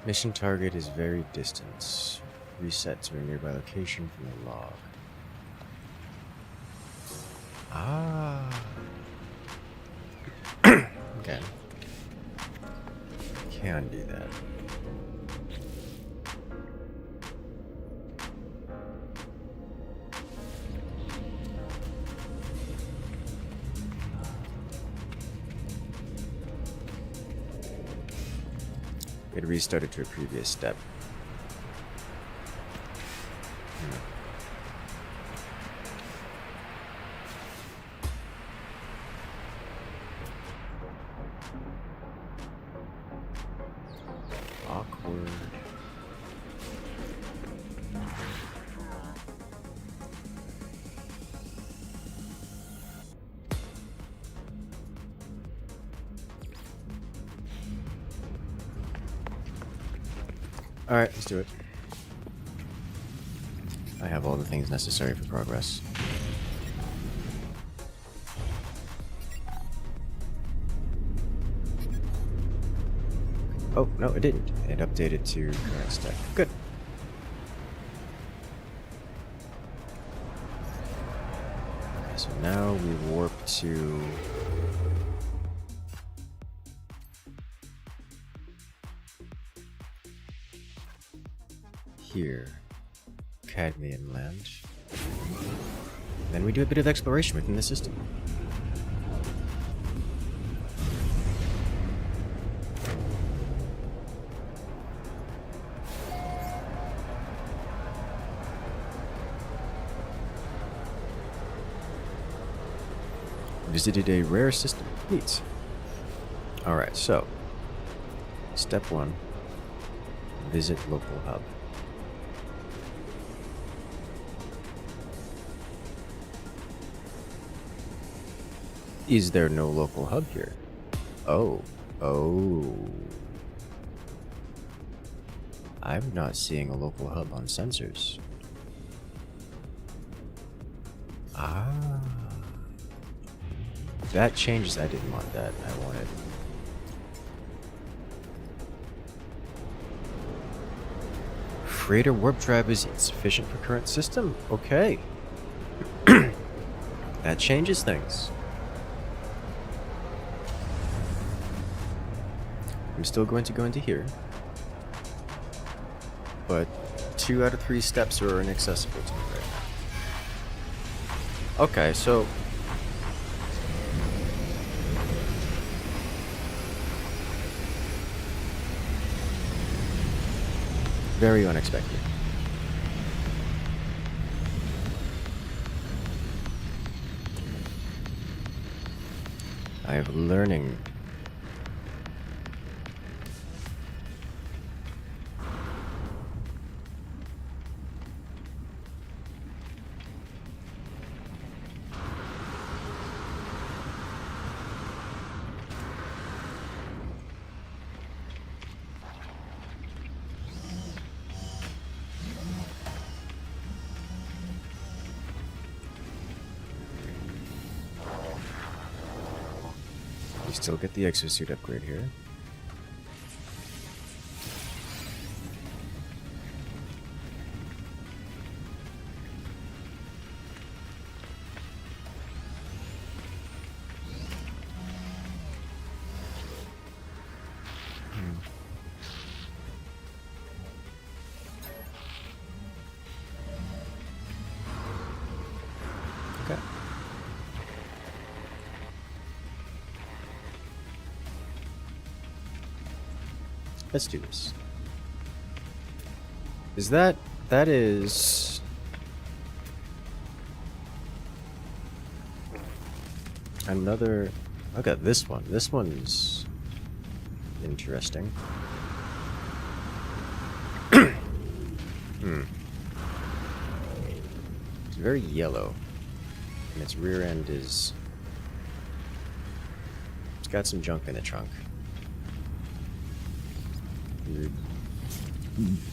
Mission target is very distant. Reset to a nearby location from the log. Ah. Okay. Can do that. it restarted to a previous step. Awkward. Alright, let's do it. I have all the things necessary for progress. Oh, no, it didn't. It updated to current stack. Good. Okay, so now we warp to... here. Cadmian land. Then we do a bit of exploration within the system. Visited a rare system. Neat. Alright, so step 1. Visit local hub. Is there no local hub here? Oh. I'm not seeing a local hub on sensors. Ah. That changes. I didn't want that. I wanted... Freighter warp drive is insufficient for current system? Okay. That changes things. I'm still going to go into here. But 2 out of 3 steps are inaccessible to me right now. Okay, so... very unexpected. I have learning. You still get the exosuit upgrade here. Okay. Let's do this. That is... another... Look at this one. This one's interesting. It's very yellow. And its rear end is... it's got some junk in the trunk. Weird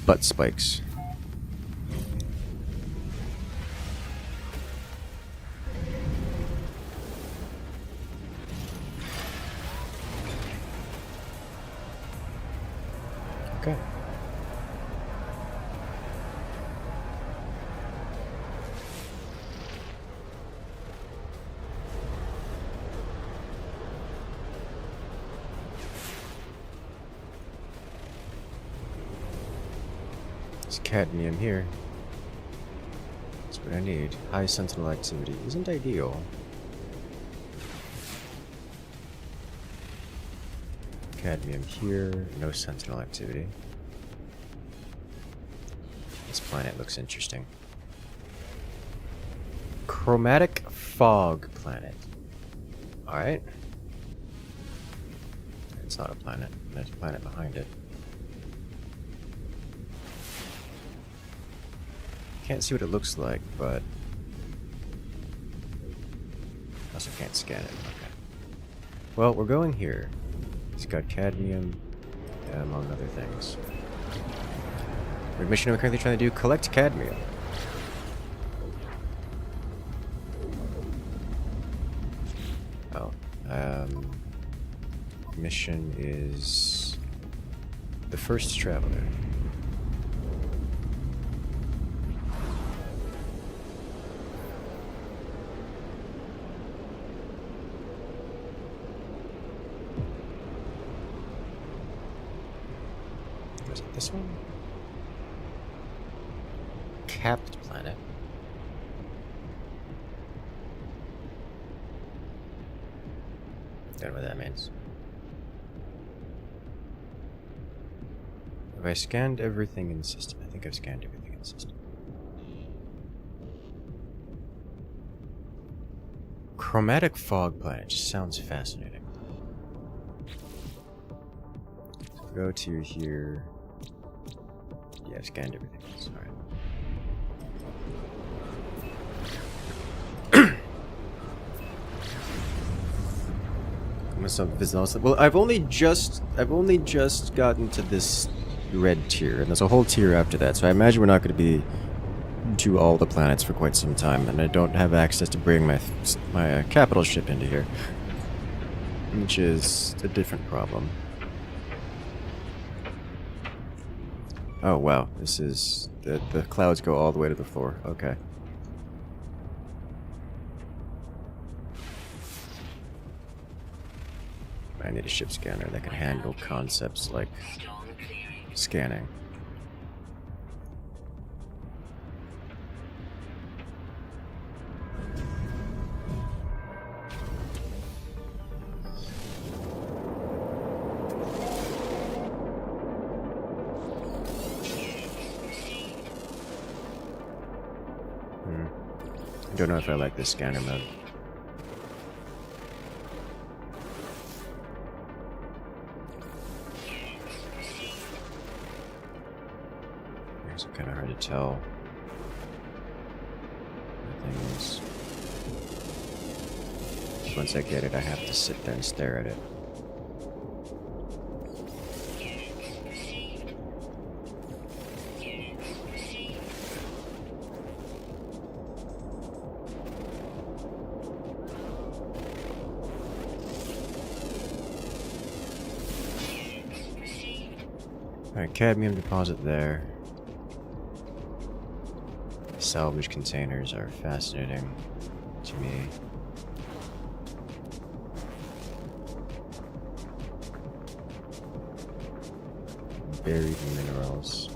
butt spikes. Okay. There's cadmium here. That's what I need. High Sentinel activity isn't ideal. cadmium here. No Sentinel activity. This planet looks interesting. Chromatic fog planet. Alright. It's not a planet. There's a planet behind it. Can't see what it looks like, but also can't scan it. Okay. Well, we're going here. It's got cadmium, among other things. The mission I'm currently trying to do: collect cadmium. Oh, mission is the first traveler. Was it this one? Capped planet. Don't know what that means. Have I scanned everything in the system? I think I've scanned everything in the system. Chromatic fog planet just sounds fascinating. So go to here. Yeah, I've scanned everything else. Alright. Well, I've only just gotten to this red tier, and there's a whole tier after that, so I imagine we're not going to be to all the planets for quite some time, and I don't have access to bring my capital ship into here, which is a different problem. Oh wow, this is the clouds go all the way to the floor. Okay. I need a ship scanner that can handle concepts like scanning. I don't know if I like this scanner mode. It's kind of hard to tell things. Once I get it, I have to sit there and stare at it. Alright, cadmium deposit there. Salvage containers are fascinating to me. Buried minerals.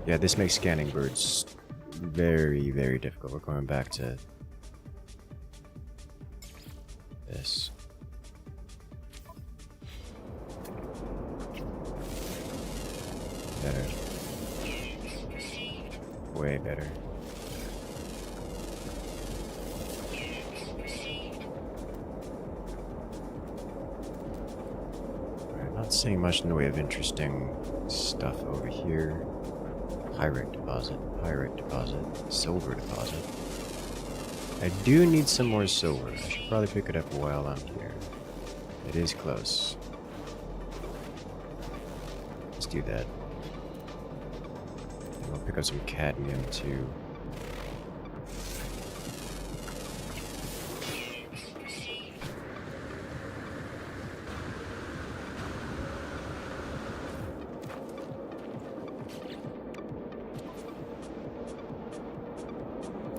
Yeah, this makes scanning birds very, very difficult. We're going back to this. Better. Way better. I'm not seeing much in the way of interesting stuff over here. Hydrate deposit, silver deposit. I do need some more silver. I should probably pick it up while I'm here. It is close. Let's do that. I'll pick up some cadmium too.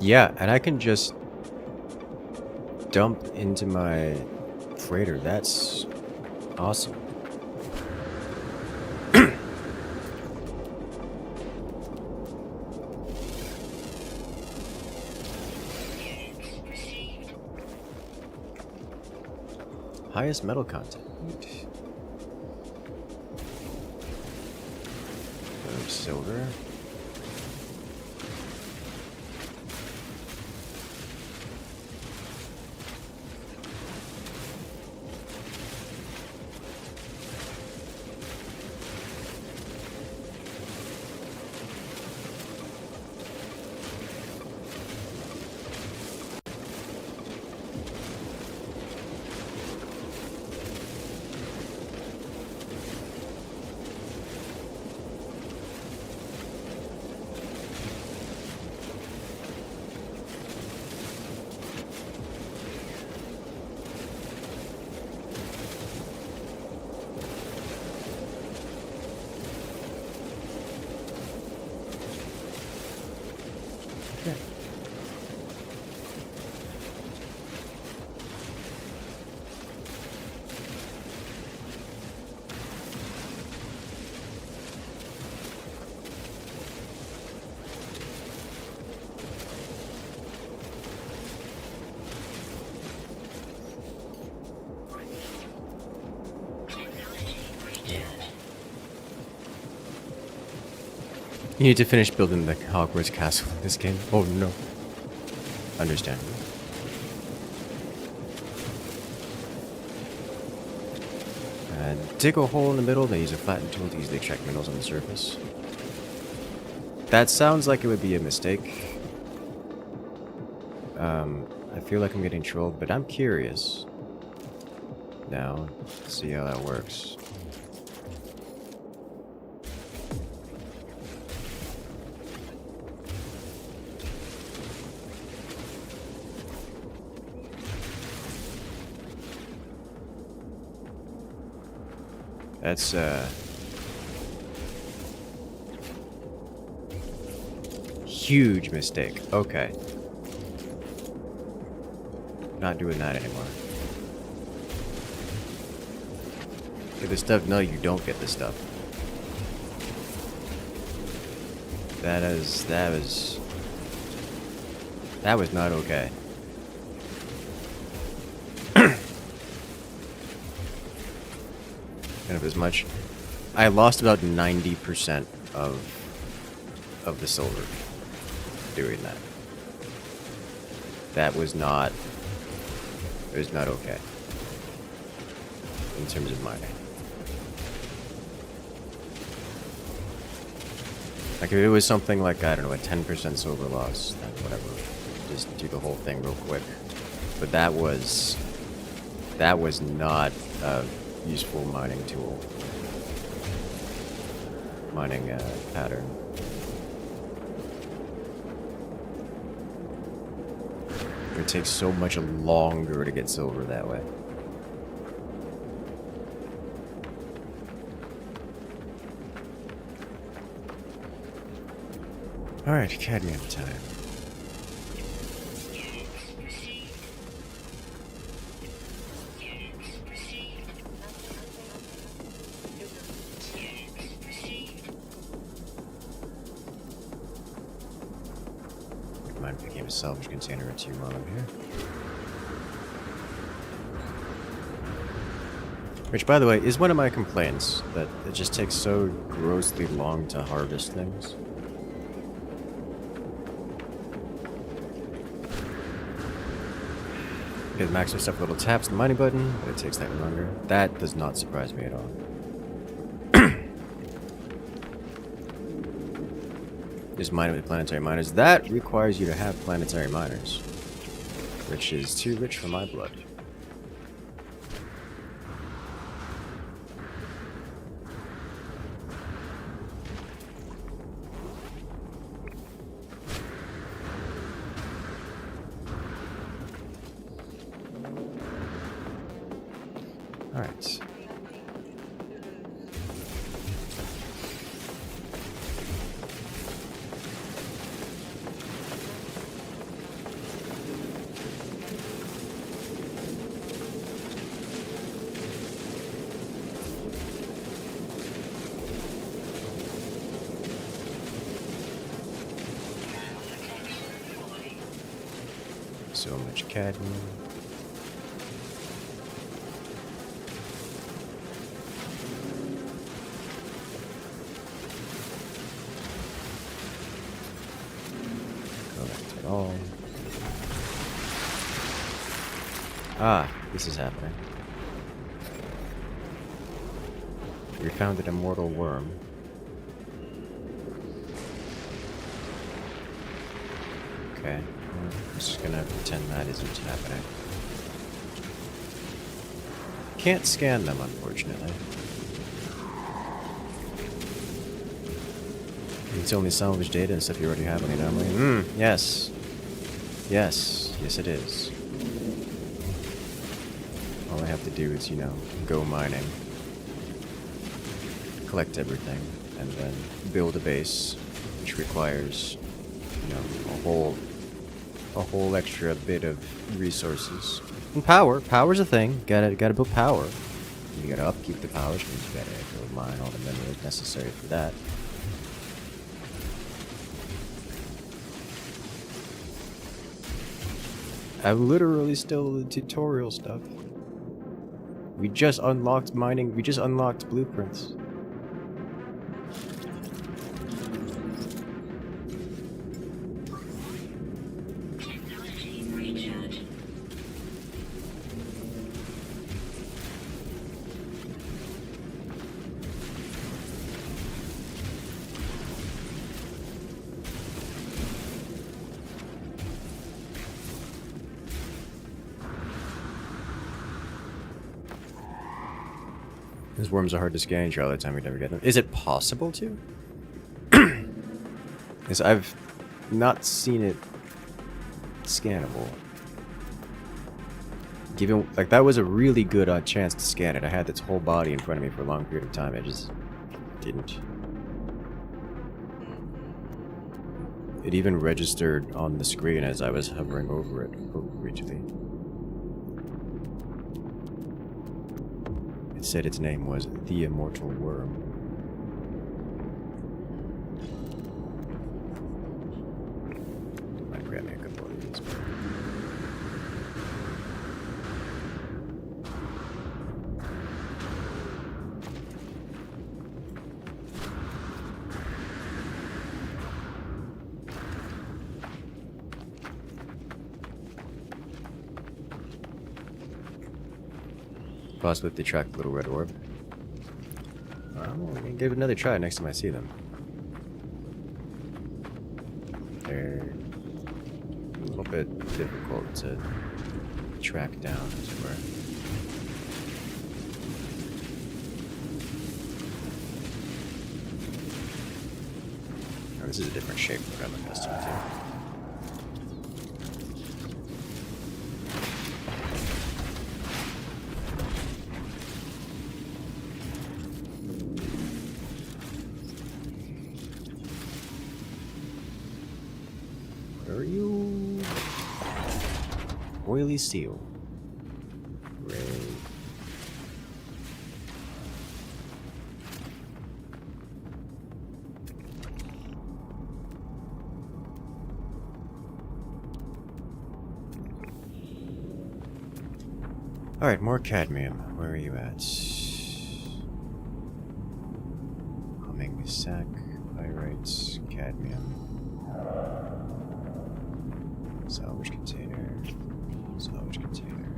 Yeah, and I can just dump into my freighter. That's awesome. Highest metal content. Neat. silver. You need to finish building the Hogwarts castle in this game. Oh no. Understandable. And dig a hole in the middle, then use a flattened tool to easily extract minerals on the surface. That sounds like it would be a mistake. I feel like I'm getting trolled, but I'm curious now to see how that works. That's, huge mistake. Okay. Not doing that anymore. Get this stuff? No, you don't get this stuff. That was not okay. Kind of as much. I lost about 90% of the silver doing that. That was not. It was not okay in terms of mining. Like if it was something like, I don't know, a 10% silver loss, then whatever. Just do the whole thing real quick. But that was not a useful mining tool. Mining pattern. It takes so much longer to get silver that way. Alright, cadmium time. Mine became a salvage container or two while I'm here. Which, by the way, is one of my complaints, that it just takes so grossly long to harvest things. Get maximum stuff with little taps the mining button, but it takes that longer. That does not surprise me at all. Just mine it with planetary miners. That requires you to have planetary miners, which is too rich for my blood. Alright. So much cadmium. Select it all. Ah, this is happening. We found an immortal worm. Okay, I'm just gonna pretend that isn't happening. Can't scan them, unfortunately. It's only salvage data and stuff you already have on the anomaly. Yes. Yes. Yes, it is. All I have to do is, you know, go mining. Collect everything. And then build a base, which requires, you know, a whole extra bit of resources. And power. Power's a thing. Gotta build power. You gotta upkeep the power, which means you gotta go mine all the minerals necessary for that. I'm literally still in tutorial stuff. We just unlocked mining. We just unlocked blueprints. Technology recharge. These worms are hard to scan. You try all the time, we never get them. Is it possible to? Because I've not seen it scannable. Given, like, that was a really good chance to scan it. I had its whole body in front of me for a long period of time. I just didn't. It even registered on the screen as I was hovering over it originally. It said its name was the Immortal Worm. Might grab me a couple of these. Possibly if they track the little red orb. I'm gonna give it another try next time I see them. They're a little bit difficult to track down, as it were. Oh, this is a different shape than what I'm accustomed to. Are you oily seal? Great. All right, more cadmium. Where are you at? Humming sac, pyrites, cadmium. Salvage container. Salvage container.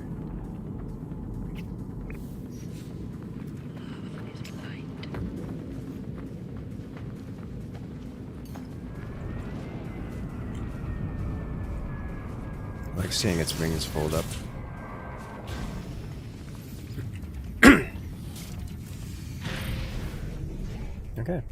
I like seeing its wings fold up. Okay.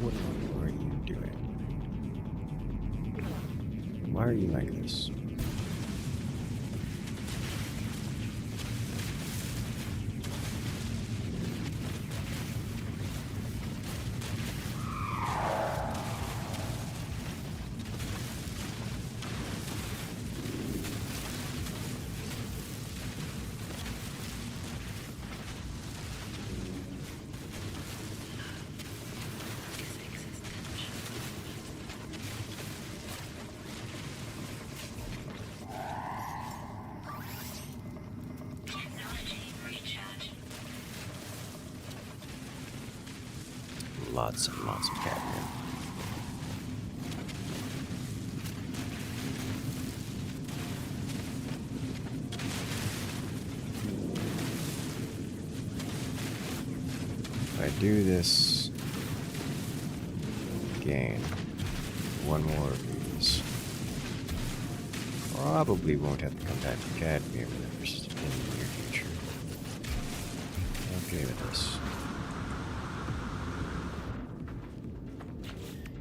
What are you doing? Why are you like this? Lots and lots of cadmium. If I do this, gain one more of these. Probably won't have to come back to cadmium in the near future. Okay with this.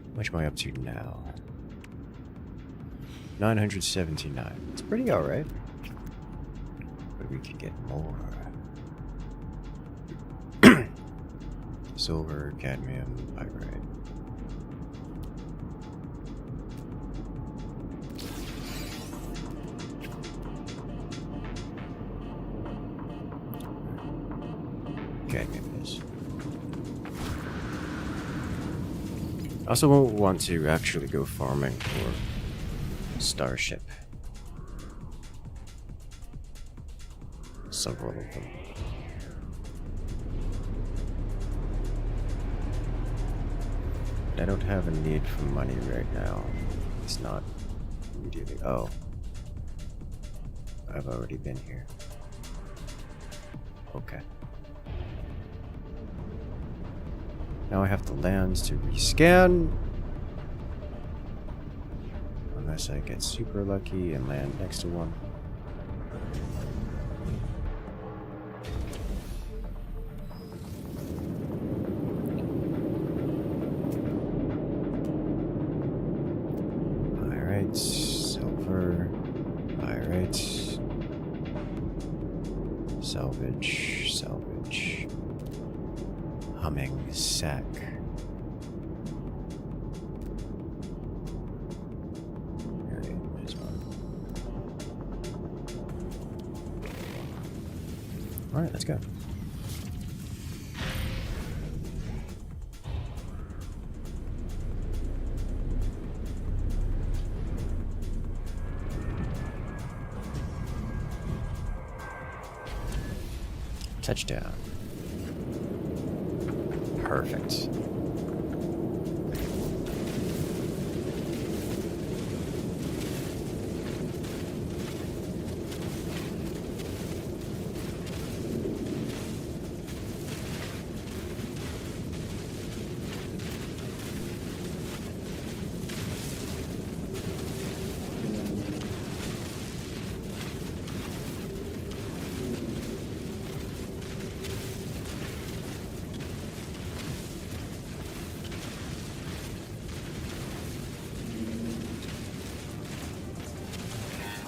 How much am I up to now? 979. It's pretty alright. But we could get more. Silver, cadmium, pyrite. Cadmium is. I also won't want to actually go farming for Starship. Several of them. I don't have a need for money right now. It's not immediately. Oh. I've already been here. Okay. Now I have to land to rescan. Unless I get super lucky and land next to one. Alright, silver. Alright. Salvage, salvage. Humming sack. Alright, let's go. Touchdown. Perfect.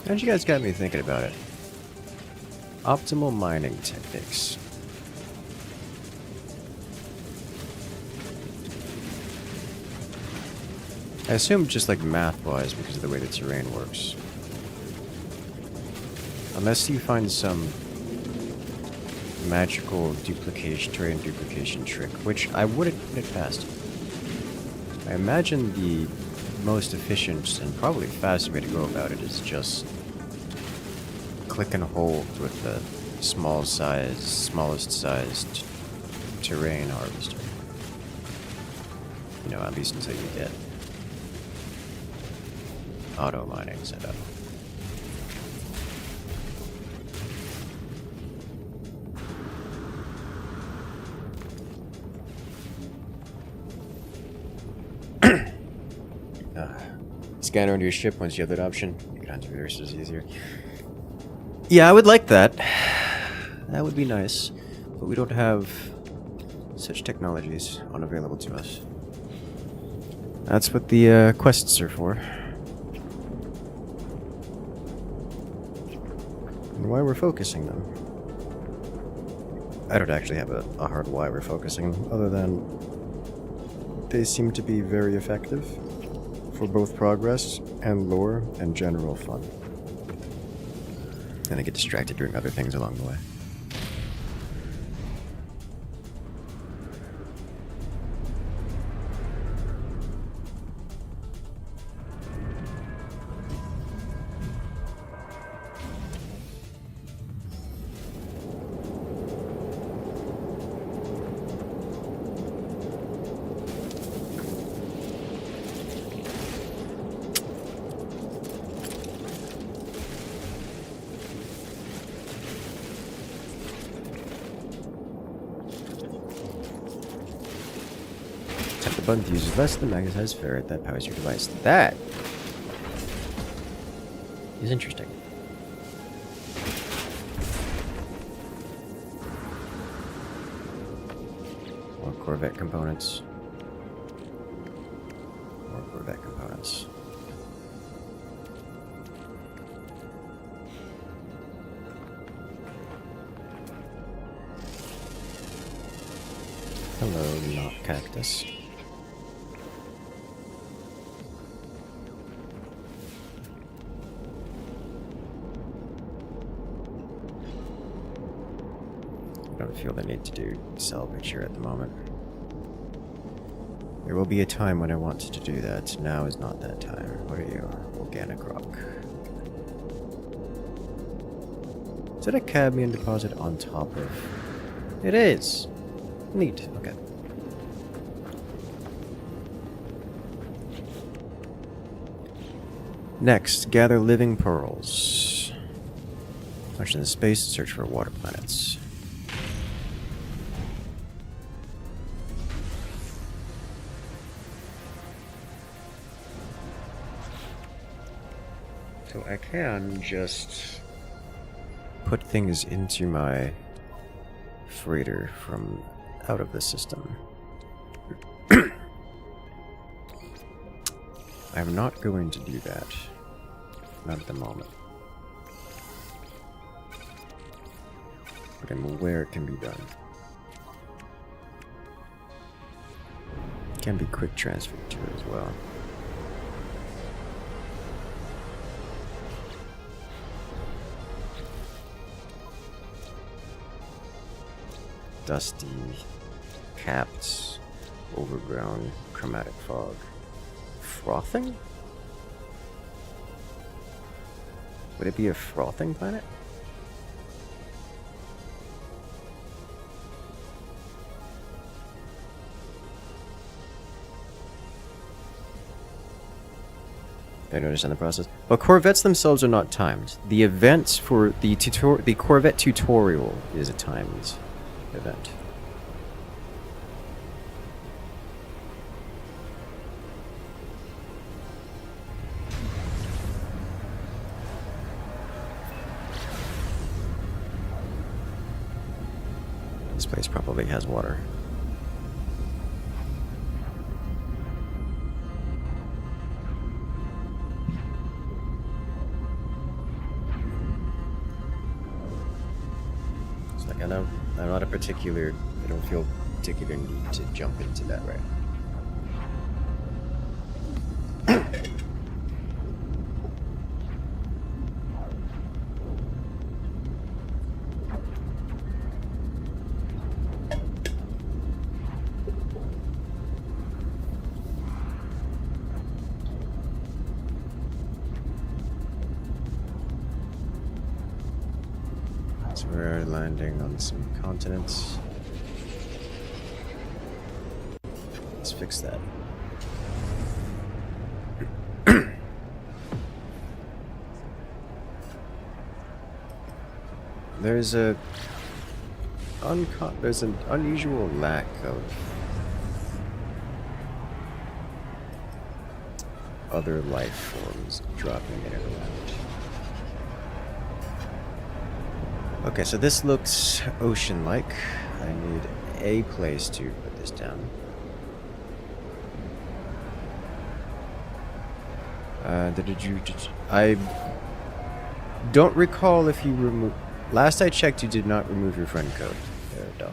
And you guys got me thinking about it. Optimal mining techniques. I assume just like math-wise because of the way the terrain works. Unless you find some magical duplication, terrain duplication trick, which I wouldn't put it past. I imagine the most efficient and probably fastest way to go about it is just click and hold with the smallest sized terrain harvester. You know, at least until you get auto mining set up. Scanner into your ship once you have that option. You can enter resources easier. Yeah, I would like that. That would be nice. But we don't have such technologies unavailable to us. That's what the quests are for. And why we're focusing them. I don't actually have a hard why we're focusing them, other than they seem to be very effective for both progress and lore and general fun. And I get distracted doing other things along the way. Tap the button to use less than the magnetized ferret that powers your device. That is interesting. More Corvette components. More Corvette components. Hello, not cactus. I don't feel the need to do salvage here at the moment. There will be a time when I want to do that. Now is not that time. What are you? Organic rock. Is it a cadmium deposit on top of? It is. Neat. Okay. Next, gather living pearls. Launch into space to search for water planets. So I can just put things into my freighter from out of the system. I'm not going to do that. Not at the moment. But I'm aware it can be done. It can be quick transferred to as well. Dusty, capped, overgrown, chromatic fog. Frothing? Would it be a frothing planet? I noticed in the process. But Corvettes themselves are not timed. The event for the Corvette tutorial is a timed event. This place probably has water. And I'm not a particular. I don't feel particular need to jump into that right. So we're landing on some continents. Let's fix that. There's an unusual lack of other life forms dropping in and around. Okay, so this looks ocean-like. I need a place to put this down. I don't recall if you removed... Last I checked, you did not remove your friend code there, Dom.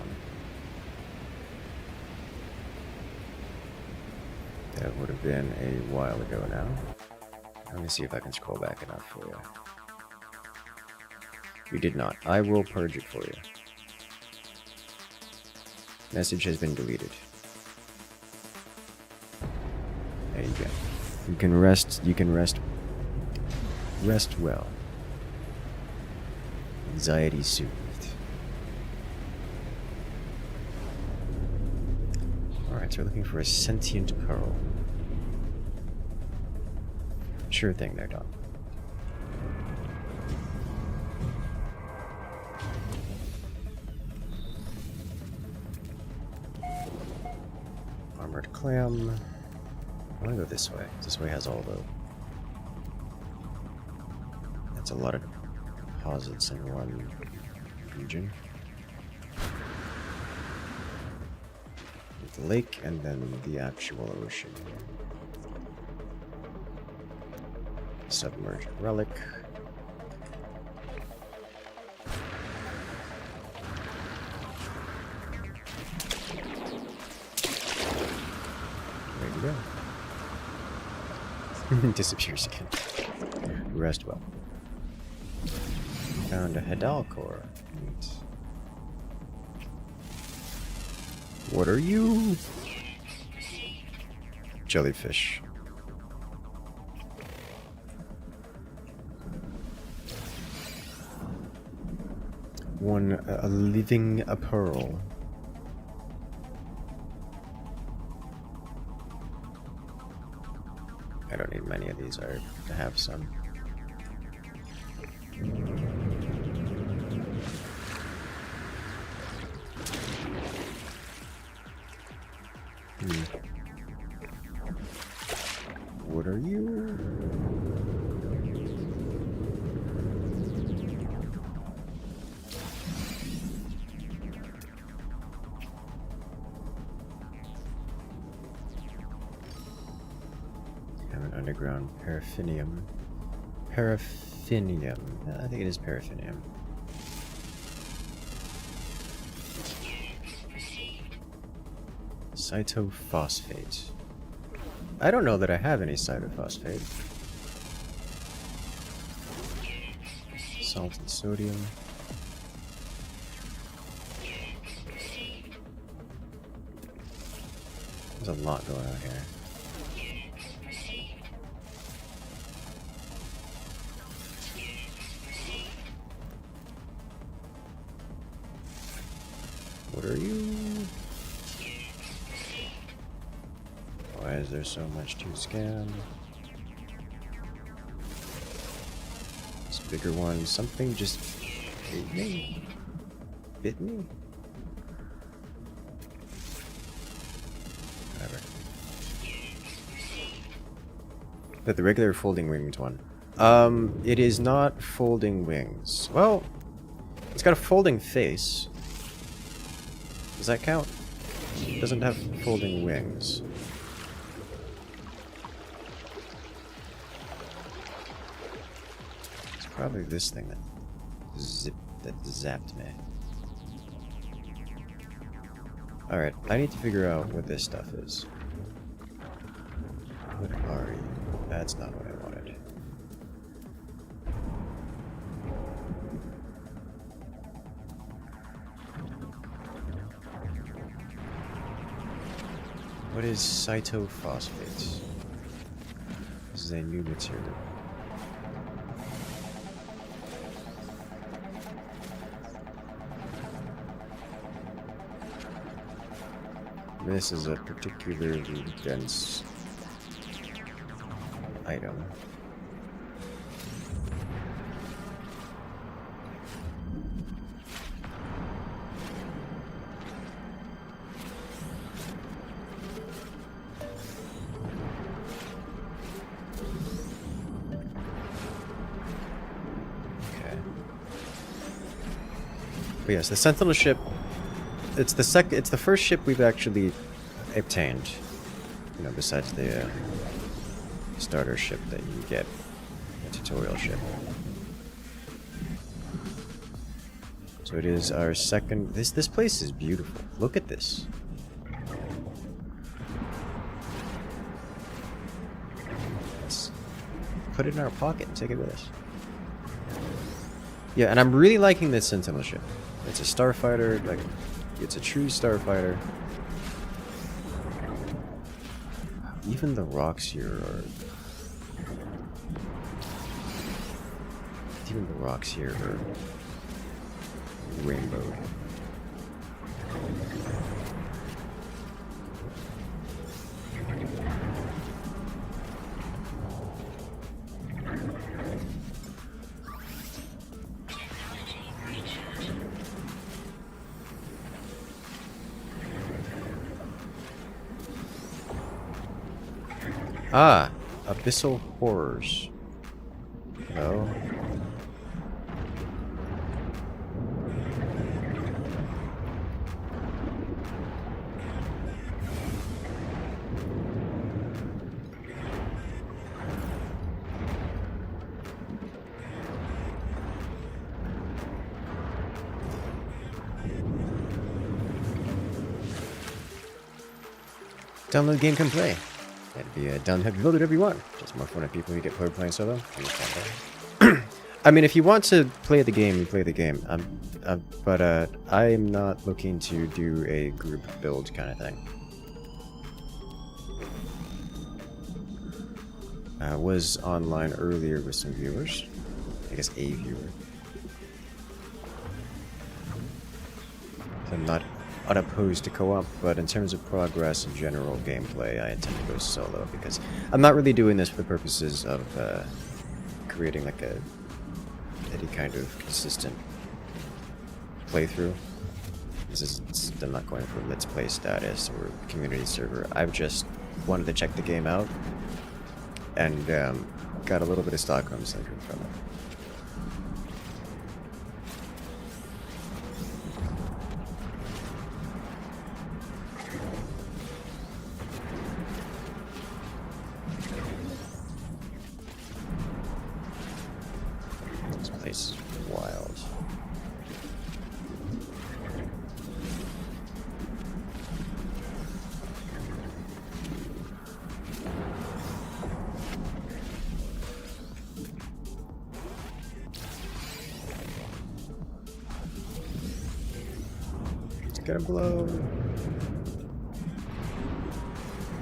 That would have been a while ago now. Let me see if I can scroll back enough for you. You did not. I will purge it for you. Message has been deleted. There you go. You can rest. You can rest. Rest well. Anxiety soothed. Alright, so we're looking for a sentient pearl. Sure thing there, Dom. Armored clam. I want to go this way. This way has all the... That's a lot of deposits in one region. The lake and then the actual ocean. Submerged relic. There you go. Disappears again. Rest well. Found a Hedal core. Neat. What are you? Jellyfish. A living a pearl. I don't need many of these. I have some. What are you? Have an underground paraffinium. Paraffinium. I think it is paraffinium. Cytophosphate. I don't know that I have any cytophosphate. Salt and sodium. There's a lot going on here. What are you? Why is there so much to scan? This bigger one, something just ate me? Bit me? Whatever. But the regular folding wings one. It is not folding wings. Well, it's got a folding face. Does that count? It doesn't have folding wings. It's probably this thing that zapped me. Alright, I need to figure out what this stuff is. What are you? That's not what I wanted. What is cytophosphates? This is a new material. This is a particularly dense item. Okay. But yes, the Sentinel ship. It's the first ship we've actually obtained. You know, besides the starter ship that you get, a tutorial ship. So it is our second. This place is beautiful. Look at this. Let's put it in our pocket and take it with us. Yeah, and I'm really liking this Sentinel ship. It's a starfighter, like. It's a true starfighter. Even the rocks here are... Even the rocks here are rainbowed. Ah, abyssal horrors. No. Download the game, can play. That'd be a down heavy build it everyone. Just more fun at people who get bored playing solo. I mean, if you want to play the game, you play the game. But I'm not looking to do a group build kind of thing. I was online earlier with some viewers. I guess a viewer. So I'm not unopposed to co-op, but in terms of progress and general gameplay, I intend to go solo because I'm not really doing this for the purposes of creating like any kind of consistent playthrough. I'm not going for let's play status or community server. I've just wanted to check the game out and got a little bit of Stockholm syndrome from it. This place is wild. Let's get him below.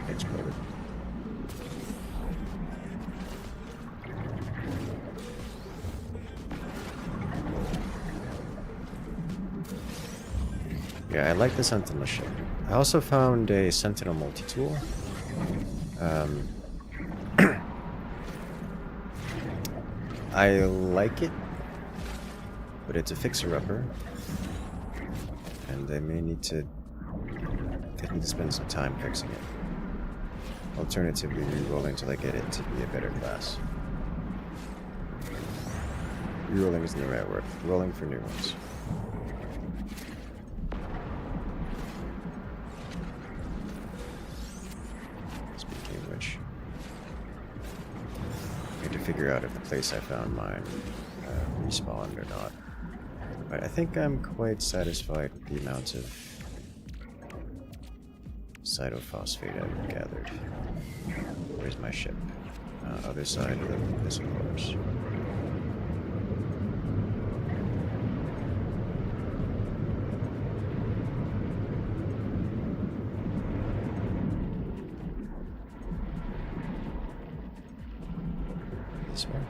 Exploded. Yeah, I like the Sentinel ship. I also found a Sentinel multi-tool. I like it, but it's a fixer-upper, and they need to spend some time fixing it. Alternatively, re-rolling till I get it to be a better class. Re-rolling isn't the right word. Rolling for new ones. Figure out if the place I found mine respawned or not. But I think I'm quite satisfied with the amount of cytophosphate I've gathered. Where's my ship? Other side of the whistleblowers. This way.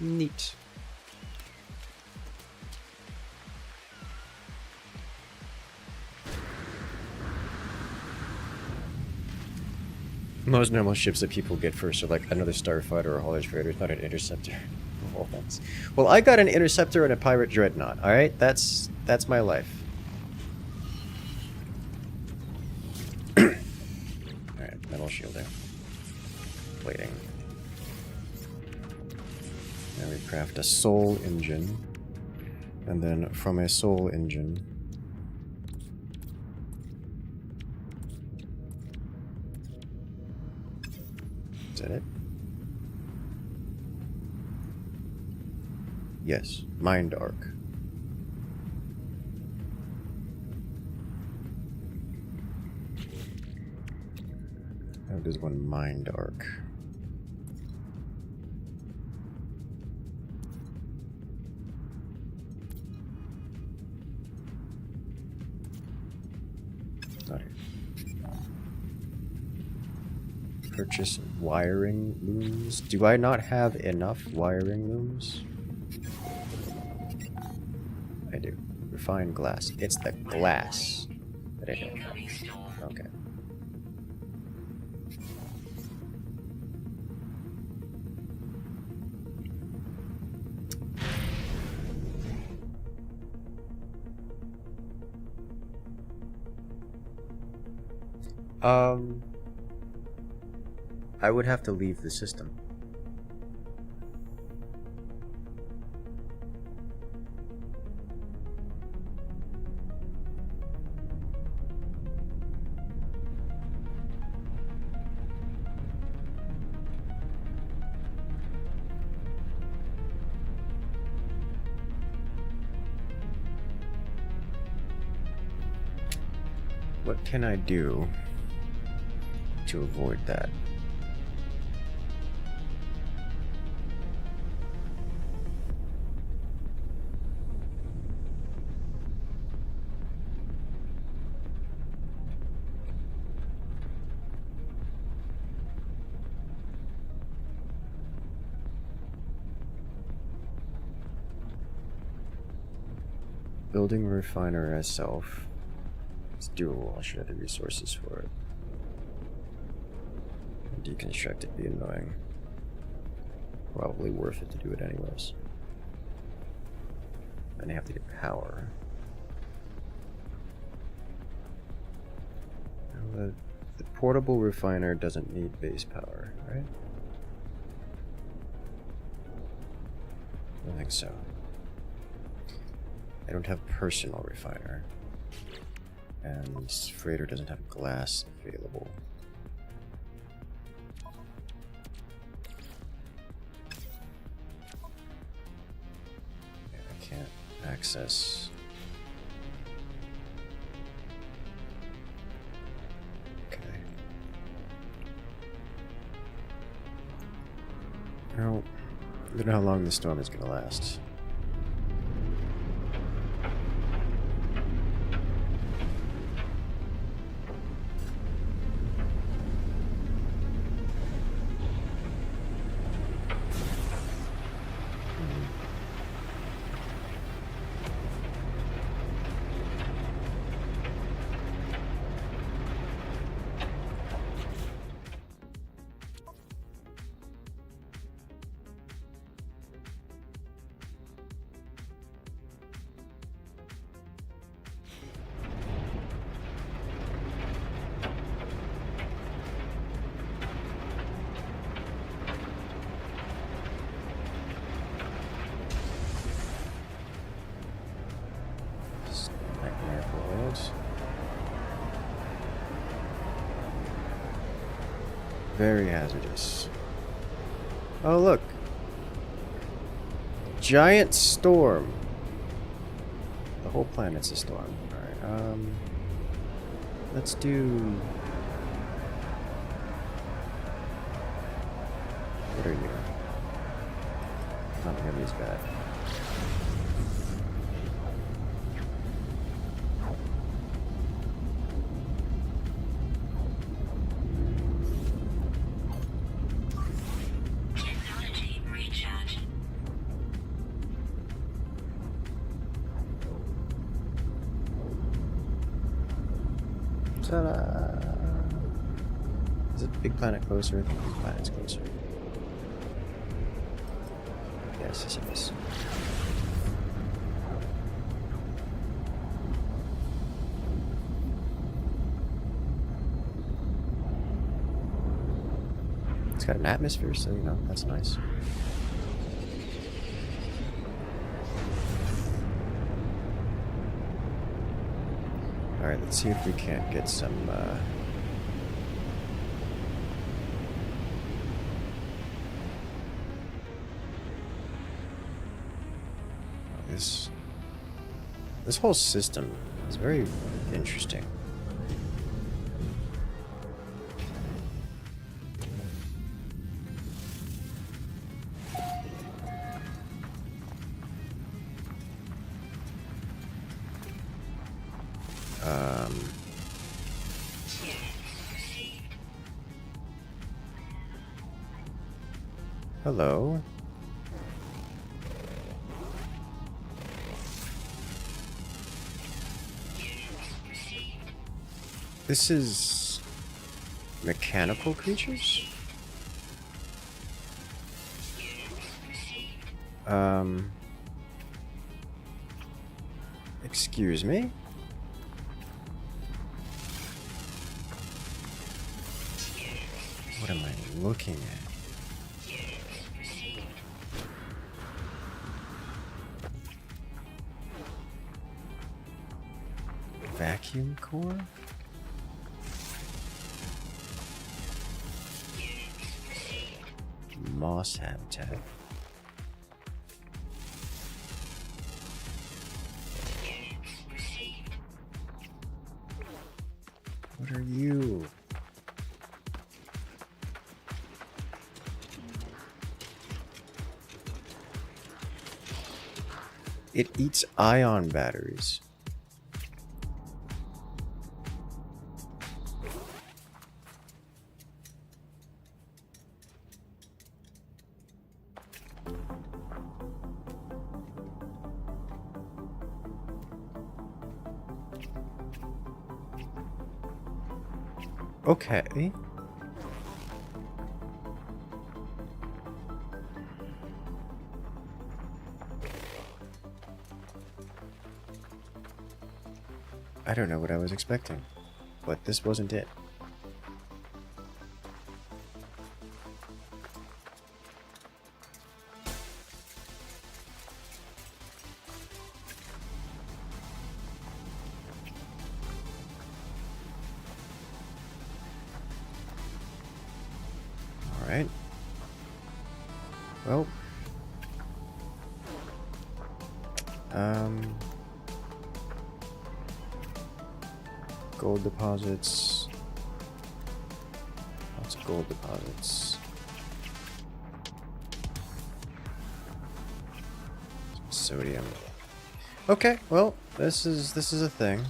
Neat. Most normal ships that people get first are like another starfighter or a haulage freighter, not an interceptor. Of all things. Well, I got an interceptor and a pirate dreadnought. All right, that's my life. All right, metal shield there. Plating. Now we craft a soul engine, and then from a soul engine, is that it? Yes, mind arc. How does one mind arc? Not here. Purchase wiring looms. Do I not have enough wiring looms? I do. Refined glass. It's the glass that I don't have. Okay. I would have to leave the system. What can I do to avoid that? Building a refiner as self. It's doable. I should have the resources for it. Deconstruct it, be annoying. Probably worth it to do it anyways. And I have to get power. Now the portable refiner doesn't need base power, right? I don't think so. I don't have personal refiner. And freighter doesn't have glass available. Yeah, I can't access. Okay. Well, I don't know how long the storm is going to last. Very hazardous. Oh, look. Giant storm. The whole planet's a storm. Alright, let's do... What are you? Nothing of these bad. Technology recharge. Ta-da! Is it big planet closer? I think big planet's closer. Yes, yes, it is. It's got an atmosphere, so you know, that's nice. Alright, let's see if we can't get some, This whole system is very interesting. Hello. This is mechanical creatures? Excuse me? What am I looking at? Vacuum core? Moss habitat. What are you? It eats ion batteries. Okay. I don't know what I was expecting, but this wasn't it. Alright. Well. Gold deposits. Lots of gold deposits. Sodium. Okay, well, this is a thing.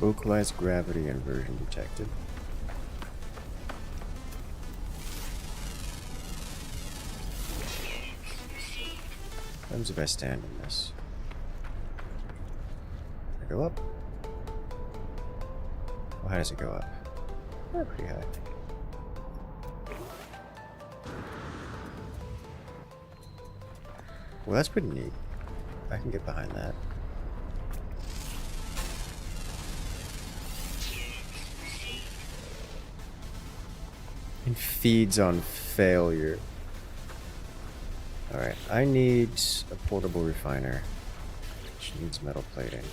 Localized gravity inversion detected. What happens if I stand in this? I go up? Well, how does it go up? Oh, pretty high. Well, that's pretty neat. I can get behind that. It feeds on failure. Alright, I need a portable refiner, which needs metal plating.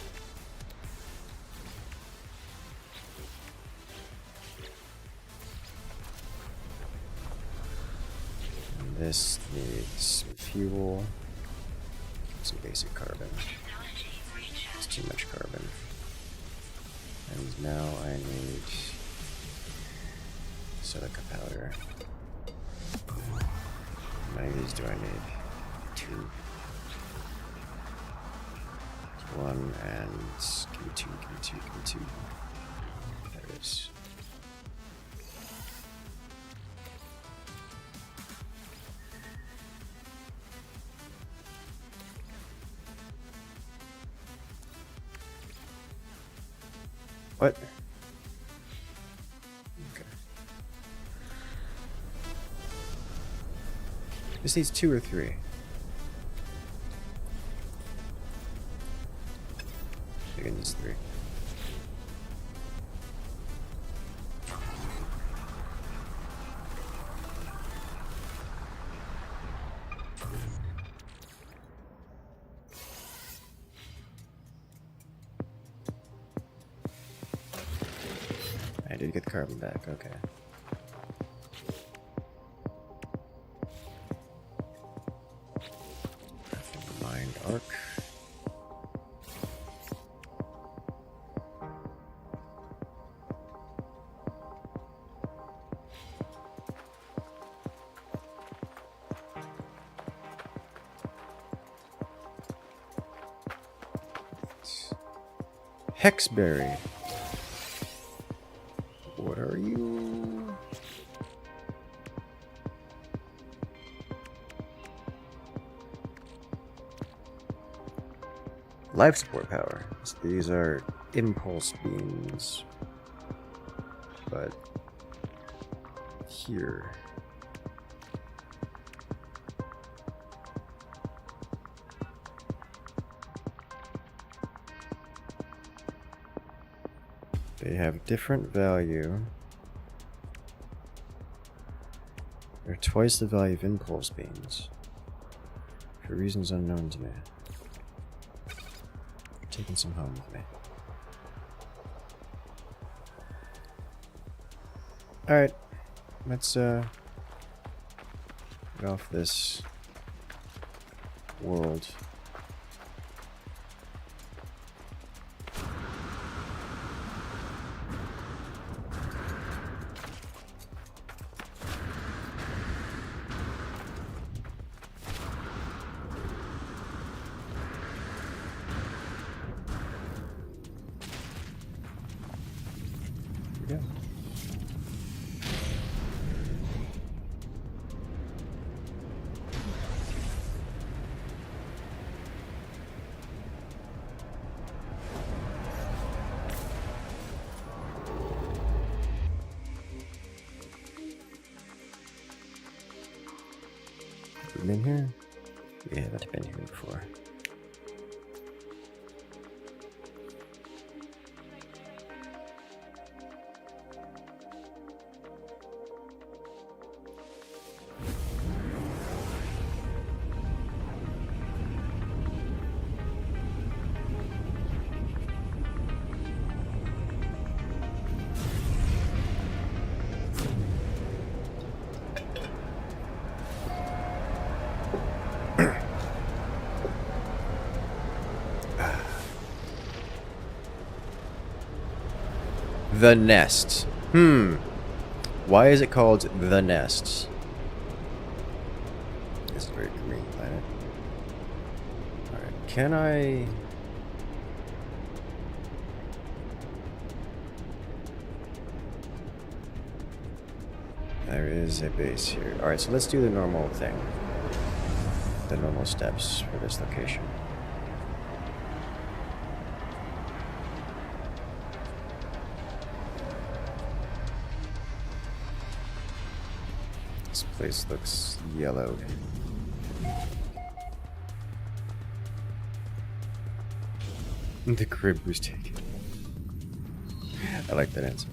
And this needs some fuel, some basic carbon. It's too much carbon. And now I need silica powder. How many of these do I need? 2. 1 and give me 2, give me 2, give me 2. There it is. What? Okay. This needs 2 or 3. I think it needs 3. I did get the carbon back, okay. Mind arc. Hexberry. What are you? Life support power. So these are impulse beams. But here. They have different value. They're twice the value of impulse beams. For reasons unknown to me. I'm taking some home with me. Alright. Let's get off this world. Yeah. Have we been here? We haven't been here before. The Nest. Why is it called The Nest? This is a very green planet. Alright, can I... There is a base here. Alright, so let's do the normal thing. The normal steps for this location. This place looks yellowed. The crib was taken. I like that answer.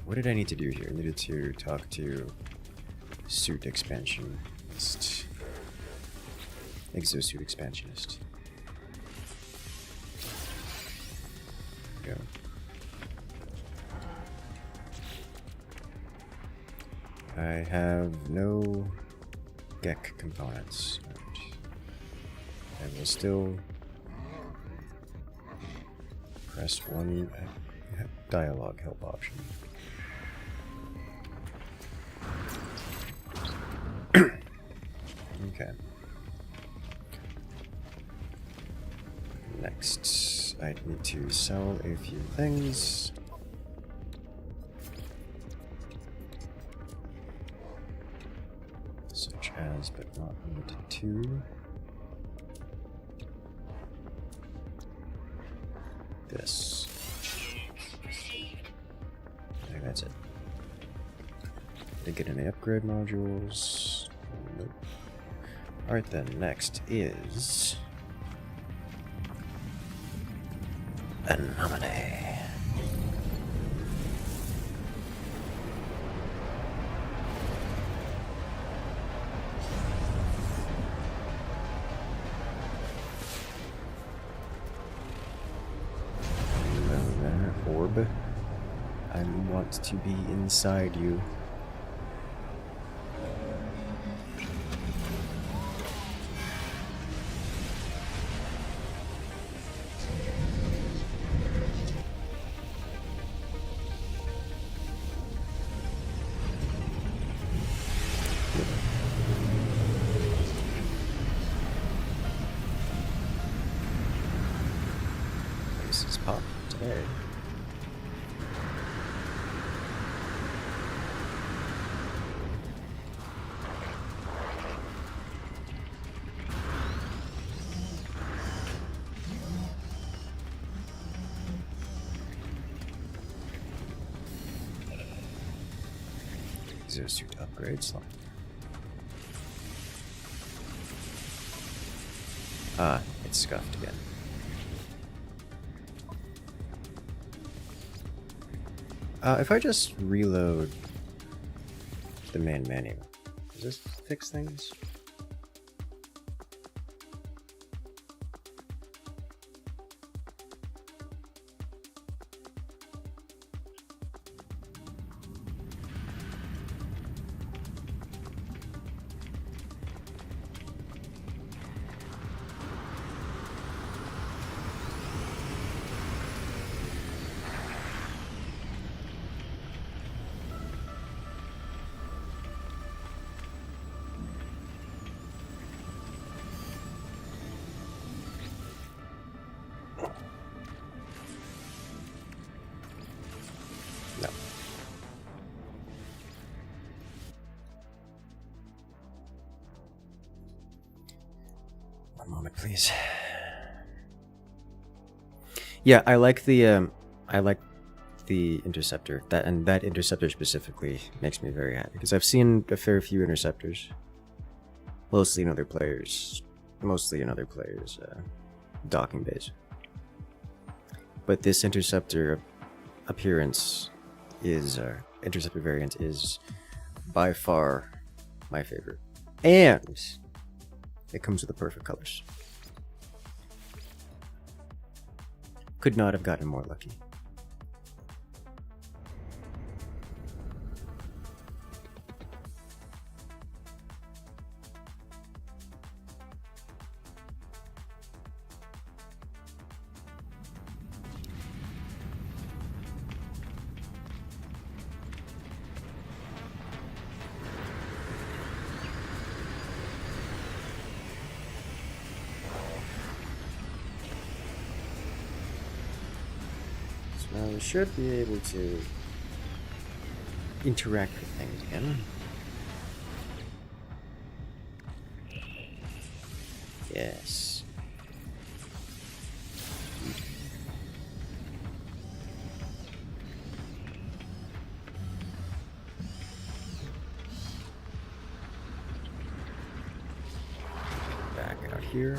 what did I need to do here? I needed to talk to suit expansionist. Exosuit expansionist. There we go. I have no deck components. I will still press one dialogue help option. Okay. Next, I need to sell a few things. Such as, but not limited to, this. I think that's it. Did get any upgrade modules? Nope. Alright then, next is Anomaly. Orb. I want to be inside you. This is pop today. Exosuit upgrades. Ah, it's scuffed again. If I just reload the main menu, does this fix things? No. One moment, please. Yeah, I like the interceptor. That interceptor specifically makes me very happy because I've seen a fair few interceptors, mostly in other players' docking bays. But this interceptor appearance is interceptor variant is by far my favorite, and it comes with the perfect colors. Could not have gotten more lucky. Now we should be able to interact with things again. Yes. Back out here.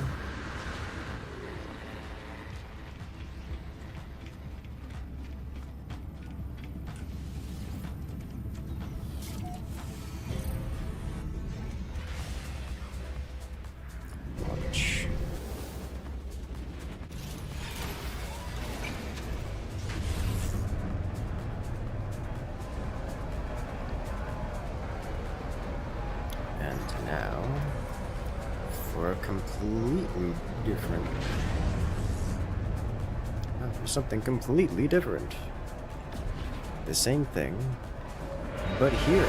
for a completely different... for something completely different. The same thing, but here.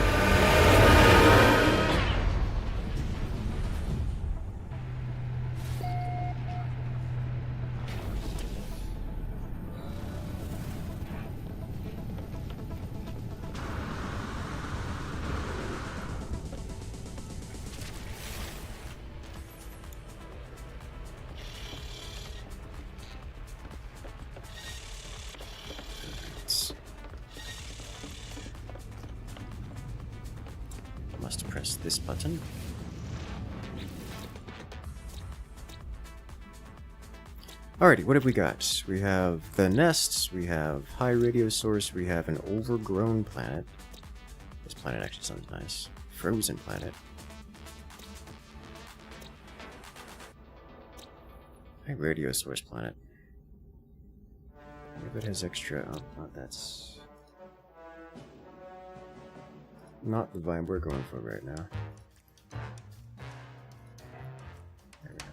Must press this button. Alrighty, what have we got? We have the nests, we have high radio source, we have an overgrown planet. This planet actually sounds nice. Frozen planet. High radio source planet. Maybe it has extra... oh, not that's... not the vibe we're going for right now. There we go.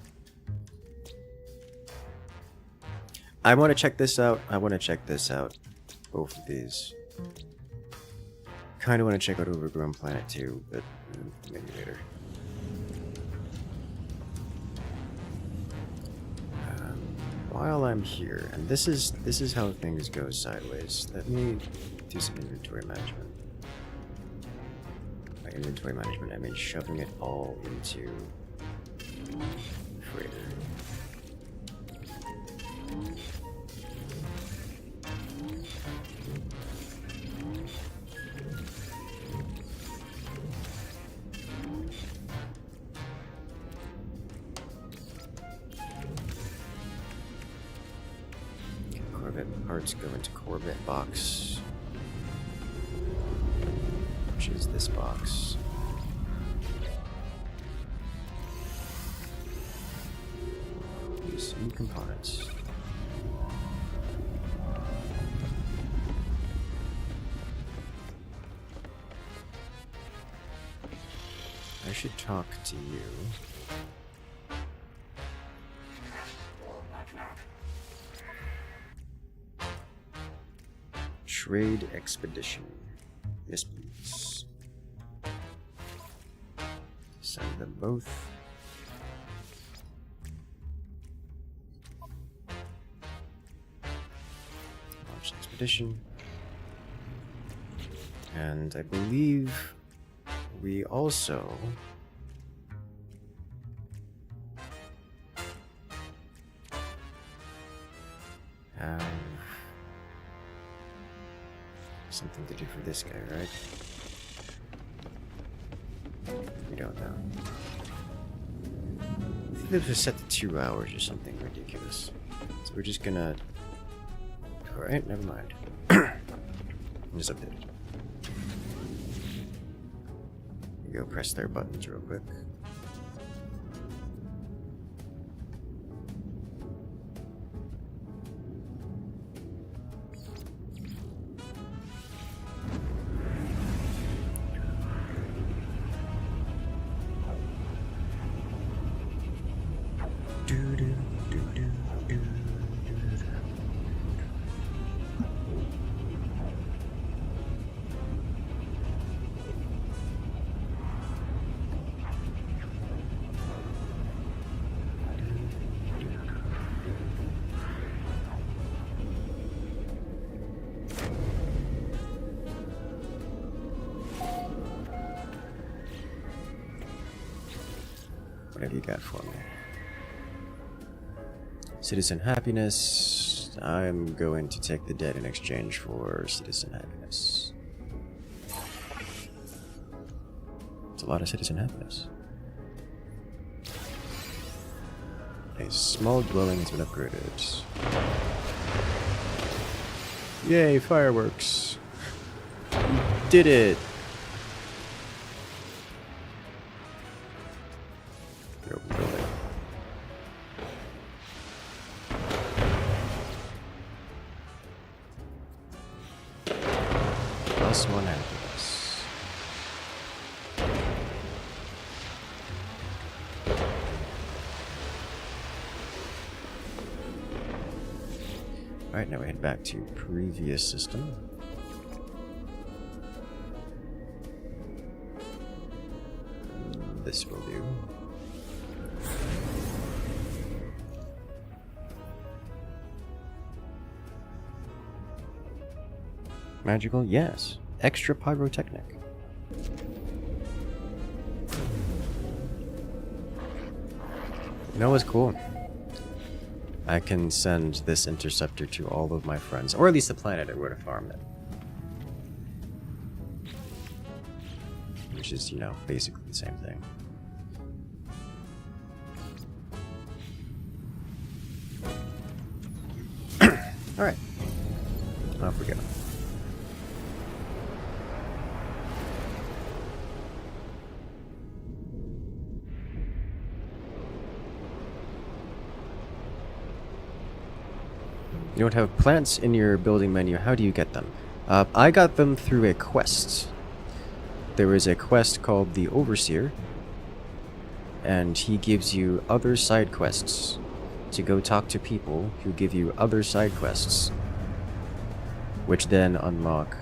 I want to check this out. I want to check this out. Both of these. Kind of want to check out Overgrown Planet too, but maybe later. While I'm here, and this is how things go sideways. Let me do some inventory management. By inventory management, I mean shoving it all into the freighter. Corvette parts go into Corvette box. Which is this box. Use new components. I should talk to you. Trade expedition. Yes, please. Send them both. Launch expedition. And I believe we also have something to do for this guy, right? We don't know. I think this was set to 2 hours or something ridiculous. So we're just gonna... alright, never mind. Just update it. Go press their buttons real quick. What have you got for me? Citizen happiness. I'm going to take the dead in exchange for citizen happiness. It's a lot of citizen happiness. A small dwelling has been upgraded. Yay, fireworks. You did it! Plus 1 happiness. Alright, now we head back to previous system. This will do. Magical, yes. Extra pyrotechnic. You know what's cool? I can send this interceptor to all of my friends, or at least the planet I were to farm it. Which is, you know, basically the same thing. Alright. Off we go. You don't have plants in your building menu. How do you get them? I got them through a quest. There is a quest called the Overseer, and he gives you other side quests to go talk to people who give you other side quests, which then unlock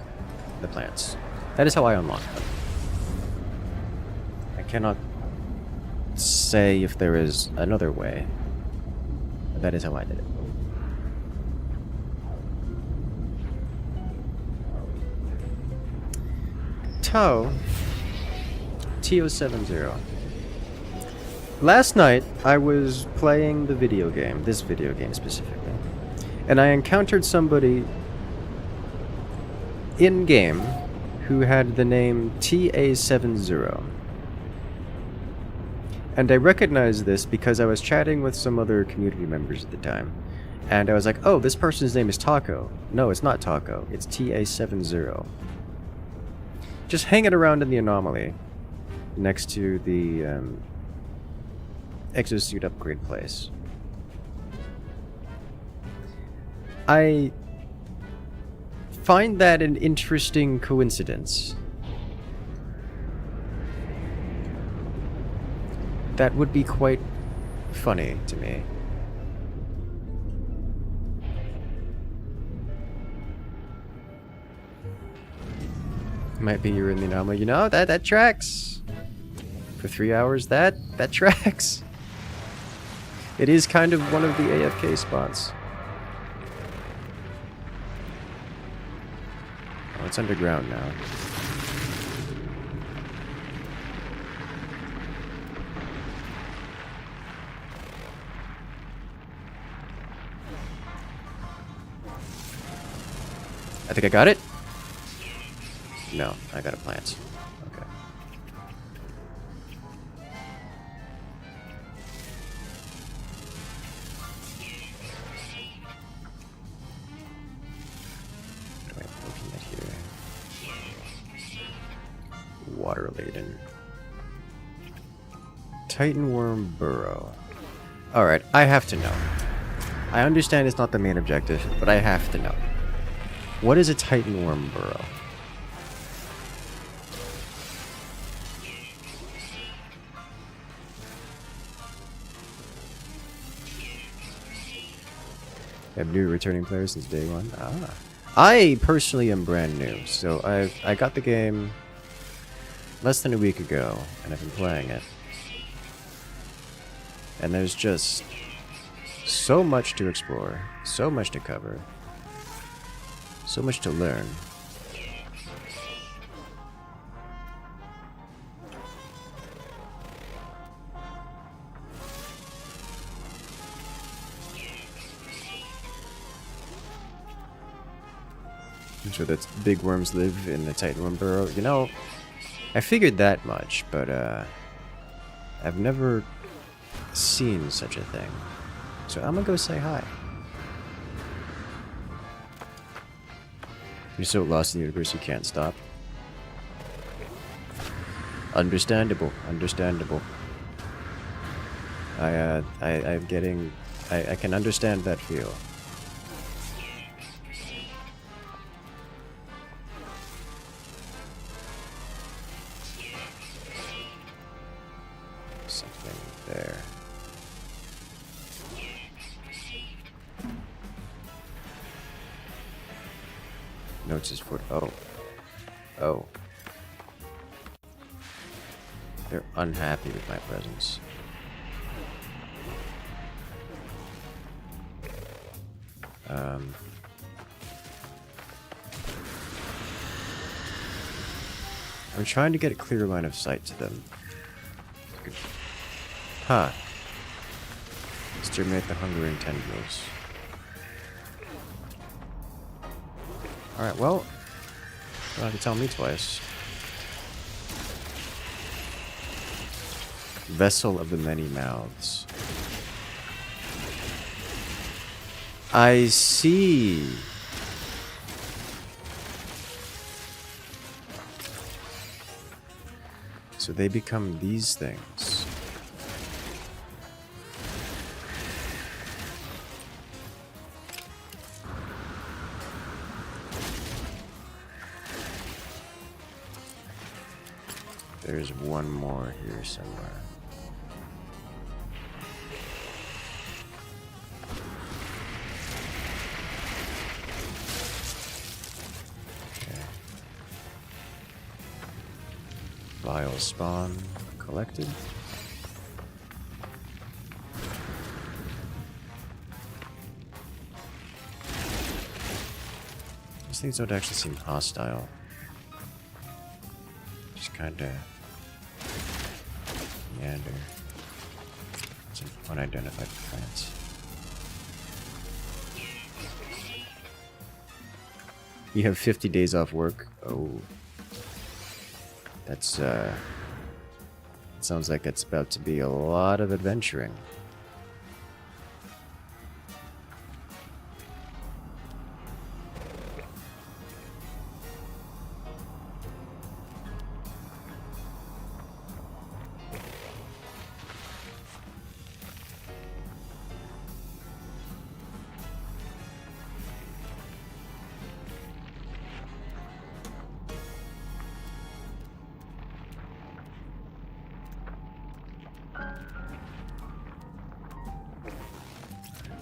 the plants. That is how I unlock them. I cannot say if there is another way, but that is how I did it. TO70. Last night, I was playing the video game, this video game specifically, and I encountered somebody in-game who had the name TA70. And I recognized this because I was chatting with some other community members at the time, and I was like, oh, this person's name is Taco. No, it's not Taco, it's TA70. Just hanging around in the anomaly next to the exosuit upgrade place. I find that an interesting coincidence. That would be quite funny to me. Might be you're in the anomaly. You know, that tracks. For 3 hours, that tracks. It is kind of one of the AFK spots. Oh, it's underground now. I think I got it. No, I got a plant. Okay. What am I looking at here? Water laden. Titan worm burrow. Alright, I have to know. I understand it's not the main objective, but I have to know. What is a Titan worm burrow? Have new returning players since day one. Ah, I personally am brand new, so I got the game less than a week ago, and I've been playing it. And there's just so much to explore, so much to cover, so much to learn. I'm sure that big worms live in the Titan worm burrow. You know, I figured that much, but I've never seen such a thing. So I'm gonna go say hi. You're so lost in the universe you can't stop. Understandable, understandable. I'm getting... I can understand that feel. Something there. Notes his foot. Oh. Oh. They're unhappy with my presence. I'm trying to get a clear line of sight to them. Huh. Exterminate the hungering tendrils. Alright, well, you'll have to tell me twice. Vessel of the many mouths. I see. So they become these things. There's one more here somewhere. Vial spawn collected. These things don't actually seem hostile. Just kinda meander. It's an unidentified plant. You have 50 days off work? Oh. That's, sounds like it's about to be a lot of adventuring.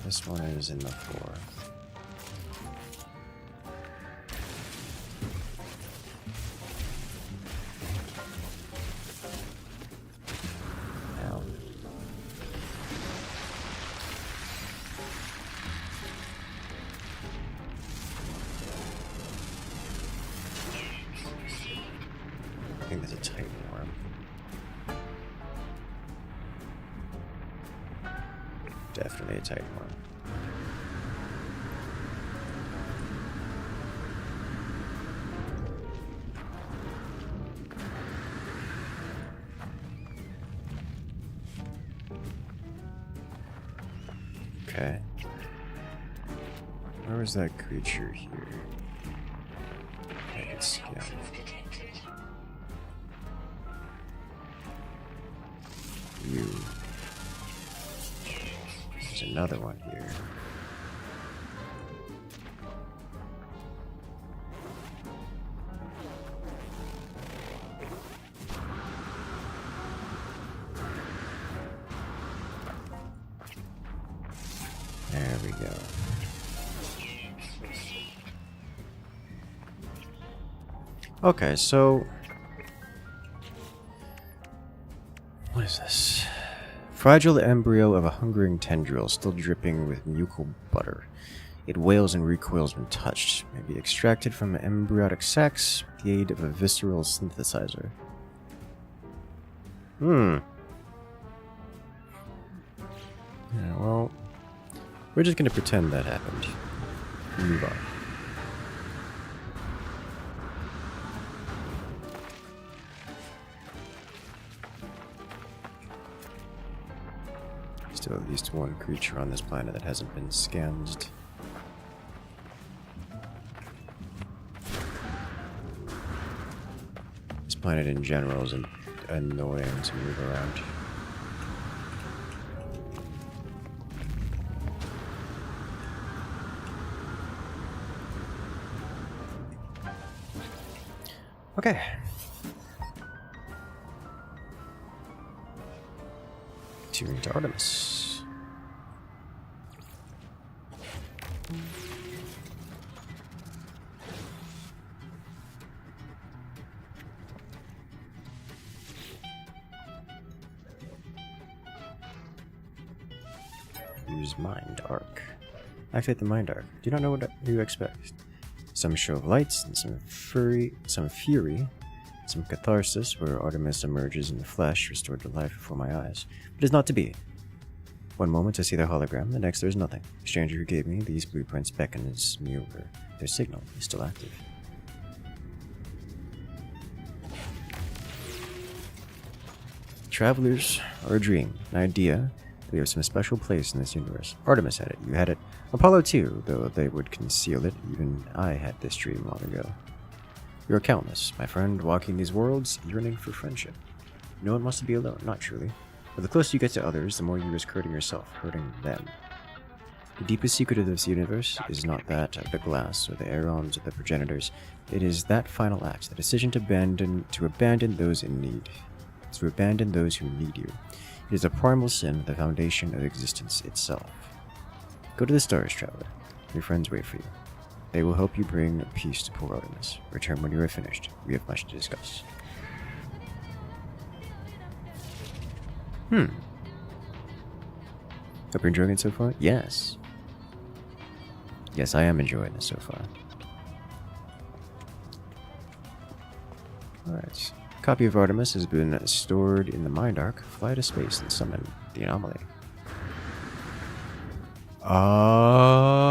This one is in the floor. Now. I think there's a tight worm. Definitely a tight one. Okay. Where was that creature here? Okay, it's you. There's another one here. There we go. Okay, so what is this? Fragile embryo of a hungering tendril, still dripping with mucal butter. It wails and recoils when touched. May be extracted from embryonic sacs with the aid of a visceral synthesizer. Yeah, well, we're just gonna pretend that happened. Move on. Still at least one creature on this planet that hasn't been scanned. This planet in general is annoying to move around. Okay. Tuned to Artemis. Use Mind Arc. Activate the Mind Arc. Do not know what you expect. Some show of lights and some fury, some catharsis where Artemis emerges in the flesh, restored to life before my eyes. It is not to be. One moment I see their hologram, the next there is nothing. The stranger who gave me these blueprints beckons me over. Their signal is still active. Travelers are a dream, an idea. We have some special place in this universe. Artemis had it, you had it. Apollo too, though they would conceal it. Even I had this dream long ago. You are countless, my friend, walking these worlds, yearning for friendship. No one wants to be alone, not truly. But the closer you get to others, the more you risk hurting yourself, hurting them. The deepest secret of this universe is not that of the glass or the aerons or the progenitors. It is that final act, the decision to abandon those in need. To abandon those who need you. It is a primal sin, the foundation of existence itself. Go to the stars, traveler. Your friends wait for you. They will help you bring peace to poor Artemis. Return when you are finished. We have much to discuss. Hope you're enjoying it so far? Yes. Yes, I am enjoying this so far. Alright. Copy of Artemis has been stored in the Mind Arc. Fly to space and summon the anomaly. Oh.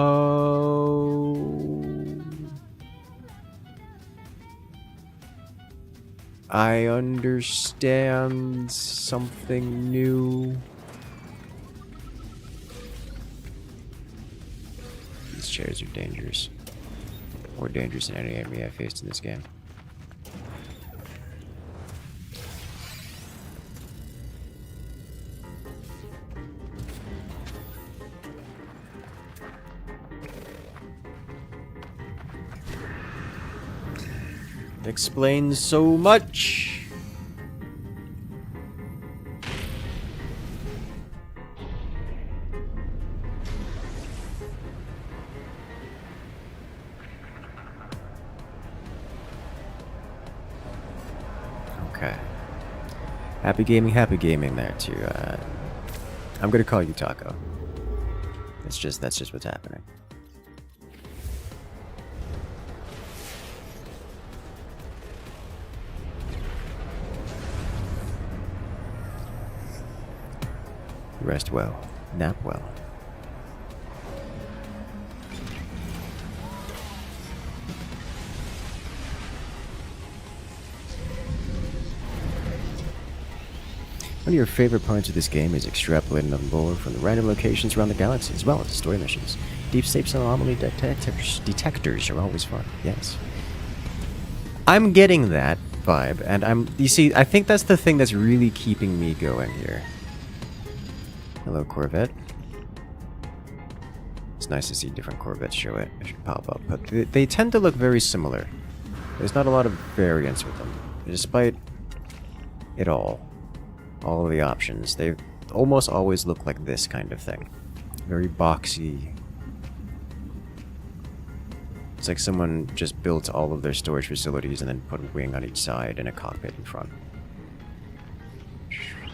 I understand something new. These chairs are dangerous. More dangerous than any enemy I've faced in this game. Explains so much. Okay. Happy gaming there too. I'm gonna call you Taco. That's just what's happening. Rest well, nap well. One of your favorite parts of this game is extrapolating the lore from the random locations around the galaxy, as well as the story missions. Deep space anomaly detectors are always fun, yes. I'm getting that vibe, and you see, I think that's the thing that's really keeping me going here. Hello, Corvette. It's nice to see different Corvettes show pop up, but they tend to look very similar. There's not a lot of variance with them, despite it all of the options. They almost always look like this kind of thing. Very boxy. It's like someone just built all of their storage facilities and then put a wing on each side and a cockpit in front.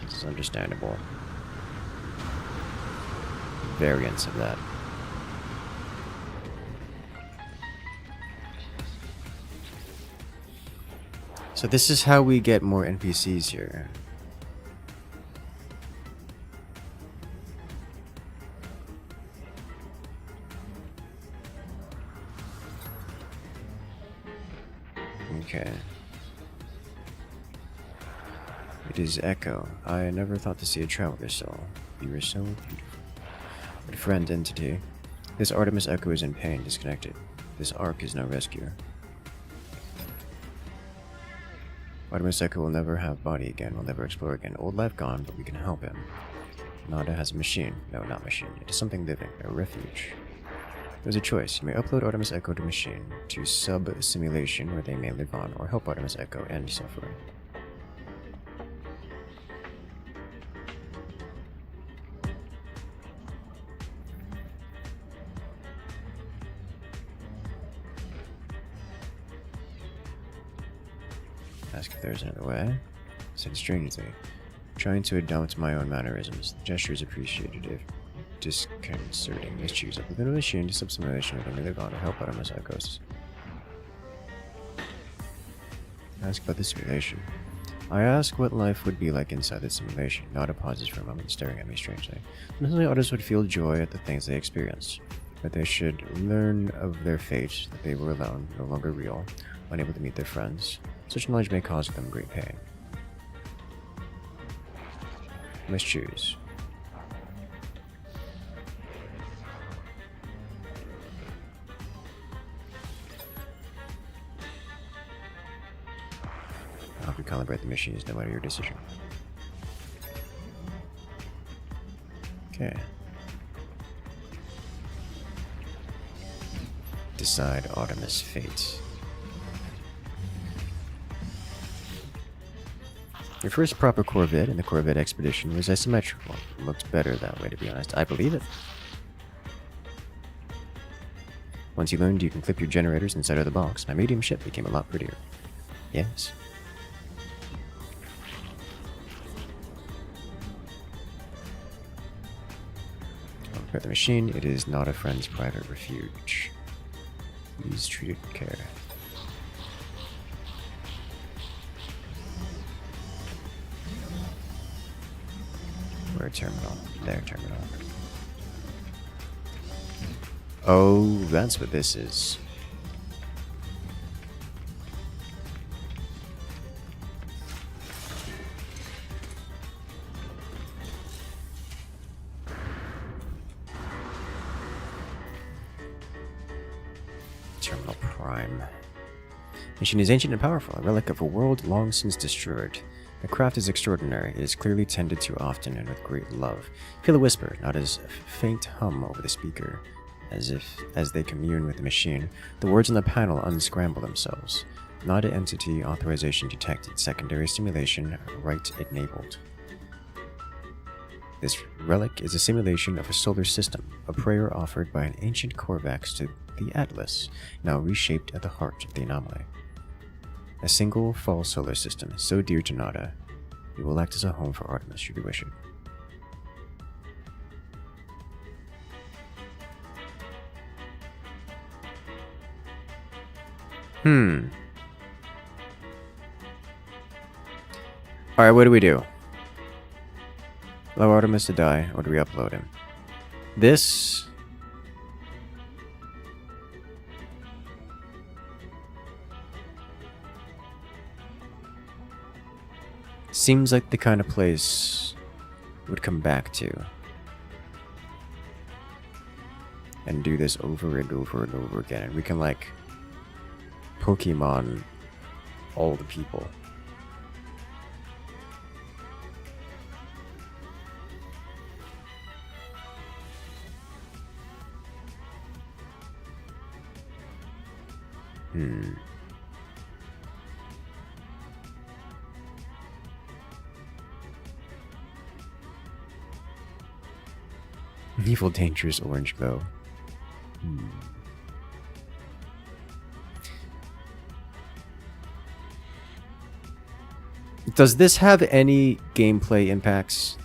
It's understandable. Variants of that. So this is how we get more NPCs here. Okay. It is Echo. I never thought to see a traveler soul. You were so beautiful. But friend entity. This Artemis Echo is in pain, disconnected. This Ark is no rescuer. Artemis Echo will never have body again, will never explore again. Old life gone, but we can help him. Nada has a machine. No, not machine. It is something living, a refuge. There's a choice. You may upload Artemis Echo to machine, to sub-simulation where they may live on, or help Artemis Echo end suffering. Ask if there's another way. Said strangely, trying to adopt my own mannerisms. The gesture is appreciated. disconcerting. Misuse of within a machine to sub-simulation of the gone to help out on the psychosis. Ask about the simulation. I ask what life would be like inside the simulation. Nada pauses for a moment, staring at me strangely. Normally, others would feel joy at the things they experienced, but they should learn of their fate, that they were alone, no longer real, unable to meet their friends. Such knowledge may cause them great pain. Must choose. I'll recalibrate the machines no matter your decision. Okay. Decide Artemis' fate. Your first proper Corvette in the Corvette expedition was asymmetrical. It looked better that way, to be honest. I believe it. Once you learned you can clip your generators inside of the box, my medium ship became a lot prettier. Yes. I'll repair the machine. It is not a friend's private refuge. Please treat it with care. Where terminal? There, terminal. Oh, that's what this is. Terminal Prime. Mission is ancient and powerful, a relic of a world long since destroyed. The craft is extraordinary. It is clearly tended to often and with great love. Feel a whisper, not as a faint hum over the speaker, as they commune with the machine. The words on the panel unscramble themselves. Not an entity authorization detected. Secondary simulation right enabled. This relic is a simulation of a solar system, a prayer offered by an ancient Corvax to the Atlas, now reshaped at the heart of the anomaly. A single false solar system, so dear to Nada, it will act as a home for Artemis should you wish it. Alright, what do we do? Allow Artemis to die, or do we upload him? This... seems like the kind of place would come back to. And do this over and over and over again. And we can, like, Pokemon all the people. Evil, dangerous orange bow. Does this have any gameplay impacts?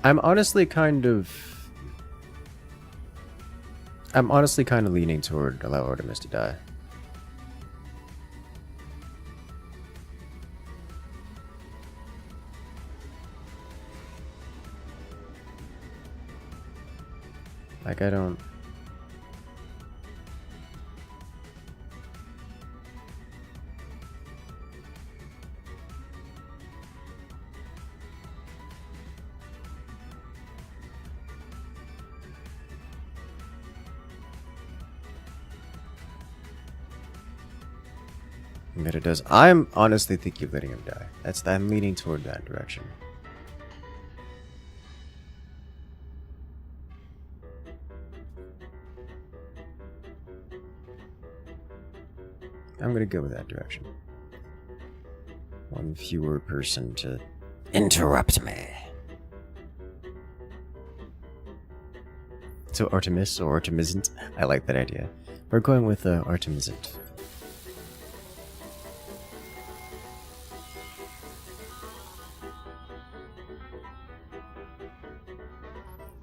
I'm honestly kind of leaning toward allow Artemis to die. Like, I don't... But it does. I'm honestly thinking of letting him die. I'm leaning toward that direction. I'm gonna go with that direction. One fewer person to interrupt me. So Artemis or Artemisant, I like that idea. We're going with Artemisant.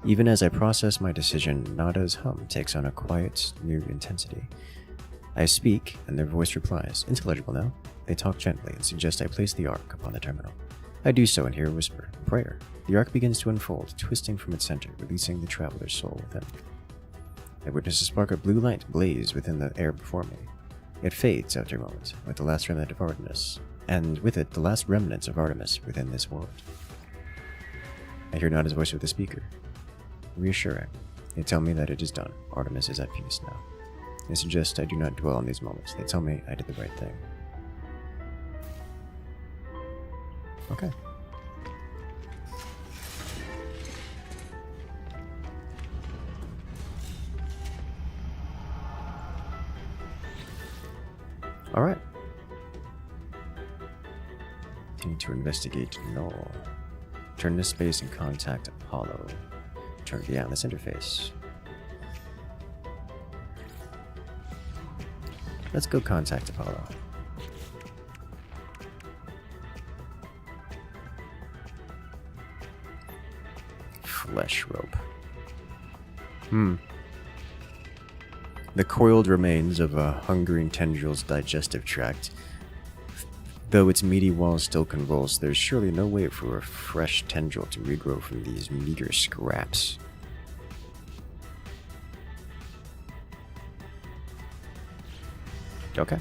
Even as I process my decision, Nada's hum takes on a quiet, new intensity. I speak, and their voice replies, intelligible now. They talk gently and suggest I place the arc upon the terminal. I do so and hear a whisper, prayer. The arc begins to unfold, twisting from its center, releasing the traveler's soul within. I witness a spark of blue light blaze within the air before me. It fades after a moment, with the last remnant of Artemis, and with it the last remnants of Artemis within this world. I hear Nada's voice with the speaker. Reassuring. They tell me that it is done. Artemis is at peace now. They suggest I do not dwell on these moments. They tell me I did the right thing. Okay. Alright. Continue to investigate Null. Turn to space and contact Apollo. Turn to the Atlas interface. Let's go contact Apollo. Flesh rope. The coiled remains of a hungering tendril's digestive tract. Though its meaty walls still convulse, there's surely no way for a fresh tendril to regrow from these meager scraps. Okay.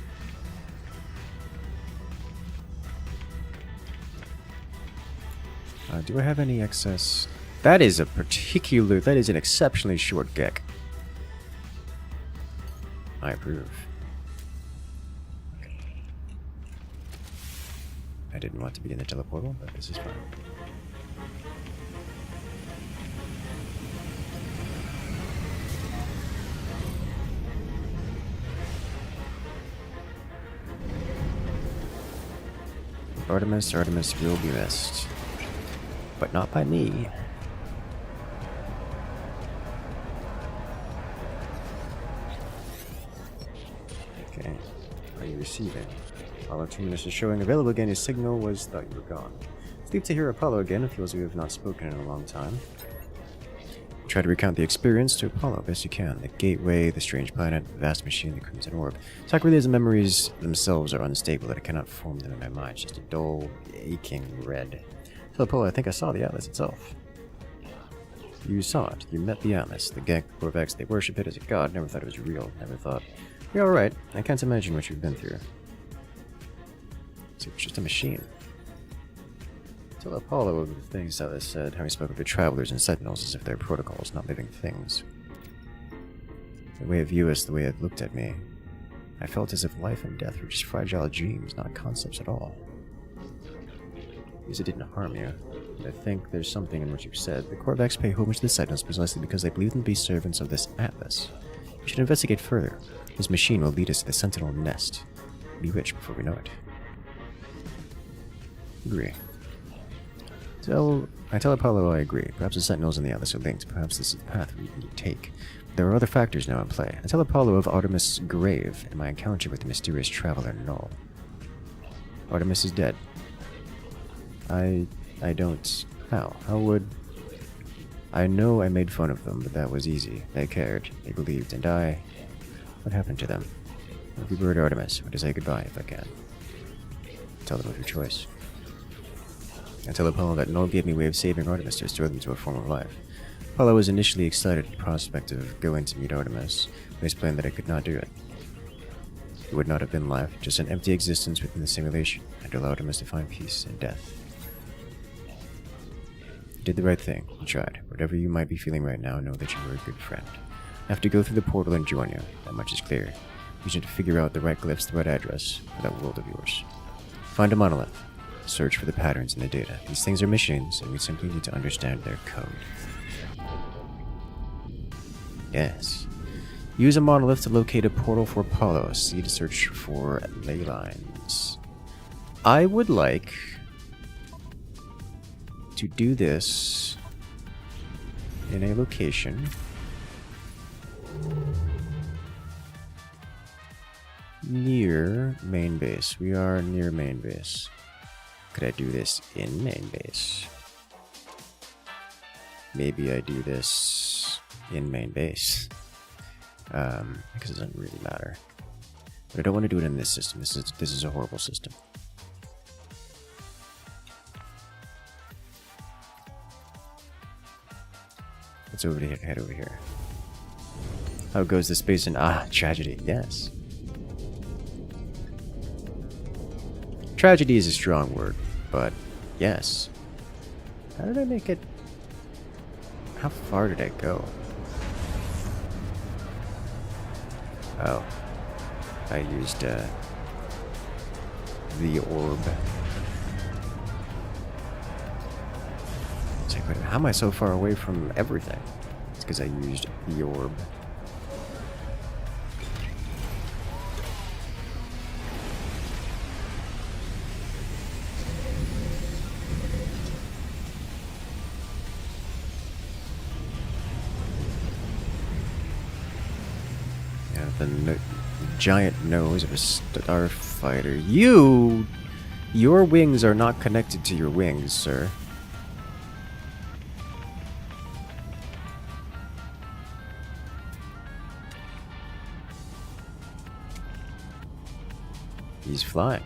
Do I have any excess? That is an exceptionally short gek. I approve. Okay. I didn't want to be in the teleportal, but this is fine. Artemis will be missed. But not by me. Okay. Are you receiving? Apollo Terminus is showing available again. His signal was thought you were gone. Sleep to hear Apollo again. It feels like we have not spoken in a long time. Try to recount the experience to Apollo best you can. The gateway, the strange planet, the vast machine, the crimson orb. Talk really as the memories themselves are unstable that I cannot form them in my mind. It's just a dull, aching red. Tell Apollo I think I saw the Atlas itself. You saw it. You met the Atlas. The Gek, Corvex, they worship it as a god. Never thought it was real. Never thought. You're alright. I can't imagine what you've been through. So it's just a machine. Tell Apollo of the things Atlas said, how he spoke of the travelers and sentinels as if they're protocols, not living things. The way it viewed us, the way it looked at me, I felt as if life and death were just fragile dreams, not concepts at all. Because it didn't harm you. I think there's something in what you've said. The Corvex pay homage to the Sentinels precisely because they believe them to be servants of this Atlas. We should investigate further. This machine will lead us to the Sentinel nest. Bewitched before we know it. Agree. I tell Apollo I agree. Perhaps the Sentinels and the Atlas are linked. Perhaps this is the path we need to take. There are other factors now in play. I tell Apollo of Artemis' grave and my encounter with the mysterious traveler Null. Artemis is dead. I don't... How? How would... I know I made fun of them, but that was easy. They cared. They believed. And I... What happened to them? Happy bird Artemis. I want to say goodbye if I can. Tell them of your choice. I tell Apollo that Null gave me a way of saving Artemis to restore them to a form of life. Apollo was initially excited at the prospect of going to meet Artemis, but explained that I could not do it. It would not have been life, just an empty existence within the simulation, and to allow Artemis to find peace in death. You did the right thing. You tried. Whatever you might be feeling right now, know that you were a good friend. I have to go through the portal and join you. That much is clear. Use it to figure out the right glyphs, the right address for that world of yours. Find a monolith. Search for the patterns in the data. These things are machines, and we simply need to understand their code. Yes. Use a monolith to locate a portal for Apollo. C to search for ley lines. I would like to do this in a location near main base. We are near main base. Could I do this in main base? Maybe I do this in main base. Because it doesn't really matter. But I don't want to do it in this system. This is a horrible system. Let's head over here. How goes the space and tragedy? Yes. Tragedy is a strong word, but yes. How did I make it? How far did I go? Oh. I used the orb. It's like, wait, how am I so far away from everything? It's because I used the orb. The giant nose of a starfighter. Your wings are not connected to your wings, sir. He's flying.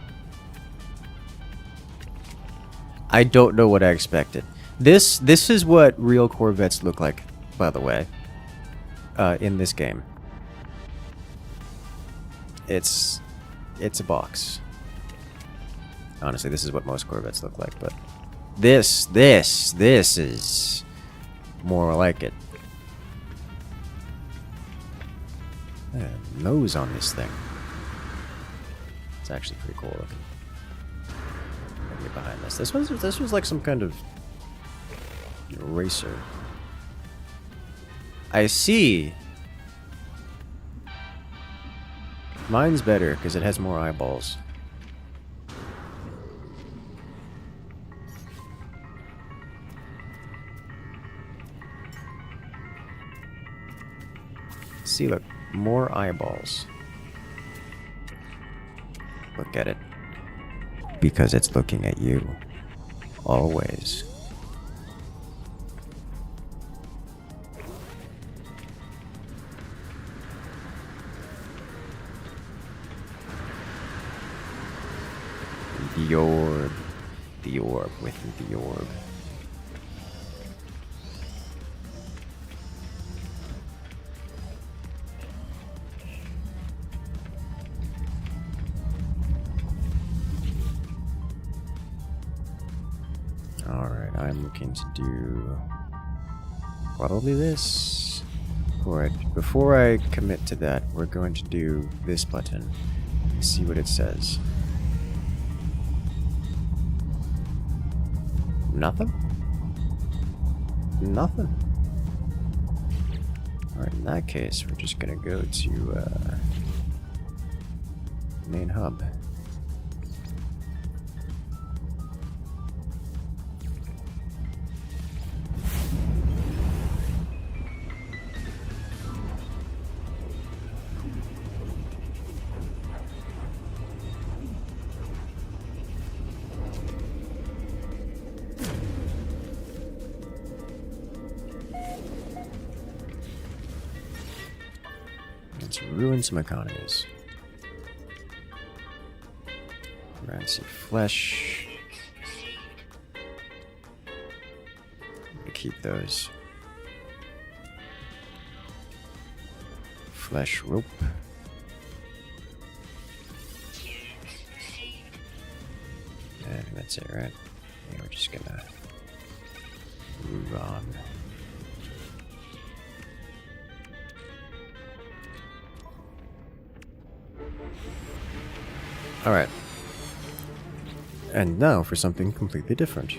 I don't know what I expected. This is what real Corvettes look like, by the way, in this game. It's a box. Honestly, this is what most Corvettes look like, but this is more like it. Nose on this thing. It's actually pretty cool looking. Let me get behind this. This was like some kind of racer. I see. Mine's better because it has more eyeballs. See, look, more eyeballs. Look at it. Because it's looking at you. Always. The orb. The orb within the orb. Alright, I'm looking to do probably this. Alright, before I commit to that, we're going to do this button. See what it says. Nothing? Nothing. Alright, in that case, we're just gonna go to main hub. Let's ruin some economies. Rancid flesh. I'm gonna keep those. Flesh rope. And that's it, right? Yeah, we're just gonna move on. Alright. And now for something completely different.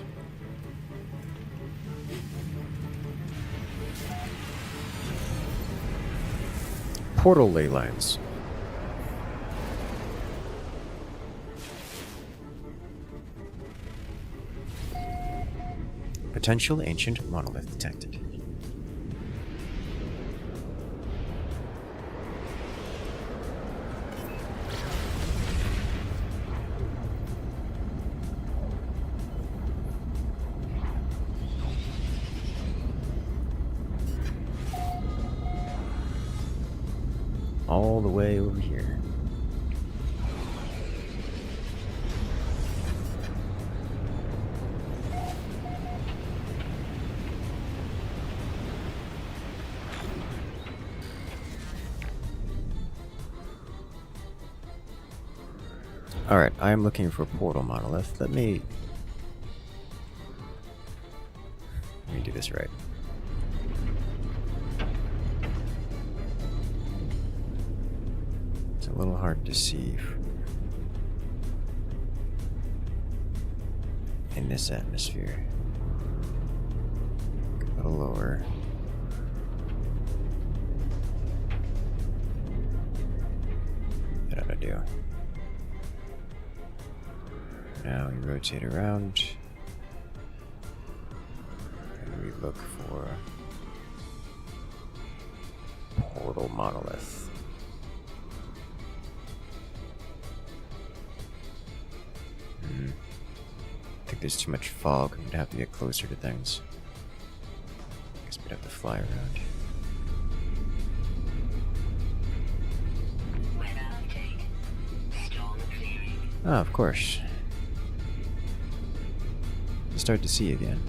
Portal ley lines. Potential ancient monolith detected. All the way over here. Alright, I am looking for portal monolith. Let me do this right. It's a little hard to see in this atmosphere. A little lower. What did I do? Now we rotate around and we look for portal monolith. I think there's too much fog. I'm gonna have to get closer to things. Guess we'd have to fly around. Weather update. Storm clearing. Ah, of course. Start to see again.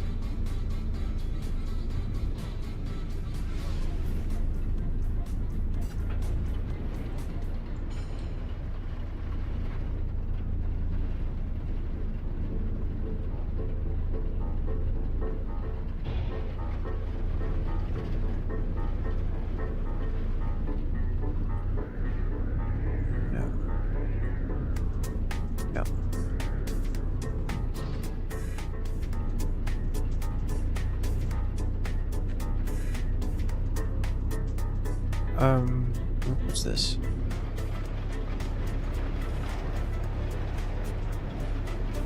No. What's this?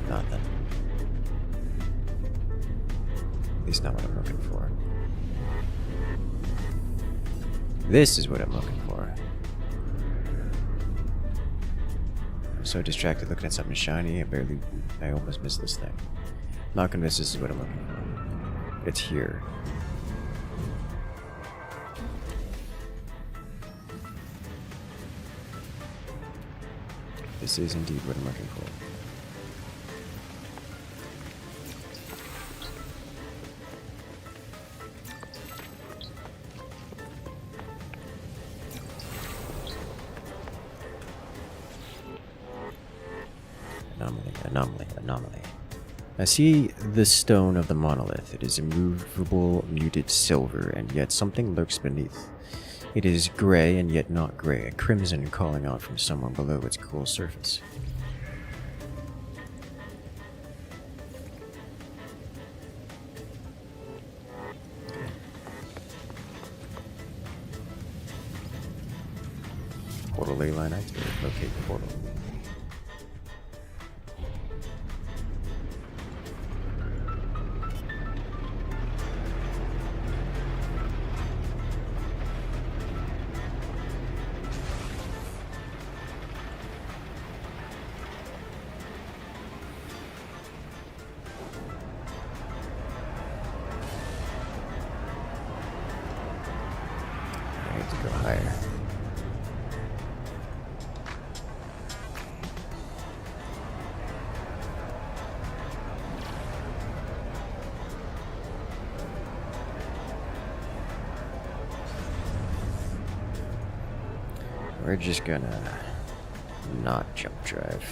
Nothing. At least not what I'm looking for. This is what I'm looking for. I'm so distracted looking at something shiny, I almost missed this thing. Not convinced this is what I'm looking for. It's here. This is indeed what I'm looking for. Anomaly. I see the stone of the monolith. It is immovable, muted silver, and yet something lurks beneath. It is gray and yet not gray, a crimson calling out from somewhere below its cool surface. Portal ley line activated. Locate the portal. I need to go higher. We're just gonna not jump drive.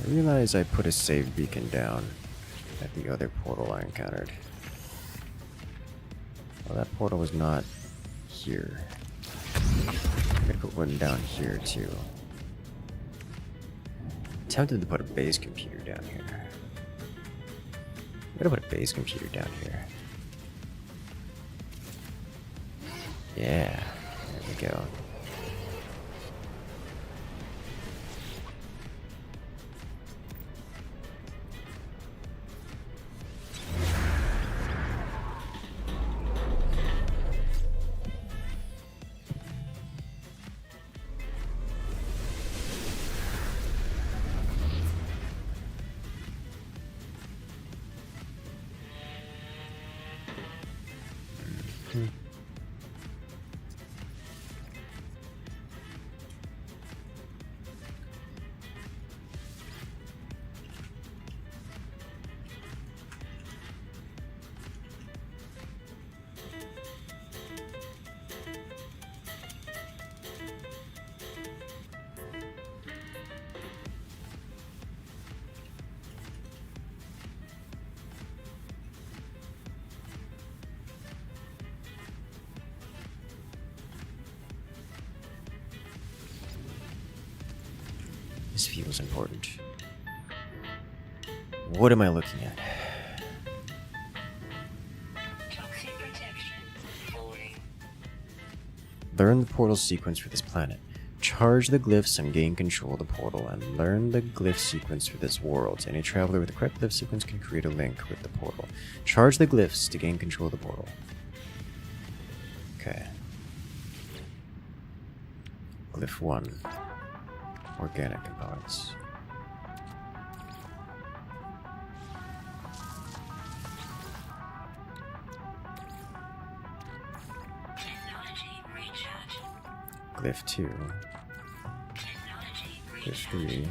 I realize I put a save beacon down at the other portal I encountered. Well, that portal was not here. I'm gonna put one down here too. Tempted to put a base computer down here. I'm gonna put a base computer down here. Yeah, there we go. This feels important. What am I looking at? Toxic protection. Forwarding. Learn the portal sequence for this planet. Charge the glyphs and gain control of the portal, and learn the glyph sequence for this world. Any traveler with the correct glyph sequence can create a link with the portal. Charge the glyphs to gain control of the portal. Okay. Glyph 1. Organic components. Technology recharge. Glyph 2. Technology Glyph recharge. 3.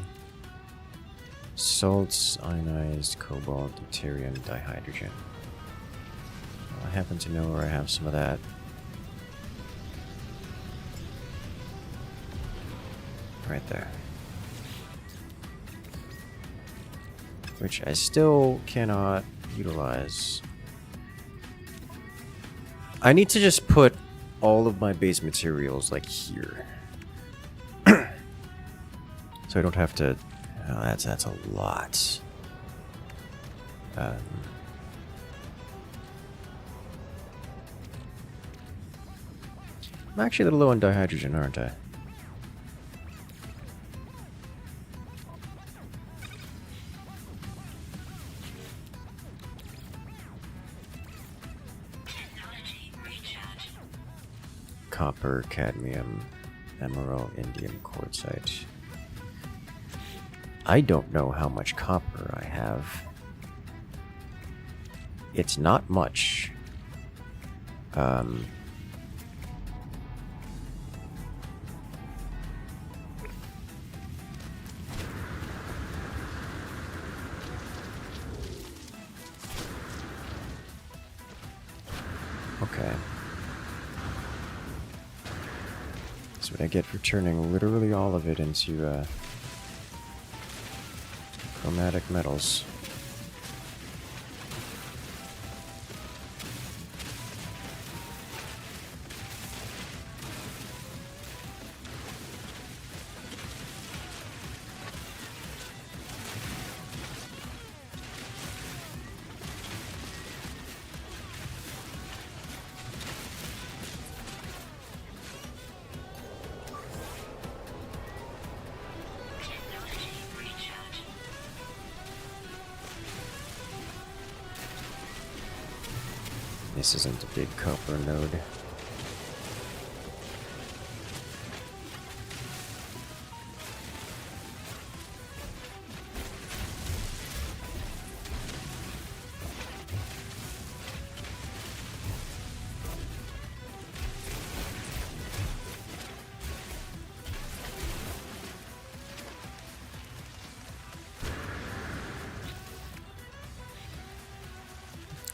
Salts, ionized cobalt, deuterium, dihydrogen. Well, I happen to know where I have some of that. Right there. Which I still cannot utilize. I need to just put all of my base materials like here. So I don't have to... Oh, that's a lot. I'm actually a little low on dihydrogen, aren't I? Technology recharge. Copper, cadmium, emerald, indium, quartzite. I don't know how much copper I have. It's not much. Okay. That's what I get for turning literally all of it into chromatic metals. Technology recharge. This isn't a big copper node.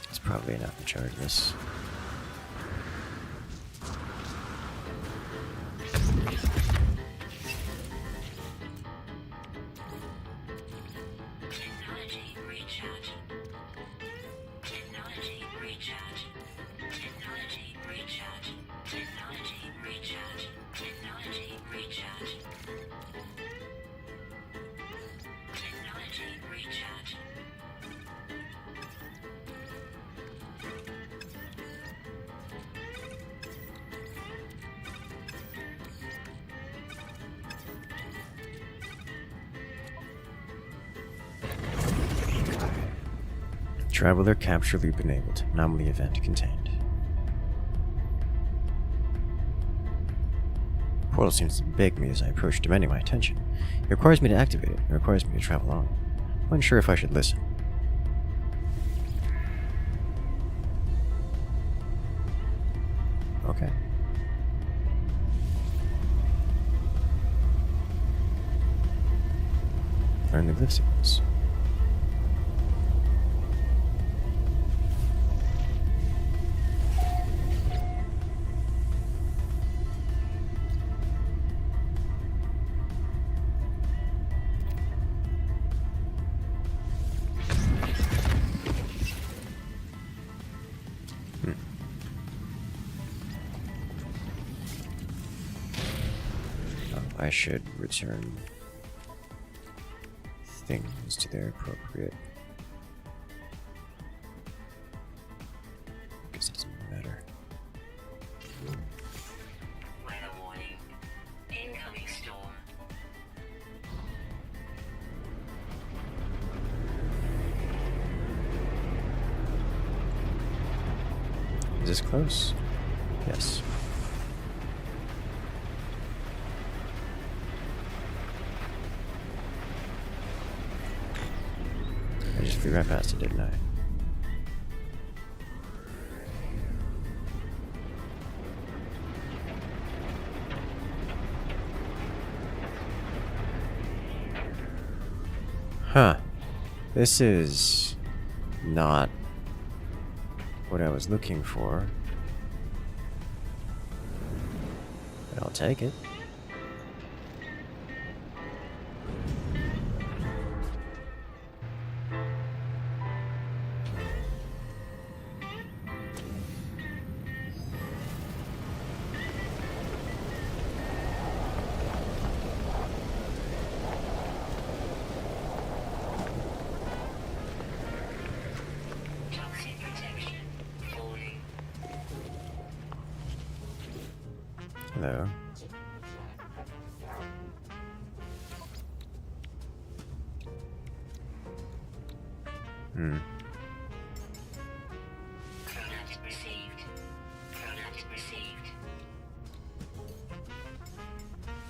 It's probably enough to charge this. recharge. Traveler capture loop enabled. Anomaly event contained. Portal seems to beg me as I approach, demanding my attention. It requires me to activate it. It requires me to travel on. I'm unsure if I should listen. Okay. Learn the glyph sequence. I should return things to their appropriate. Guess it doesn't matter. Weather warning. Incoming storm. Is this close? Yes. I just flew right past it, didn't I? Huh. This is not what I was looking for. But I'll take it. Toxic protection. Falling. Hello. Chronax received. Chronax received.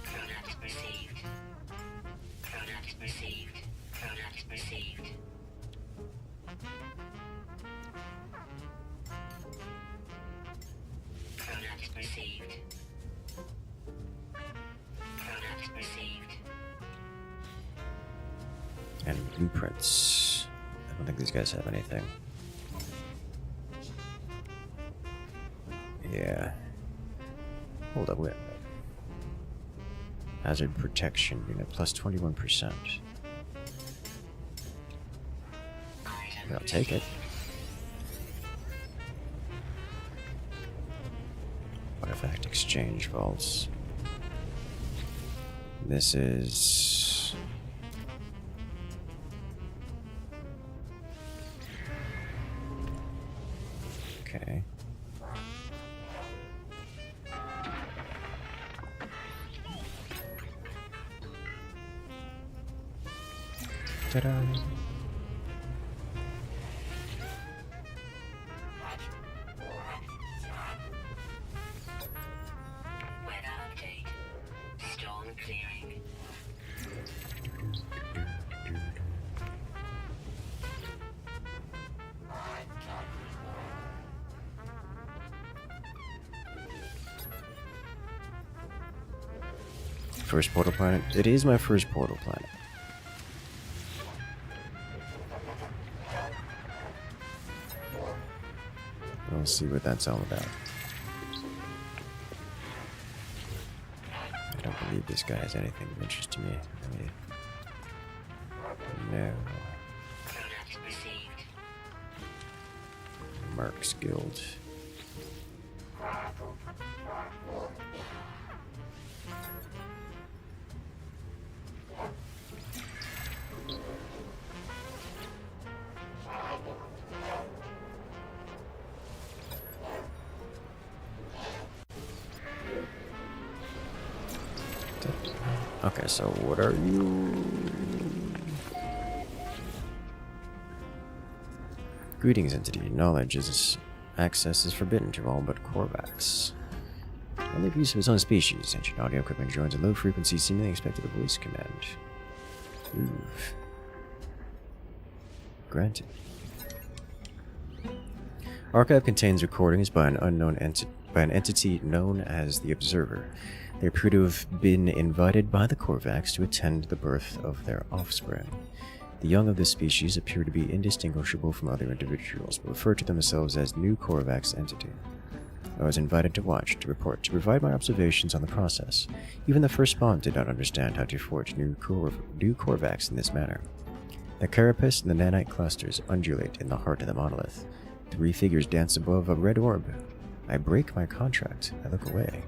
Chronax received. Chronax received. Chronax received. Chronax received. Chronax received. And blueprints. I don't think these guys have anything. Yeah. Hold up, wait. Hazard protection unit plus 21%. I'll take it. Artifact exchange vaults. This is... Okay. Ta-da! Weather update. Storm clearing. First portal planet? It is my first portal planet. We'll see what that's all about. I don't believe this guy has anything of interest to me. No. Chronax received. Mark's Guild. Okay, so what are you? Greetings, entity. Knowledge is access is forbidden to all but Korvax. Only for use of his own species. Ancient audio equipment joins a low frequency, seemingly expected voice command. Ooh. Granted. Archive contains recordings by an unknown entity known as the Observer. They appear to have been invited by the Korvax to attend the birth of their offspring. The young of this species appear to be indistinguishable from other individuals, but refer to themselves as New Korvax Entity. I was invited to watch, to report, to provide my observations on the process. Even the first spawn did not understand how to forge new Korvax in this manner. The carapace and the nanite clusters undulate in the heart of the monolith. 3 figures dance above a red orb. I break my contract. I look away.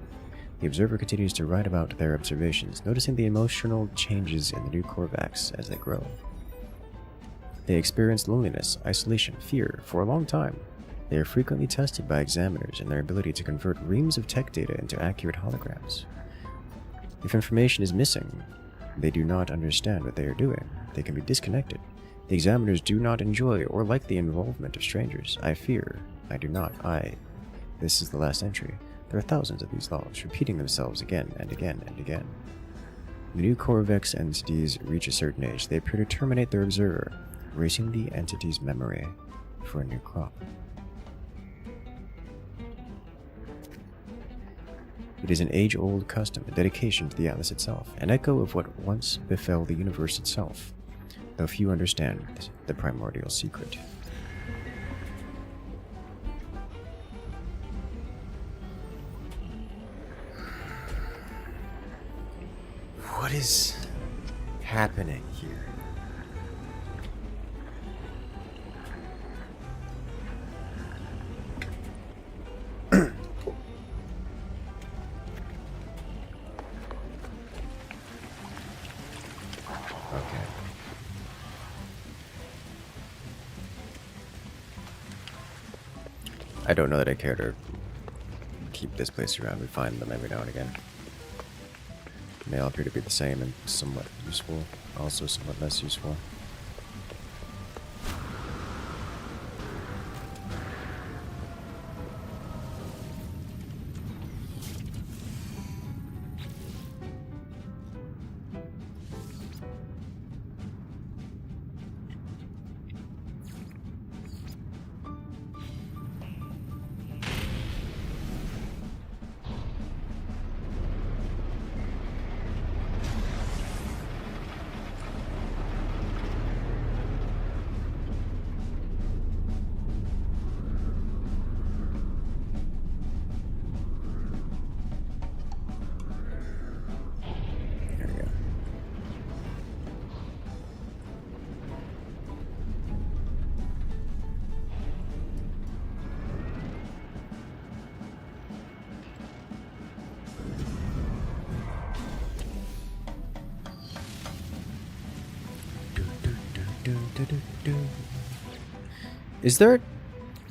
The Observer continues to write about their observations, noticing the emotional changes in the new Korvax as they grow. They experience loneliness, isolation, fear for a long time. They are frequently tested by examiners in their ability to convert reams of tech data into accurate holograms. If information is missing, they do not understand what they are doing. They can be disconnected. The examiners do not enjoy or like the involvement of strangers. I fear. I do not. This is the last entry. There are thousands of these logs, repeating themselves again and again and again. The new Korvax entities reach a certain age. They appear to terminate their observer, erasing the entity's memory for a new crop. It is an age-old custom, a dedication to the Atlas itself, an echo of what once befell the universe itself, though few understand the primordial secret. What is happening here? I don't know that I care to keep this place around. We find them every now and again. They all appear to be the same and somewhat useful, also somewhat less useful.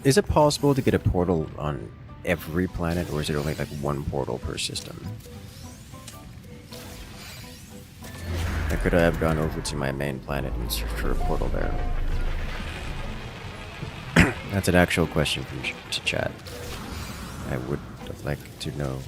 Is it possible to get a portal on every planet, or is it only like one portal per system? I could have gone over to my main planet and searched for a portal there. That's an actual question from chat. I would like to know.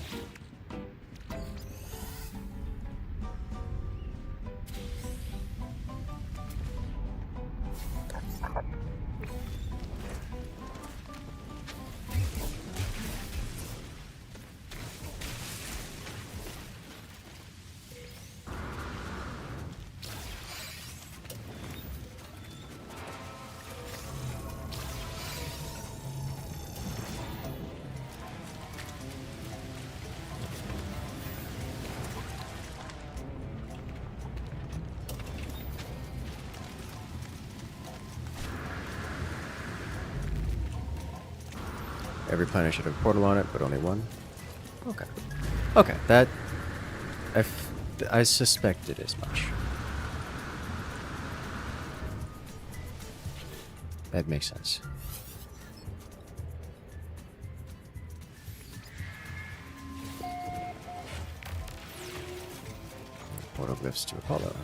Every planet should have a portal on it, but only one. Okay. Okay, that... I suspected as much. That makes sense. Portal glyphs to Apollo.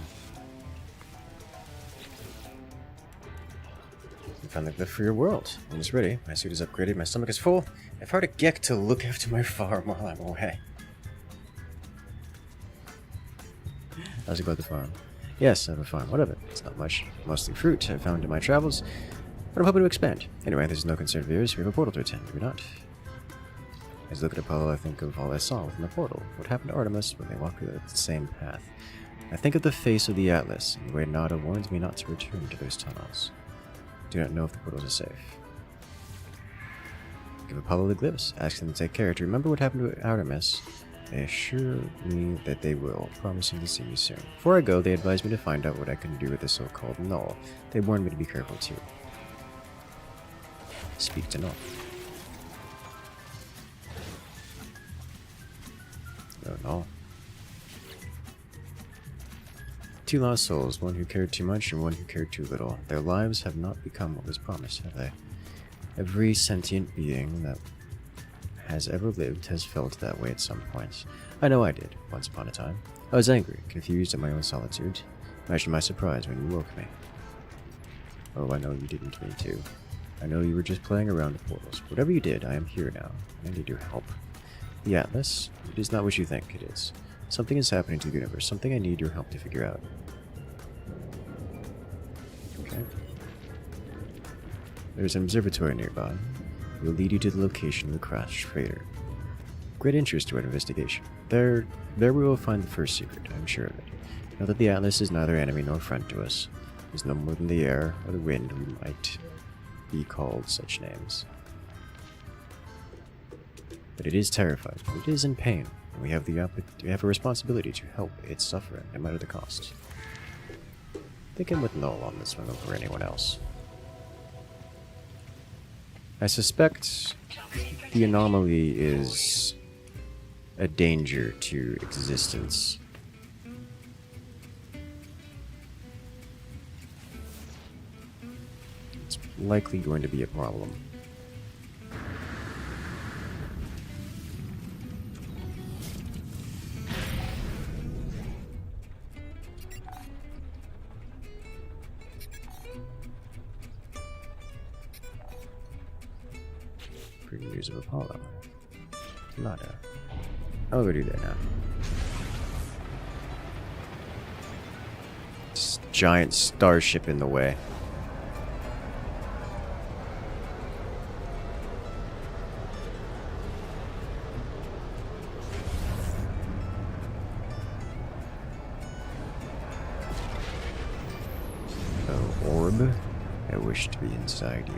You found the glyph for your world. When it's ready, my suit is upgraded, my stomach is full. I've hired a Gek to look after my farm while I'm away. How's it go at the farm? Yes, I have a farm. What of it? It's not much. Mostly fruit I've found in my travels, but I'm hoping to expand. Anyway, there's no concern of yours. We have a portal to attend, do we not? As I look at Apollo, I think of all I saw within the portal. What happened to Artemis when they walked through the same path? I think of the face of the Atlas, and the way Nada warns me not to return to those tunnels. Do not know if the portals are safe. Give Apollo the glyphs. Ask them to take care to remember what happened to Artemis. They assure me that they will, promising to see me soon. Before I go, they advised me to find out what I can do with the so-called Null. They warned me to be careful too. Speak to Null. Oh no. Two lost souls, one who cared too much and one who cared too little. Their lives have not become what was promised, have they? Every sentient being that has ever lived has felt that way at some point. I know I did, once upon a time. I was angry, confused at my own solitude. Imagine my surprise when you woke me. Oh, I know you didn't mean to. I know you were just playing around with portals. Whatever you did, I am here now. I need your help. The Atlas, it is not what you think it is. Something is happening to the universe, something I need your help to figure out. Okay. There's an observatory nearby. It will lead you to the location of the crashed freighter. Great interest to our investigation. There we will find the first secret, I'm sure of it. Know that the Atlas is neither enemy nor friend to us. It is no more than the air or the wind we might be called such names. But it is terrified, it is in pain, and we have a responsibility to help it suffer, no matter the cost. Thinking with Null on this one over anyone else. I suspect the anomaly is a danger to existence. It's likely going to be a problem. News of Apollo. Nada. I'll go do that now. This giant starship in the way. Oh, orb. I wish to be inside you.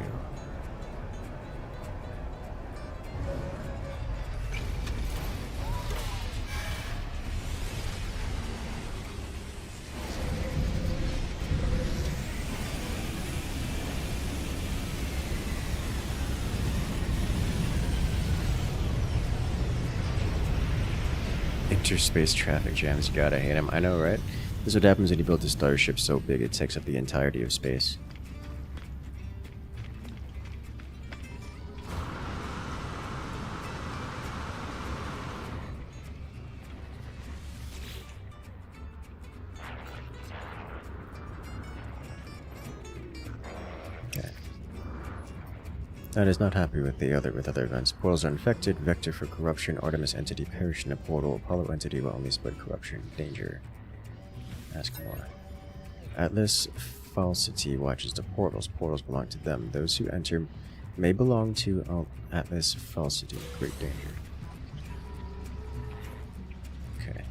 Interspace traffic jams, you gotta hate them. I know, right? This is what happens when you build a starship so big it takes up the entirety of space. That is not happy with other events. Portals are infected, vector for corruption, Artemis entity perish in a portal, Apollo entity will only spread corruption. Danger. Ask more. Atlas falsity watches the portals. Portals belong to them. Those who enter may belong to Atlas falsity. Great danger. Okay.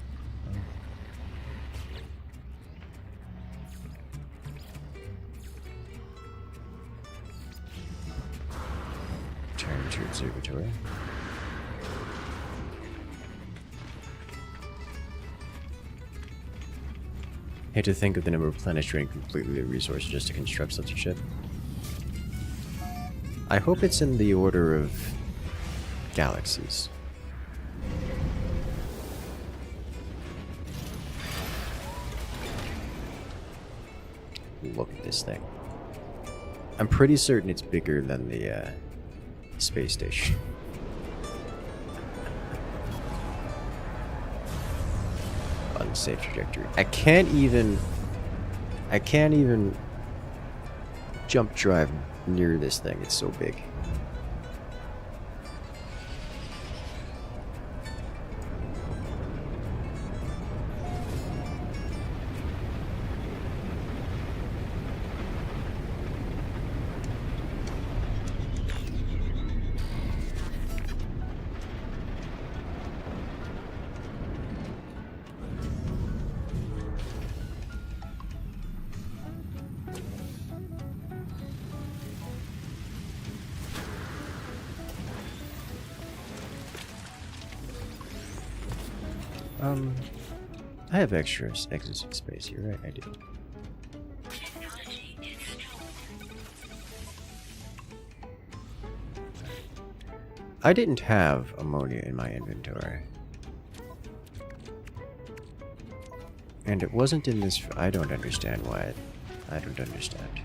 Turn to observatory. Hate to think of the number of planets draining completely the resources just to construct such a ship. I hope it's in the order of galaxies. Look at this thing. I'm pretty certain it's bigger than the space station. a safe trajectory. I can't even jump drive near this thing. It's so big. I have extra existing space here, right? I do. Technology is strong. I didn't have ammonia in my inventory. And it wasn't in this... I don't understand why. I don't understand.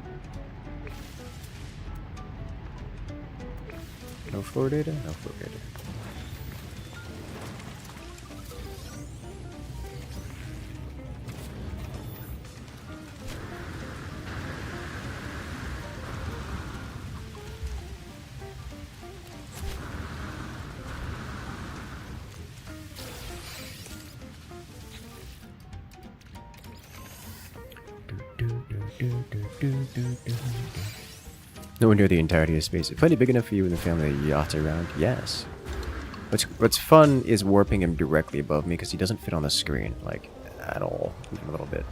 No floor data? No floor data. No one near the entirety of space. Plenty big enough for you and the family to yacht around? Yes. What's fun is warping him directly above me because he doesn't fit on the screen, like, at all, even a little bit.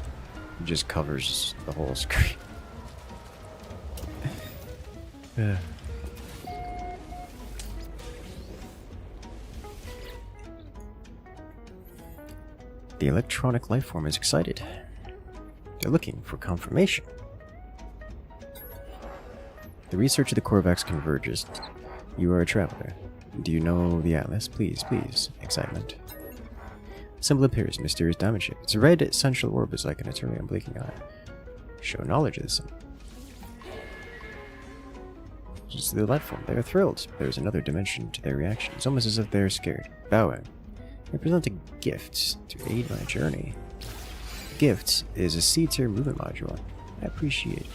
He just covers the whole screen. The electronic life form is excited. They're looking for confirmation. The research of the Korvax converges. You are a traveler. Do you know the Atlas? Please, please. Excitement. Symbol appears. Mysterious diamond shape. Its red central orb is like an eternally unblinking eye. Show knowledge of the symbol. Just the life form. They are thrilled. There's another dimension to their reaction. It's almost as if they're scared. Bowing. They present a gift to aid my journey. Gift is a C-tier movement module. I appreciate it.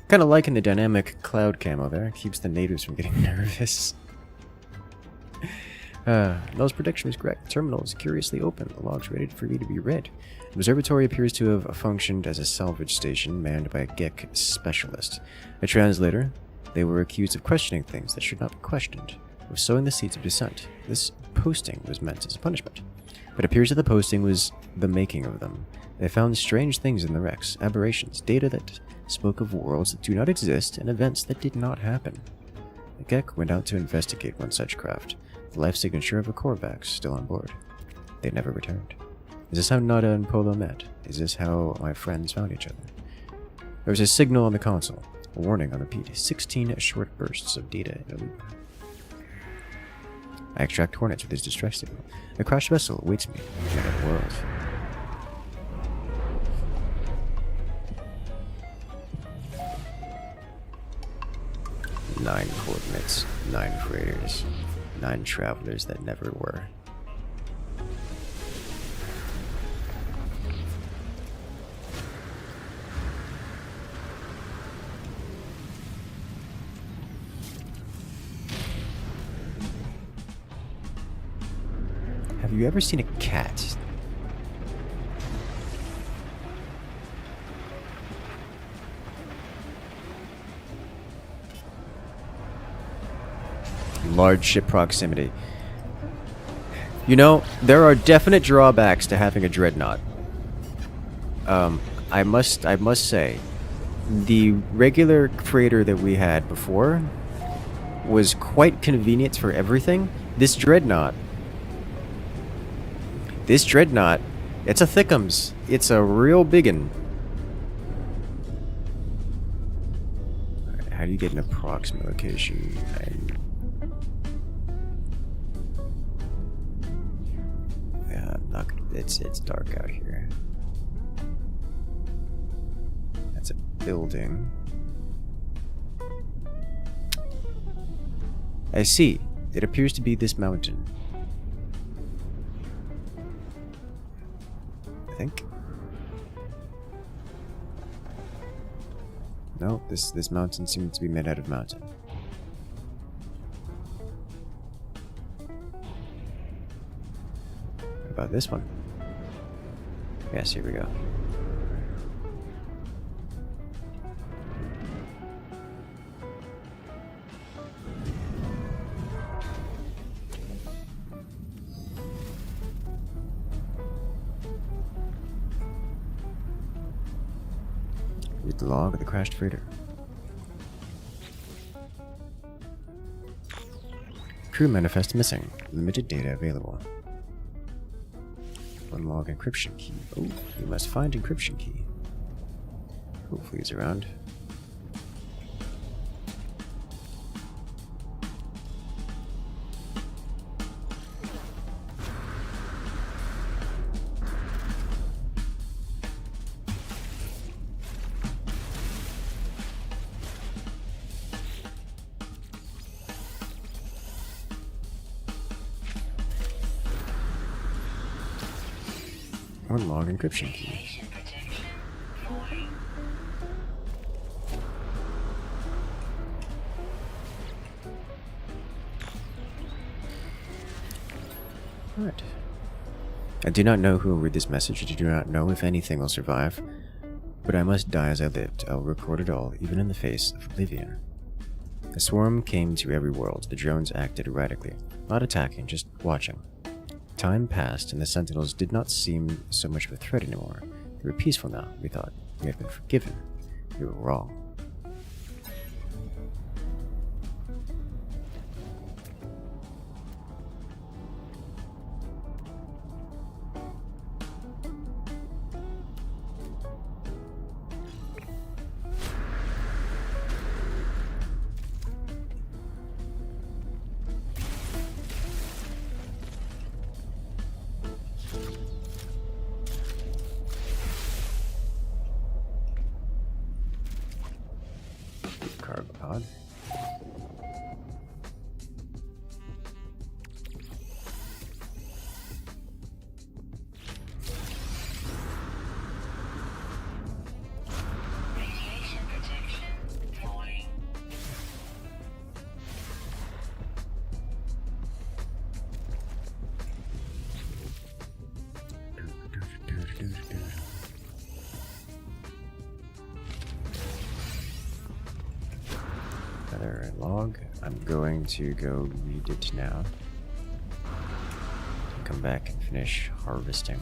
Kind of liking the dynamic cloud camo there. Keeps the natives from getting nervous. Null's prediction is correct. The terminal is curiously open. The log's ready for me to be read. The observatory appears to have functioned as a salvage station manned by a GEC specialist. A translator, they were accused of questioning things that should not be questioned, of sowing the seeds of dissent. This posting was meant as a punishment. But it appears that the posting was the making of them. They found strange things in the wrecks, aberrations, data that spoke of worlds that do not exist and events that did not happen. The GEC went out to investigate one such craft, the life signature of a Korvax still on board. They never returned. Is this how Nada and Polo met? Is this how my friends found each other? There was a signal on the console, a warning on repeat, 16 short bursts of data in a loop. I extract Hornets with his distress signal. A crashed vessel awaits me in another world. Nine coordinates, 9 freighters, 9 travelers that never were. Have you ever seen a cat? Large ship proximity. You know, there are definite drawbacks to having a Dreadnought. I must say, the regular freighter that we had before was quite convenient for everything. This Dreadnought, it's a thickums. It's a real biggin. How do you get an approximate location? It's dark out here. That's a building. I see. It appears to be this mountain. I think. No, this mountain seems to be made out of mountain. What about this one? Yes, here we go. Read the log of the crashed freighter. Crew manifest missing. Limited data available. One log encryption key. Oh, you must find encryption key. Hopefully he's around. One log encryption key. Radiation protection falling. Alright. I do not know who will read this message. I do not know if anything will survive. But I must die as I lived. I will record it all, even in the face of oblivion. The swarm came to every world. The drones acted erratically. Not attacking, just watching. Time passed, and the Sentinels did not seem so much of a threat anymore. They were peaceful now, we thought. We have been forgiven. We were wrong. Cargo pod. Radiation protection falling. Another log. I'm going to go read it now. Come back and finish harvesting.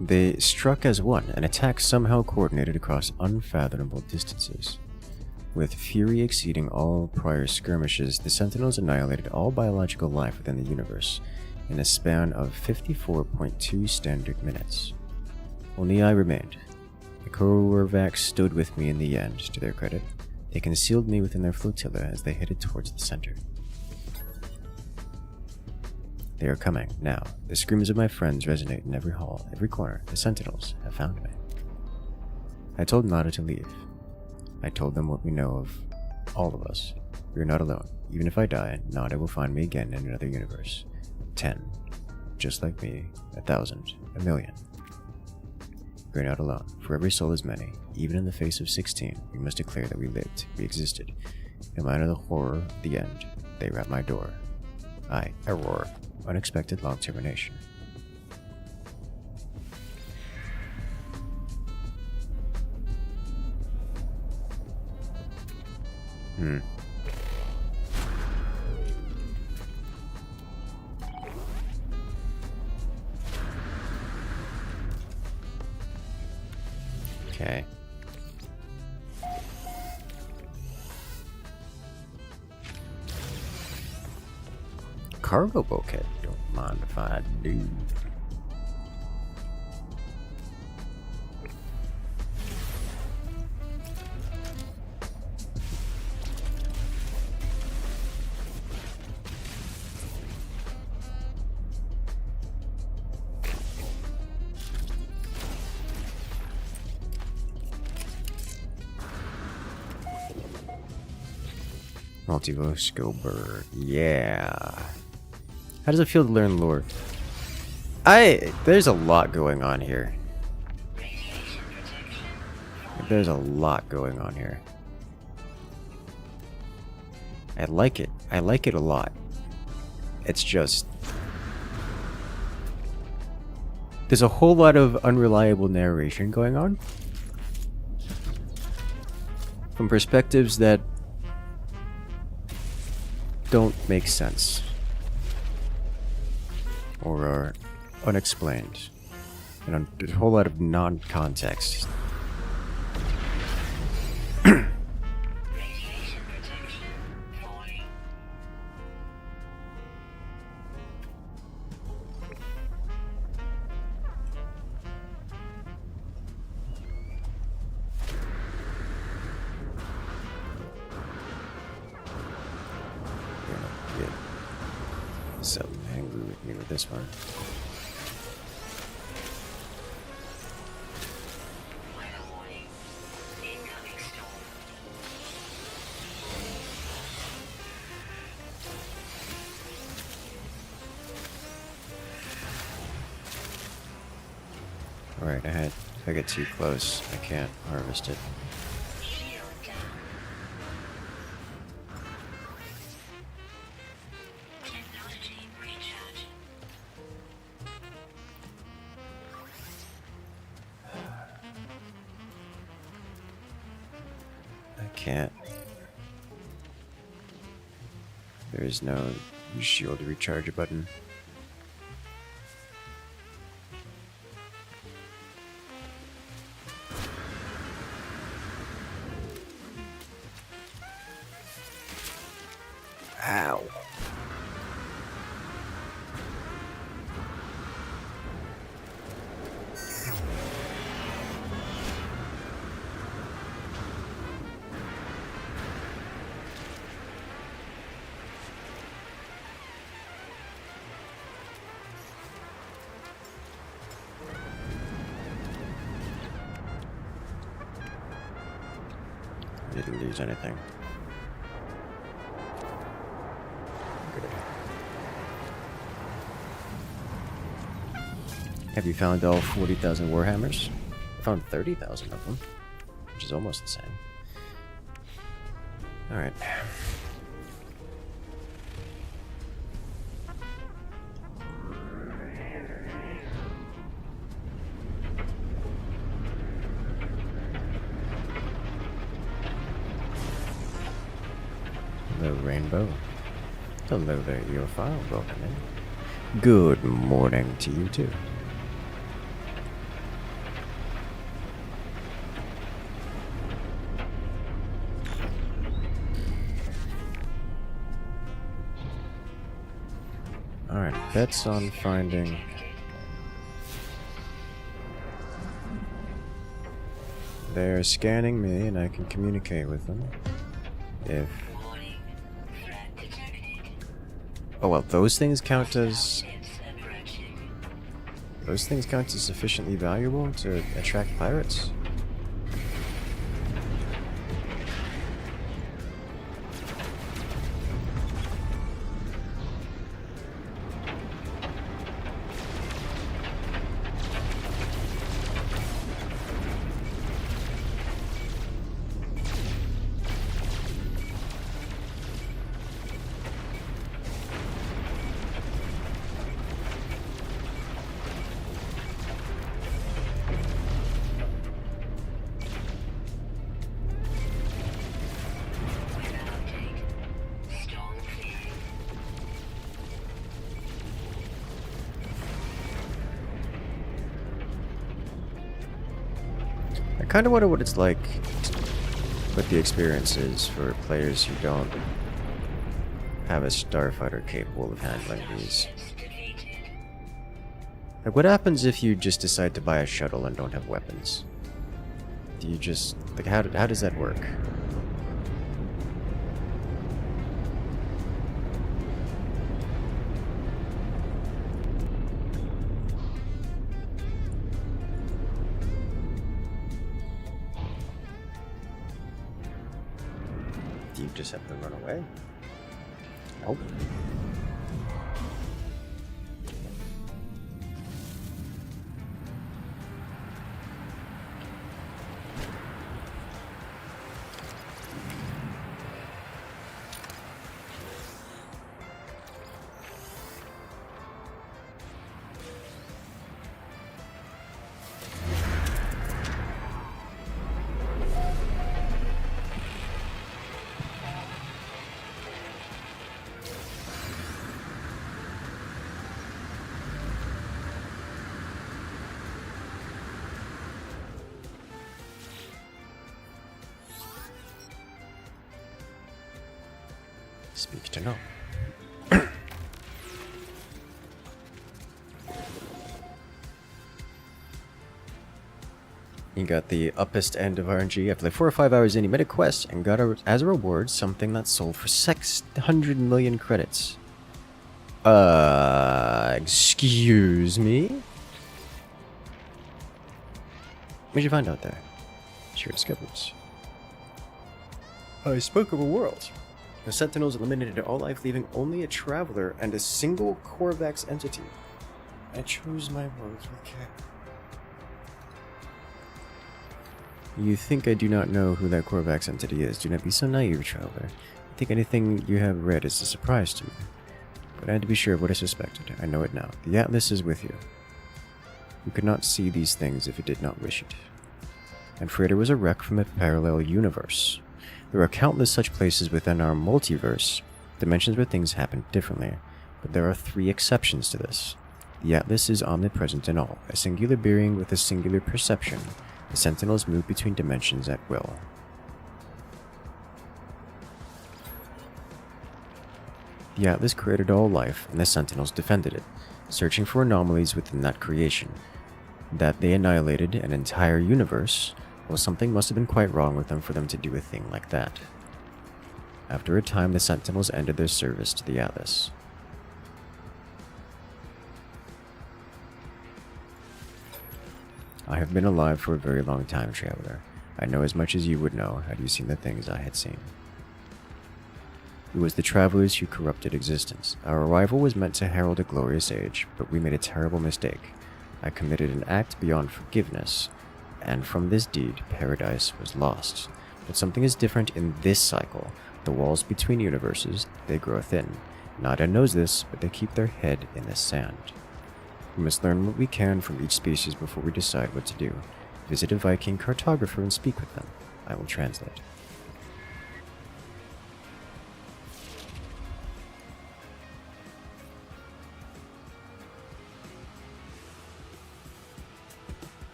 They struck as one, an attack somehow coordinated across unfathomable distances. With fury exceeding all prior skirmishes, the Sentinels annihilated all biological life within the universe in a span of 54.2 standard minutes. Only I remained. The Korvax stood with me in the end, to their credit. They concealed me within their flotilla as they headed towards the center. They are coming, now. The screams of my friends resonate in every hall, every corner. The Sentinels have found me. I told Nada to leave. I told them what we know of all of us. We are not alone. Even if I die, Nada will find me again in another universe. 10. Just like me. 1,000. 1,000,000. We are not alone. For every soul is many. Even in the face of 16, we must declare that we lived, we existed. No matter the horror of the end, they were at my door. I roar. Unexpected long termination. Okay. Cargo bulkhead. Don't mind if I do. Multiverse Gober. Yeah. How does it feel to learn lore? There's a lot going on here. Radiation protection. There's a lot going on here. I like it. I like it a lot. It's just... there's a whole lot of unreliable narration going on. From perspectives that don't make sense. Or are unexplained. And a whole lot of non-context. Radiation protection. Falling. You're gonna get so angry with me with this one. Final warning. Incoming storm. Alright, if I get too close, I can't harvest it. Shield down. Technology recharge. I can't. There is no shield recharge button. Ow. I didn't lose anything. Good. Have you found all 40,000 Warhammers? I found 30,000 of them, which is almost the same. Alright. Hello, Rainbow. Hello there, your file. Welcome in. Good morning to you, too. Alright, bets on finding... They're scanning me and I can communicate with them. If... Warning. Threat detected. Oh well, those things count as... It's approaching. Those things count as sufficiently valuable to attract pirates? Storm clearing. I kind of wonder what it's like, what the experience is for players who don't have a starfighter capable of handling these. Ships defeated. Like, what happens if you just decide to buy a shuttle and don't have weapons? Do you just... like, how does that work? Do you just have to run away? Nope. Speak to know. You got the uppest end of RNG. After like 4 or 5 hours in, you made a quest and got as a reward something that sold for 600 million credits. Excuse me? What'd you find out there? Share discoveries. I spoke of a world. The Sentinels eliminated all life, leaving only a traveler and a single Korvax entity. I chose my words with care. You think I do not know who that Korvax entity is? Do not be so naive, traveler. I think anything you have read is a surprise to me. But I had to be sure of what I suspected. I know it now. The Atlas is with you. You could not see these things if you did not wish it. And Freighter was a wreck from a parallel universe. There are countless such places within our multiverse, dimensions where things happen differently, but there are 3 exceptions to this. The Atlas is omnipresent in all, a singular being with a singular perception. The Sentinels move between dimensions at will. The Atlas created all life, and the Sentinels defended it, searching for anomalies within that creation. That they annihilated an entire universe, well, something must have been quite wrong with them for them to do a thing like that. After a time, the Sentinels ended their service to the Atlas. I have been alive for a very long time, traveler. I know as much as you would know had you seen the things I had seen. It was the travelers who corrupted existence. Our arrival was meant to herald a glorious age, but we made a terrible mistake. I committed an act beyond forgiveness, and from this deed, paradise was lost. But something is different in this cycle. The walls between universes, they grow thin. Nada knows this, but they keep their head in the sand. We must learn what we can from each species before we decide what to do. Visit a Viking cartographer and speak with them. I will translate.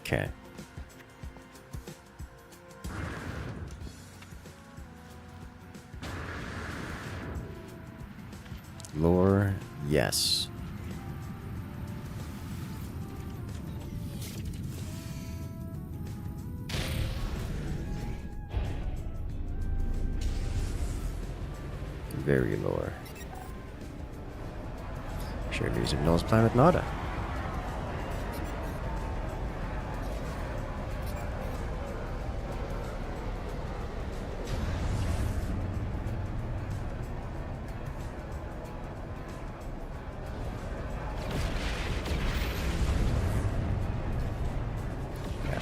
Okay. Lore, yes. Very lore. Sure news of Null's plan with Nada.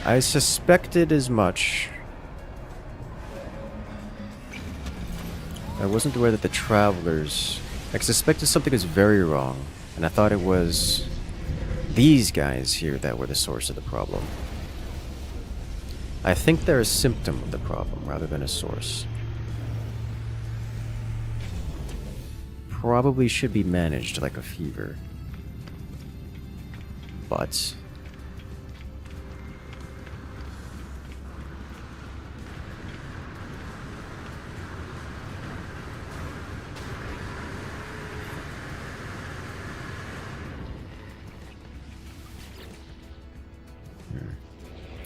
I suspected as much. I wasn't aware that the travelers... I suspected something was very wrong, and I thought it was these guys here that were the source of the problem. I think they're a symptom of the problem rather than a source. Probably should be managed like a fever. But...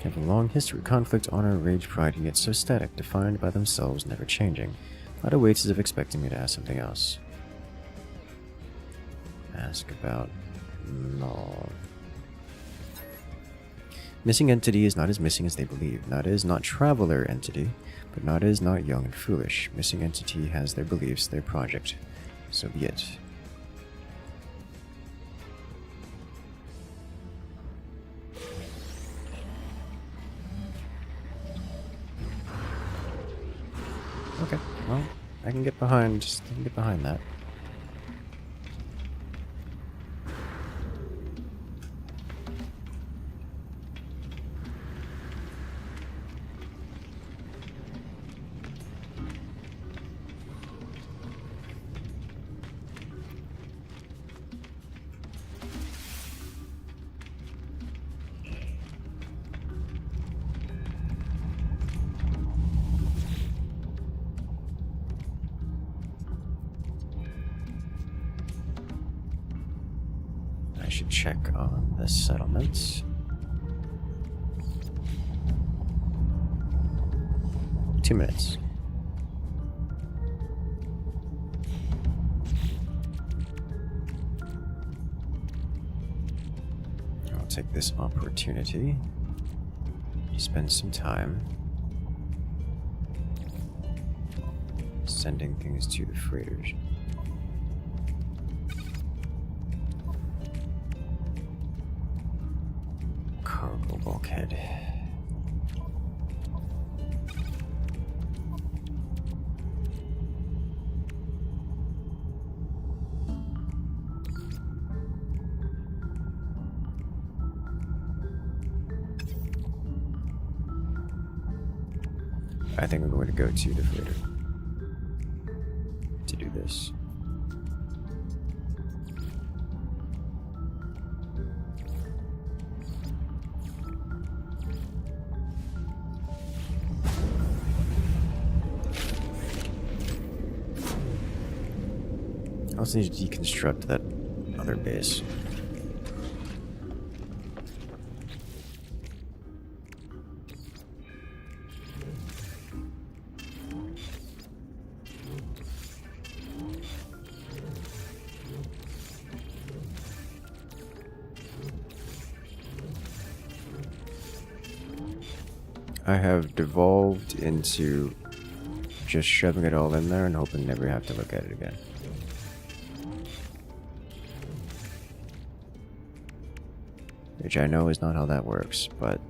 have a long history of conflict, honor, rage, pride, and yet so static, defined by themselves, never changing. Nada waits as if expecting me to ask something else. Ask about Null. Missing entity is not as missing as they believe. Not is not traveler entity, but not is not young and foolish. Missing entity has their beliefs, their project. So be it. Okay, well, I can get behind that. I should check on the settlement. Two minutes. I'll take this opportunity to spend some time sending things to the freighters. Cargo bulkhead. I think I'm going to go to the freighter to do this. I also need to deconstruct that other base. I have devolved into just shoving it all in there and hoping to never have to look at it again. Which I know is not how that works, but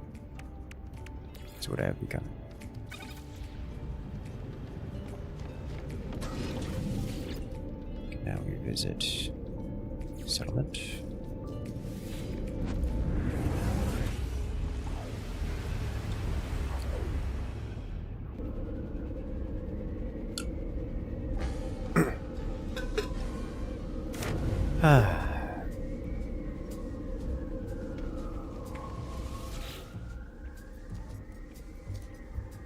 it's what I have become. Now we visit settlement.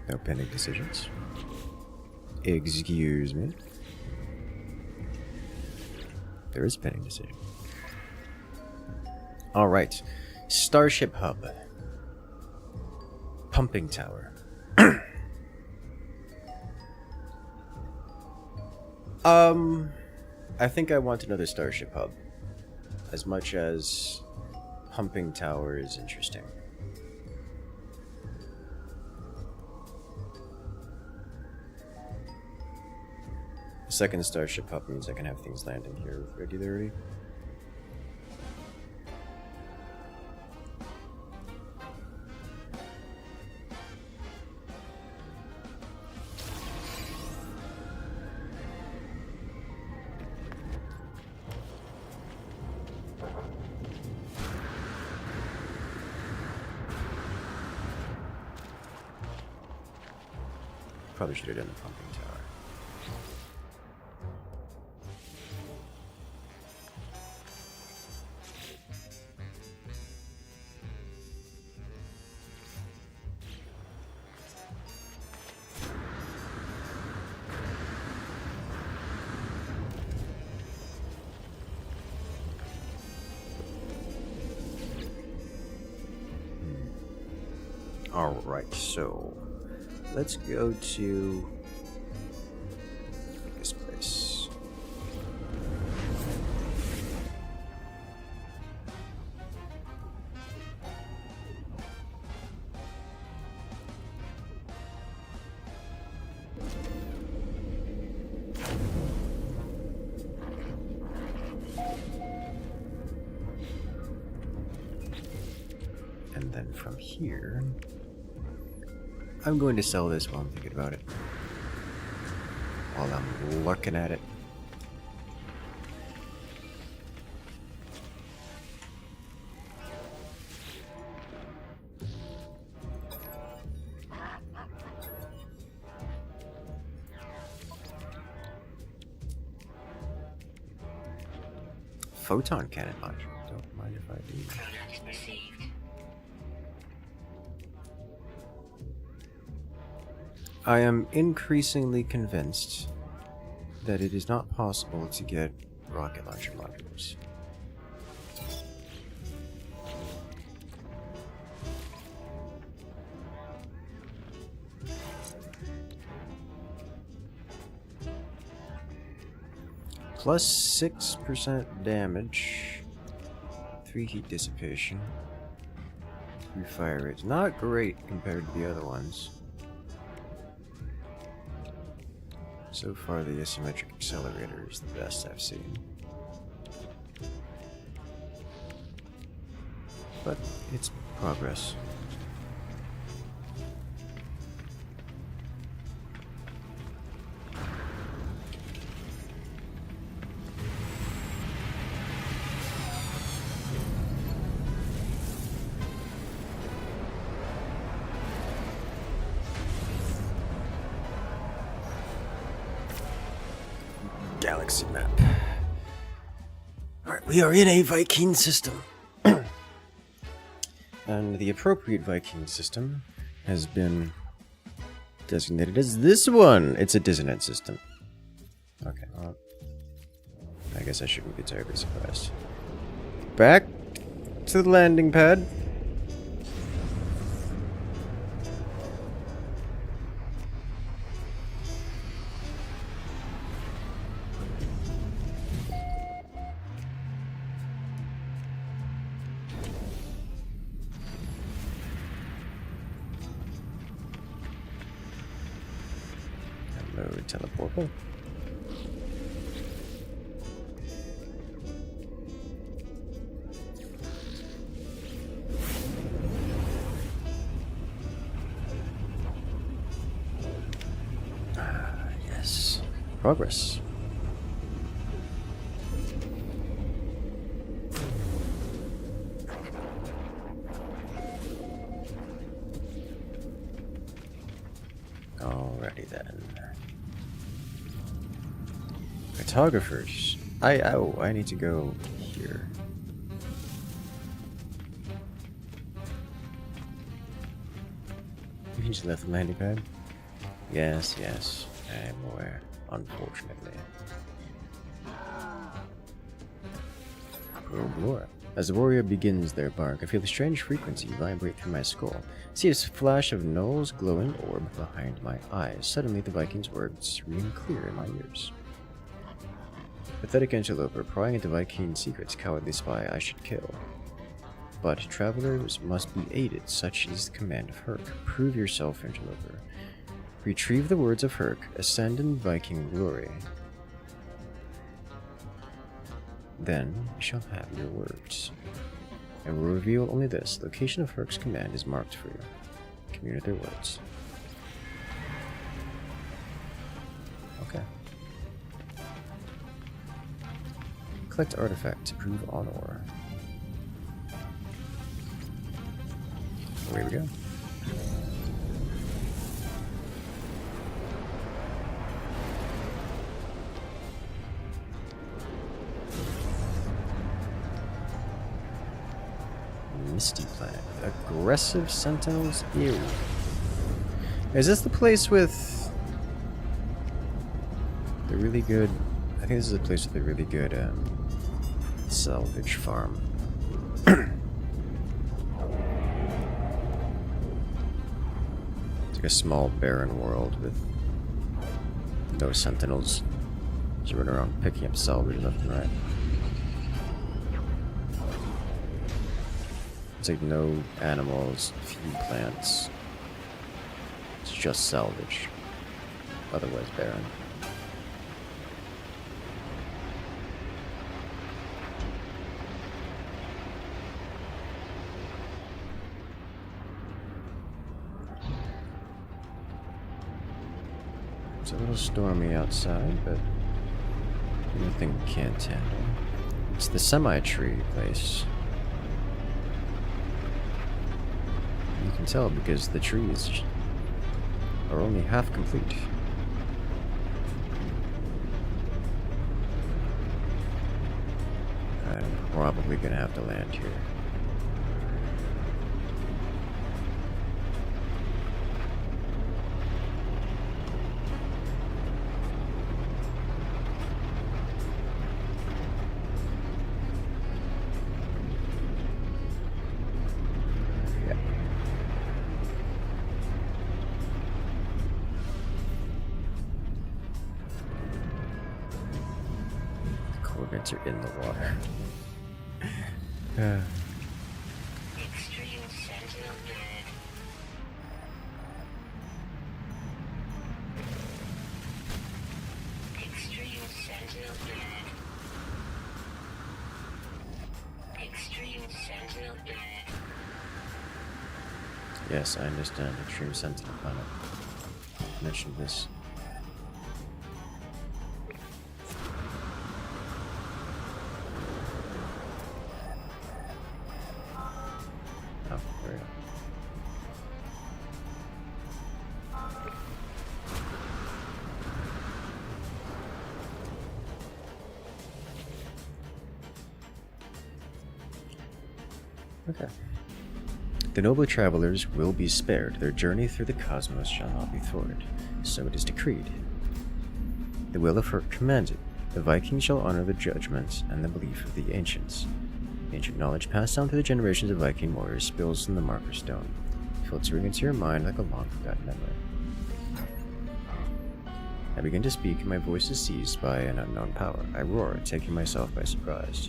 No pending decisions. Excuse me. There is a pending decision. Alright. Starship Hub. Pumping Tower. I think I want another Starship Hub. As much as Pumping Tower is interesting. The second Starship Hub means I can have things landing here with regularity. Probably should have done the pumping tower. Alright, so let's go to this place. then from here, I'm going to sell this while I'm thinking about it. While I'm looking at it. Photon cannon launcher. Don't mind if I do. Product received. I am increasingly convinced that it is not possible to get rocket launcher modules. Plus 6% damage, 3 heat dissipation, 3 fire rates. Not great compared to the other ones. So far, the asymmetric accelerator is the best I've seen. But it's progress. Galaxy map. Alright, we are in a Viking system. And the appropriate Viking system has been designated as this one. It's a dissonant system. Okay, well, I guess I shouldn't be terribly surprised. Back to the landing pad. Teleportal. Ah, yes. Progress. Alrighty then. Photographers. I need to go here. You just left the landing pad? Yes, I am aware, unfortunately. Oh boy. As the warrior begins their bark, I feel a strange frequency vibrate through my skull. See a flash of Null's glowing orb behind my eyes. Suddenly the Viking's words ring clear in my ears. Pathetic interloper, prying into Viking secrets, cowardly spy, I should kill. But travelers must be aided, such is the command of Herc. Prove yourself, interloper. Retrieve the words of Herc, ascend in Viking glory. Then you shall have your words. I will reveal only this. Location of Herc's command is marked for you. Communicate their words. Okay. Collect artifact to prove honor. Away we go. Misty Planet. Aggressive Sentinels? Ew. Is this the place with the really good... I think this is the place with the really good salvage farm. It's like a small barren world with no sentinels. Just running around picking up salvage left and right. It's like no animals, few plants. It's just salvage. Otherwise barren. It's a little stormy outside, but nothing we can't handle. It's the semi-tree place. You can tell because the trees are only half complete. I'm probably gonna have to land here. Coordinates are in the water. Extreme Sentinel bed. Extreme Sentinel bed. Extreme Sentinel bed. Yes, I understand. Extreme Sentinel planet. Mentioned this. Oh, there we go. Okay. The noble travelers will be spared. Their journey through the cosmos shall not be thwarted. So it is decreed. The will of Herc commanded. The Vikings shall honor the judgments and the belief of the ancients. Ancient knowledge passed down through the generations of Viking warriors spills from the marker stone, filtering into your mind like a long-forgotten memory. I begin to speak, and my voice is seized by an unknown power. I roar, taking myself by surprise.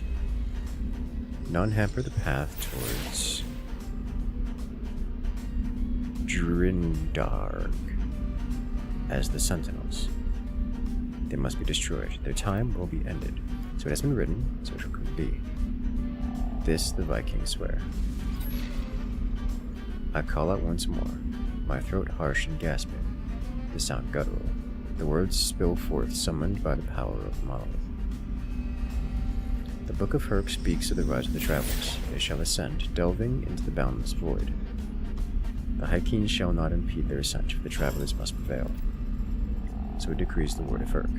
None hamper the path towards Dreadnought as the Sentinels. They must be destroyed. Their time will be ended. So it has been written, so it shall come to be. This the Vikings swear. I call out once more, my throat harsh and gasping, the sound guttural. The words spill forth, summoned by the power of the monolith. The Book of Herc speaks of the rise of the travelers. They shall ascend, delving into the boundless void. The Hykines shall not impede their ascent, for the travelers must prevail. So it decrees the word of Herc.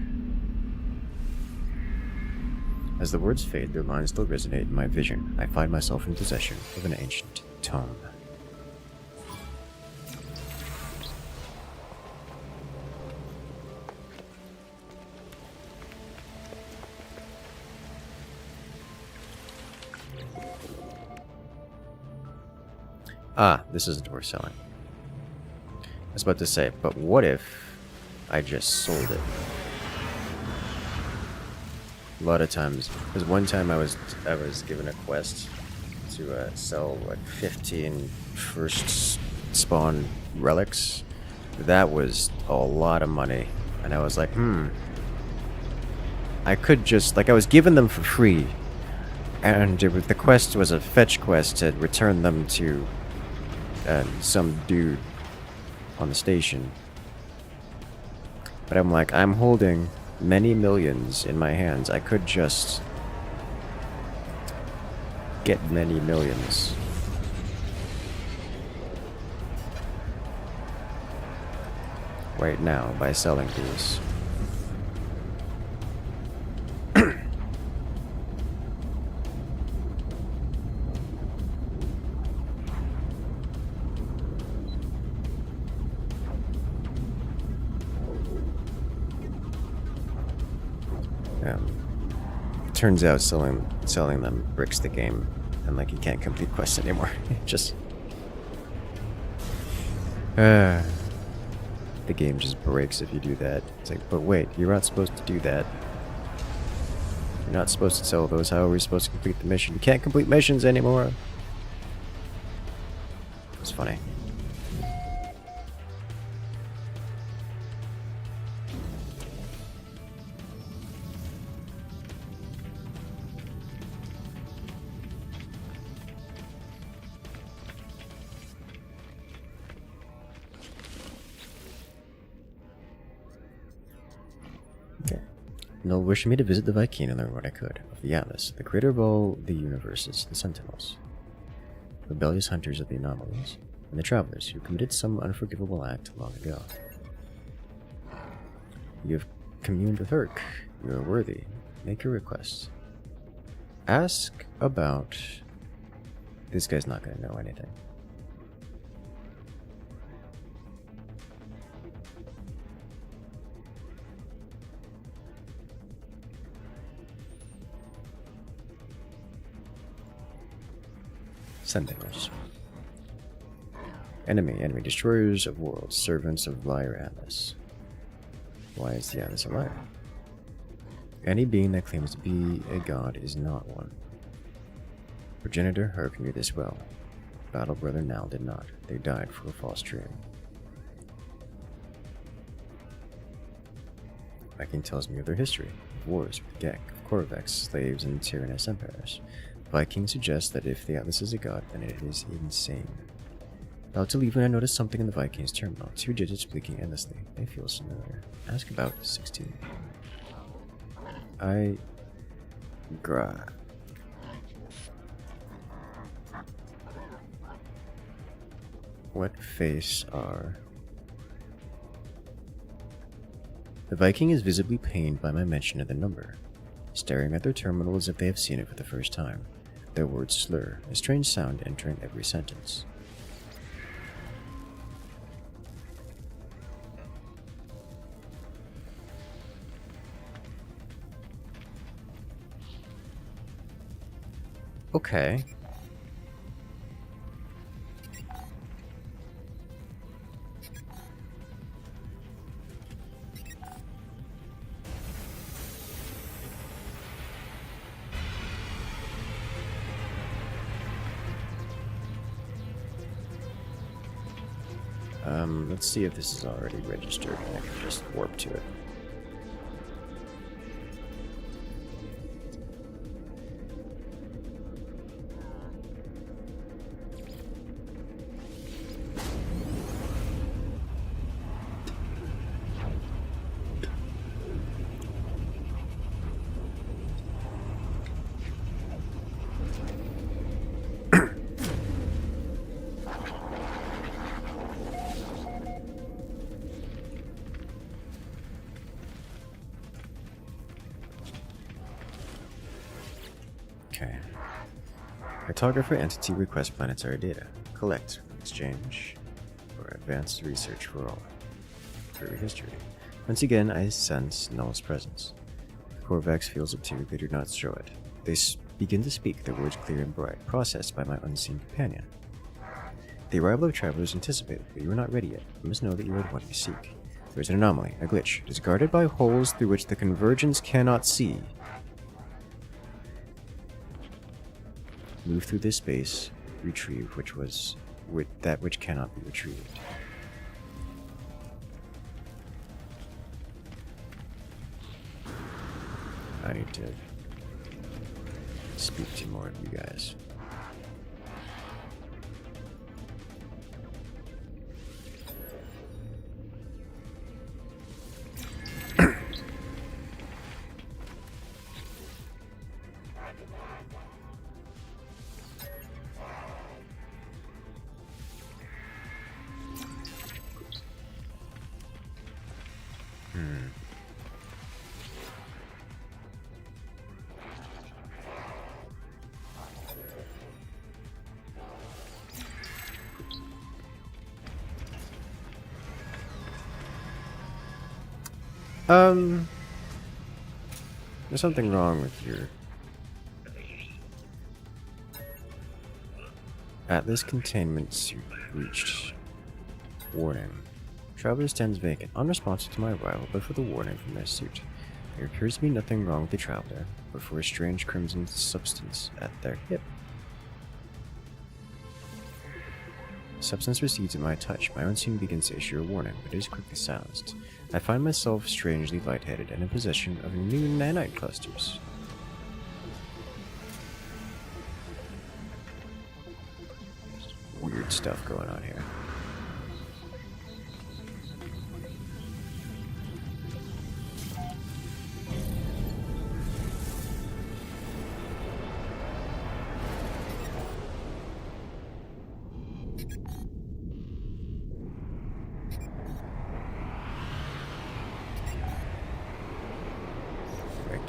As the words fade, their lines still resonate in my vision. I find myself in possession of an ancient tome. Ah, this isn't worth selling. I was about to say, but what if I just sold it? A lot of times, because one time I was given a quest to sell like 15 first spawn relics. That was a lot of money, and I was like, I could just, like, I was given them for free, and the quest was a fetch quest to return them to some dude on the station. But I'm like, I'm holding many millions in my hands. I could just get many millions. Right now by selling these. Turns out selling them bricks the game, and like you can't complete quests anymore. Just the game just breaks if you do that. It's like, but wait, you're not supposed to do that. You're not supposed to sell those. How are we supposed to complete the mission? You can't complete missions anymore. It's funny. Null wished me to visit the Viking and learn what I could of the Atlas, the creator of all the universes, the Sentinels, rebellious hunters of the anomalies, and the travelers who committed some unforgivable act long ago. You have communed with Urk. You are worthy. Make your requests. Ask about... This guy's not going to know anything. Sentinels. Enemy destroyers of worlds, servants of liar Atlas. Why is the Atlas a liar? Any being that claims to be a god is not one. Progenitor Herc knew this well. Battle Brother Nal did not. They died for a false dream. Viking tells me of their history, of wars with Gek, of Korvax, slaves, and tyrannous empires. Viking suggests that if the Atlas is a god, then it is insane. About to leave when I noticed something in the Viking's terminal. 2 digits blinking endlessly. They feel familiar. Ask about 16. What face are... The Viking is visibly pained by my mention of the number, staring at their terminal as if they have seen it for the first time. Their words slur, a strange sound entering every sentence. Okay. Let's see if this is already registered and I can just warp to it. Okay. Cartographer entity request planetary data. Collect, exchange, for advanced research for all. Through history. Once again, I sense Null's presence. Korvax feels it too, they do not show it. They begin to speak, their words clear and bright, processed by my unseen companion. The arrival of travelers anticipated, but you are not ready yet. You must know that you are the one we seek. There is an anomaly, a glitch. It is guarded by holes through which the convergence cannot see. Move through this space, retrieve that which cannot be retrieved. I need to speak to more of you guys. There's something wrong with your Atlas containment suit breached. Warning. Traveler stands vacant, unresponsive to my arrival, but for the warning from their suit. There appears to be nothing wrong with the traveler, but for a strange crimson substance at their hip. The substance recedes at my touch. My own scene begins to issue a warning, but it is quickly silenced. I find myself strangely lightheaded and in possession of new nanite clusters. Weird stuff going on here.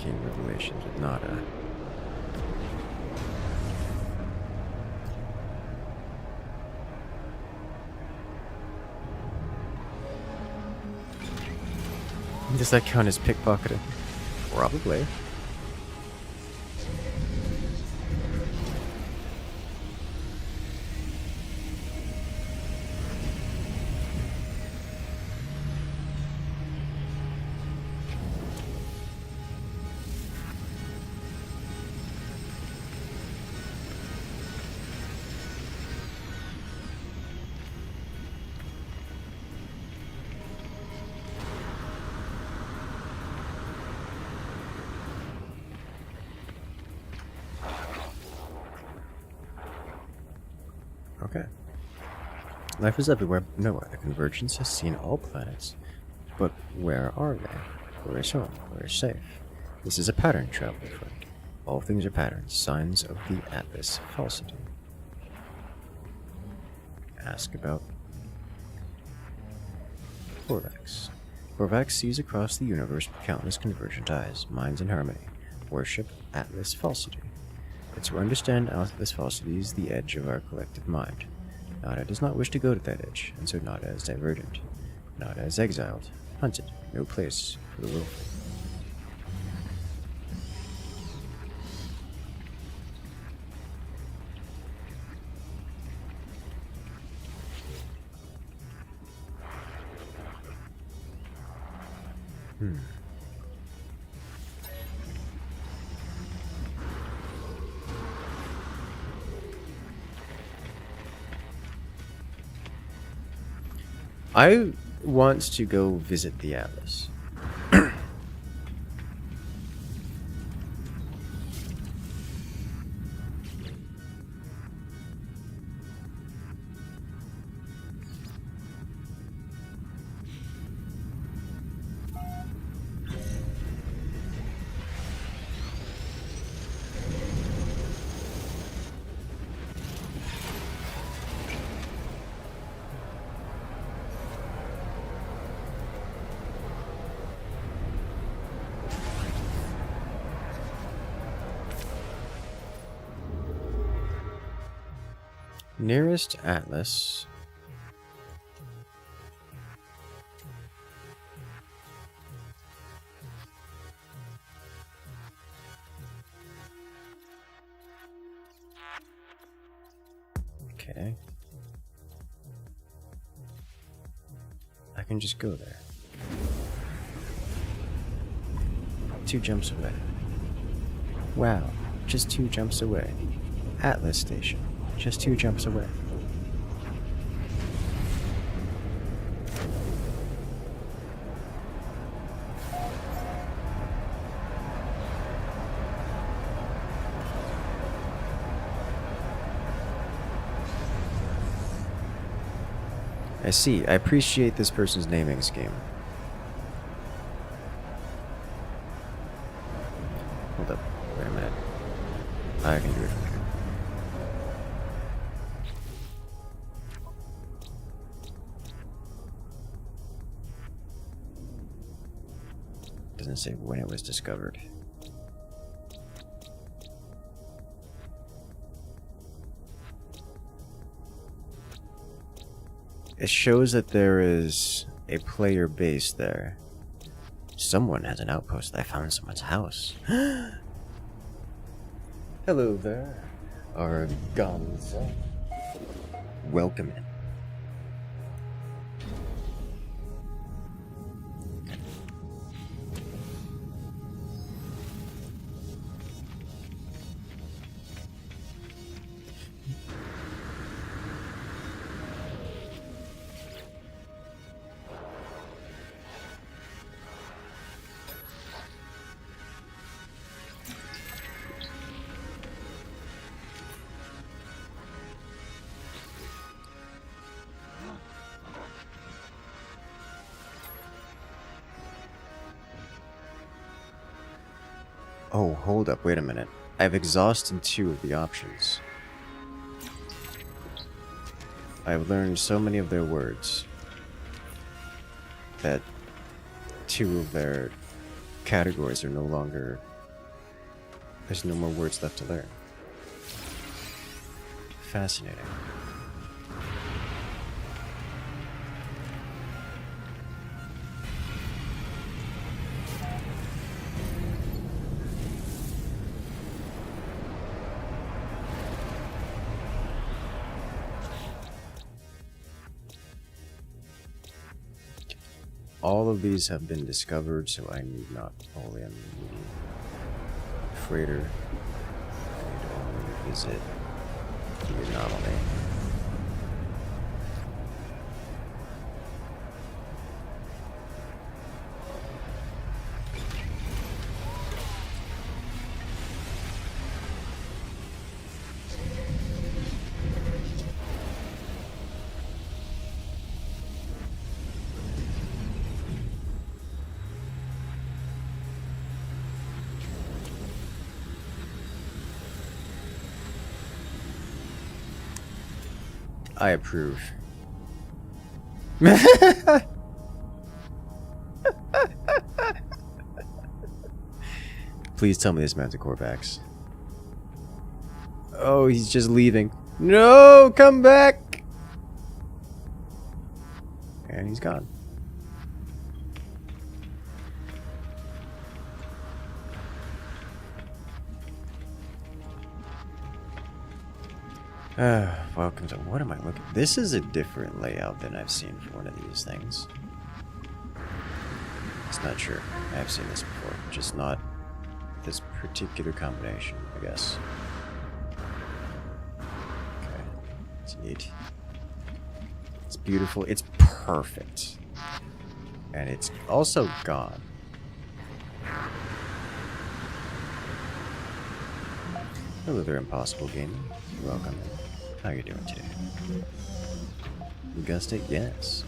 arcane revelations with Nada. Does that count as pickpocketing? Probably. Okay. Life is everywhere. Nowhere. The convergence has seen all planets. But where are they? Where is home? Where is safe? This is a pattern, traveler friend. All things are patterns, signs of the Atlas falsity. Ask about Korvax. Korvax sees across the universe with countless convergent eyes, minds in harmony. Worship Atlas falsity. But to understand Atlas falsity is the edge of our collective mind. Nada does not wish to go to that edge, and so Nada is divergent. Nada is exiled, hunted, no place for the willful. I want to go visit the Atlas. Nearest Atlas. Okay. I can just go there. 2 jumps away. Wow, just 2 jumps away. Atlas Station. Just 2 jumps away. I see. I appreciate this person's naming scheme. Hold up. Wait a minute. I can do it from here. Doesn't say when it was discovered. It shows that there is a player base there. Someone has an outpost. I found someone's house. Hello there, Argonza. Welcome in. Oh, hold up, wait a minute. I've exhausted 2 of the options. I've learned so many of their words that 2 of their categories are no longer There's no more words left to learn. Fascinating. All of these have been discovered, so I need not only freighter. I need to only visit the anomaly. I approve. Please tell me this man's a Corvax. Oh, he's just leaving. No, come back! And he's gone. Welcome to... What am I looking... This is a different layout than I've seen for one of these things. It's not sure. I have seen this before. Just not this particular combination, I guess. Okay. It's neat. It's beautiful. It's perfect. And it's also gone. Hello there, Impossible Gaming. Welcome. How are you doing today? You guessed it? Yes.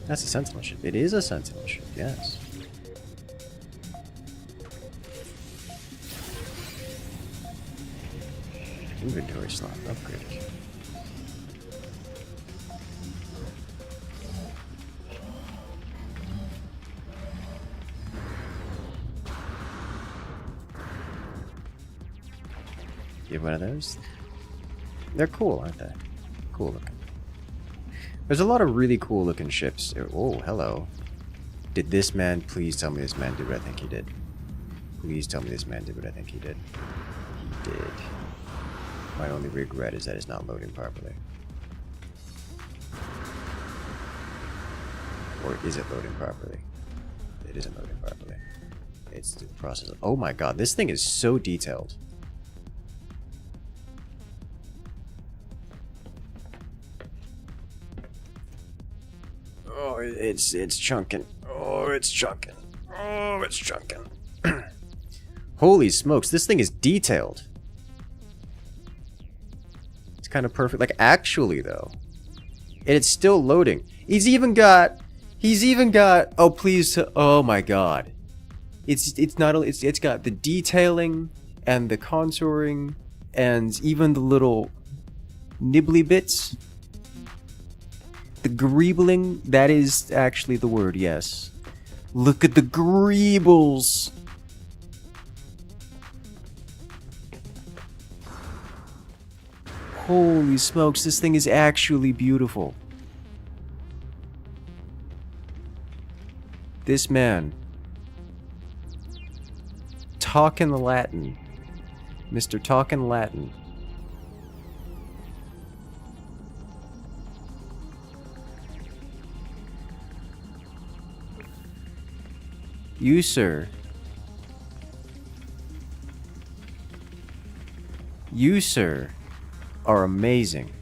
That's a Sentinel ship. It is a Sentinel ship, yes. Inventory slot upgraded. You have one of those? They're cool, aren't they? Cool looking. There's a lot of really cool looking ships. Oh, hello. Did this man, please tell me this man did what I think he did. Please tell me this man did what I think he did. He did. My only regret is that it's not loading properly. Or is it loading properly? It isn't loading properly. It's the process of... Oh my god, this thing is so detailed. Oh, it's chunking. Oh, it's chunking. Oh, it's chunking. Holy smokes, this thing is detailed. It's kind of perfect. Like, actually, though. And it's still loading. He's even got... Oh, please. Oh, my God. It's not... It's got the detailing and the contouring and even the little nibbly bits. The greebling, that is actually the word, yes. Look at the greebles. Holy smokes, this thing is actually beautiful. This man. Talking Latin. Mr. Talking Latin. You, sir. You, sir, are amazing.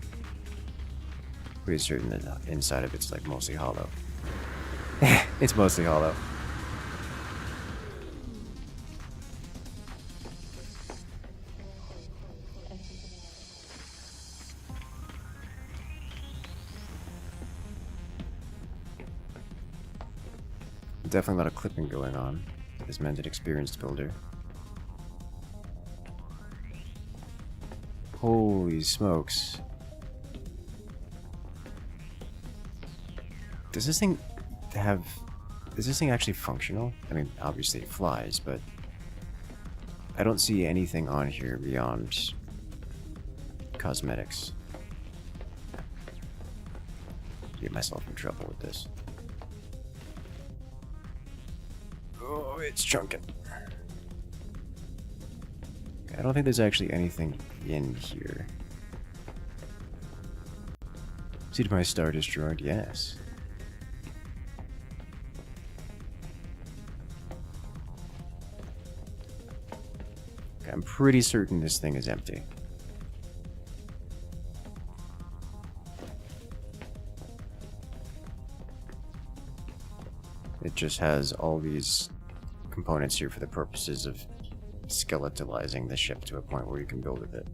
Pretty certain that inside of it's like mostly hollow. It's mostly hollow. Definitely a lot of clipping going on. This man's an experienced builder. Holy smokes. Does this thing have Is this thing actually functional? I mean, obviously it flies, but I don't see anything on here beyond cosmetics. Get myself in trouble with this. Oh, it's chunking. Okay, I don't think there's actually anything in here. See my star destroyed? Yes. Okay, I'm pretty certain this thing is empty. It just has all these components here for the purposes of skeletalizing the ship to a point where you can build with it.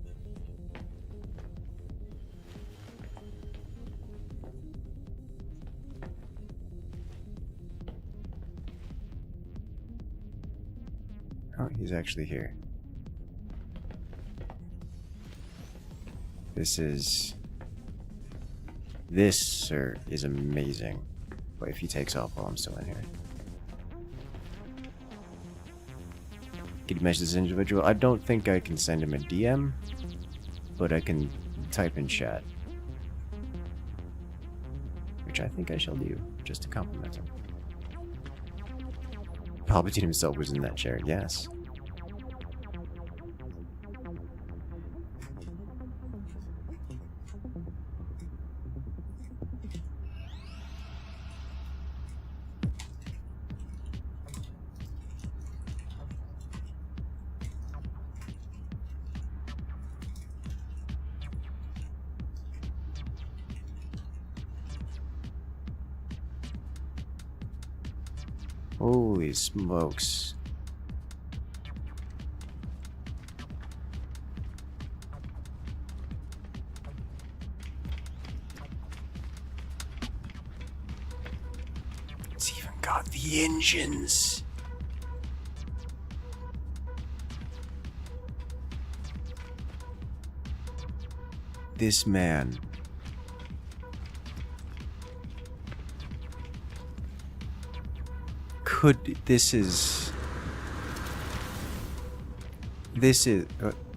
Oh, he's actually here. This, sir, is amazing. But if he takes off while I'm still in here. Can you message this individual? I don't think I can send him a DM, but I can type in chat. Which I think I shall do, just to compliment him. Palpatine himself was in that chair, yes. Holy smokes. It's even got the engines. This man. This is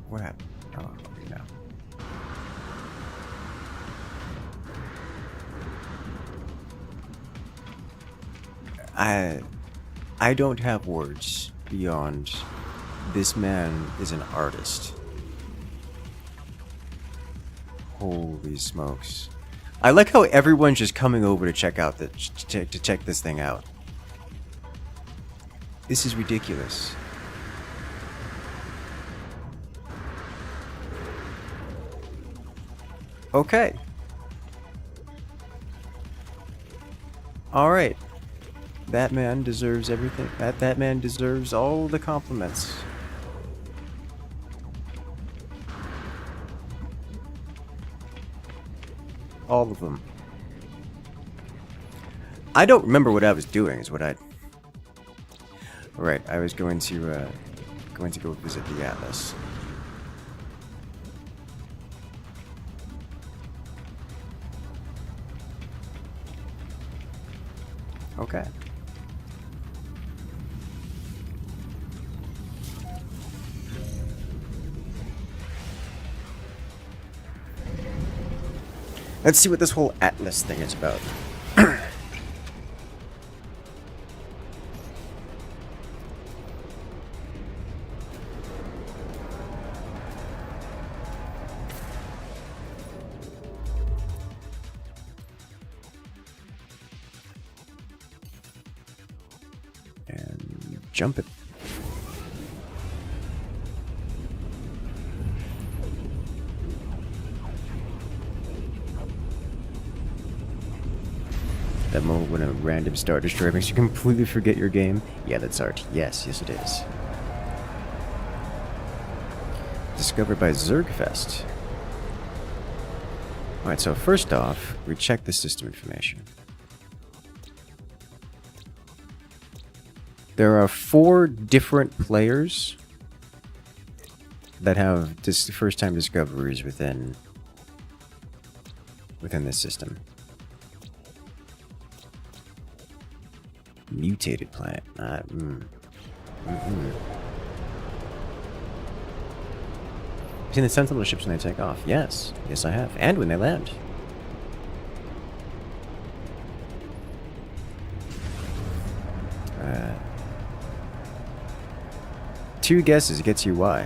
what happened? Oh, okay, now. I don't have words beyond this man is an artist. Holy smokes. I like how everyone's just coming over to check out to check this thing out. This is ridiculous. Okay. Alright. That man deserves everything. That man deserves all the compliments. All of them. I don't remember what I was doing, is what I... Right, I was going to go visit the Atlas. Okay. Let's see what this whole Atlas thing is about. Jump it. That moment when a random Star Destroyer makes you completely forget your game? Yeah, that's art. Yes, yes it is. Discovered by Zergfest. Alright, so first off, we check the system information. There are 4 different players that have first-time discoveries within this system. mutated planet. Seen the Sentinel ships when they take off? Yes. Yes, I have. And when they land. Two guesses gets you why.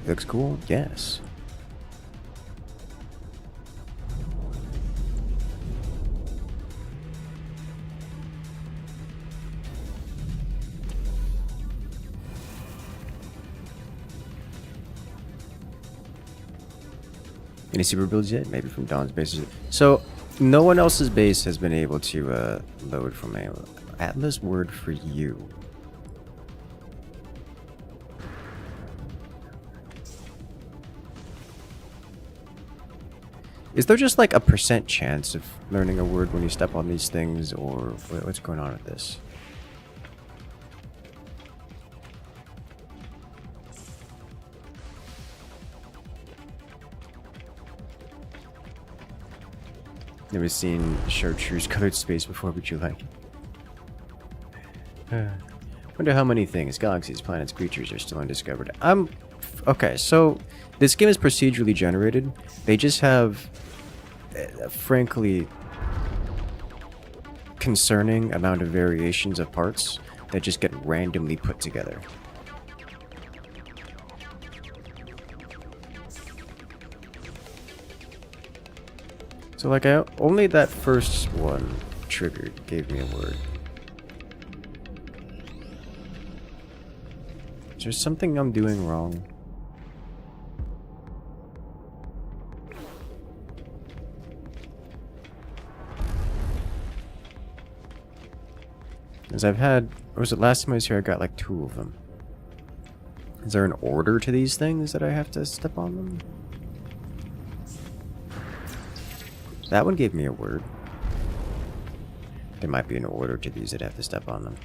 Looks cool? Yes. Any super builds yet? Maybe from Dawn's bases. So, no one else's base has been able to load from a Atlas word for you. Is there just like a % chance of learning a word when you step on these things, or what's going on with this? Never seen chartreuse colored space before, but you like it. Wonder how many things, galaxies, planets, creatures are still undiscovered. Okay, so this game is procedurally generated. They just have, frankly, concerning amount of variations of parts that just get randomly put together. So like only that first one triggered gave me a word. Is there something I'm doing wrong? As I've had, or was it last time I was here I got like 2 of them. Is there an order to these things that I have to step on them? That one gave me a word. There might be an order to these that have to step on them.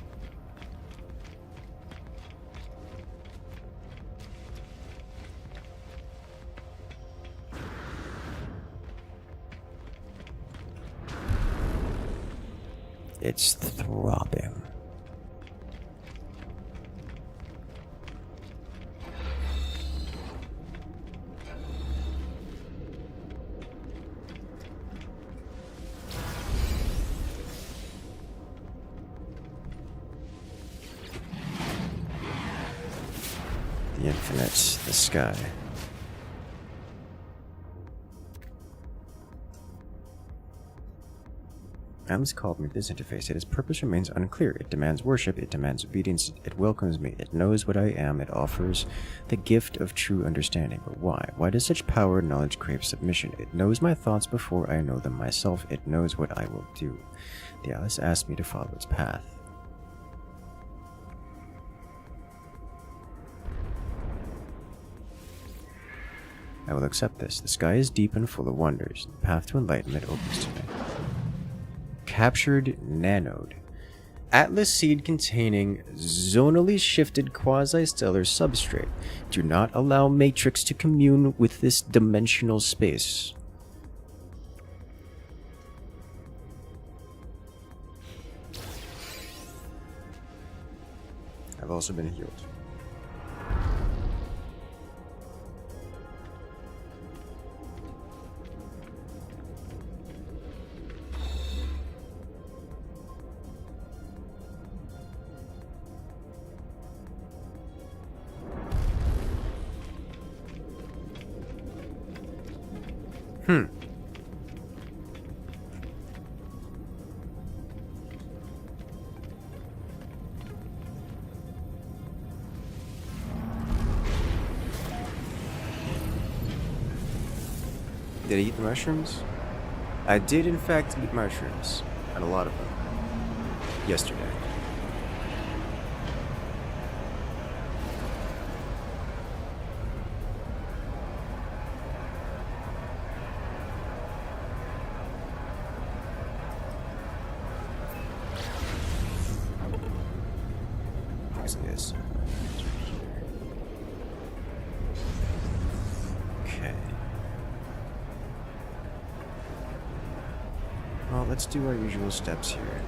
It's throbbing. The infinite, the sky. Atlas called me this interface, yet its purpose remains unclear. It demands worship, it demands obedience, it welcomes me, it knows what I am, it offers the gift of true understanding. But why? Why does such power and knowledge crave submission? It knows my thoughts before I know them myself, it knows what I will do. The Atlas asked me to follow its path. I will accept this. The sky is deep and full of wonders. The path to enlightenment opens to me. Captured nanode. Atlas seed containing zonally shifted quasi-stellar substrate. Do not allow Matrix to commune with this dimensional space. I've also been healed. Did I eat the mushrooms? I did in fact eat mushrooms, and a lot of them, yesterday. let's do our usual steps here.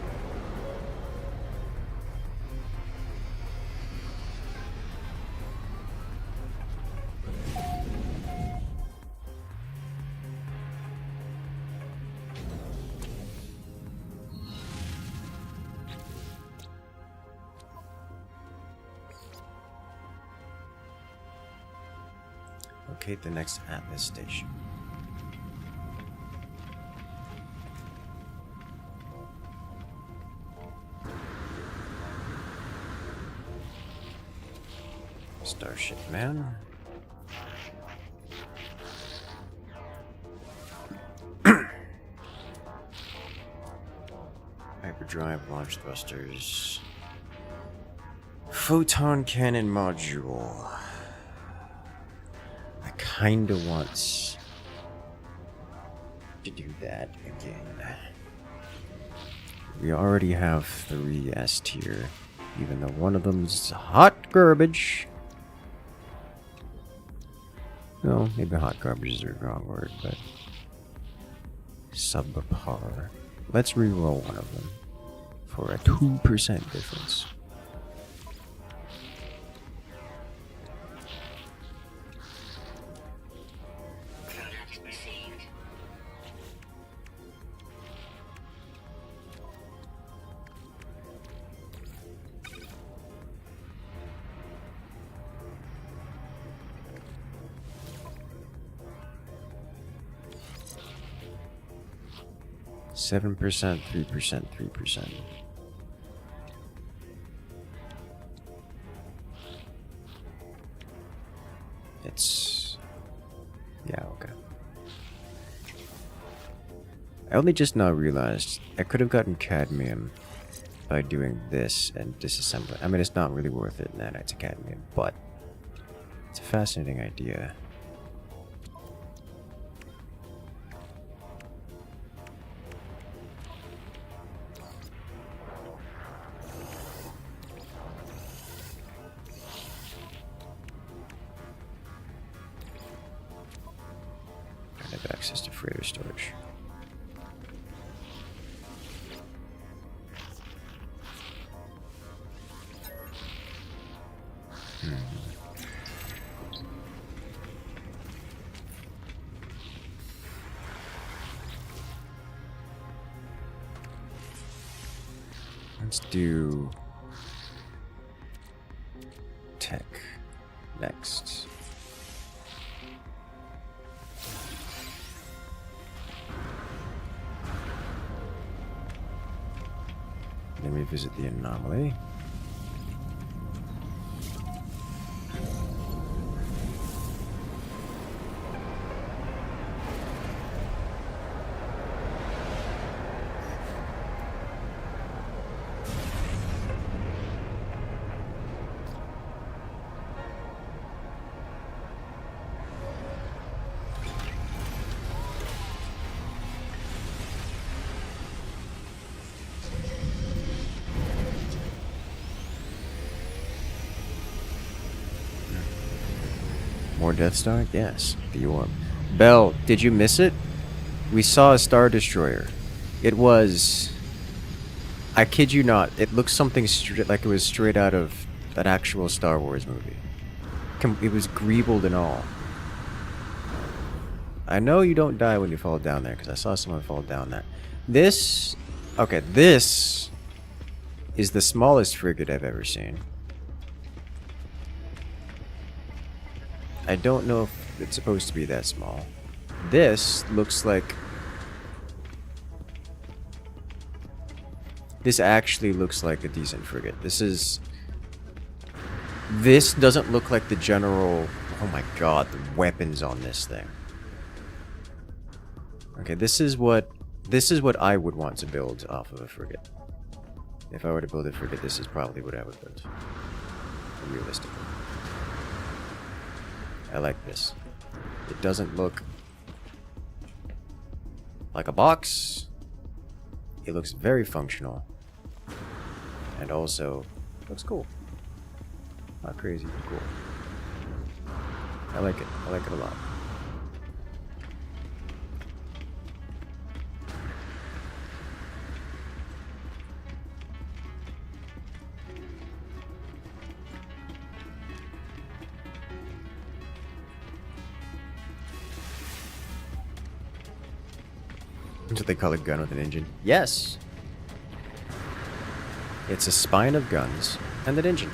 Locate the next Atlas station. Starship man. Hyperdrive launch thrusters. Photon cannon module. I kinda want to do that again. We already have 3 S tier, even though one of them's hot garbage. No, maybe hot garbage is the wrong word, but subpar. Let's reroll one of them for a 2% difference. Contact received. Seven percent, 3%, 3%. It's... yeah, okay. I only just now realized I could have gotten cadmium by doing this and disassembling. I mean, it's not really worth it, nanites of cadmium, but it's a fascinating idea. I have access to freighter storage. Let's do tech next. Then we visit the anomaly. More Death Star? Yes, the orb. Bell, did you miss it? We saw a Star Destroyer. It was... I kid you not, it looks something like it was straight out of that actual Star Wars movie. It was greebled and all. I know you don't die when you fall down there, because I saw someone fall down there. This... okay, this is the smallest frigate I've ever seen. I don't know if it's supposed to be that small. This looks like... this actually looks like a decent frigate. This is... this doesn't look like the general... oh my god, the weapons on this thing. Okay, this is what I would want to build off of a frigate. If I were to build a frigate, this is probably what I would build. Realistically. I like this. It doesn't look like a box. It looks very functional. And also looks cool. Not crazy, but cool. I like it. I like it a lot. That's what they call a gun with an engine. Yes! It's a spine of guns and an engine.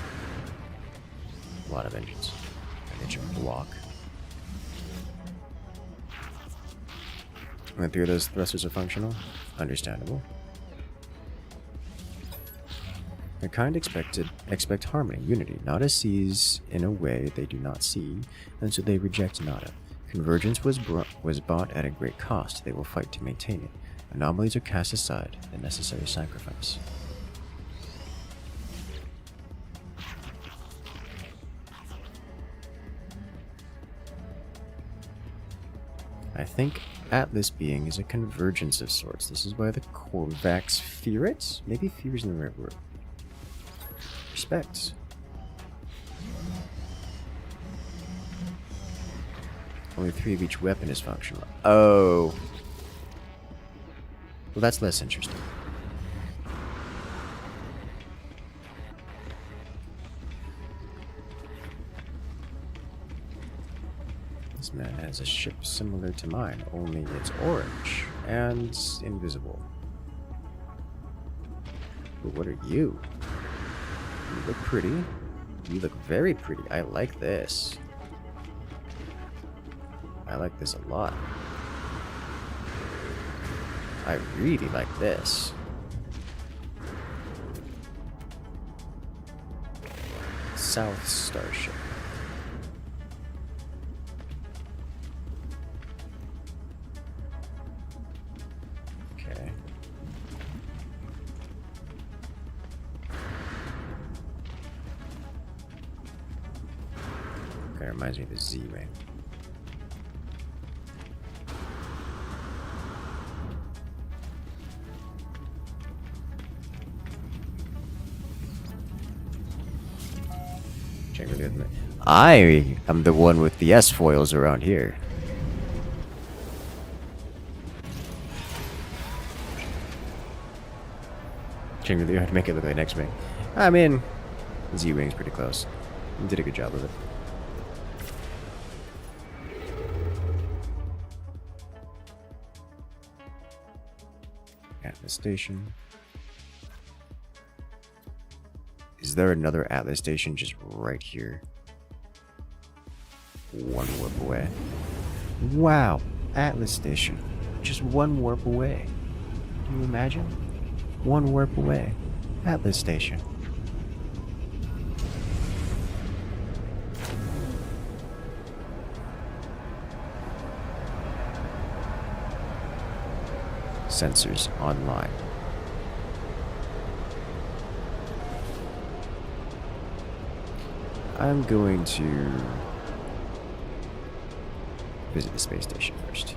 A lot of engines. An engine block. And 3 of those thrusters are functional. Understandable. I kind expect harmony, unity. Nada sees in a way they do not see, and so they reject Nada. Convergence was bought at a great cost. They will fight to maintain it. Anomalies are cast aside, a necessary sacrifice. I think Atlas being is a convergence of sorts. This is why the Korvax fear it? Maybe fear isn't the right word. Respect. Only 3 of each weapon is functional. Oh. Well, that's less interesting. This man has a ship similar to mine, only it's orange and invisible. But what are you? You look pretty. You look very pretty. I like this. I like this a lot. I really like this. South Starship. Okay. Kind of reminds me of the Z-Wing. I am the one with the S-foils around here. Change really hard to make it look like X-Wing. I mean, Z-Wing's pretty close. You did a good job of it. Atlas Station. Is there another Atlas Station just right here? 1 warp away. Wow! Atlas Station. Just 1 warp away. Can you imagine? 1 warp away. Atlas Station. Sensors online. I'm going to visit the space station first.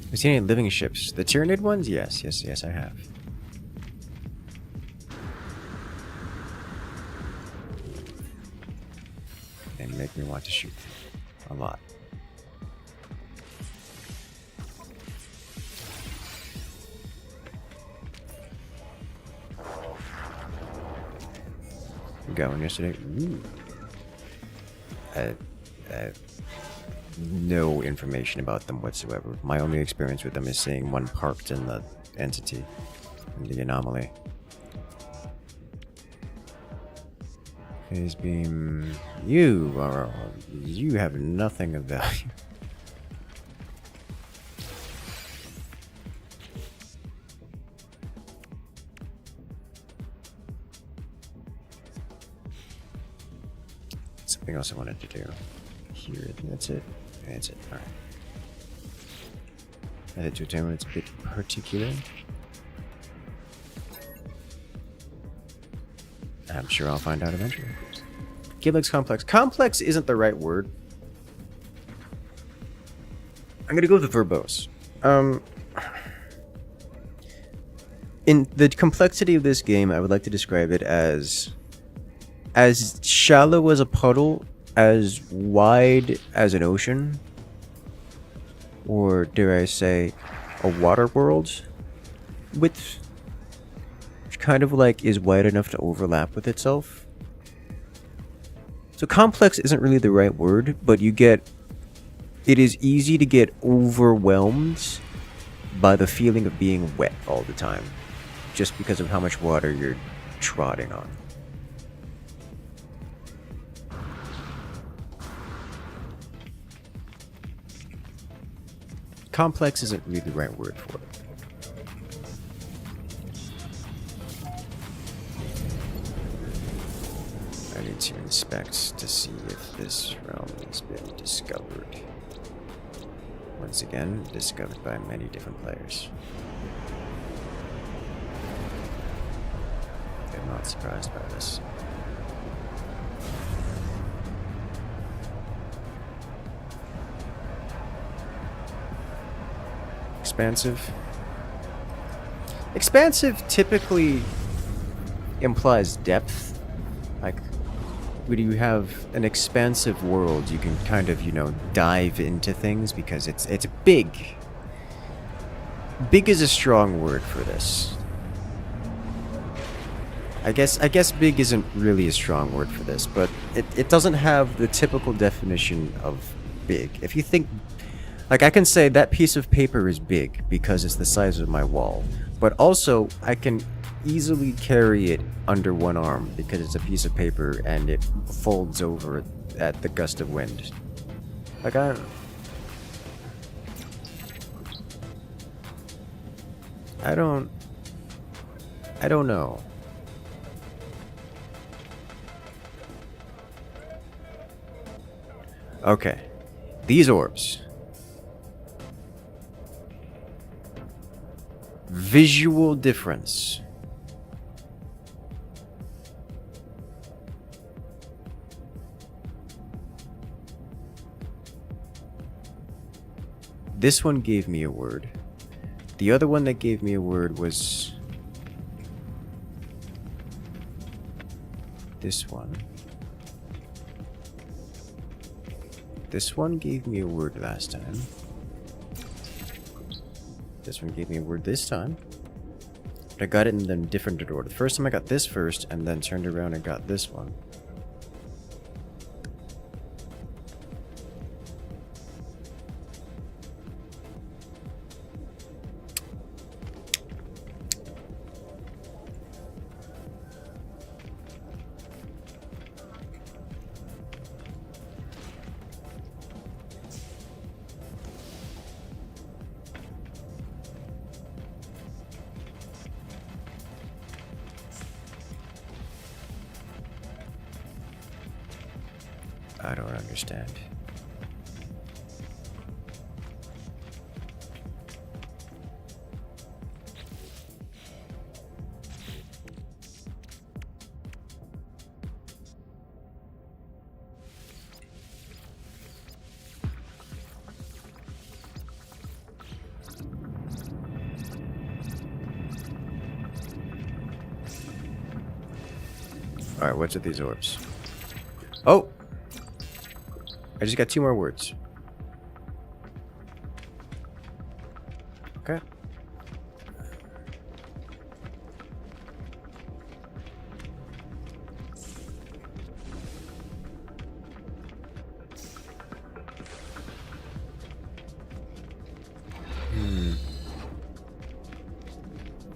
Have you seen any living ships? The Tyranid ones? Yes, I have. They make me want to shoot a lot. Got one yesterday. Ooh. No information about them whatsoever. My only experience with them is seeing one parked in the entity, in the anomaly. Phase beam. You have nothing of value. Something else I wanted to do. Here, I think that's it. That's it. Alright. Edit to a time when it's a bit particular. I'm sure I'll find out eventually. Kid looks complex. Complex isn't the right word. I'm gonna go with verbose. In the complexity of this game, I would like to describe it as shallow as a puddle, as wide as an ocean, or dare I say, a water world, which kind of like is wide enough to overlap with itself. So complex isn't really the right word, but it is easy to get overwhelmed by the feeling of being wet all the time, just because of how much water you're trotting on. Complex isn't really the right word for it. I need to inspect to see if this realm has been discovered. Once again, discovered by many different players. I'm not surprised by this. Expansive. Expansive typically implies depth. Like, when you have an expansive world, you can kind of, dive into things because it's big. Big is a strong word for this. I guess big isn't really a strong word for this, but it doesn't have the typical definition of big. If you think, like, I can say that piece of paper is big because it's the size of my wall, but also I can easily carry it under one arm because it's a piece of paper and it folds over at the gust of wind. Like, I don't know. Okay. These orbs. Visual difference. This one gave me a word. The other one that gave me a word was this one. This one gave me a word last time. This one gave me a word this time. But I got it in a different order. The first time I got this first, and then turned around and got this one. I don't understand. Alright, what's with these orbs? Oh! I just got 2 more words. Okay.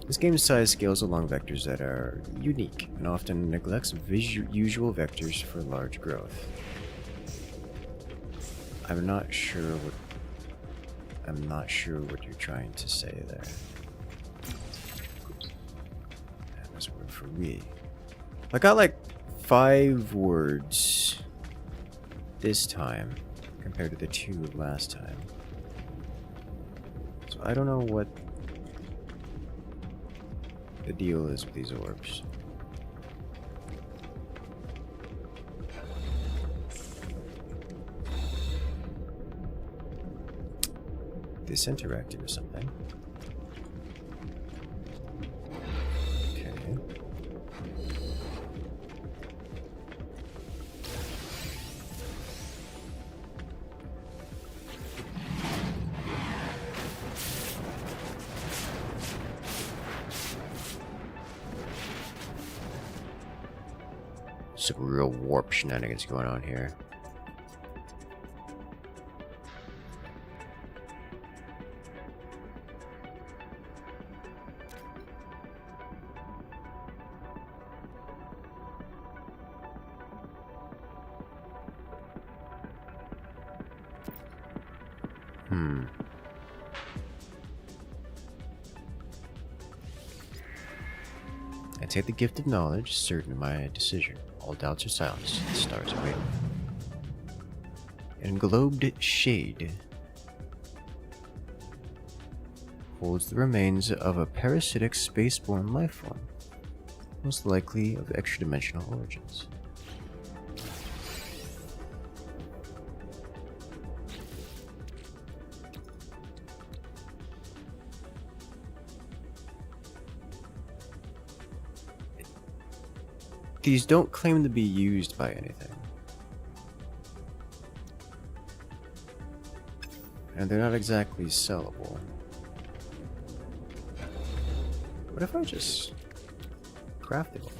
This game's size scales along vectors that are unique and often neglects usual vectors for large growth. I'm not sure what you're trying to say there. That was a word for we. I got like 5 words this time compared to the 2 last time. So I don't know what the deal is with these orbs. this interactive or something. Okay. Some real warp shenanigans going on here. I take the gift of knowledge, certain of my decision. All doubts are silenced. The stars await. An englobed shade holds the remains of a parasitic spaceborne lifeform, most likely of extra-dimensional origins. These don't claim to be used by anything. And they're not exactly sellable. What if I just crafted one?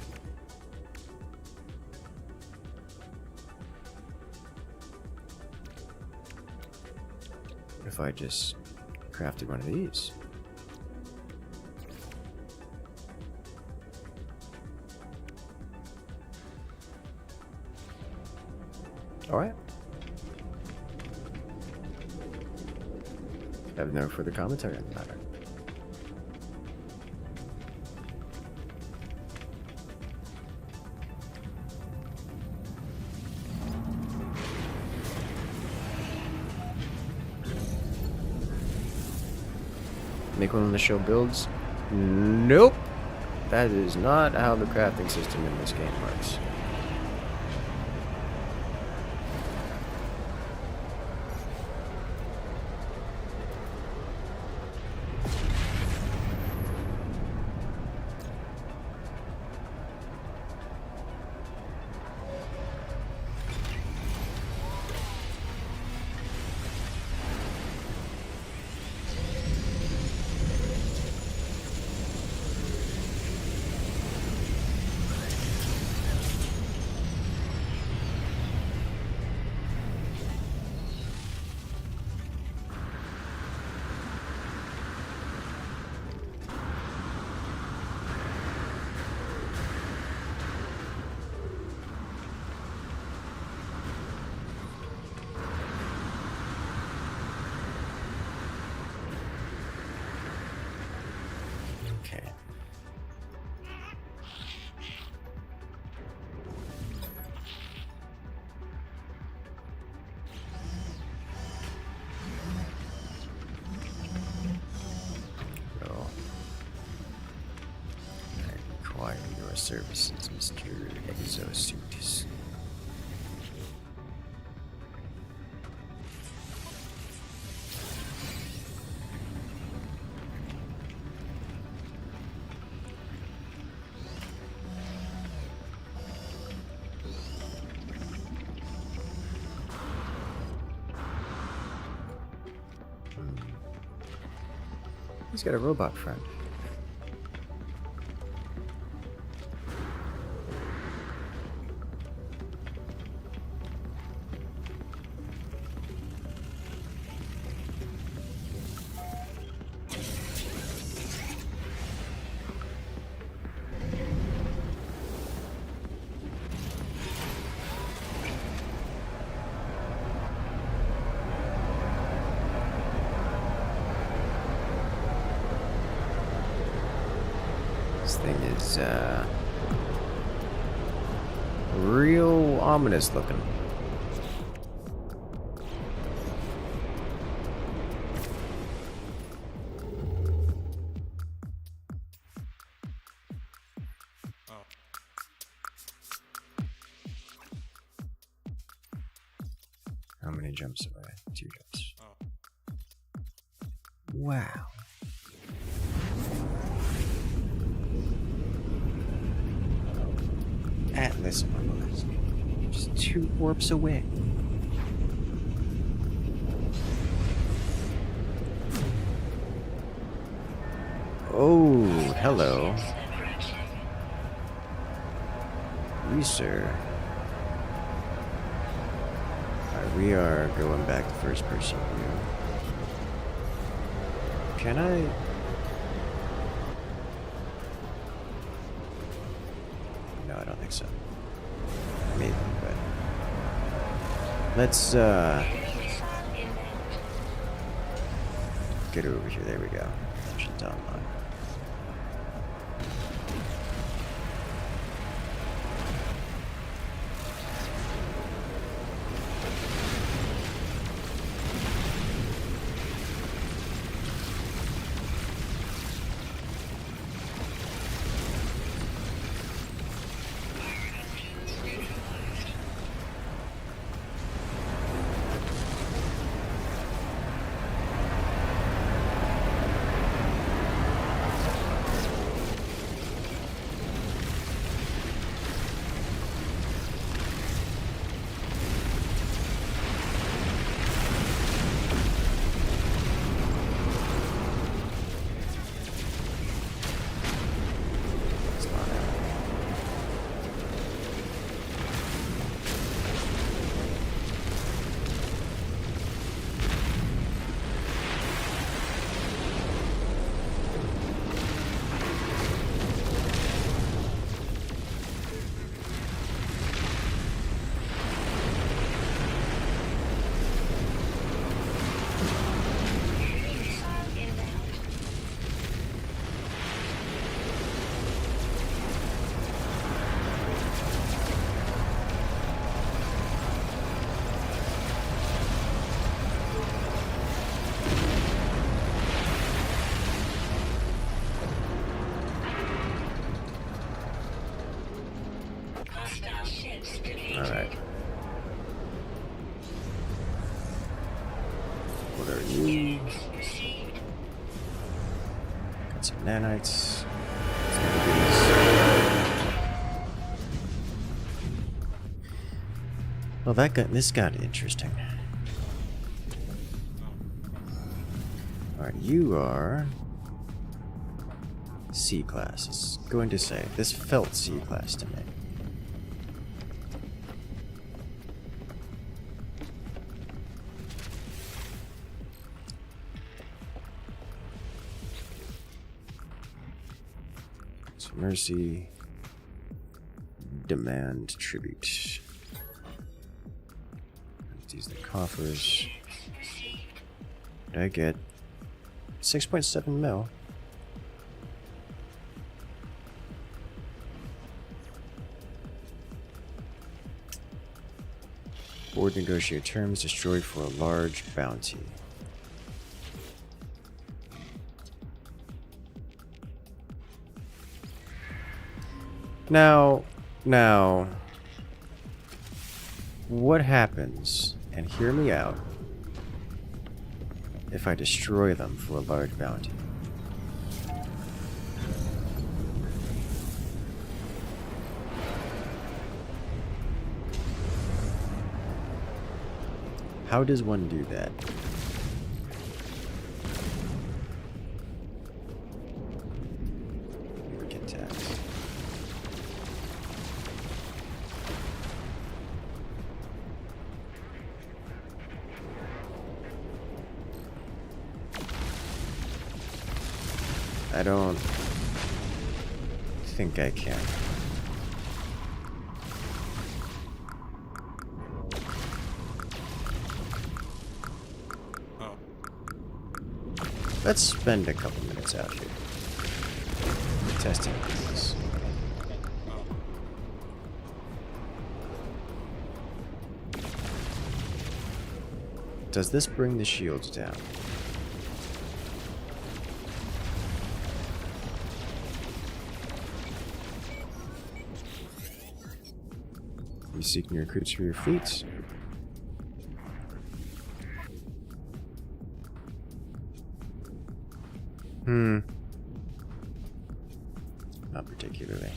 What if I just crafted one of these? Alright. I have no further commentary on the matter. Make one of the show builds? Nope! That is not how the crafting system in this game works. Okay. Well, I require your services, Mr. Exosuit. He's got a robot friend. This thing is, real ominous looking. How many jumps away? 2 jumps. Wow. Atlas almost. Just 2 warps away. Oh, hello. You, sir. Alright, we are going back to first person view. Can I? No, I don't think so. Maybe, but let's get over here. There we go. Options online. Alright. What are you? Got some nanites. Well, this got interesting. Alright, you are C class. It's going to say this felt C class to me. So mercy, demand tribute. These are the coffers. What did I get? 6.7 mil. Board negotiate terms destroyed for a large bounty. Now, what happens, and hear me out, if I destroy them for a large bounty? How does one do that? Get tax. I don't think I can. Let's spend a couple minutes out here testing things. Does this bring the shields down? You seek new recruits for your fleets? Not particularly.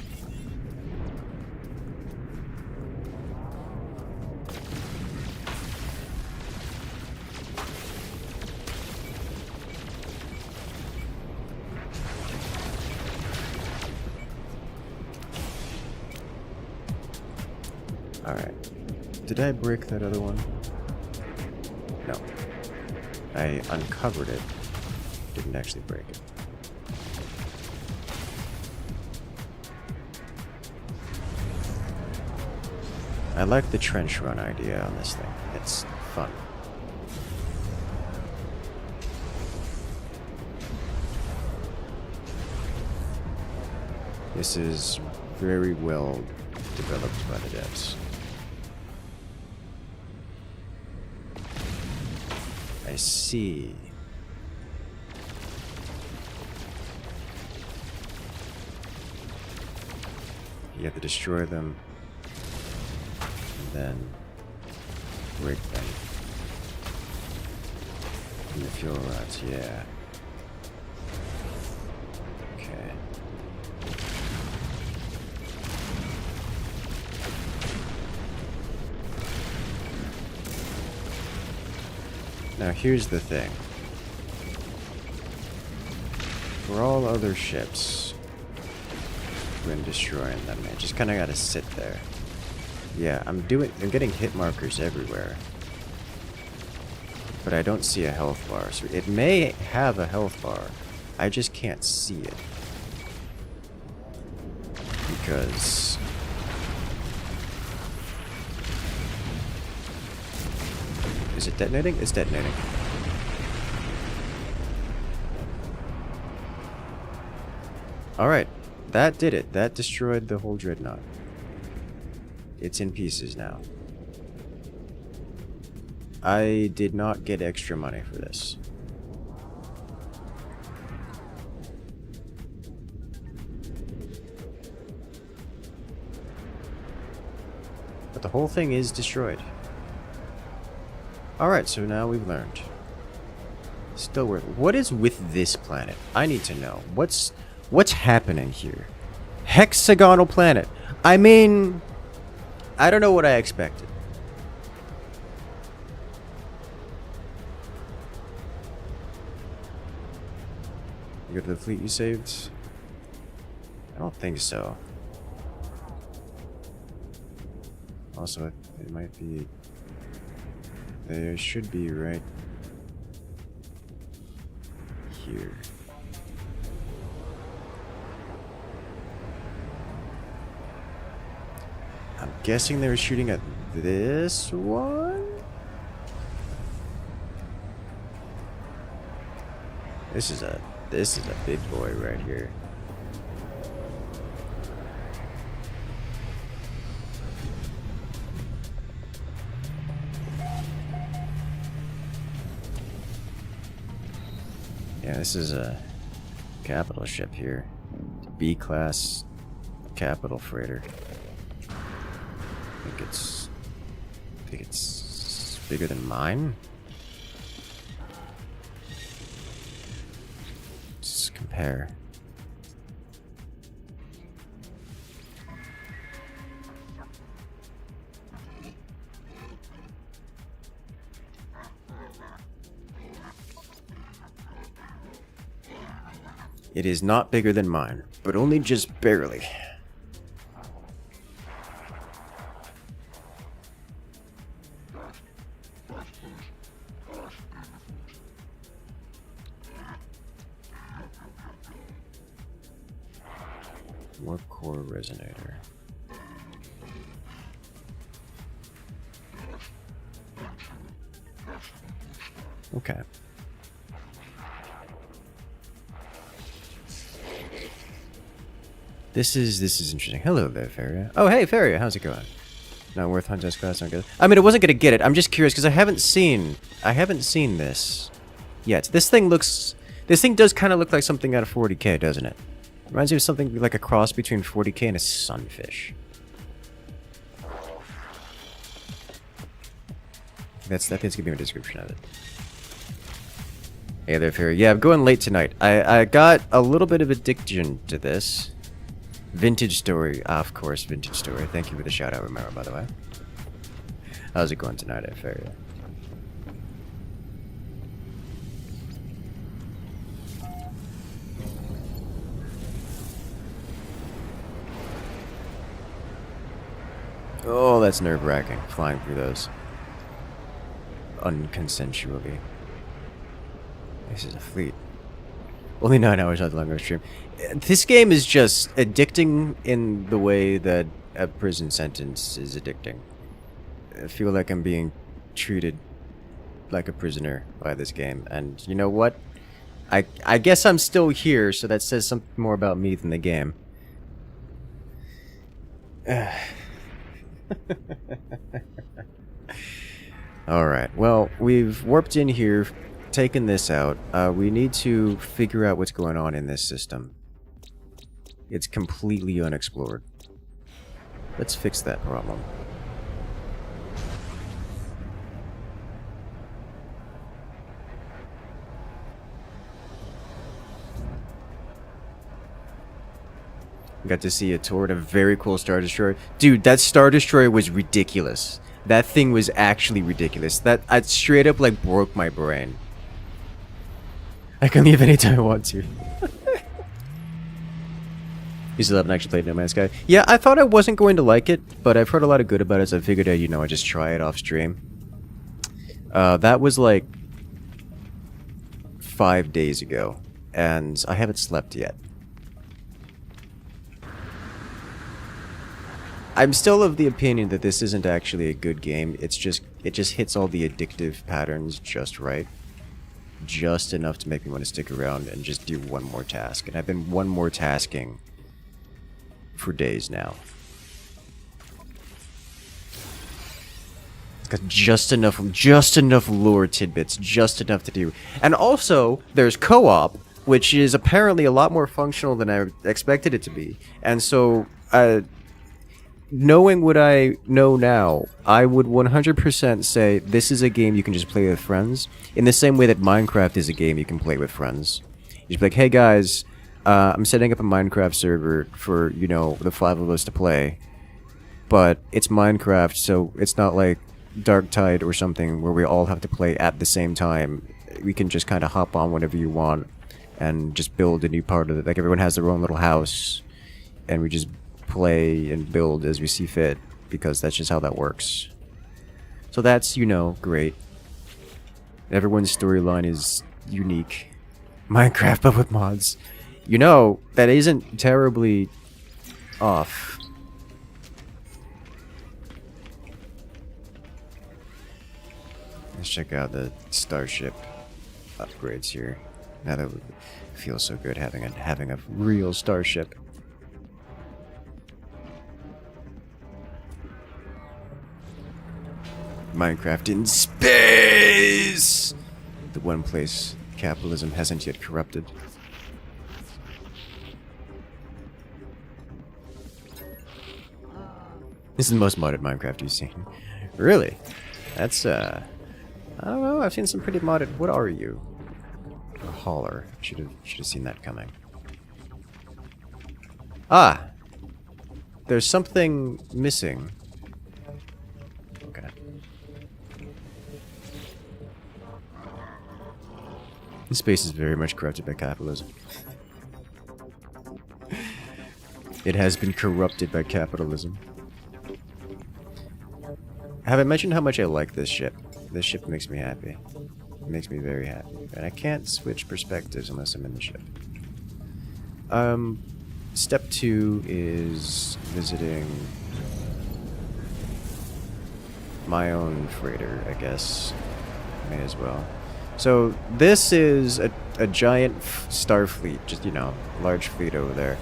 Alright. Did I break that other one? No. I uncovered it. Didn't actually break it. I like the trench run idea on this thing. It's fun. This is very well developed by the devs. I see. You have to destroy them, and then break them. And the fuel rods, yeah. Okay. Now here's the thing. For all other ships, when destroying them, I just kind of gotta sit there. Yeah, I'm getting hit markers everywhere. But I don't see a health bar. So it may have a health bar. I just can't see it. Because is it detonating? It's detonating. Alright. That did it. That destroyed the whole Dreadnought. It's in pieces now. I did not get extra money for this. But the whole thing is destroyed. Alright, so now we've learned. Still worth. What is with this planet? I need to know. What's happening here? Hexagonal planet. I mean, I don't know what I expected. You go to the fleet you saved? I don't think so. Also, it might be... There should be right here. I'm guessing they were shooting at this one? This is a big boy right here. Yeah, this is a capital ship here. B-class capital freighter. I think it's bigger than mine. Let's compare. It is not bigger than mine, but only just barely. Warp core resonator. Okay. This is interesting. Hello there, Faria. Oh, hey, Faria, how's it going? Not worth Hunter's class, not good. I mean, it wasn't gonna get it. I'm just curious because I haven't seen this yet. This thing does kind of look like something out of 40K, doesn't it? Reminds me of something like a cross between 40K and a sunfish. That's gonna be my description of it. Hey there, Fairy. Yeah, I'm going late tonight. I got a little bit of addiction to this. Vintage Story. Ah, of course, Vintage Story. Thank you for the shout out, Romero, by the way. How's it going tonight, Fairy? Oh, that's nerve-wracking, flying through those. Unconsensually. This is a fleet. Only 9 hours out the longer stream. This game is just addicting in the way that a prison sentence is addicting. I feel like I'm being treated like a prisoner by this game. And you know what? I guess I'm still here, so that says something more about me than the game. Alright, well, we've warped in here, taken this out. We need to figure out what's going on in this system. It's completely unexplored. Let's fix that problem. Got to see a tour at a very cool Star Destroyer. Dude, that Star Destroyer was ridiculous. That thing was actually ridiculous. That I straight up like broke my brain. I can leave anytime I want to. You still haven't actually played No Man's Sky? Yeah, I thought I wasn't going to like it, but I've heard a lot of good about it, so I figured I'd just try it off stream. That was like 5 days ago, and I haven't slept yet. I'm still of the opinion that this isn't actually a good game. It just hits all the addictive patterns just right. Just enough to make me want to stick around and just do one more task. And I've been one more tasking for days now. It's got just enough lore tidbits, just enough to do. And also, there's co-op, which is apparently a lot more functional than I expected it to be. And so, knowing what I know now, I would 100% say this is a game you can just play with friends, in the same way that Minecraft is a game you can play with friends. You just be like, hey guys, I'm setting up a Minecraft server for, the 5 of us to play. But it's Minecraft, so it's not like Dark Tide or something where we all have to play at the same time. We can just kind of hop on whenever you want and just build a new part of it. Like everyone has their own little house, and we just play and build as we see fit, because that's just how that works. So that's, great. Everyone's storyline is unique. Minecraft, but with mods. That isn't terribly off. Let's check out the starship upgrades here. Now that it feels so good having a real starship. Minecraft in space! The one place capitalism hasn't yet corrupted. This is the most modded Minecraft you've seen. Really? That's, I don't know, I've seen some pretty modded... What are you? A hauler. Should have seen that coming. Ah! There's something missing. Okay. This space is very much corrupted by capitalism. It has been corrupted by capitalism. Have I mentioned how much I like this ship? This ship makes me happy. It makes me very happy. And I can't switch perspectives unless I'm in the ship. Step 2 is visiting my own freighter, I guess. May as well. So this is a giant star fleet, just, large fleet over there.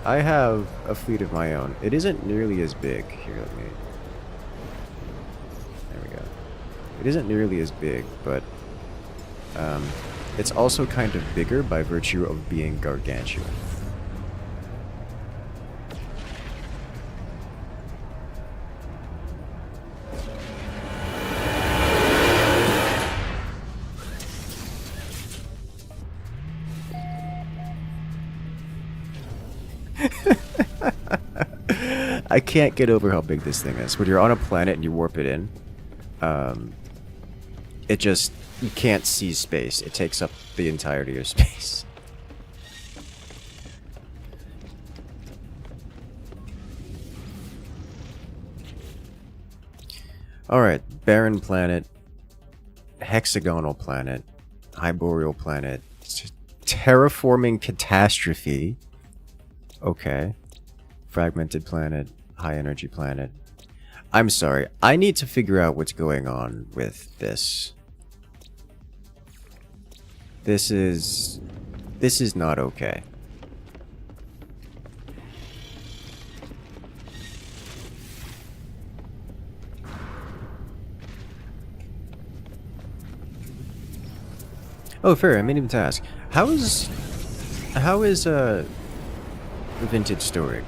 I have a fleet of my own. It isn't nearly as big. Here, let me... There we go. It isn't nearly as big, but it's also kind of bigger by virtue of being gargantuan. I can't get over how big this thing is. When you're on a planet and you warp it in, it just, you can't see space. It takes up the entirety of space. Alright, barren planet, hexagonal planet, hyboreal planet, terraforming catastrophe. Okay. Fragmented planet, high energy planet. I'm sorry, I need to figure out what's going on with this. This is not okay. Oh, fair. I meant even to ask. How is vintage storing?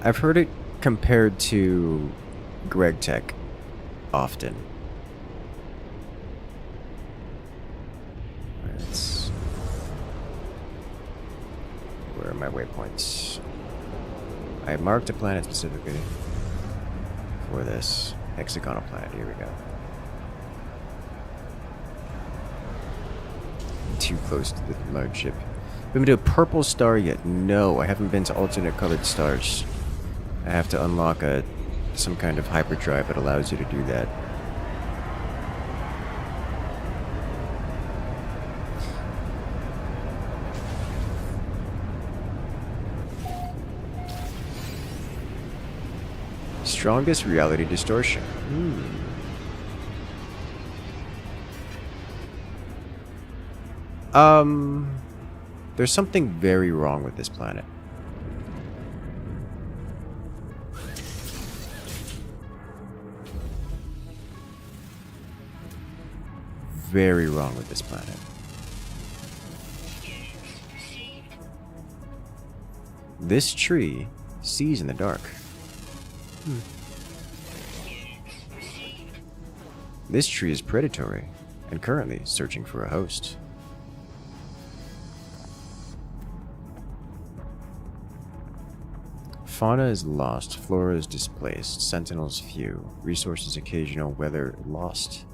I've heard it compared to Greg Tech often. Where are my waypoints? I marked a planet specifically for this hexagonal planet. Here we go. Too close to the large ship. Been to a purple star yet? No, I haven't been to alternate colored stars. I have to unlock some kind of hyperdrive that allows you to do that. Strongest reality distortion. There's something very wrong with this planet. Very wrong with this planet. This tree sees in the dark. This tree is predatory and currently searching for a host. Fauna is lost, flora is displaced, sentinels few, resources occasional, weather lost.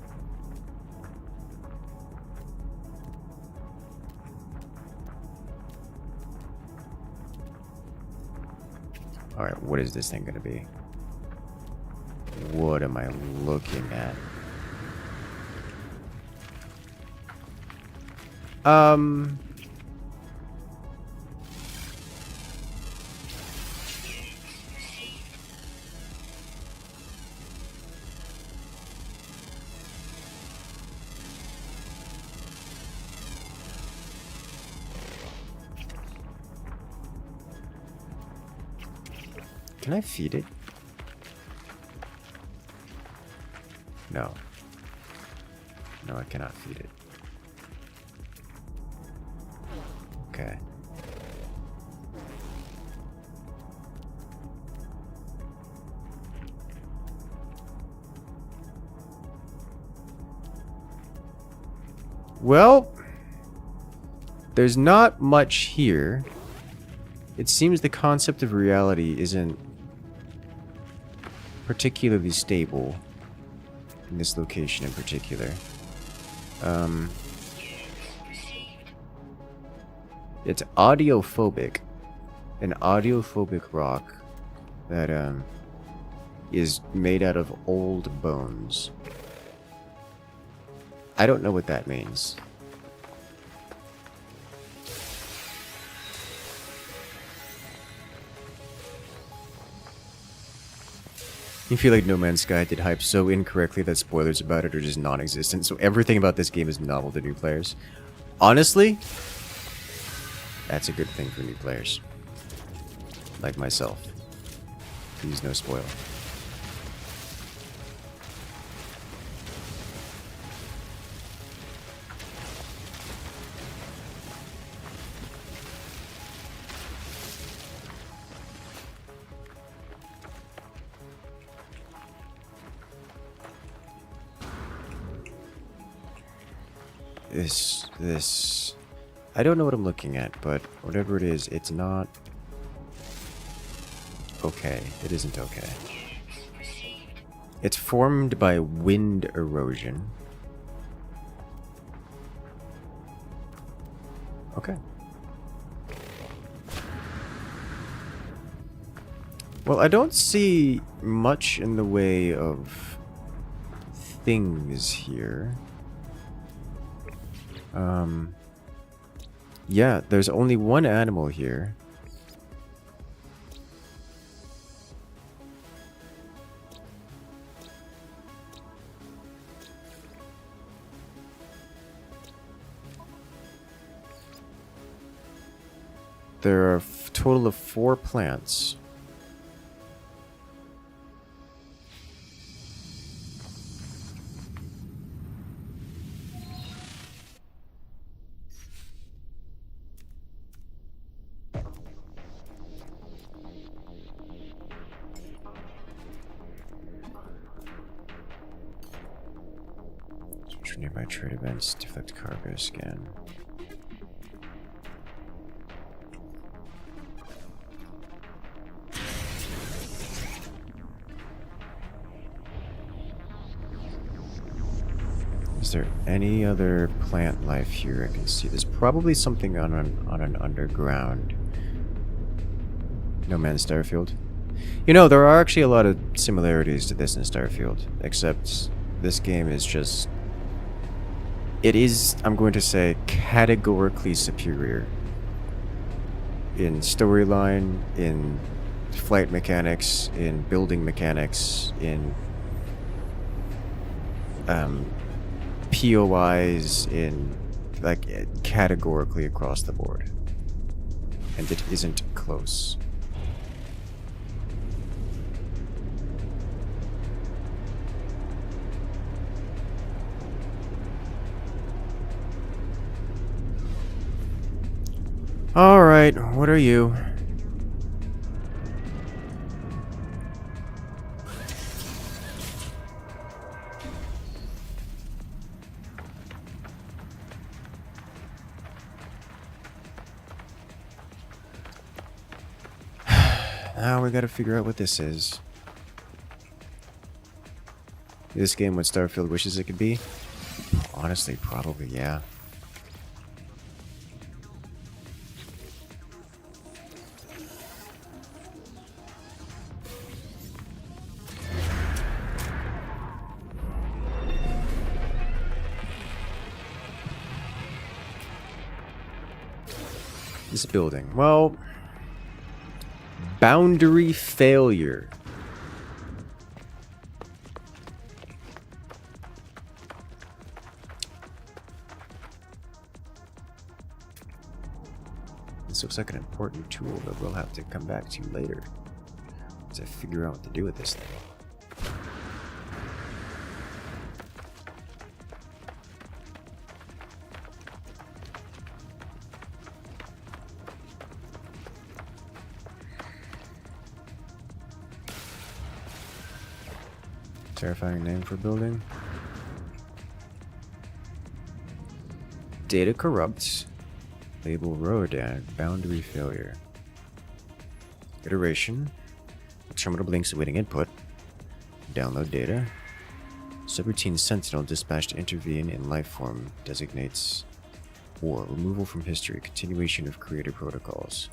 Alright, what is this thing gonna be? What am I looking at? Can I feed it? No. No, I cannot feed it. Okay. Well, there's not much here. It seems the concept of reality isn't particularly stable in this location in particular. It's audiophobic. An audiophobic rock that is made out of old bones. I don't know what that means. You feel like No Man's Sky did hype so incorrectly that spoilers about it are just non-existent, so everything about this game is novel to new players. Honestly, that's a good thing for new players. Like myself. Please no spoil. I don't know what I'm looking at, but whatever it is, it's not okay. It isn't okay. It's formed by wind erosion. Okay. Well, I don't see much in the way of things here. Yeah, there's only one animal here. There are a total of 4 plants. Search for nearby trade events, deflect cargo scan. Is there any other plant life here I can see? There's probably something on an underground No Man's Starfield. You know, there are actually a lot of similarities to this in Starfield, except this game is just... It is, I'm going to say, categorically superior. In storyline, in flight mechanics, in building mechanics, in... POIs, in like categorically across the board, and it isn't close. All right, what are you? Now we gotta figure out what this is. Is this game what Starfield wishes it could be? Honestly, probably, yeah. This building. Well... Boundary failure. This looks like an important tool that we'll have to come back to later as I figure out what to do with this thing. Terrifying name for building. Data corrupts. Label Rodan. Boundary failure. Iteration. Terminal blinks awaiting input. Download data. Subroutine Sentinel dispatched to intervene in life form designates war. Removal from history. Continuation of creator protocols.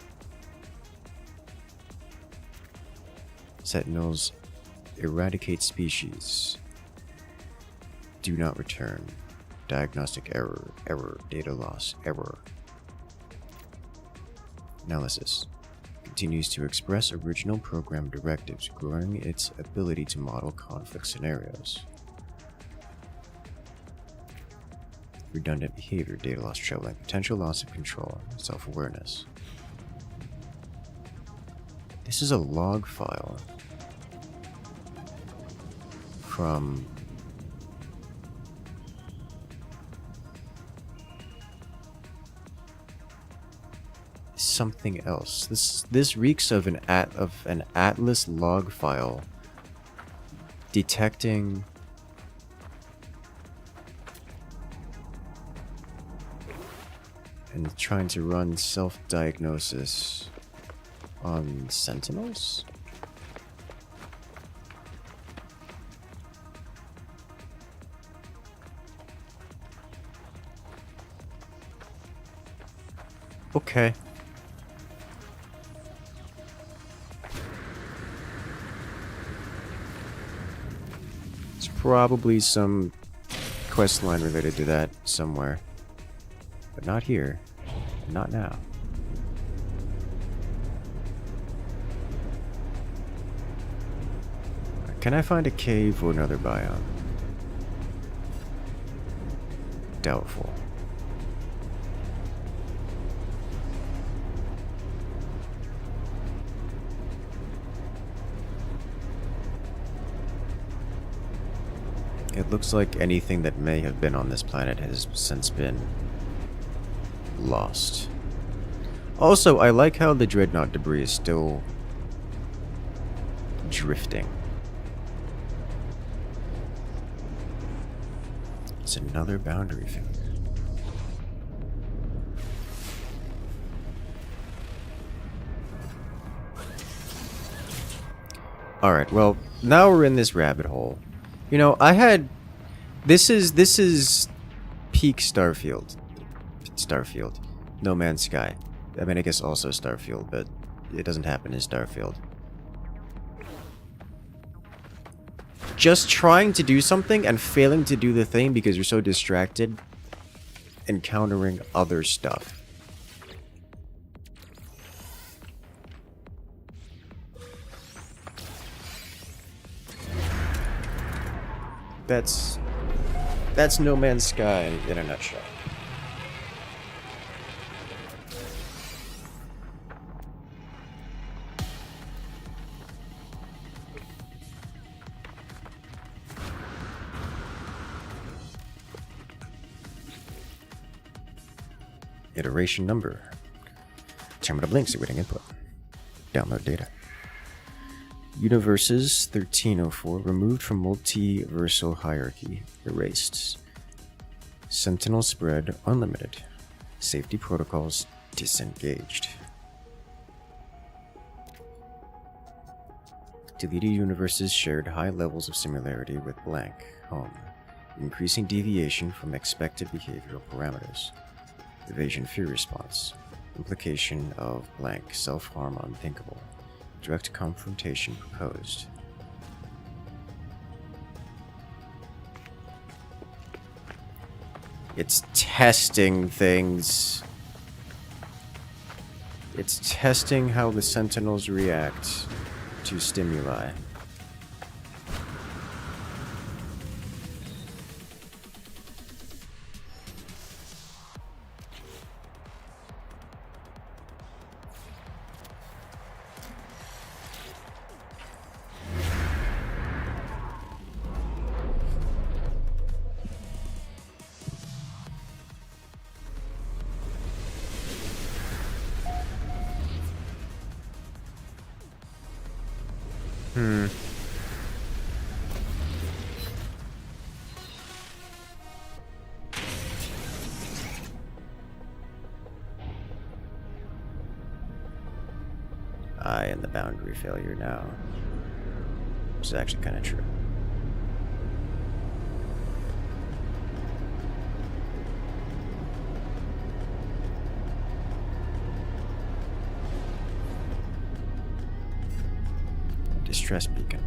Sentinels eradicate species. Do not return. Diagnostic error. Error. Data loss. Error. Analysis. Continues to express original program directives, growing its ability to model conflict scenarios. Redundant behavior. Data loss. Troubling. Potential loss of control. Self-awareness. This is a log file from something else. This reeks of an Atlas log file detecting and trying to run self-diagnosis on Sentinels? Okay. It's probably some questline related to that somewhere. But not here. Not now. Can I find a cave or another biome? Doubtful. It looks like anything that may have been on this planet has since been lost. Also, I like how the Dreadnought debris is still drifting. It's another boundary finger. Alright, well, now we're in this rabbit hole. You know, I had... This is peak Starfield. Starfield. No Man's Sky. I mean, I guess also Starfield, but it doesn't happen in Starfield. Just trying to do something and failing to do the thing because you're so distracted encountering other stuff. That's No Man's Sky in a nutshell. Iteration number. Terminal links awaiting input. Download data. Universes 1304 removed from multiversal hierarchy. Erased. Sentinel spread unlimited. Safety protocols disengaged. Deleted universes shared high levels of similarity with blank home, increasing deviation from expected behavioral parameters. Evasion fear response. Implication of blank self-harm unthinkable. Direct confrontation proposed. It's testing things. It's testing how the Sentinels react to stimuli. I am the boundary failure now. Which is actually kind of true. Distress beacon.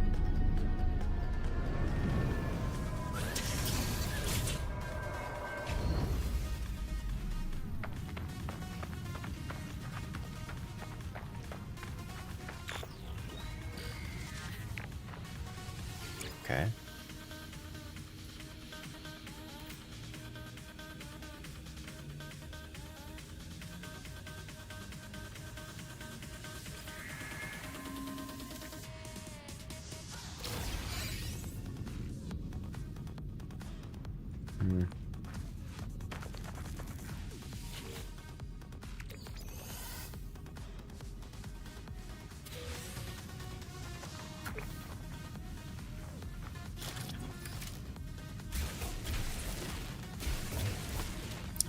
Okay.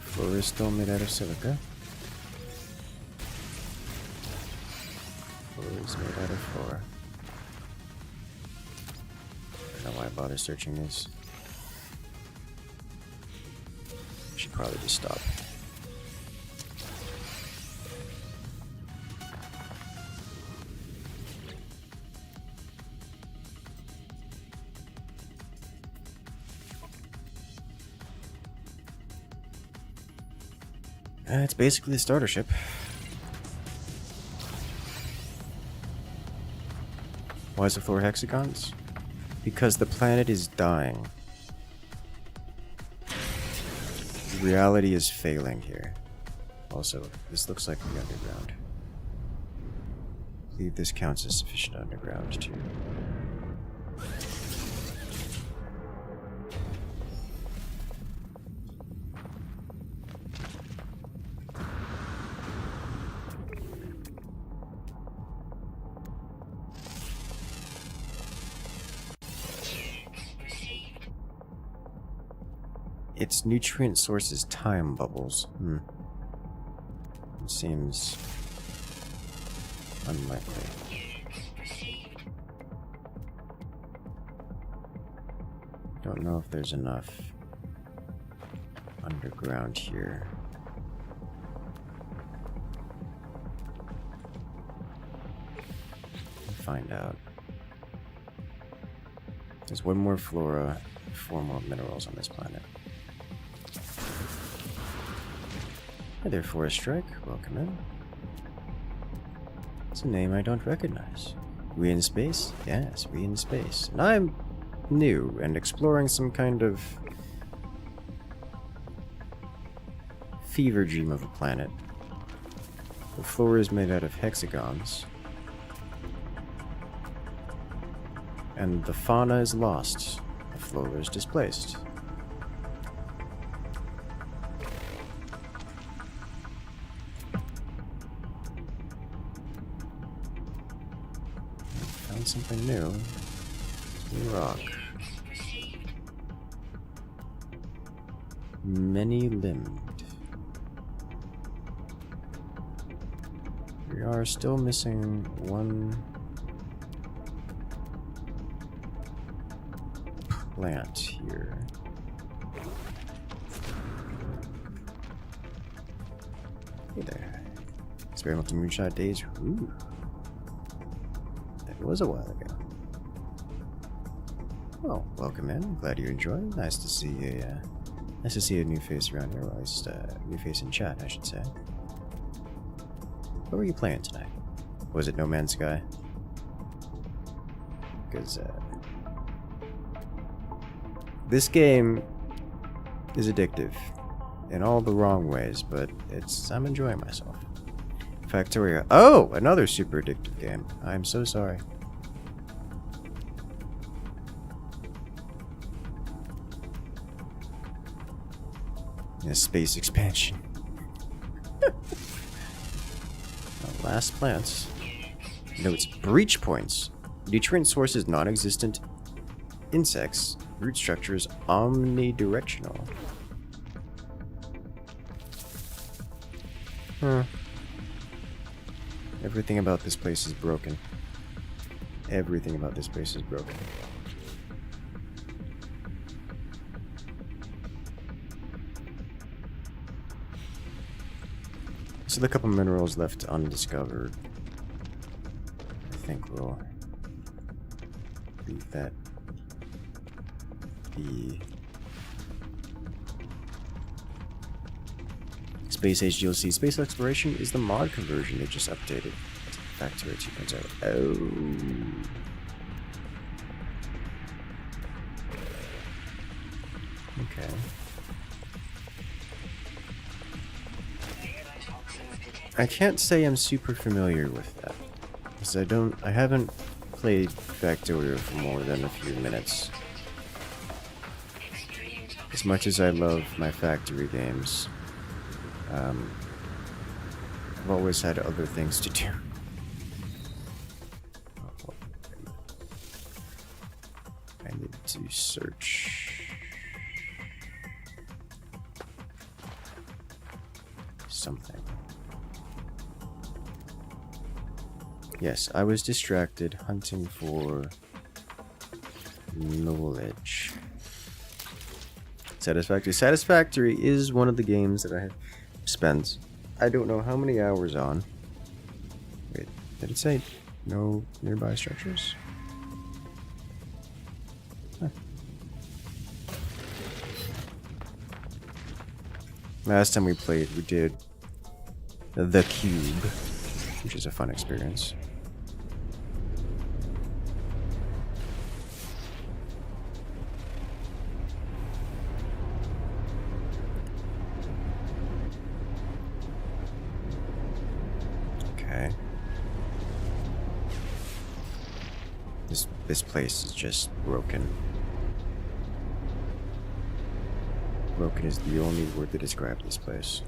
Floor is still made out of silica. Floor is made out of flora. I don't know why I bother searching these. Should probably just stop. It's basically a starter ship. Why is the floor hexagons? Because the planet is dying. Reality is failing here. Also, this looks like the underground. I believe this counts as sufficient underground too. Its nutrient source is time bubbles. It seems unlikely. Don't know if there's enough underground here. We'll find out. There's one more flora, 4 more minerals on this planet. Hi there, Forest Strike. Welcome in. It's a name I don't recognize. We in space? Yes, we in space. And I'm new and exploring some kind of fever dream of a planet. The floor is made out of hexagons. And the fauna is lost. The floor is displaced. Something new. New rock. Many-limbed. We are still missing one plant here. Hey there. Experimental moonshot days. Ooh. It was a while ago. Oh, welcome in. Glad you enjoyed. Nice to see a new face around here. Well, at least new face in chat, I should say. What were you playing tonight? Was it No Man's Sky? Because this game is addictive in all the wrong ways, but I'm enjoying myself. Factoria. Oh, another super addictive game. I'm so sorry. A space expansion. Last plants. Notes breach points. Nutrient sources non-existent. Insects. Root structures omnidirectional. Everything about this place is broken. Everything about this place is broken. Still a couple minerals left undiscovered. I think we'll leave that be. Space Age DLC. Space Exploration is the mod conversion they just updated. Factory 2.0. Oh. Okay. I can't say I'm super familiar with that, because I haven't played Factorio for more than a few minutes. As much as I love my factory games, I've always had other things to do. I need to search something. Yes, I was distracted hunting for knowledge. Satisfactory. Satisfactory is one of the games that I have spent, I don't know how many hours on. Wait, did it say no nearby structures? Huh. Last time we played, we did The Cube, which is a fun experience. Okay. This place is just broken. Broken is the only word to describe this place.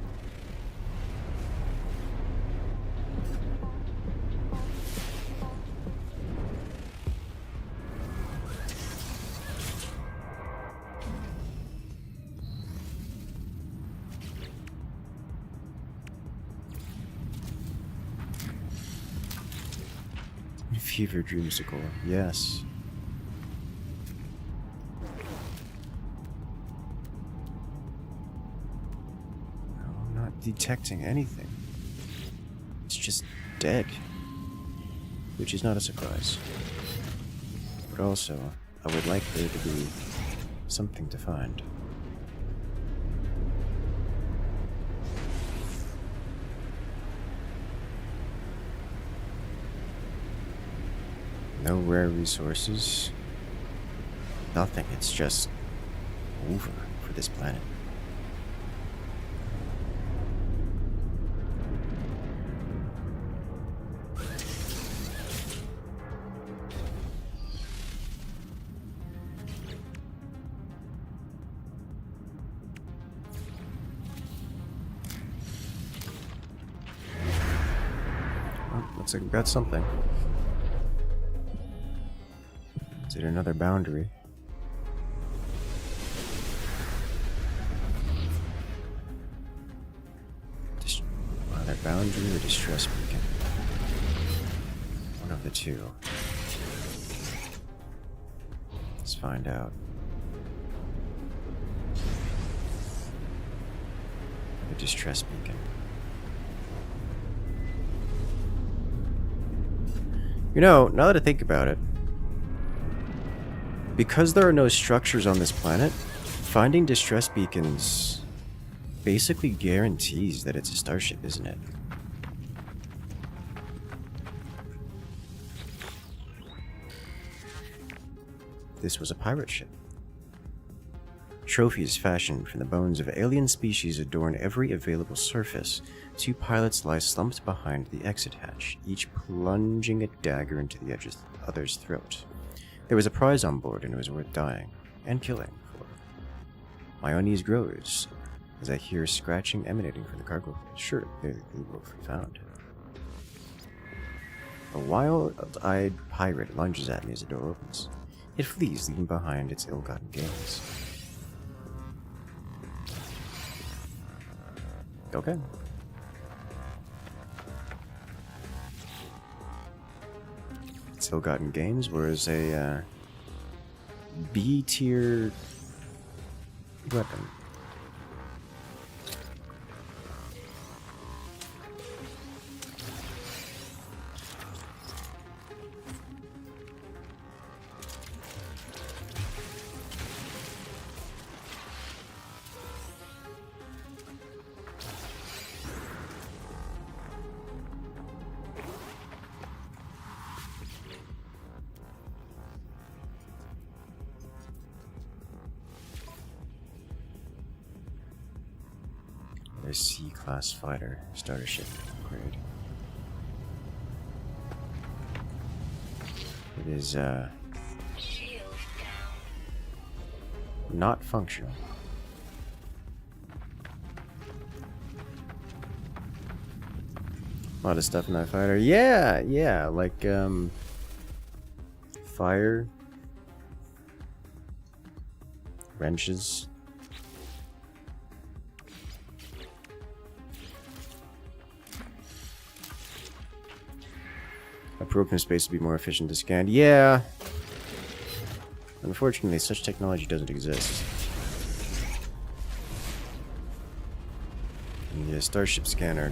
Fever dreamsicle, yes. No, I'm not detecting anything. It's just dead. Which is not a surprise. But also, I would like there to be something to find. No rare resources. Nothing. It's just over for this planet. Well, looks like we got something. Is it another boundary? Either boundary or distress beacon. One of the two. Let's find out. The distress beacon. You know, now that I think about it, because there are no structures on this planet, finding distress beacons basically guarantees that it's a starship, isn't it? This was a pirate ship. Trophies fashioned from the bones of alien species adorn every available surface. Two pilots lie slumped behind the exit hatch, each plunging a dagger into the other's throat. There was a prize on board, and it was worth dying and killing for. My unease grows as I hear scratching emanating from the cargo. Sure, they will be found. A wild-eyed pirate lunges at me as the door opens. It flees, leaving behind its ill-gotten gains. Okay. Its ill-gotten gains was a B-tier weapon. A C-class fighter starter ship upgrade. It is not functional. A lot of stuff in that fighter. Yeah, like fire, wrenches. A broken space would be more efficient to scan. Yeah. Unfortunately, such technology doesn't exist. And the Starship scanner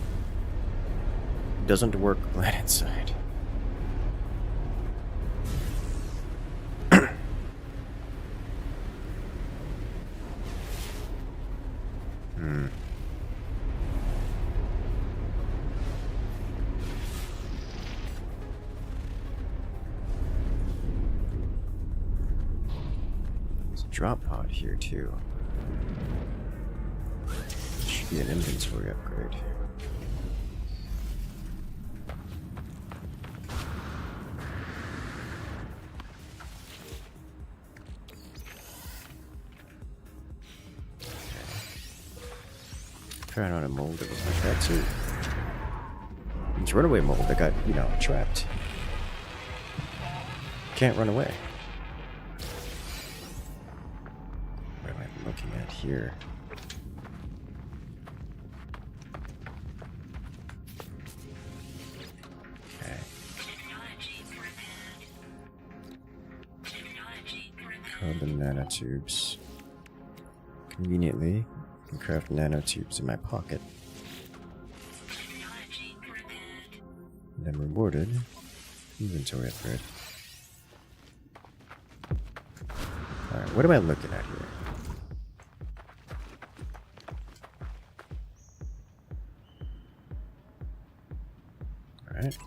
doesn't work planet side. There's a drop pod here too. Should be an inventory upgrade. Trying on a mold that was like that too. It's runaway mold that got, you know, trapped. Can't run away. What am I looking at here? Okay. Carbon nanotubes. Conveniently, I can craft nanotubes in my pocket. And then rewarded. Inventory upgrade. Alright, what am I looking at here? Alright.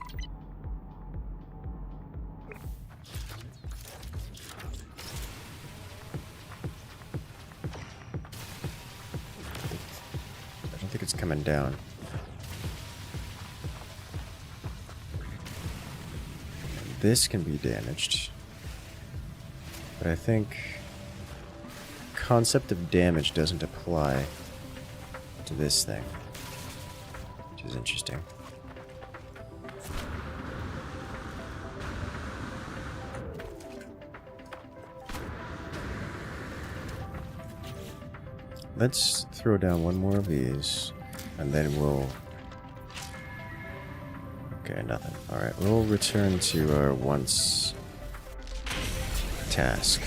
I don't think it's coming down. This can be damaged. But I think concept of damage doesn't apply to this thing, which is interesting. Let's throw down one more of these, and then we'll... Okay, nothing. Alright, we'll return to our once task.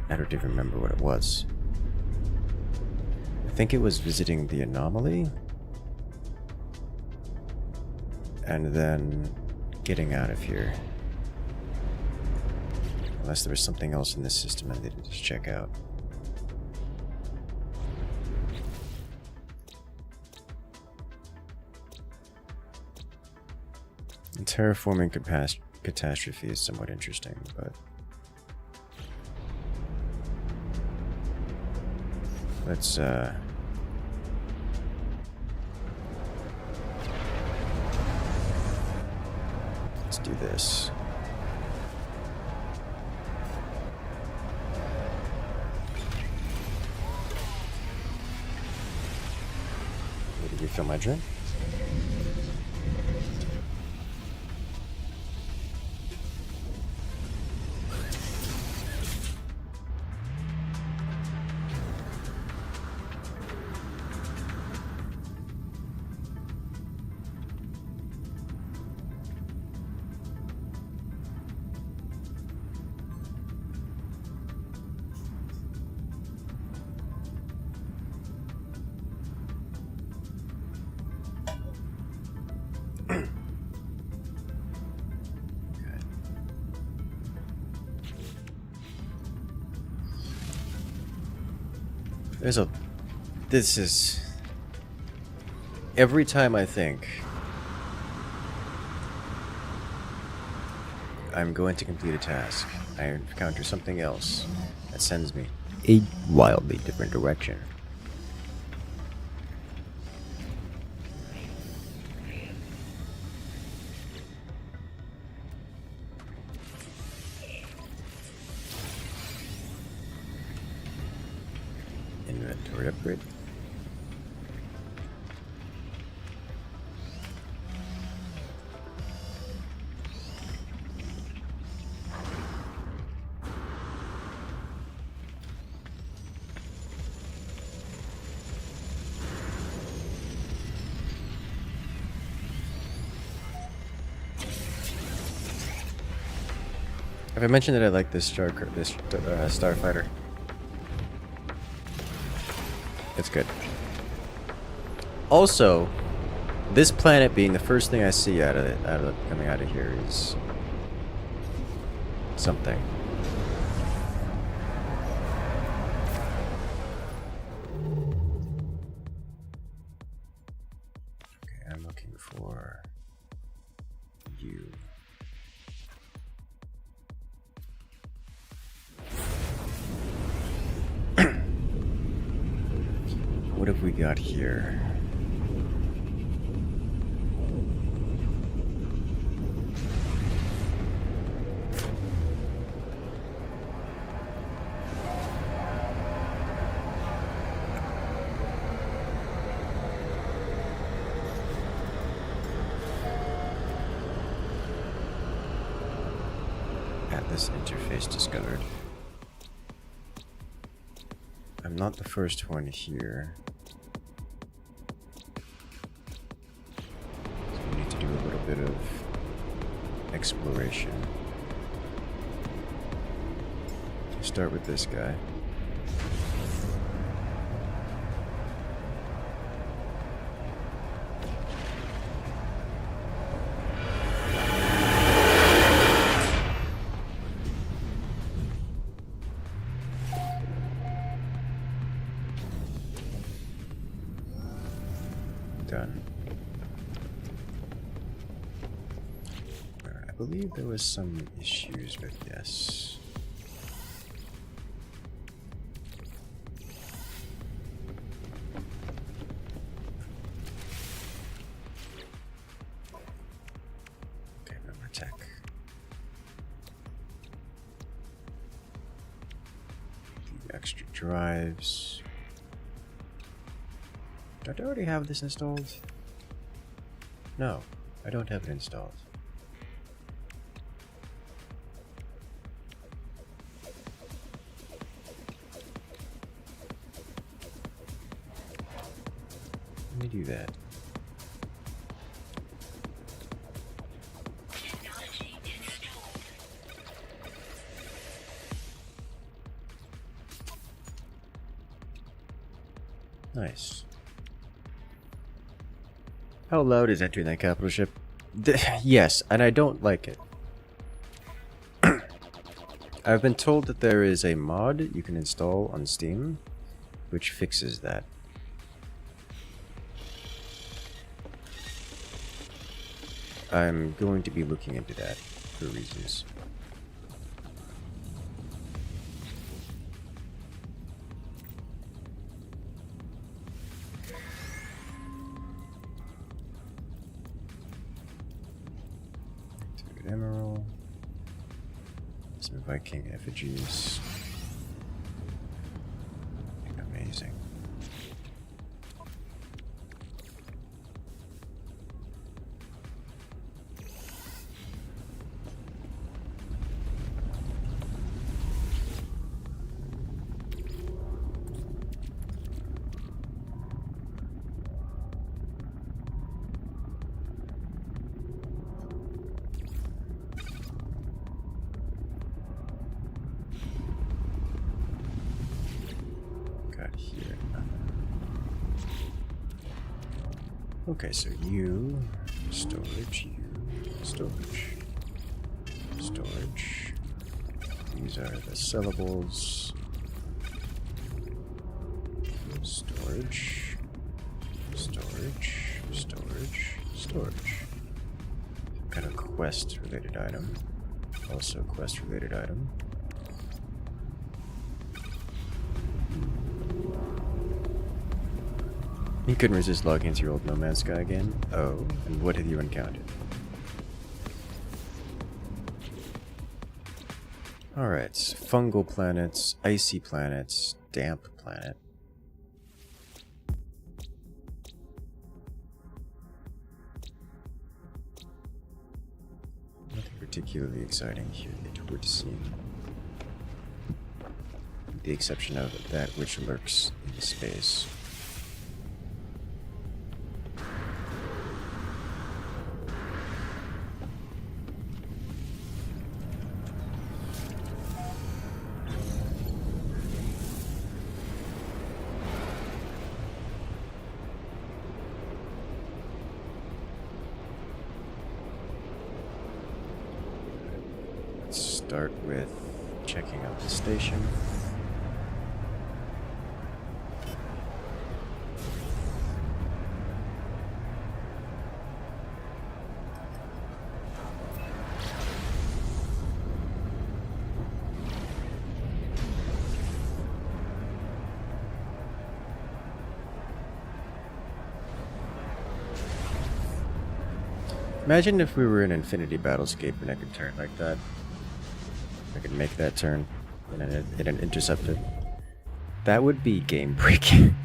I don't even remember what it was. I think it was visiting the anomaly, and then getting out of here. Unless there was something else in this system I needed to check out. And terraforming catastrophe is somewhat interesting, but let's do this. Did you refill my drink? This is... Every time I think I'm going to complete a task, I encounter something else that sends me a wildly different direction. Inventory upgrade. Have I mentioned that I like this starfighter? It's good. Also, this planet being the first thing I see coming out of here is something. Okay, I'm looking for you. What have we got here? Atlas interface discovered. I'm not the first one here. So we need to do a little bit of exploration. Start with this guy. Done. I believe there was some issues with this. Okay, member tech. The extra drives. Don't I already have this installed? No, I don't have it installed. Let me do that. Technology installed. Nice. How loud is entering that capital ship? Yes, and I don't like it. I've been told that there is a mod you can install on Steam which fixes that. I'm going to be looking into that for reasons. Emerald, some Viking effigies. Amazing. Here. Okay, so you, storage, storage. These are the sellables. Storage. Kind of quest related item. Also quest related item. You couldn't resist logging into your old No Man's Sky again? Oh, and what have you encountered? Alright, fungal planets, icy planets, damp planet. Nothing particularly exciting here that would seem. With the exception of that which lurks in space. start with checking out the station. Imagine if we were in Infinity Battlescape and I could turn like that. I could make that turn and then it intercept it. That would be game breaking.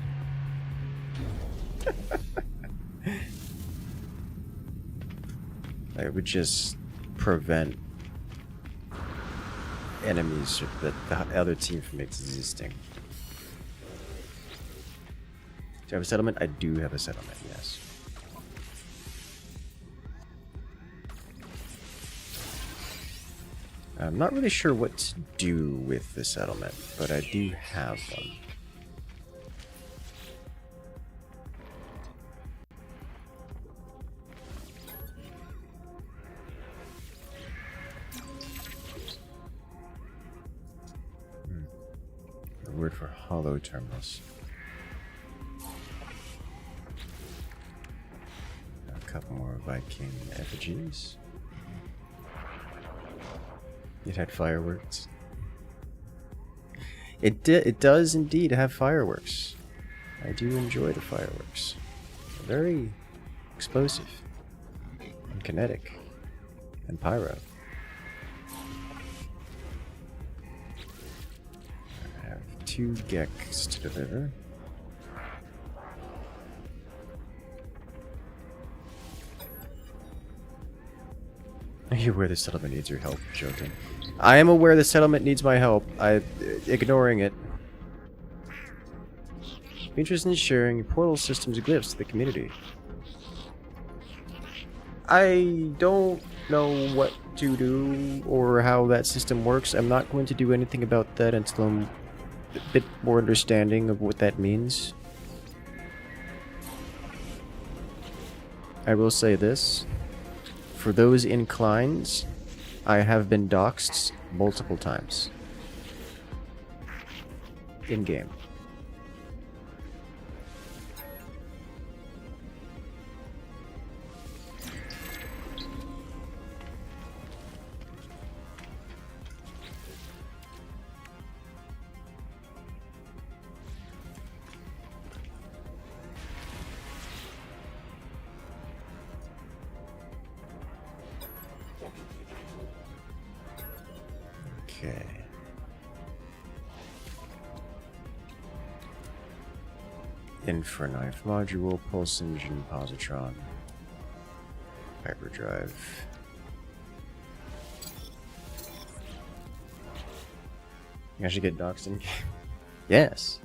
It would just prevent enemies that the other team from existing. Do you have a settlement? I do have a settlement, yes. I'm not really sure what to do with the settlement, but I do have one. A word for hollow terminals. A couple more Viking effigies. It had fireworks. It does indeed have fireworks. I do enjoy the fireworks. They're very explosive and kinetic and pyro. I have 2 Geks to deliver. Are you aware the settlement needs your help, Jotun? I am aware the settlement needs my help. I'm ignoring it. Be interested in sharing your portal system's glyphs to the community. I don't know what to do or how that system works. I'm not going to do anything about that until I'm a bit more understanding of what that means. I will say this. For those inclined, I have been doxxed multiple times. In-game. Okay. Infraknife module, pulse engine, positron, hyperdrive. You actually get doxed in game? Yes.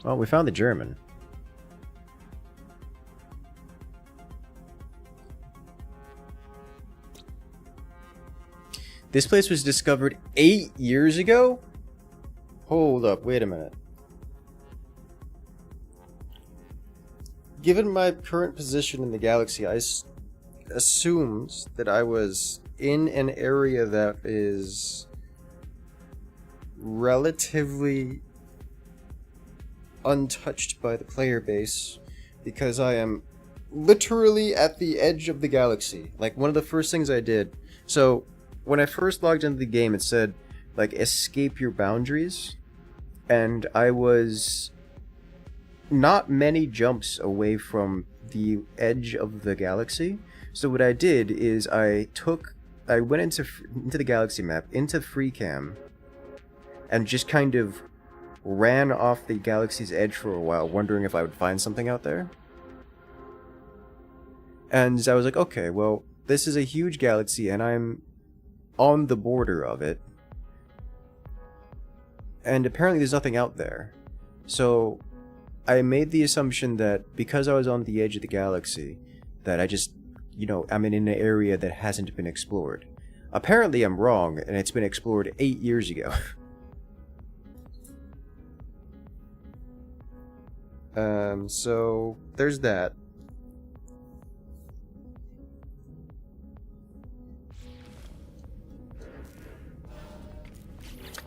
Well, we found the German. This place was discovered 8 years ago? Hold up, wait a minute. Given my current position in the galaxy, I assumed that I was in an area that is relatively untouched by the player base, because I am literally at the edge of the galaxy. Like, one of the first things I did... So, when I first logged into the game, it said, like, escape your boundaries, and I was not many jumps away from the edge of the galaxy. So what I did is I went into the galaxy map, into FreeCam, and just kind of ran off the galaxy's edge for a while, wondering if I would find something out there. And I was like, okay, well, this is a huge galaxy, and I'm on the border of it. And apparently there's nothing out there. So I made the assumption that because I was on the edge of the galaxy, that I just, I'm in an area that hasn't been explored. Apparently I'm wrong, and it's been explored 8 years ago. So there's that.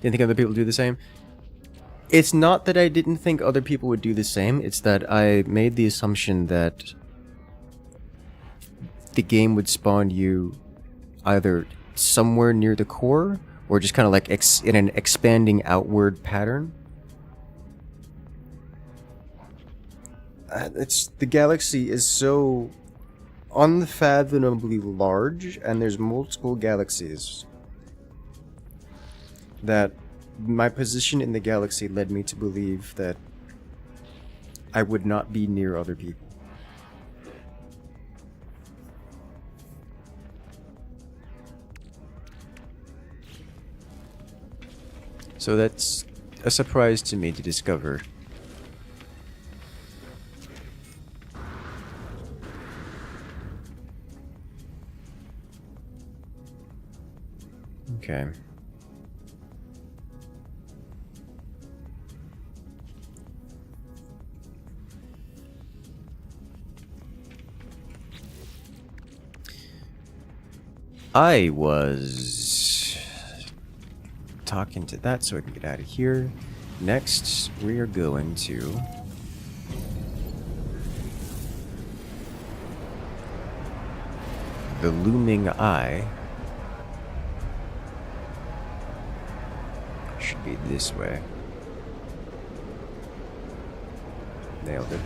Didn't think other people do the same. It's not that I didn't think other people would do the same, it's that I made the assumption that the game would spawn you either somewhere near the core or just kind of like in an expanding outward pattern. The galaxy is so unfathomably large, and there's multiple galaxies, that my position in the galaxy led me to believe that I would not be near other people. So that's a surprise to me to discover. Okay. I was talking to that so I can get out of here. Next, we are going to the Looming Eye. Should be this way. Nailed it.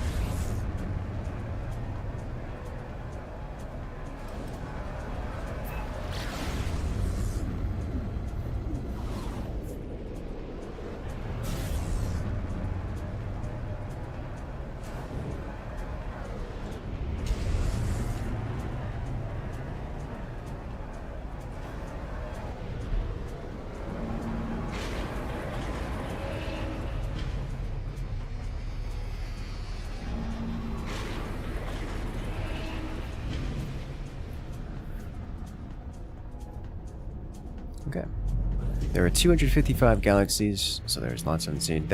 Okay. There are 255 galaxies, so there's lots unseen.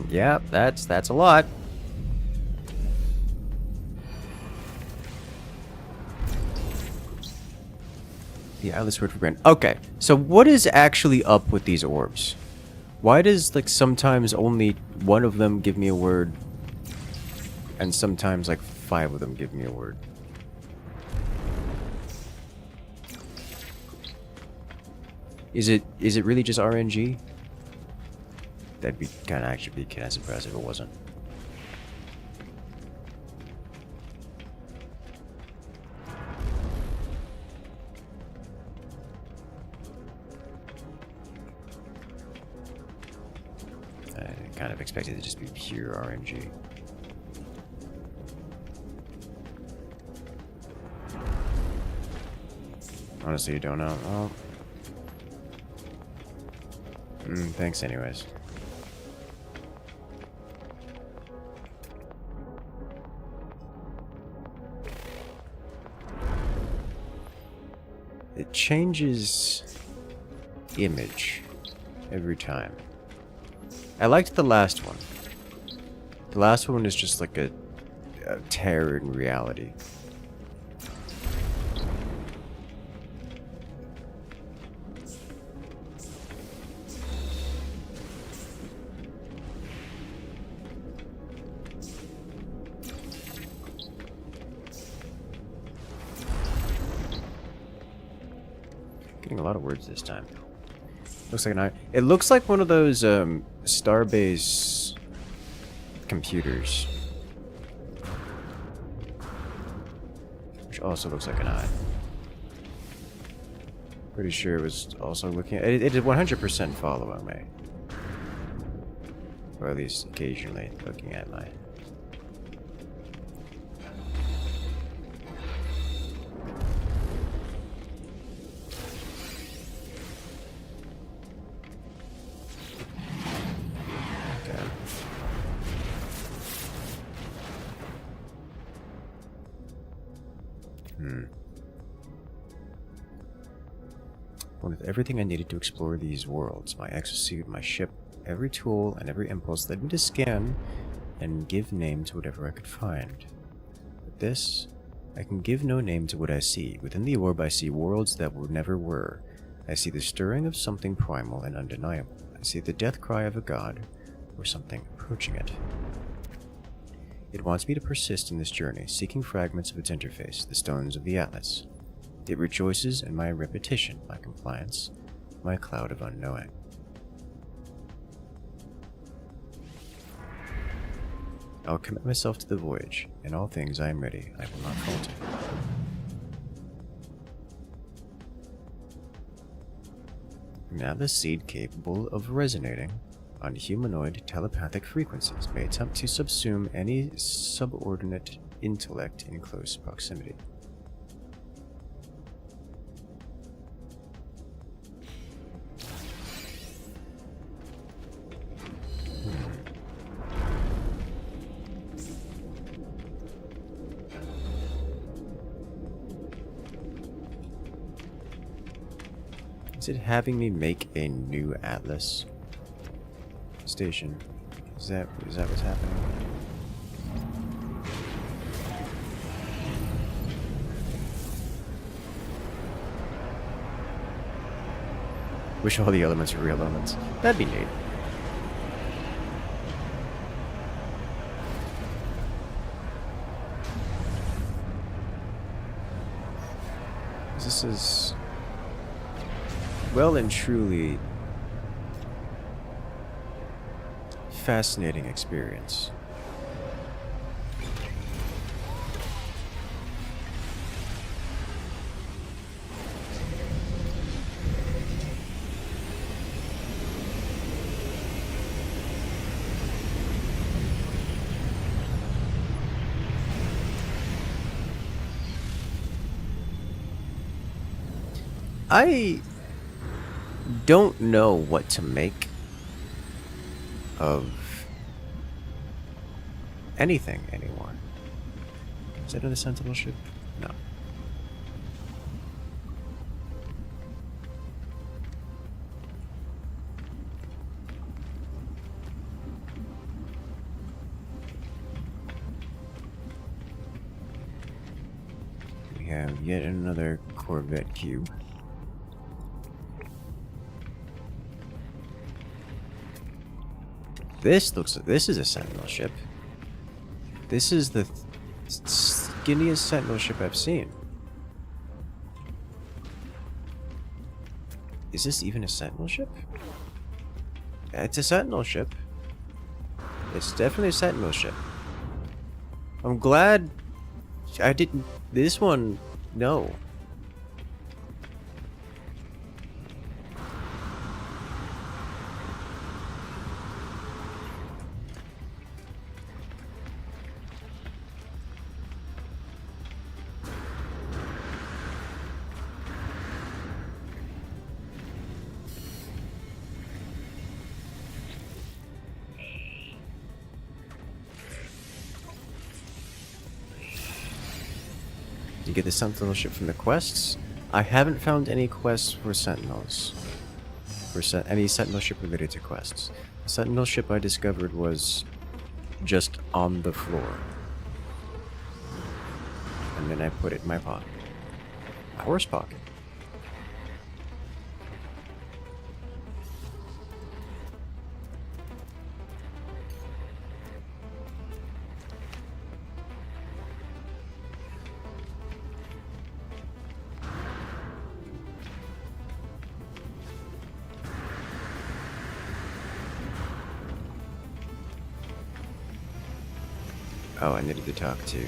Yeah, that's a lot. The Atlas word for grand. Okay, so what is actually up with these orbs? Why does, like, sometimes only one of them give me a word, and sometimes, like, 5 of them give me a word? Is it really just RNG? That'd be kind of actually be kind of surprised if it wasn't. I kind of expected it to just be pure RNG. Honestly, you don't know. Oh. Thanks anyways. It changes image every time. I liked the last one. The last one is just like a terror in reality. Getting a lot of words this time. Looks like an eye. It looks like one of those Starbase computers, which also looks like an eye. Pretty sure it was also looking at it. Did 100% follow me, or at least occasionally looking at my. With everything I needed to explore these worlds, my exosuit, my ship, every tool, and every impulse led me to scan and give name to whatever I could find. With this, I can give no name to what I see. Within the orb I see worlds that never were. I see the stirring of something primal and undeniable. I see the death cry of a god, or something approaching it. It wants me to persist in this journey, seeking fragments of its interface, the stones of the Atlas. It rejoices in my repetition, my compliance, my cloud of unknowing. I'll commit myself to the voyage. In all things I am ready. I will not falter. Now the seed capable of resonating on humanoid telepathic frequencies may attempt to subsume any subordinate intellect in close proximity. Is it having me make a new Atlas station? Is that what's happening? Wish all the elements were real elements. That'd be neat. This is well and truly fascinating experience. I don't know what to make of anything anymore. Is that another Sentinel ship? No. We have yet another Corvette cube. This is a Sentinel ship. This is the skinniest Sentinel ship I've seen. Is this even a Sentinel ship? It's a Sentinel ship. It's definitely a Sentinel ship. I'm glad I didn't... This one, no. You get the Sentinel ship from the quests. I haven't found any quests for Sentinels. Any Sentinel ship related to quests. The Sentinel ship I discovered was just on the floor. And then I put it in my pocket. My horse pocket. Oh, I needed to talk to...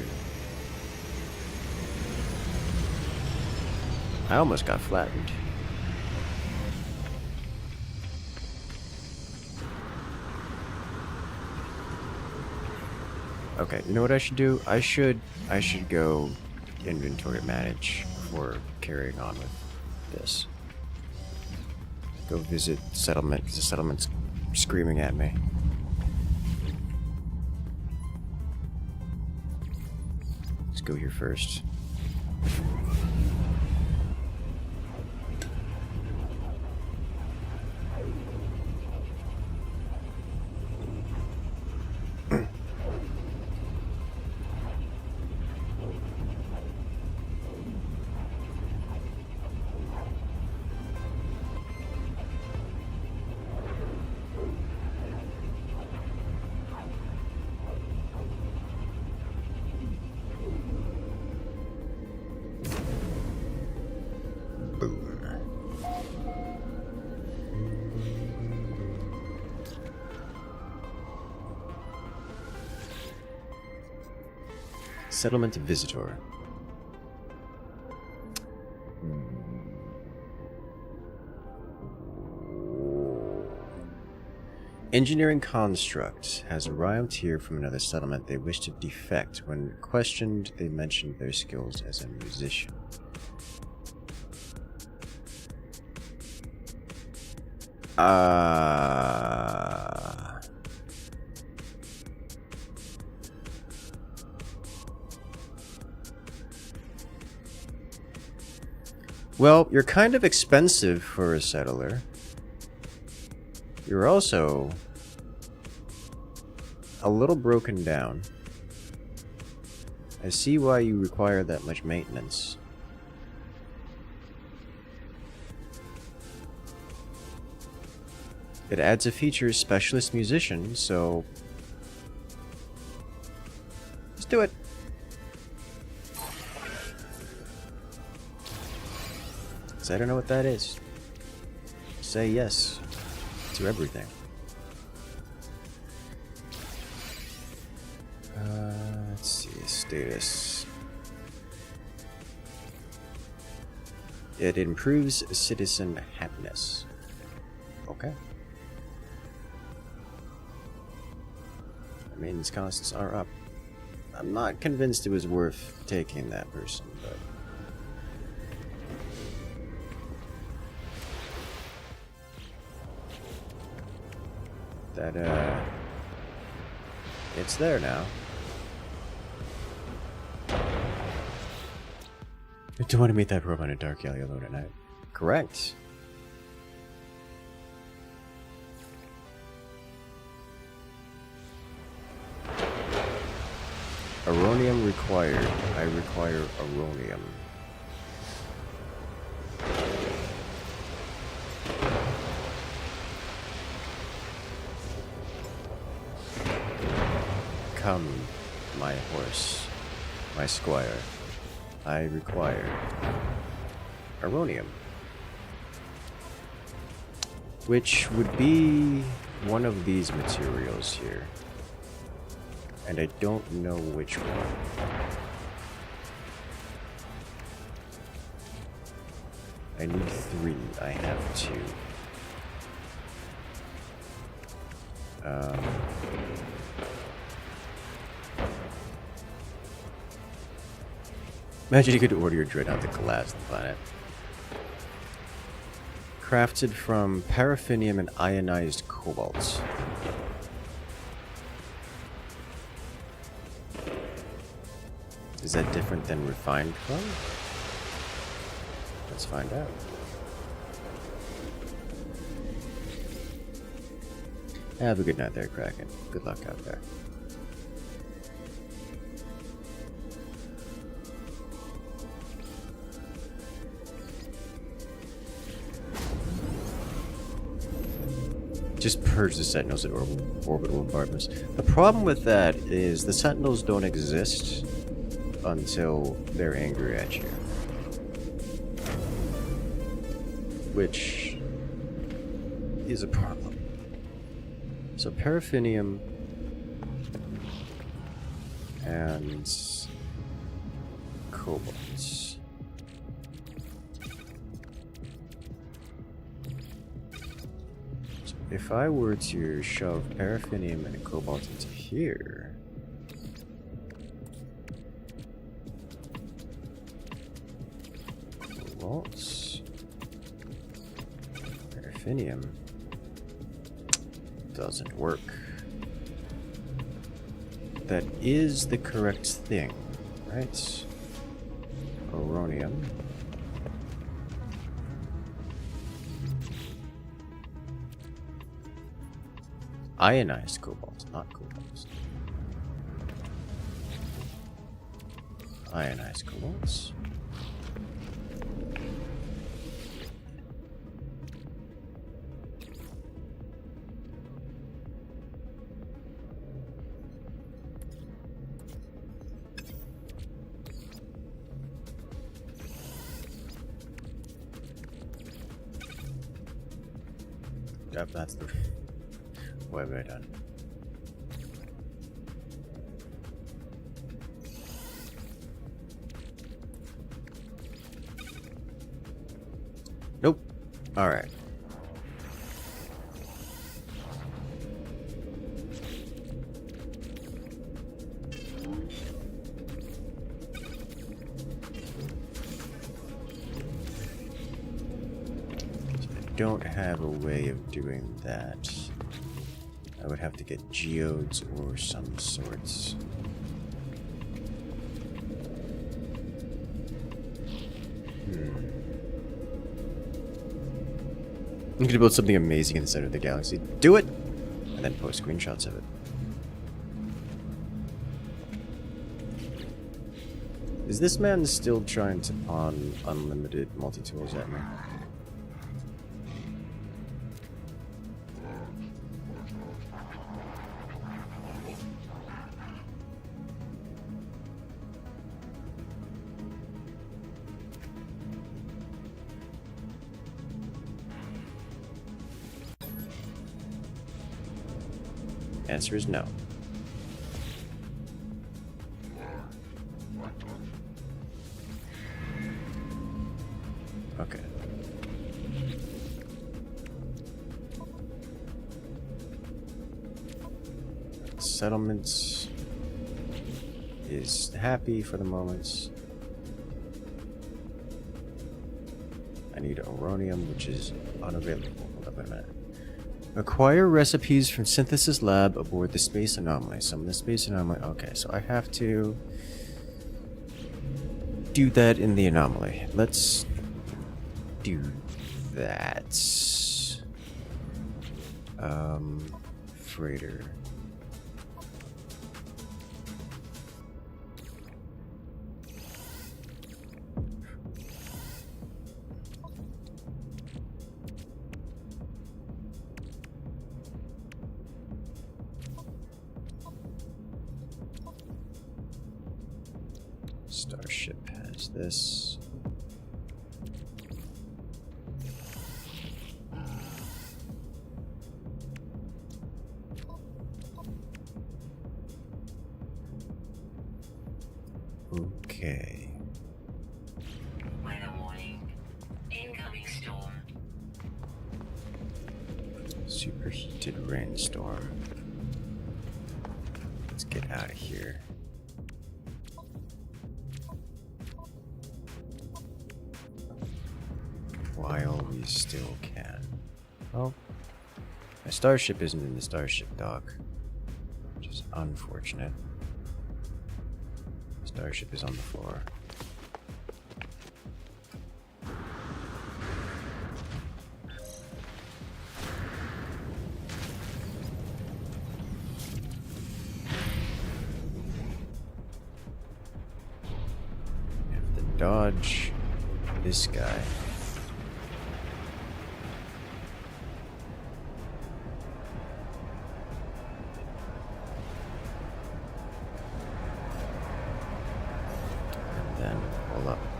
I almost got flattened. Okay, you know what I should do? I should go inventory manage before carrying on with this. Go visit the settlement, because the settlement's screaming at me. Go here first. Settlement visitor. Engineering construct has arrived here from another settlement. They wish to defect. When questioned, they mentioned their skills as a musician. Well, you're kind of expensive for a settler. You're also a little broken down. I see why you require that much maintenance. It adds a feature specialist musician, so let's do it. Because I don't know what that is. Say yes to everything. Let's see, status. It improves citizen happiness. Okay. Maintenance costs are up. I'm not convinced it was worth taking that person, but... It's there now. I don't want to meet that robot in a dark alley alone at night. Correct. Aronium required. I require aronium. Come, my horse, my squire. I require aronium. Which would be one of these materials here. And I don't know which one. I need 3. I have 2. Imagine you could order your Dreadnought to collapse the planet. Crafted from paraffinium and ionized cobalt. Is that different than refined from? Let's find out. Have a good night there, Kraken. Good luck out there. Just purge the Sentinels at orbital bombardments. The problem with that is the Sentinels don't exist until they're angry at you. Which is a problem. So paraffinium and cobalt. If I were to shove paraffinium and cobalt into here, cobalts, paraffinium doesn't work. That is the correct thing, right? Aronium. Ionized cobalt, not cobalt. Ionized cobalt. Yep, that's the... What have I done? Nope. Alright. Don't have a way of doing that. I would have to get geodes or some sorts. I'm gonna build something amazing in the center of the galaxy. Do it! And then post screenshots of it. Is this man still trying to pawn unlimited multi-tools at me? Answer is no. Okay. Settlements is happy for the moment. I need Oronium, which is unavailable. Hold up a minute. Acquire recipes from Synthesis Lab aboard the Space Anomaly. Summon the Space Anomaly. Okay, so I have to do that in the anomaly. Let's do that. Freighter. Starship has this. Okay. Weather warning. Incoming storm. Superheated rainstorm. Let's get out of here. While we still can. Oh. My starship isn't in the starship dock, which is unfortunate. Starship is on the floor. We have to dodge this guy.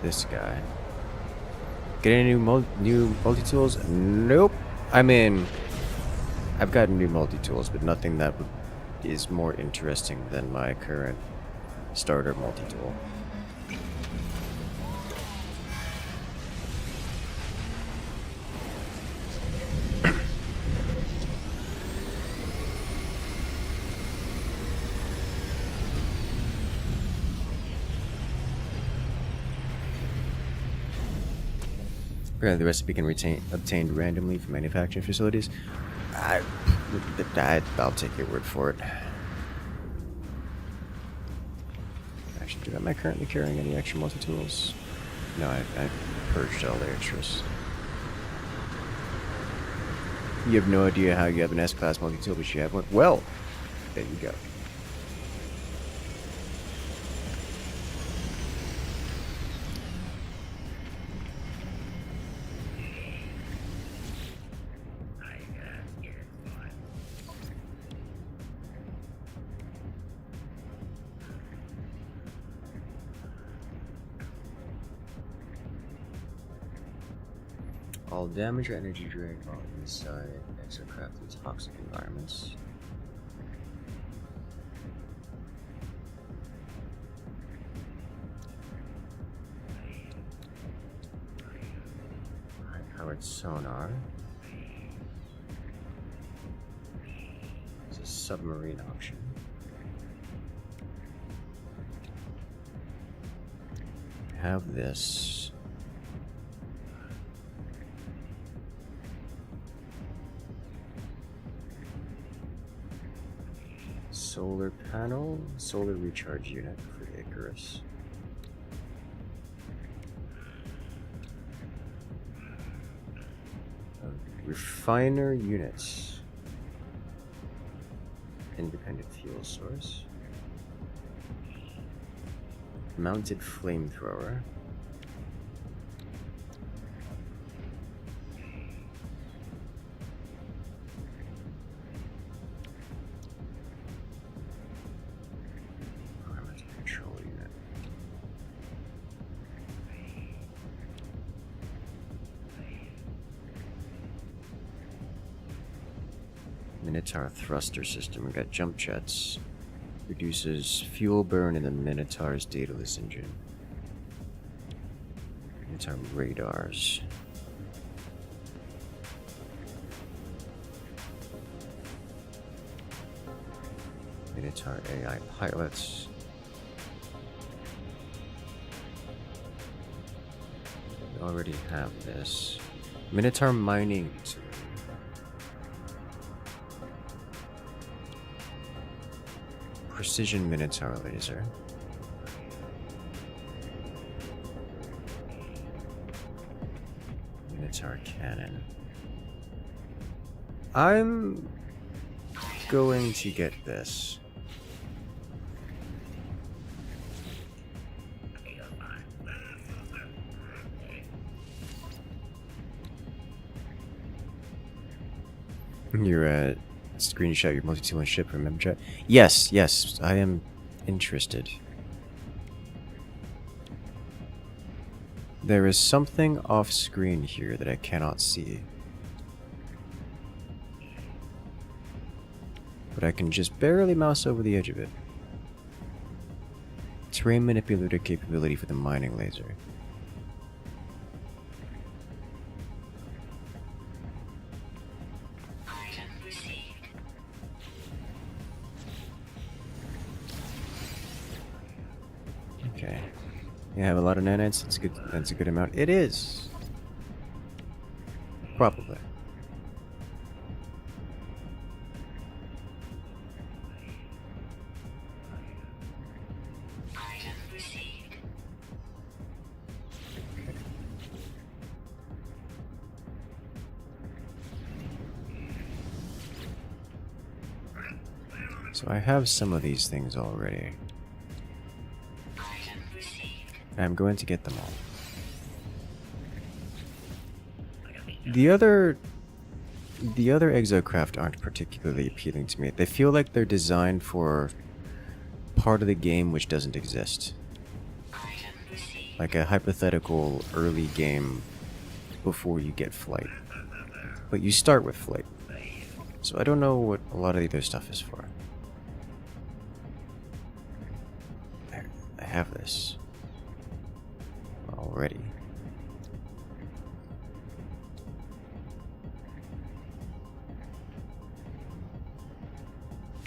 This guy. Get any new multi-tools? Nope. I mean, I've got new multi-tools, but nothing that is more interesting than my current starter multi-tool. Apparently the recipe can be obtained randomly from manufacturing facilities. I'll take your word for it. Actually, am I currently carrying any extra multi-tools? No, I purged all the extras. You have no idea how you have an S-class multi-tool, but you have one? Well, there you go. All damage or energy drain while inside exocraft with toxic environments. High powered sonar. There's a submarine option. Have this. Solar panel, solar recharge unit for Icarus. Refiner units. Independent fuel source. Mounted flamethrower. Environmental control unit. Minotaur thruster system. We got jump jets. Reduces fuel burn in the Minotaur's dataless engine. Minotaur radars. Minotaur AI pilots. We already have this. Minotaur mining. Precision Minotaur laser. Minotaur cannon. I'm going to get this. You're screenshot your multi-tool ship from member chat. Yes, yes, I am interested. There is something off screen here that I cannot see. But I can just barely mouse over the edge of it. Terrain manipulator capability for the mining laser. Okay. You have a lot of nanites. That's good. That's a good amount. It is. Probably. So I have some of these things already. I'm going to get them all. The other exocraft aren't particularly appealing to me. They feel like they're designed for part of the game which doesn't exist. Like a hypothetical early game before you get flight. But you start with flight. So I don't know what a lot of the other stuff is for. I have this already.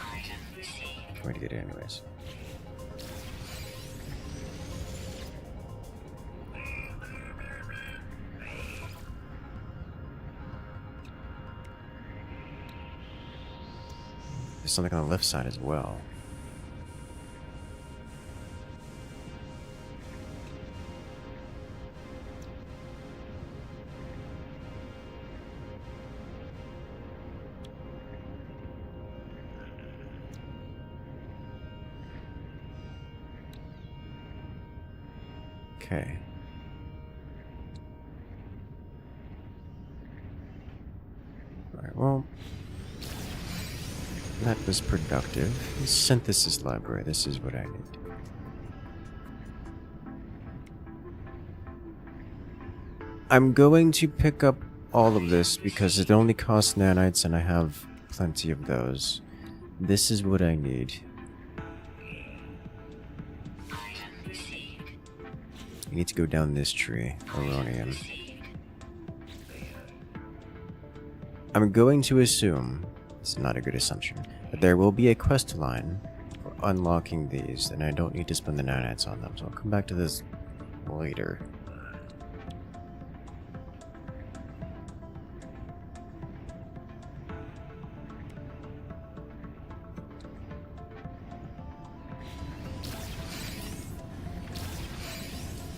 I'm going to get it anyways. There's something on the left side as well. Okay. Alright, well, that was productive. Synthesis library, this is what I need. I'm going to pick up all of this because it only costs nanites and I have plenty of those. This is what I need. You need to go down this tree, Aronium. I'm going to assume, it's not a good assumption, that there will be a quest line for unlocking these, and I don't need to spend the nanites on them, so I'll come back to this later.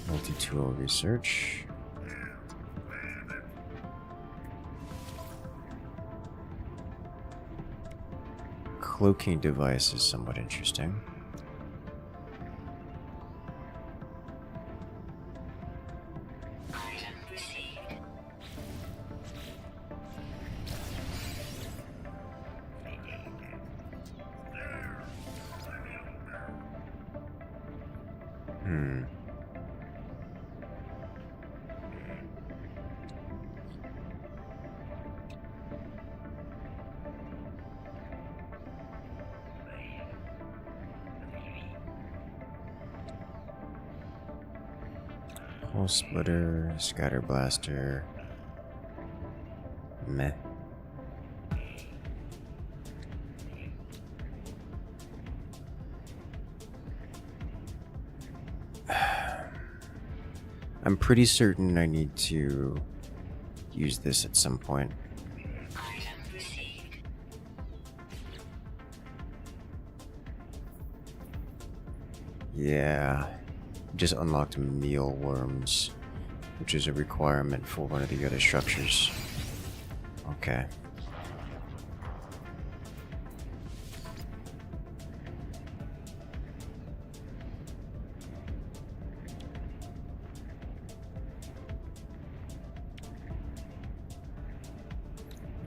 Multi-tool research. Cloaking device is somewhat interesting. Item received. Hole splitter, scatter blaster. Meh. I'm pretty certain I need to use this at some point. Item received. Yeah. Just unlocked mealworms, which is a requirement for one of the other structures. Okay.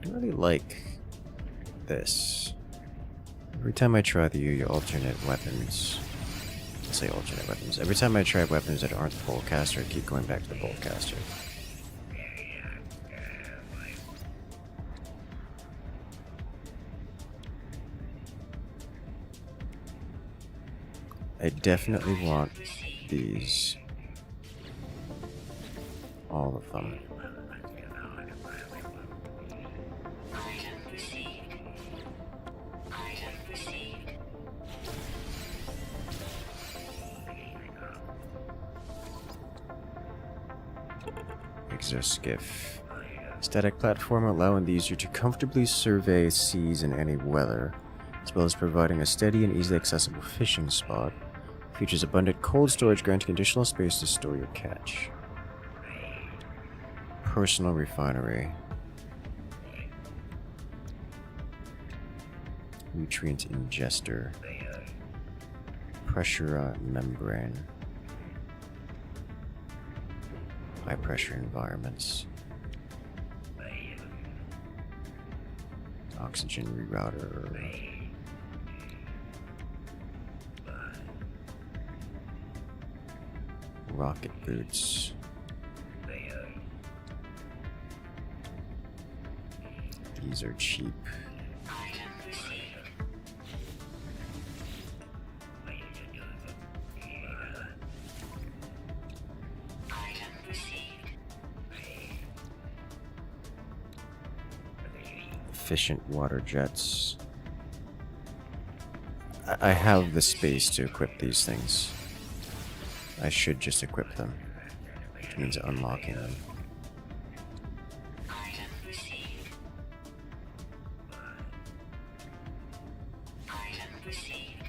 I don't really like this. Every time I try the alternate weapons, say alternate weapons. Every time I try weapons that aren't the boltcaster, I keep going back to the boltcaster. I definitely want these. All of them. Item received. Item received. Exoskiff. Static platform allowing the user to comfortably survey seas in any weather, as well as providing a steady and easily accessible fishing spot. Features abundant cold storage, granting additional space to store your catch. Personal refinery. Nutrient ingester. Pressure membrane. High pressure environments. Oxygen rerouter. Rocket boots. These are cheap. Item received. Item received. Efficient water jets. I have the space to equip these things. I should just equip them, which means unlocking them. Item received. Item received.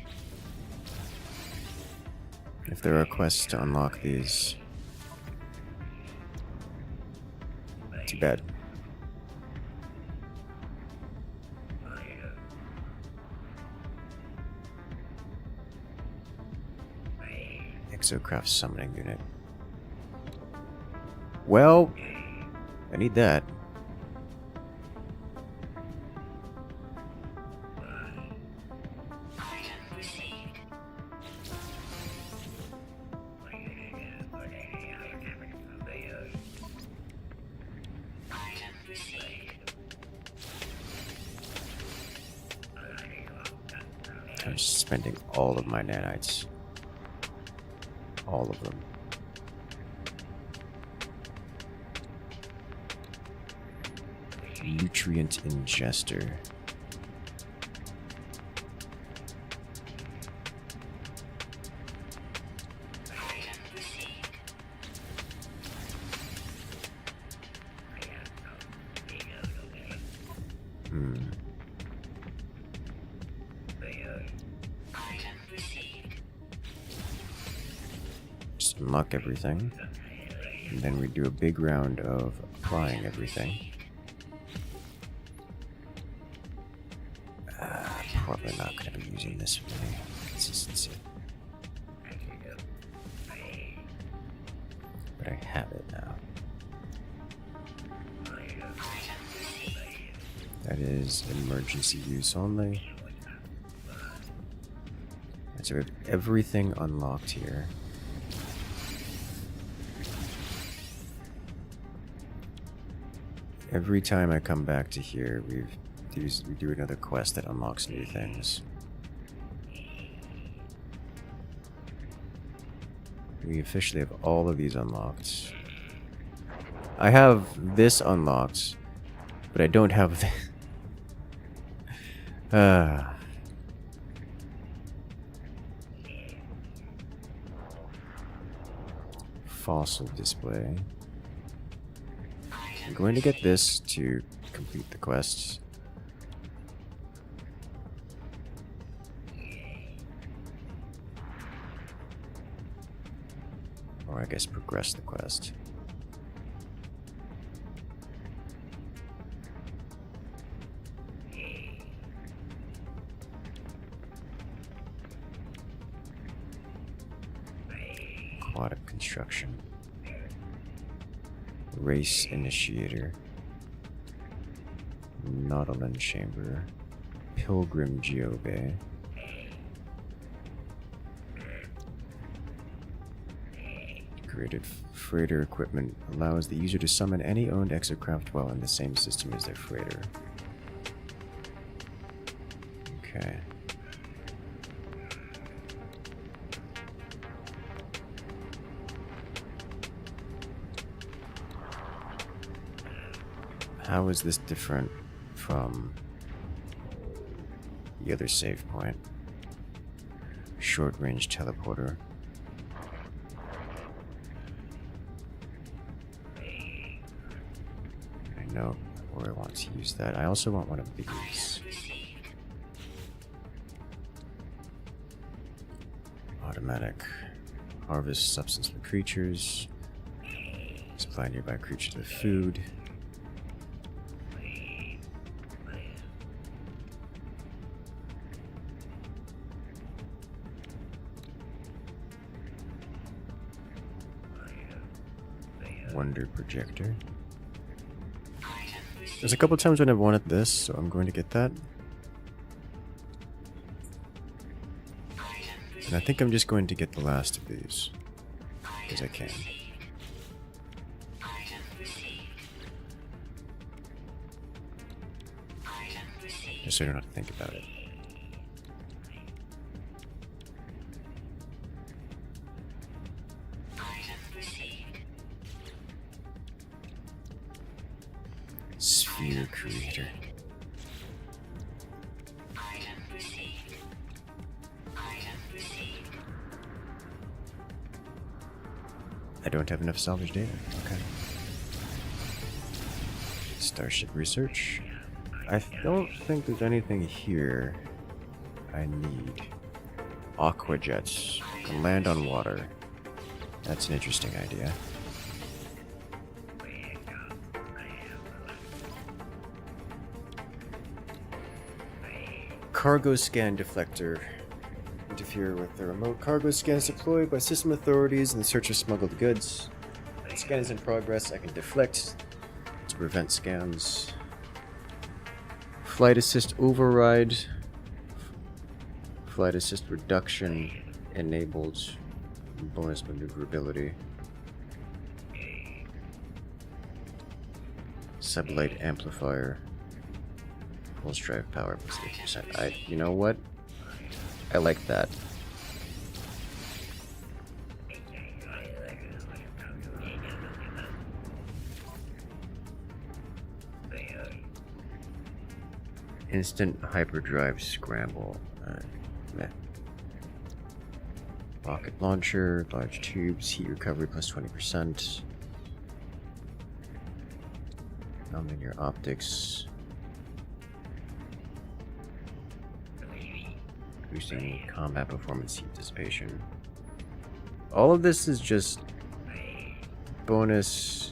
If there are quests to unlock these, too bad. Exocraft summoning unit. Well, I need that. Item received. Item received. I'm spending all of my nanites. All of them. Nutrient ingester. Just unlock everything. And then we do a big round of applying everything. Probably not going to be using this for any consistency. But I have it now. That is emergency use only. And so we have everything unlocked here. Every time I come back to here, we do another quest that unlocks new things. We officially have all of these unlocked. I have this unlocked, but I don't have fossil display. I'm going to get this to complete the quests. Or I guess progress the quest. Aquatic construction. Race initiator. Nautilin chamber. Pilgrim geobay. Created freighter equipment allows the user to summon any owned exocraft while in the same system as their freighter. Okay. How is this different from the other save point? Short range teleporter. I know where I want to use that. I also want one of these. Automatic. Harvest substance for creatures. Supply nearby creatures with food. Wonder projector. There's a couple times when I've wanted this, so I'm going to get that. And I think I'm just going to get the last of these. Because I can. Just so I don't have to think about it. Sphere creator. I don't have enough salvage data. Okay. Starship research. I don't think there's anything here I need. Aqua jets. Can land on water. That's an interesting idea. Cargo scan deflector. Interfere with the remote cargo scans deployed by system authorities in the search of smuggled goods. The scan is in progress. I can deflect to prevent scans. Flight assist override. Flight assist reduction enabled. Bonus maneuverability. Sublight amplifier. Pulse drive power plus 50%. You know what? I like that. Instant hyperdrive scramble. Meh. Rocket launcher, large tubes, heat recovery plus 20%. Non-linear optics. Boosting combat performance, heat dissipation. All of this is just bonus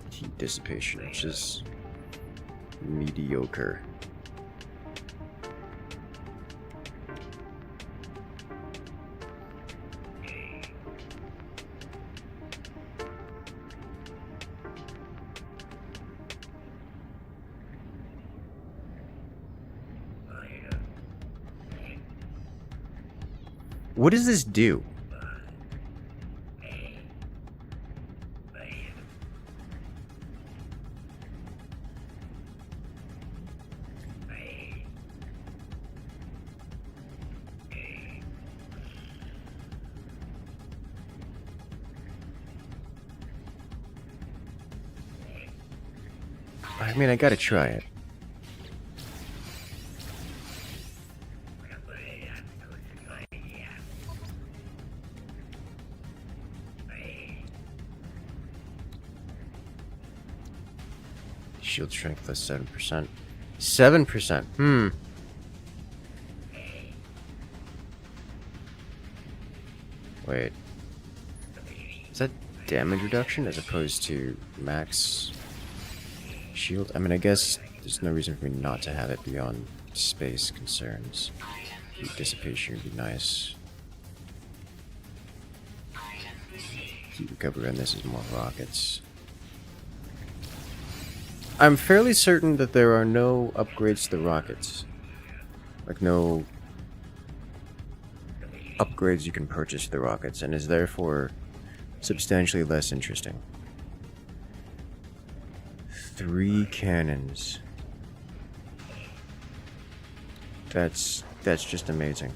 heat dissipation, which is mediocre. What does this do? I mean, I gotta try it. Shield strength plus 7%. 7%. Wait. Is that damage reduction as opposed to max shield? I mean, I guess there's no reason for me not to have it beyond space concerns. Heat dissipation would be nice. Heat recovery on this is more rockets. I'm fairly certain that there are no upgrades to the rockets. Like, no upgrades you can purchase to the rockets, and is therefore substantially less interesting. 3 cannons. That's just amazing.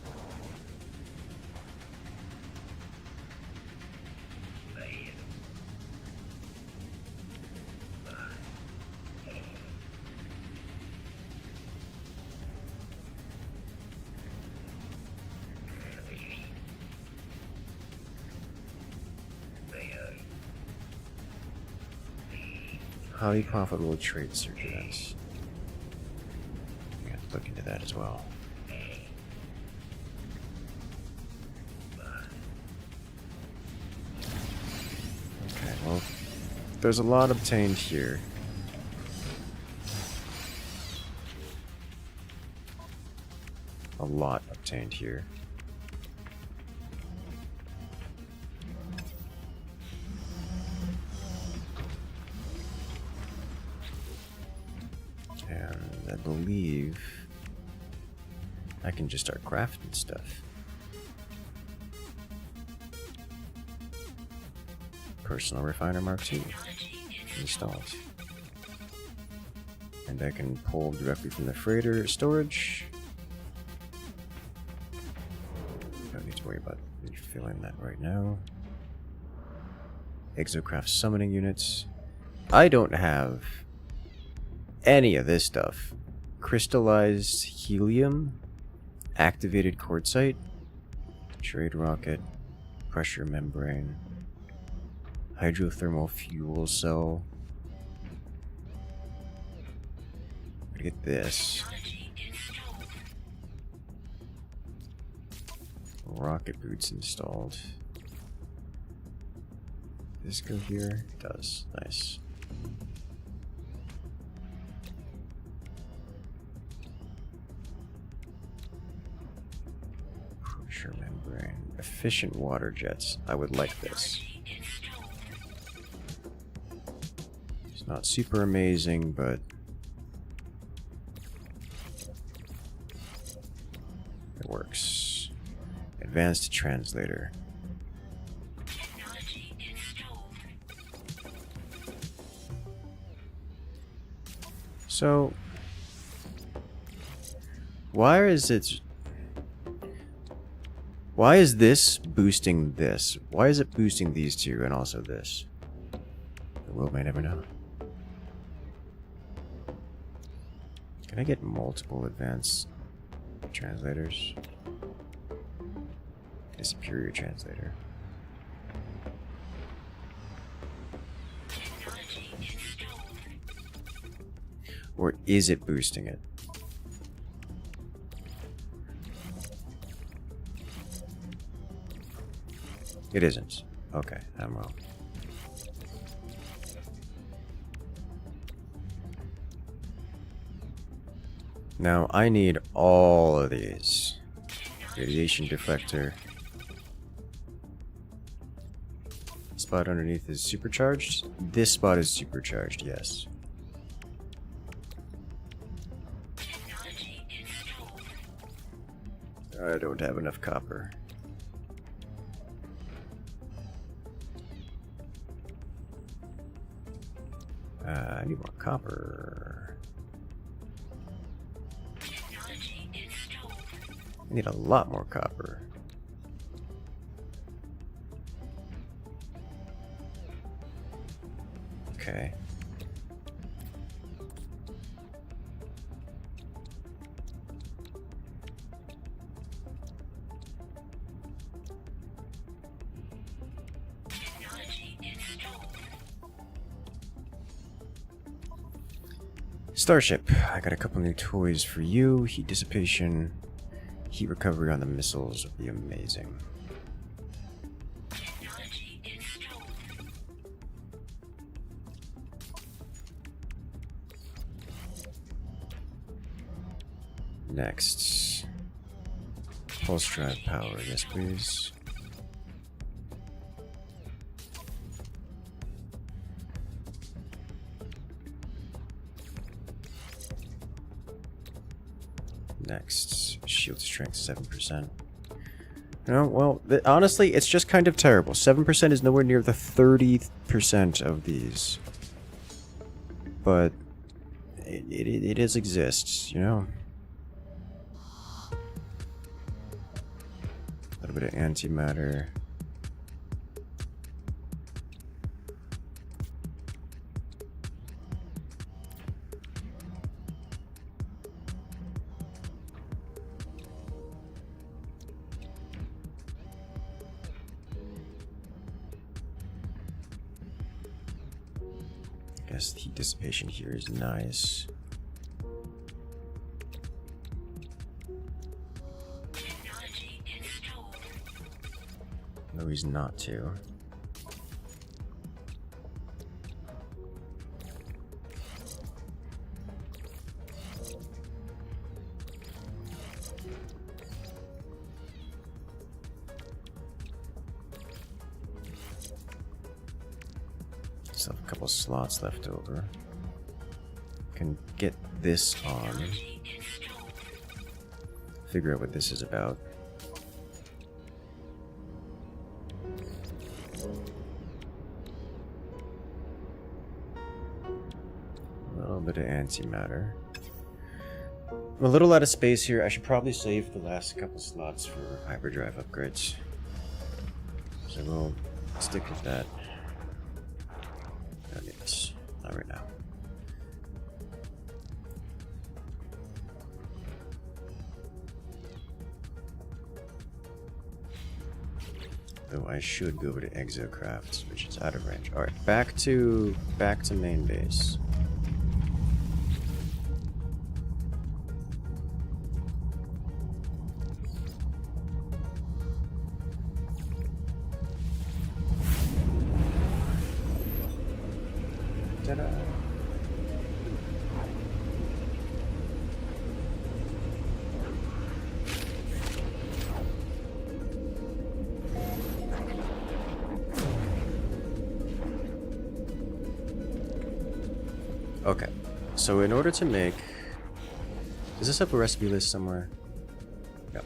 Highly profitable trade search events. We have to look into that as well. Okay, well, there's a lot obtained here. A lot obtained here. And I believe I can just start crafting stuff. Personal refiner Mark II installed. And I can pull directly from the freighter storage. Don't need to worry about refilling that right now. Exocraft summoning units. I don't have any of this stuff. Crystallized helium, activated quartzite, trade rocket, pressure membrane, hydrothermal fuel cell. Get this. Rocket boots installed. Does this go here? It does. Nice. Pressure membrane. Efficient water jets. I would like this. It's not super amazing, but it works. Advanced translator. So, why is this boosting this? Why is it boosting these two and also this? The world may never know. Can I get multiple advanced translators? A superior translator. Or is it boosting it? It isn't. Okay, I'm wrong. Now I need all of these. Radiation deflector. Spot underneath is supercharged. This spot is supercharged, yes. I don't have enough copper. I need more copper. I need a lot more copper. Okay. Starship, I got a couple new toys for you. Heat dissipation, heat recovery on the missiles would be amazing. Next, pulse drive power, yes please. Next, shield strength 7%. No, well, honestly, it's just kind of terrible. 7% is nowhere near the 30% of these. But it is exists, you know? A little bit of antimatter. I guess the heat dissipation here is nice. No reason not to. Still have a couple slots left over. Can get this on. Figure out what this is about. A little bit of antimatter. I'm a little out of space here. I should probably save the last couple slots for hyperdrive upgrades. So we'll stick with that. I don't need this. Not right now. Though I should go over to Exocrafts, which is out of range. Alright, back to main base. Ta-da! Okay, so in order to make... Does this have a recipe list somewhere? No.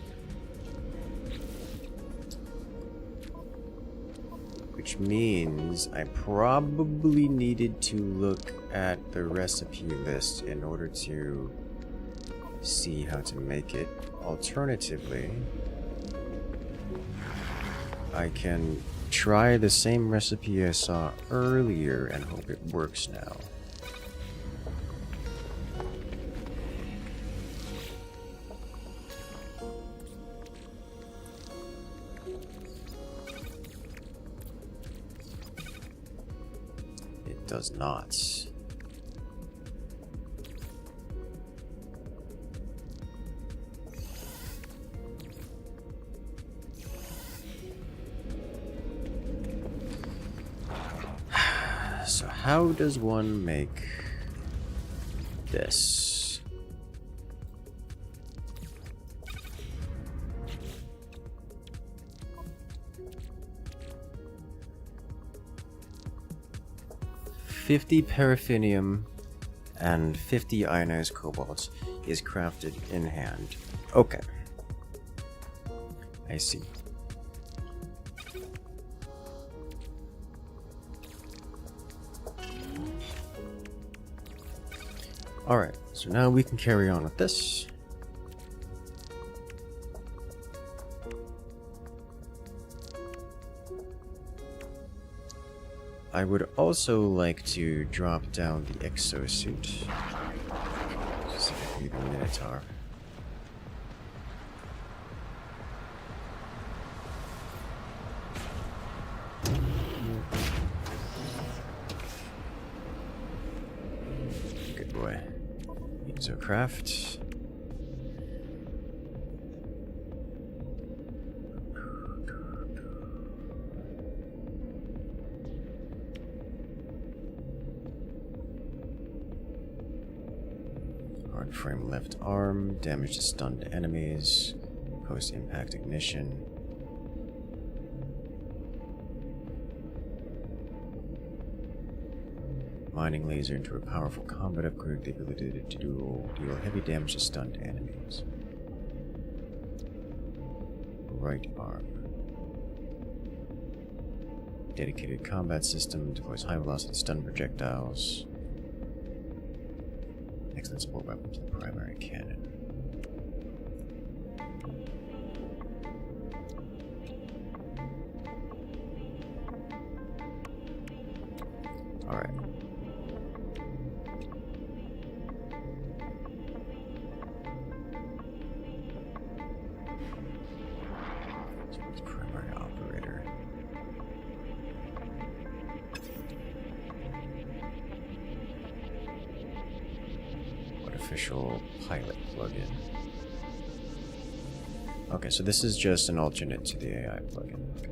Which means I probably needed to look at the recipe list in order to see how to make it. Alternatively, I can try the same recipe I saw earlier and hope it works now. It does not. So how does one make this? $50 paraffinium and 50 ionized cobalt is crafted in hand. Okay. I see. Alright, so now we can carry on with this. I would also like to drop down the exosuit. Specifically the Minotaur. Good boy. Exocraft. Hard frame left arm, damage to stunned enemies, post-impact ignition. Mining laser into a powerful combat upgrade, the ability to deal heavy damage to stunned enemies. Right arm. Dedicated combat system, deploys high velocity stun projectiles. Excellent support weapon to the primary cannon. Alright. Primary operator. Artificial pilot plugin. Okay, so this is just an alternate to the AI plugin. Okay.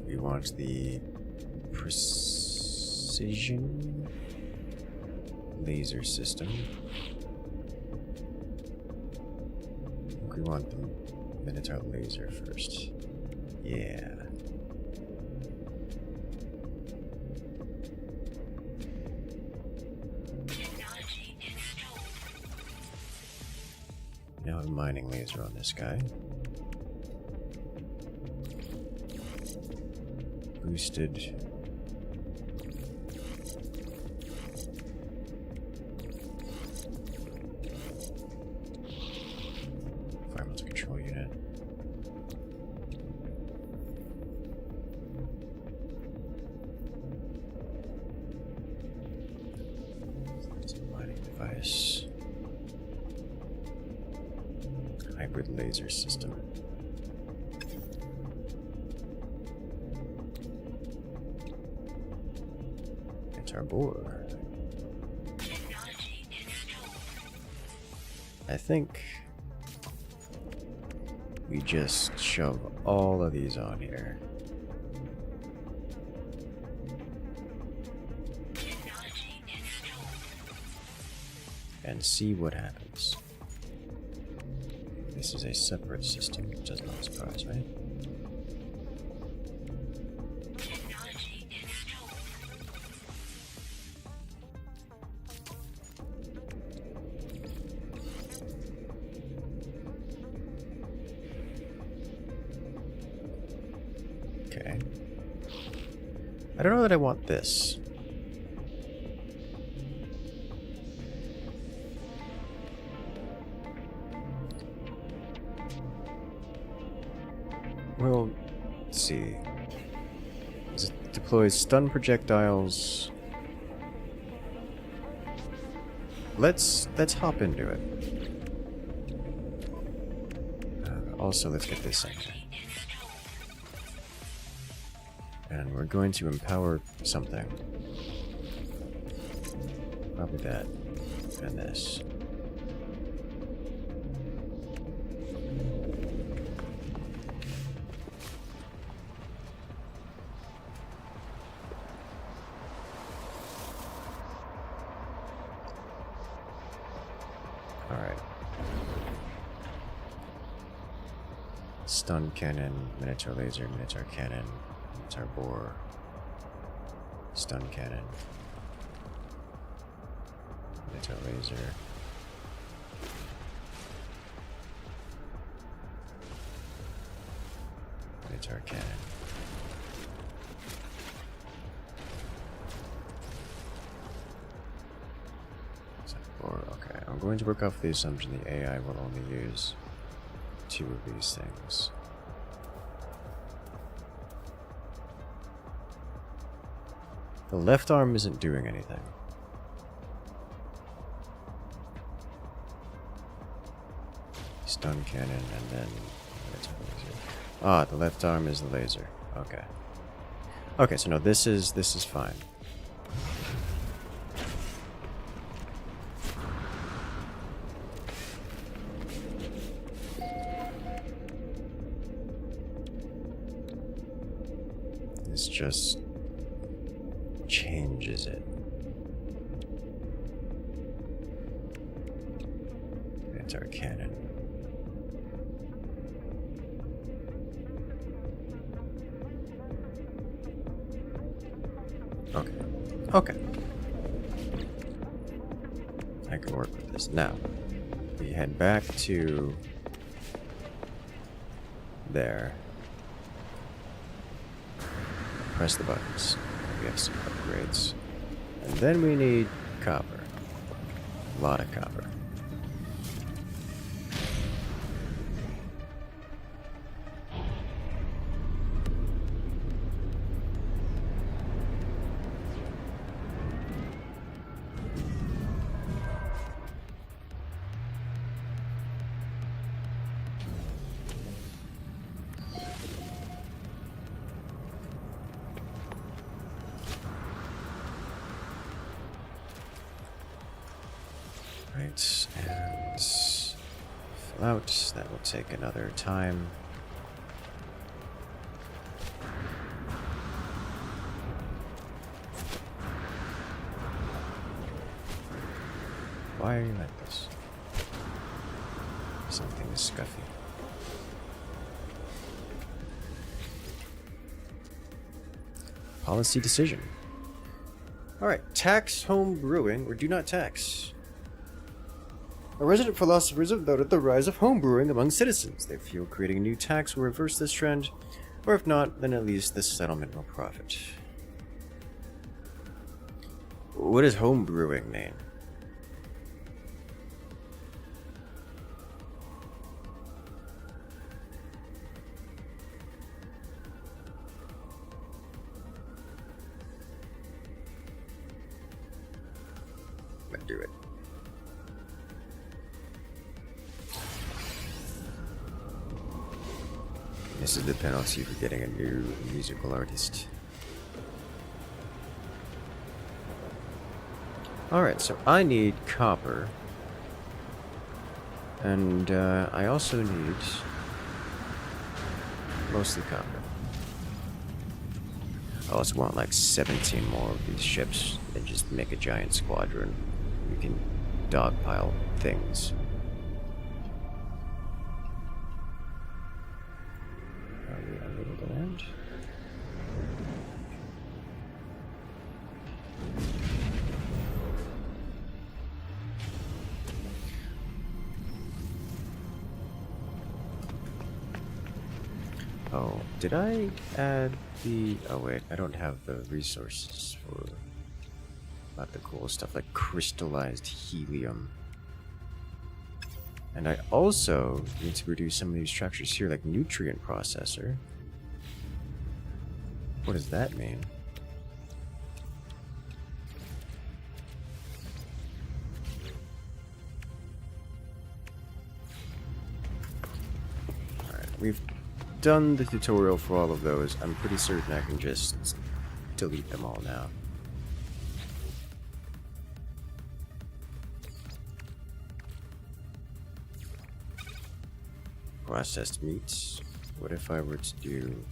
We want the precision laser system. I think we want the Minotaur laser first. Yeah. Technology installed. Now a mining laser on this guy. Boosted. Environmental control unit. Mining device. Hybrid laser system. Our board. Technology installed. I think we just shove all of these on here Technology installed. and see what happens. This is a separate system, which does not surprise me. Technology installed. Okay. I don't know that I want this. Well, let's see. It deploys stun projectiles. Let's hop into it. Also, let's get this in. And we're going to empower something. Probably that. And this. Alright. Stun cannon, Minotaur laser, Minotaur cannon, Minotaur bore, stun cannon, Minotaur laser. Minotaur cannon. Okay, I'm going to work off the assumption the AI will only use 2 of these things. The left arm isn't doing anything. Stun cannon and then laser. Ah, the left arm is the laser. Okay. Okay, so no, this is fine. This just changes it. It's our cannon. Okay. Okay. I can work with this. Now, we head back to there. Press the buttons. We have some upgrades. And then we need copper. A lot of copper. Right, and fill out. That will take another time. Why are you like this? Something is scuffy. Policy decision. Alright, tax home brewing or do not tax. A resident philosophers have noted the rise of homebrewing among citizens. They feel creating a new tax will reverse this trend, or if not, then at least the settlement will profit. What does homebrewing mean? Let's do it. This is the penalty for getting a new musical artist. Alright, so I need copper. And I also need mostly copper. I also want like 17 more of these ships and just make a giant squadron. We can dogpile things. Oh, did I add the... Oh wait, I don't have the resources for... Not the cool stuff like crystallized helium. And I also need to produce some of these structures here, like nutrient processor. What does that mean? Alright, we've done the tutorial for all of those. I'm pretty certain I can just delete them all now. Processed meats. What if I were to do...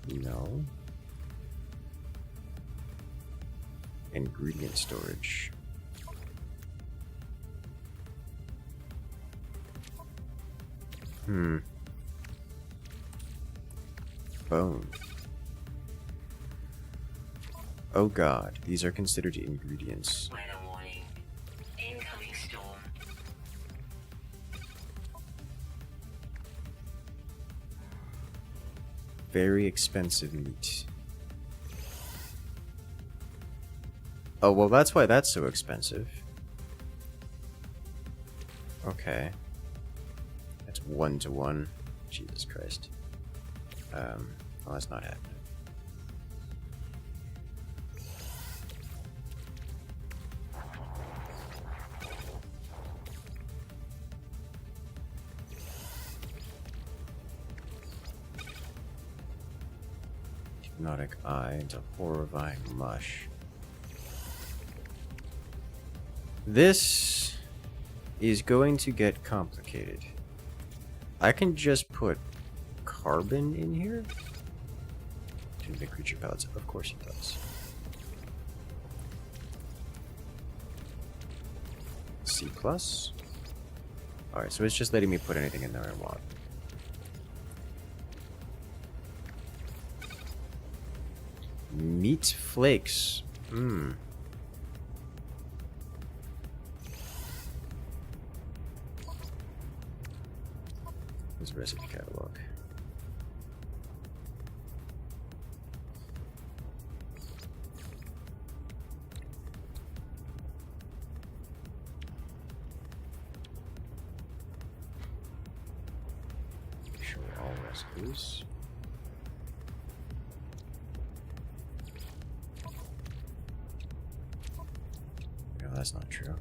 No. Ingredient storage. Bone. Oh god, these are considered ingredients. Weather warning. Incoming storm. Very expensive meat. Oh, well, that's why that's so expensive. Okay. That's 1-to-1. Jesus Christ. Well, that's not happening. Hypnotic eye into horrifying mush. This is going to get complicated. I can just put carbon in here? To the creature pellets, of course it does. C+. Alright, so it's just letting me put anything in there I want. Meat flakes. There's a recipe catalog. Show all recipes. No, that's not true.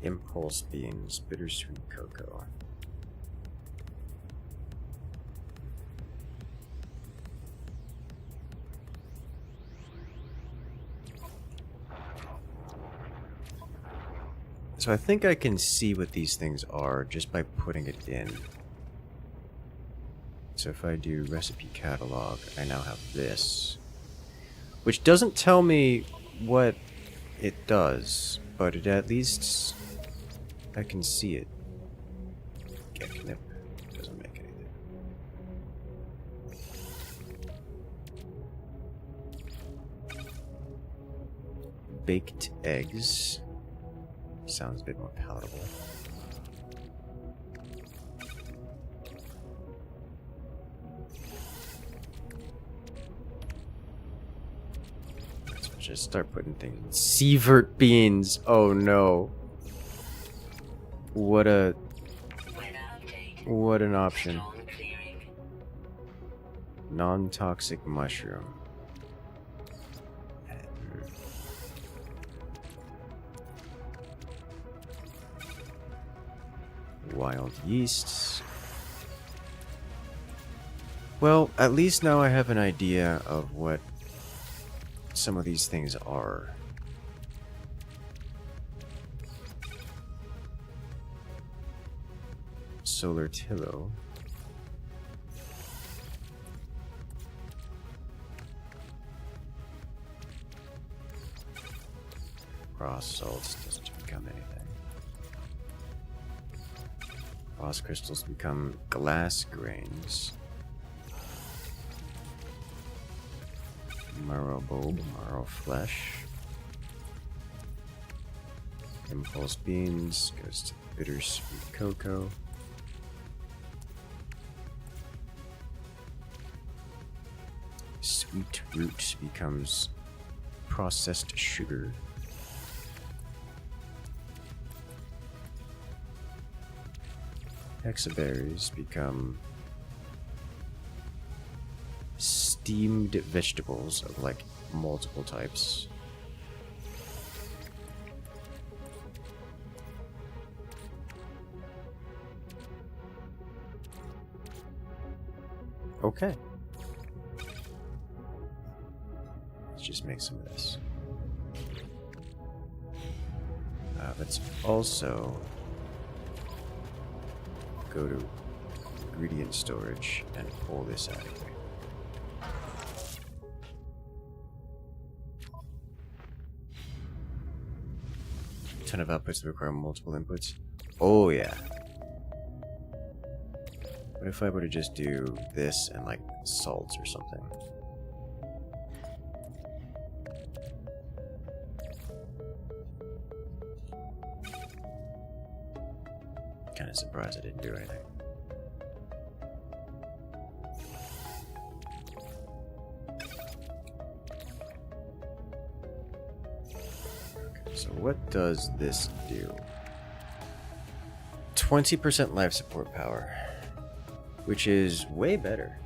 Impulse beans, bittersweet cocoa. So I think I can see what these things are just by putting it in. So if I do recipe catalog, I now have this. Which doesn't tell me what it does, but it at least I can see it. Geknip doesn't make anything. Baked eggs. Sounds a bit more palatable. Let's just start putting things in. Sievert beans! Oh no. What an option. Non-toxic mushroom. Wild yeasts. Well, at least now I have an idea of what some of these things are. Solar Tillo. Raw salts doesn't become anything. Frost crystals become glass grains. Marrow bulb, marrow flesh. Impulse beans goes to bittersweet cocoa. Sweet root becomes processed sugar. Hexaberries become steamed vegetables of like multiple types. Okay. Let's just make some of this. Let's also go to ingredient storage and pull this out of here. Ton of outputs that require multiple inputs. Oh yeah. What if I were to just do this and like salts or something? Kind of surprised I didn't do anything. Okay, so what does this do? 20% life support power, which is way better.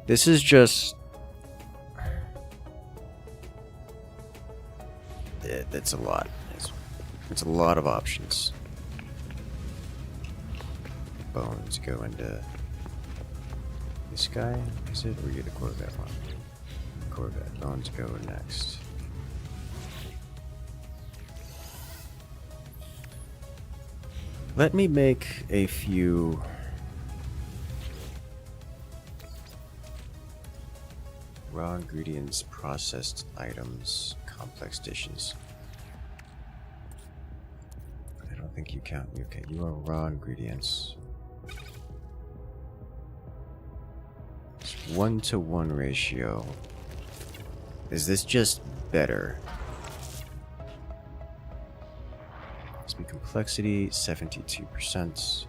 This is just... that's a lot. It's a lot of options. Bones go into this guy, is it? Or you the Corvette one? Corvette. Bones go next. Let me make a few raw ingredients, processed items, complex dishes. I don't think you count. Okay, you are raw ingredients. It's 1-to-1 ratio. Is this just better? Speed complexity, 72%.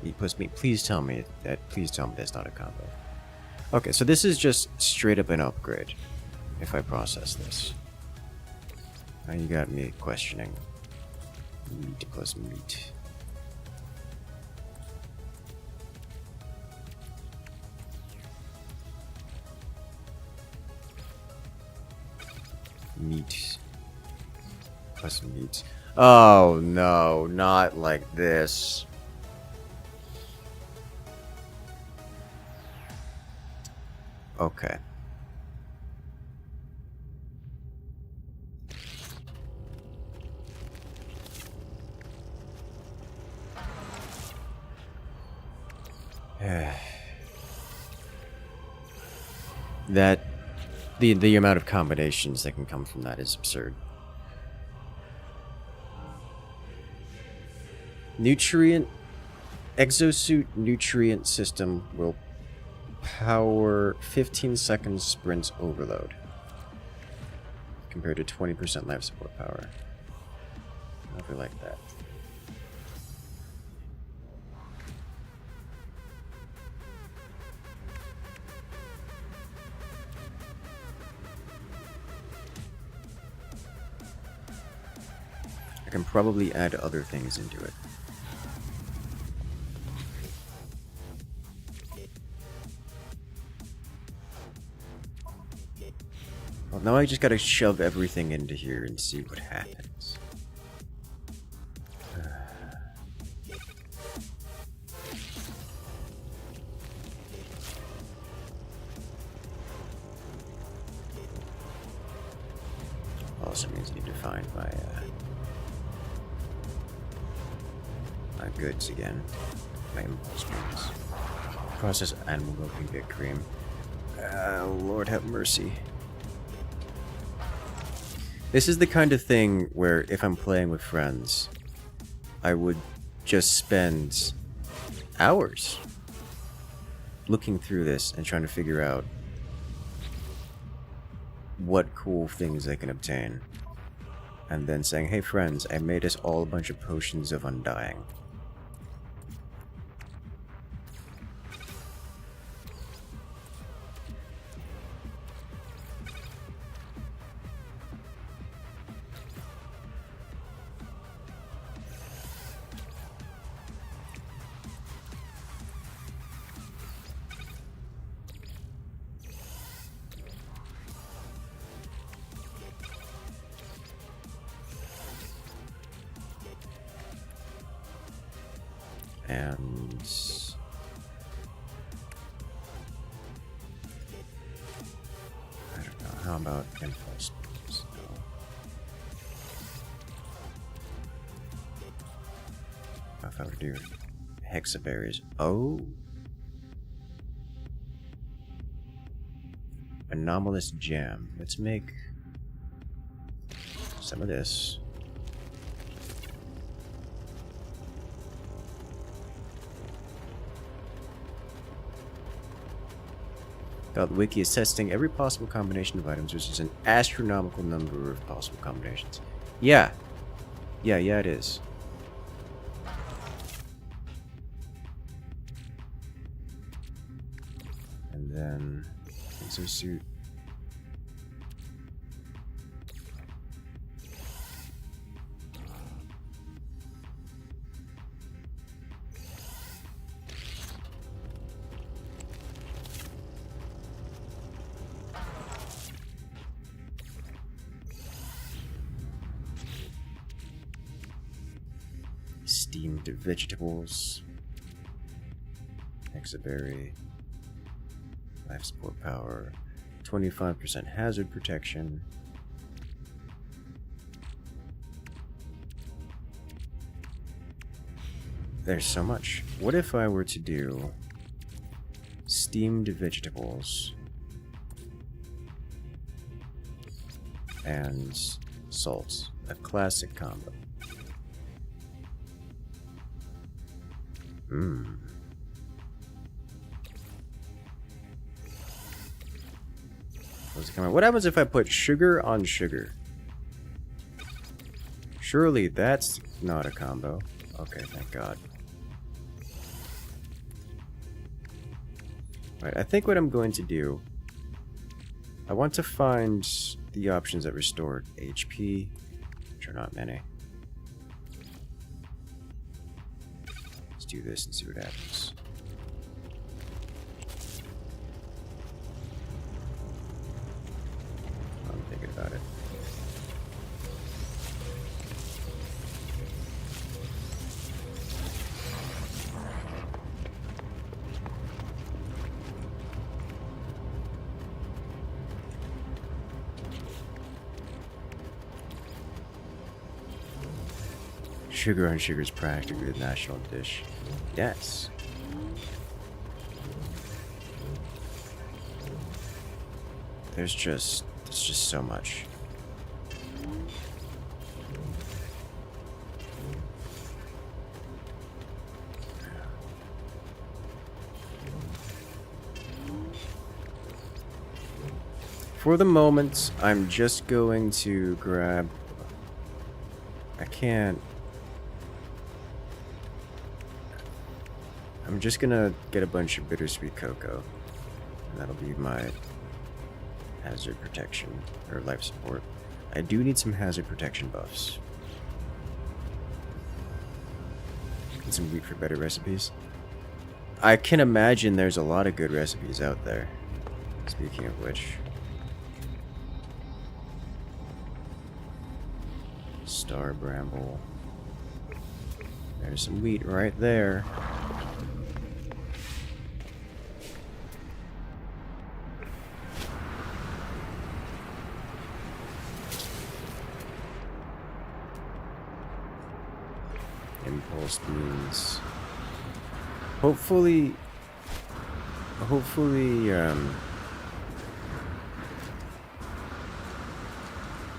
Meat plus meat. Please tell me that's not a combo. Okay, so this is just straight up an upgrade. If I process this. Now you got me questioning. Meat plus meat. Meat plus meat. Oh no, not like this. Okay. That the amount of combinations that can come from that is absurd. Exosuit nutrient system will power 15 seconds sprint overload compared to 20% life support power. I don't like that. I can probably add other things into it. Well, now I just gotta shove everything into here and see what happens. Also means I need to find my my goods again. My impulse ones. Process animal milk and get cream. Lord have mercy. This is the kind of thing where if I'm playing with friends, I would just spend hours looking through this and trying to figure out what cool things I can obtain. And then saying, hey friends, I made us all a bunch of potions of undying. And I don't know, how about impulse? No. If I were to do hexaberries. Oh! Anomalous jam. Let's make some of this. The wiki is testing every possible combination of items, which is an astronomical number of possible combinations. Yeah. Yeah, it is. And then exosuit. Steamed vegetables. Hexaberry. Life support power. 25% hazard protection. There's so much. What if I were to do steamed vegetables and salt? A classic combo. What happens if I put sugar on sugar? Surely that's not a combo. Okay, thank God. Right, I think what I'm going to do, I want to find the options that restore HP, which are not many. Let's do this and see what happens. I'm thinking about it. Sugar on sugar is practically the national dish. Yes. There's just so much. For the moment, I'm just going to grab... I can't... I'm just gonna get a bunch of bittersweet cocoa. And that'll be my hazard protection, or life support. I do need some hazard protection buffs. And some wheat for better recipes. I can imagine there's a lot of good recipes out there. Speaking of which. Star bramble. There's some wheat right there. Impulse means hopefully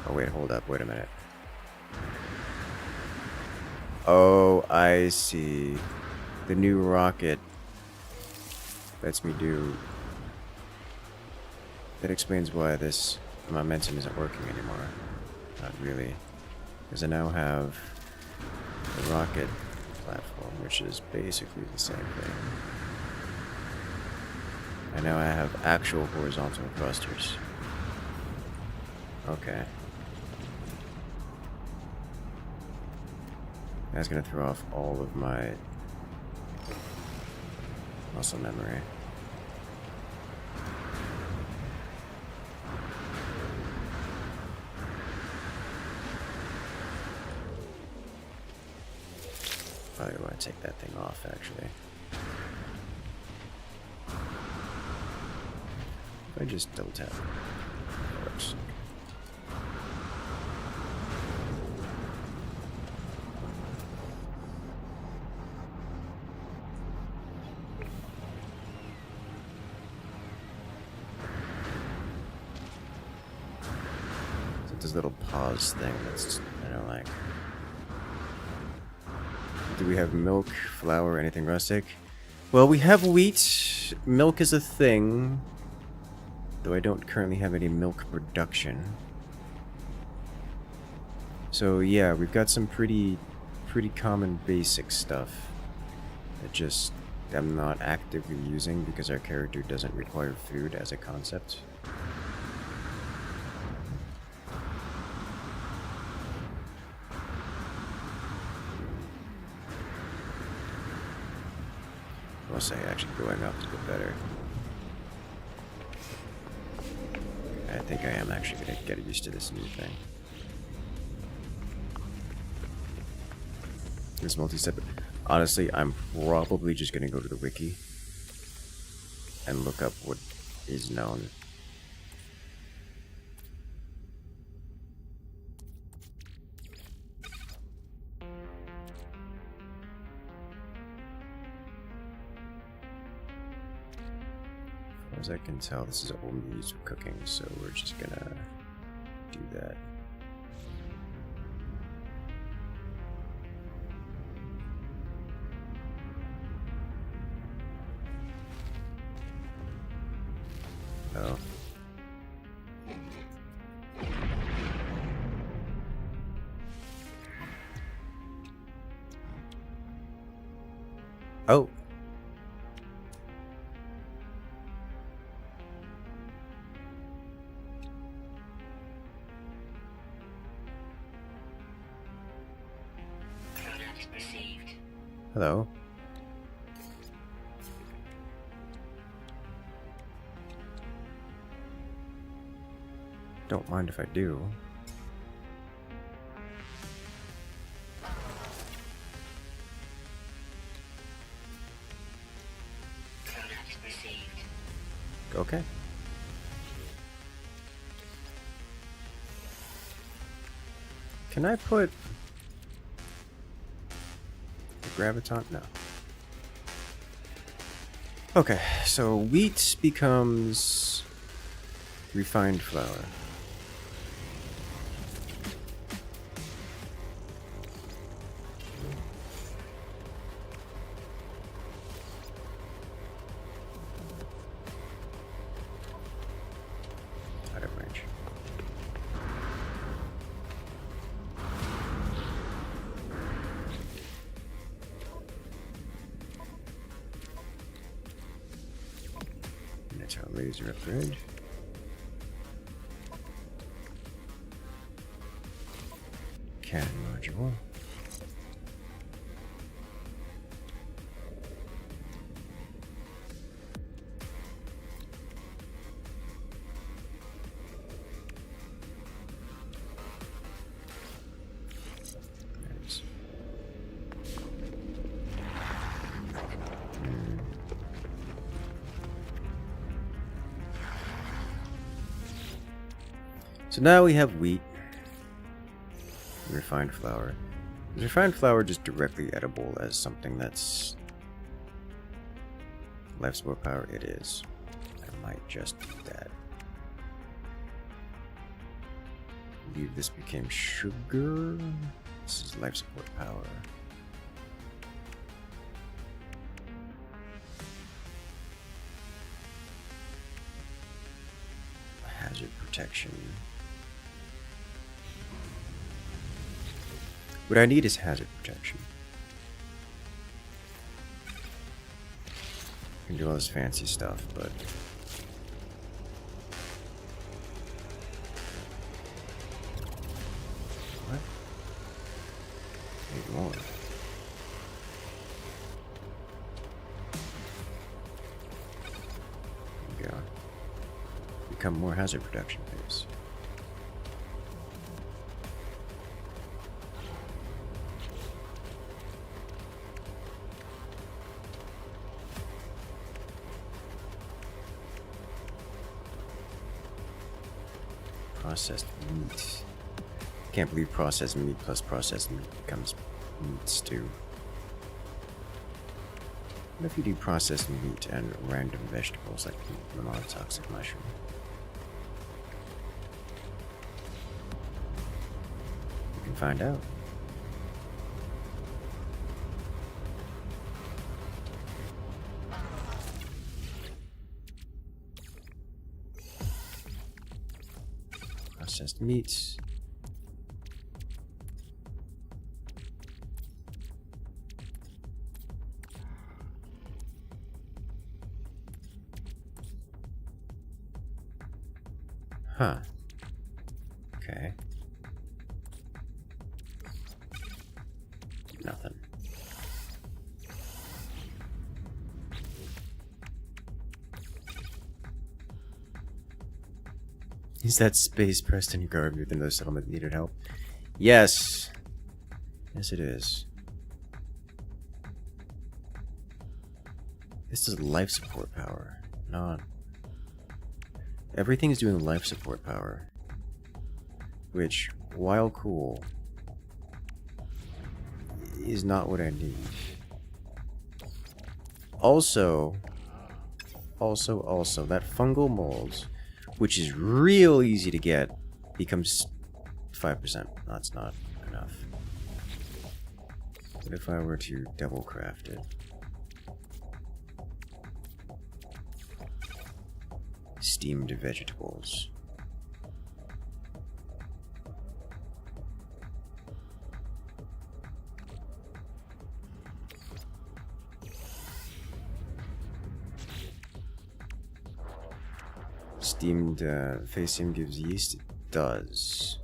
oh wait, hold up, wait a minute. Oh, I see. The new rocket lets me do... That explains why this momentum isn't working anymore. Not really. Because I now have the rocket platform, which is basically the same thing. And now I have actual horizontal thrusters. Okay. That's gonna throw off all of my muscle memory. Probably want to take that thing off, actually. If I just double tap. That works. So this little pause thing that's, I don't like. Do we have milk, flour, anything rustic? Well, we have wheat. Milk is a thing. Though I don't currently have any milk production. So yeah, we've got some pretty common basic stuff that just I'm not actively using because our character doesn't require food as a concept. I'll say actually going up is a bit better. I think I am actually going to get used to this new thing. This multi-step. Honestly, I'm probably just going to go to the wiki and look up what is known. As I can tell, this is only used for cooking, so we're just gonna do that. Oh. Oh. Hello. Don't mind if I do. Okay. Can I put graviton? No. Okay, so wheat becomes refined flour. Out of range. Laser upgrade. Cannon module. So now we have wheat, refined flour. Is refined flour just directly edible as something that's life support power? It is. I might just do that. I believe this became sugar. This is life support power. Hazard protection. What I need is hazard protection. I can do all this fancy stuff, but what? Need more. There we go. Become more hazard protection, please. Processed meat. Can't believe processed meat plus processed meat becomes meat stew. What if you do processed meat and random vegetables like the non-toxic mushroom? You can find out. Processed meats. Huh. Okay. Nothing. Is that space pressed in guard within the settlement needed help? Yes. Yes, it is. This is life support power, not... Everything's doing life support power. Which, while cool, is not what I need. Also, that fungal mold, which is real easy to get, becomes 5%. That's not enough. What if I were to double craft it? Steamed vegetables. Steamed face steam gives yeast? It does.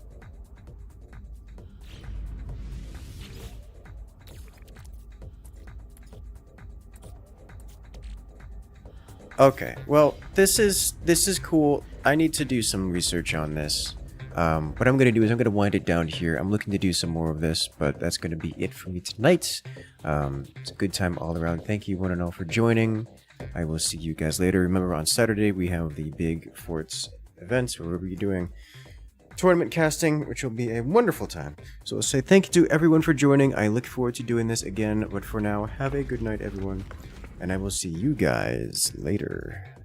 Okay, well, this is cool. I need to do some research on this. What I'm going to do is I'm going to wind it down here. I'm looking to do some more of this, but that's going to be it for me tonight. It's a good time all around. Thank you one and all for joining. I will see you guys later. Remember, on Saturday, we have the big Forts events where we'll be doing tournament casting, which will be a wonderful time. So I'll say thank you to everyone for joining. I look forward to doing this again, but for now, have a good night, everyone. And I will see you guys later.